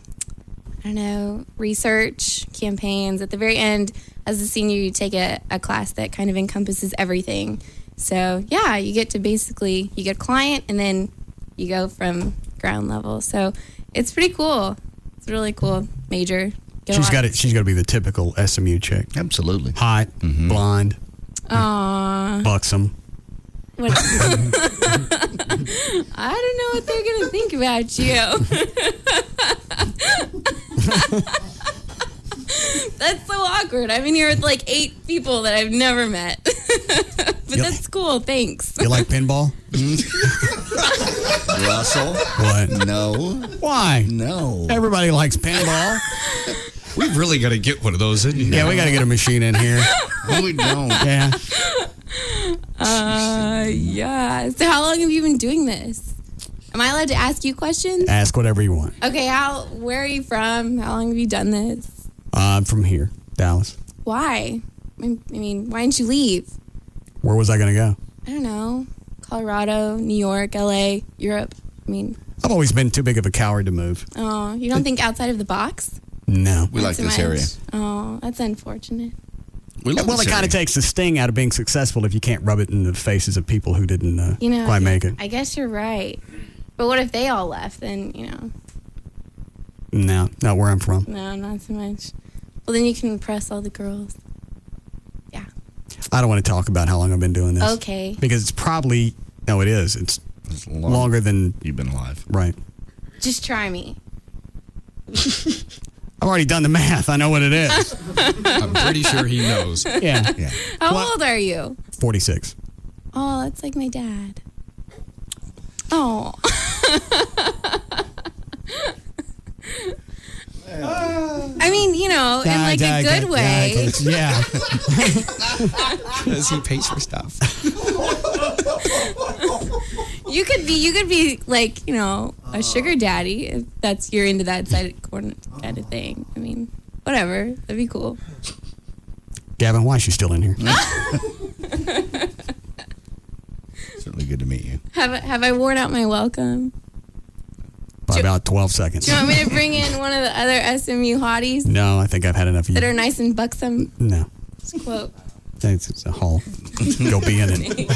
don't know, research, campaigns. At the very end, as a senior, you take a class that kind of encompasses everything. So, yeah, you get to basically, you get a client, and then you go from ground level. So, it's pretty cool. It's a really cool major. She's got to be the typical SMU chick. Absolutely. Hot, blonde, Aww. buxom. What? I don't know what they're going to think about you. That's so awkward. I'm in here with like 8 people that I've never met. But that's cool. Thanks. You like pinball? Russell? What? No. Why? No. Everybody likes pinball. We've really got to get one of those in here. Yeah, we got to get a machine in here. No, we don't. Yeah. Yeah. So how long have you been doing this? Am I allowed to ask you questions? Ask whatever you want. Okay, where are you from? How long have you done this? I'm from here, Dallas. Why? I mean, why didn't you leave? Where was I going to go? I don't know. Colorado, New York, LA, Europe. I mean, I've always been too big of a coward to move. oh, you don't think outside of the box? No. We like Not so this much. area. Oh, that's unfortunate. Well, it kind of takes the sting out of being successful if you can't rub it in the faces of people who didn't quite make it. I guess you're right. But what if they all left? Then, No, not where I'm from. no, not so much. Well, then you can impress all the girls. I don't want to talk about how long I've been doing this. Okay. Because it's probably, no, it is. It's longer than you've been alive. Right. Just try me. I've already done the math. I know what it is. I'm pretty sure he knows. Yeah. How old are you? 46. Oh, that's like my dad. Oh. I mean, in like a good way. Yeah. Because he pays for stuff. You could be like, a sugar daddy if you're into that kind of thing. I mean, whatever. That'd be cool. Gavin, why is she still in here? Certainly good to meet you. Have I worn out my welcome? By about 12 seconds. Do you want me to bring in one of the other SMU hotties No, I think I've had enough of you. that are nice and buxom? No. Just quote. It's a hall. Go be in it.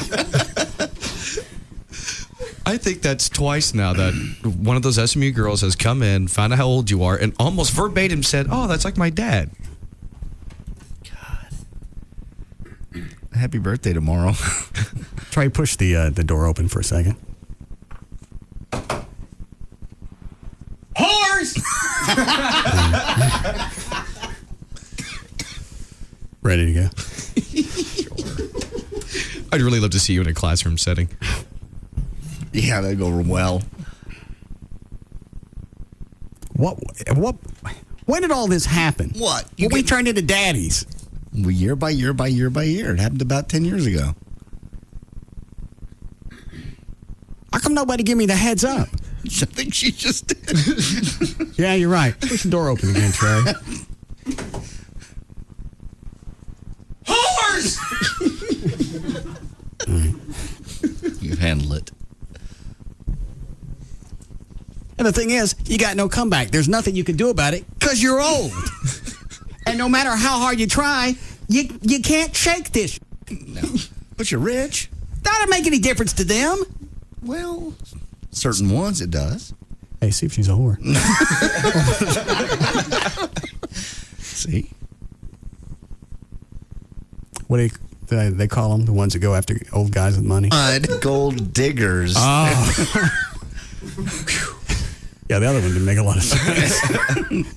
I think that's twice now that one of those SMU girls has come in, found out how old you are, and almost verbatim said, "Oh, that's like my dad." Happy birthday tomorrow. Try push the door open for a second. Horse! Ready to go. I'd really love to see you in a classroom setting. Yeah, that'd go well. What? When did all this happen? What? We turned into daddies. Well, year by year by year by year. It happened about 10 years ago. How come nobody give me the heads up? I think she just did. Yeah, you're right. Push the door open again, Trey. Horse! You handle it. And the thing is, you got no comeback. There's nothing you can do about it because you're old. And no matter how hard you try, you can't shake this. No. But you're rich. That don't make any difference to them. Well, certain ones it does. Hey, see if she's a whore. See? What do they call them? The ones that go after old guys with money? Gold diggers. Oh. Yeah, the other one didn't make a lot of sense.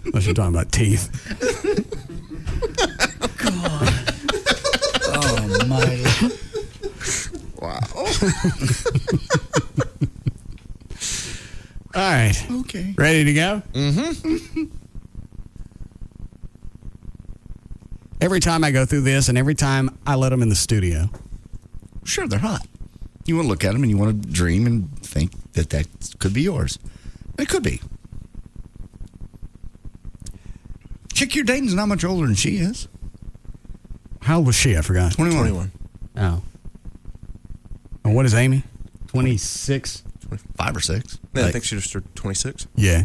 Unless you're talking about teeth. Oh, my. Wow. All right. Okay. Ready to go? Mm-hmm. Every time I go through this and every time I let them in the studio. Sure, they're hot. You want to look at them and you want to dream and think that could be yours. It could be. Chick you're dating's not much older than she is. How old was she? I forgot. 21. Oh. And what is Amy? 26? 5 or 6. Yeah, I think she just turned 26. Yeah.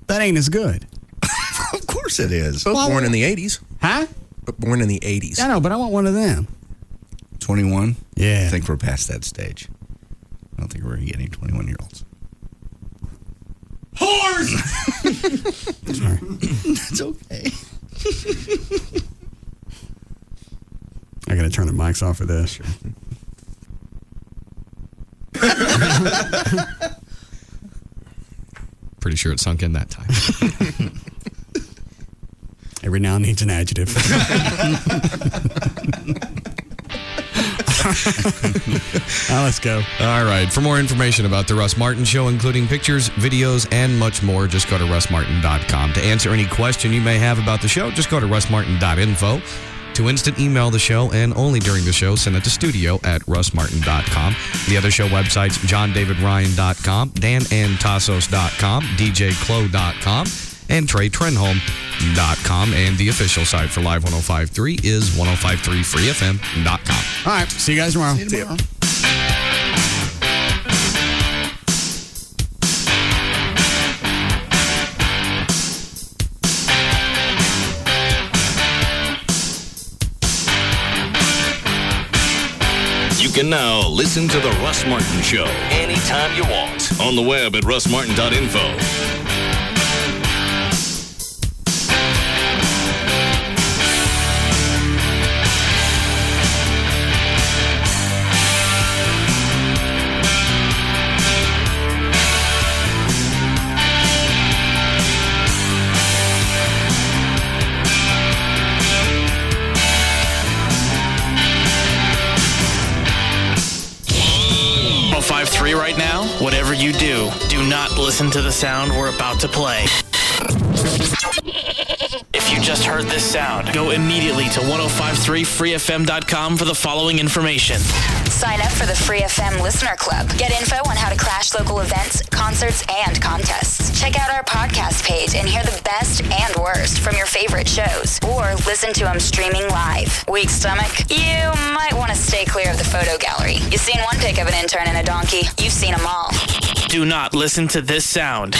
That ain't as good. Of course it is. Both born in the 80s. Huh? But born in the 80s. I know, but I want one of them. 21? Yeah. I think we're past that stage. I don't think we're getting 21-year-olds. Whores! Sorry. It's okay. I got to turn the mics off for this. Pretty sure it sunk in that time. Every noun needs an adjective. Now let's go. All right. For more information about The Russ Martin Show, including pictures, videos, and much more, just go to russmartin.com. To answer any question you may have about the show, just go to russmartin.info. To instant email the show, and only during the show, send it to studio@russmartin.com. The other show websites, johndavidryan.com, danandtassos.com, djclo.com, and TreyTrenholm.com. And the official site for Live 105.3 is 1053freefm.com. All right. See you guys tomorrow. See you tomorrow. You can now listen to The Russ Martin Show anytime you want on the web at russmartin.info. Right now, whatever you do, do not listen to the sound we're about to play. If you just heard this sound, go immediately to 1053freefm.com for the following information. Sign up for the Free FM Listener Club. Get info on how to crash local events, concerts, and contests. Check out our podcast page and hear the best and worst from your favorite shows. Or listen to them streaming live. Weak stomach? You might want to stay clear of the photo gallery. You've seen one pic of an intern and a donkey. You've seen them all. Do not listen to this sound.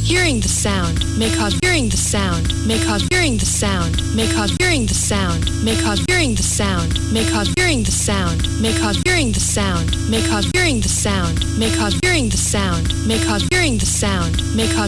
Hearing the sound may cause hearing the sound may cause hearing the sound may cause hearing the sound may cause hearing the sound may cause hearing the sound may cause hearing the sound may cause hearing the sound may cause hearing the sound may cause hearing the sound may cause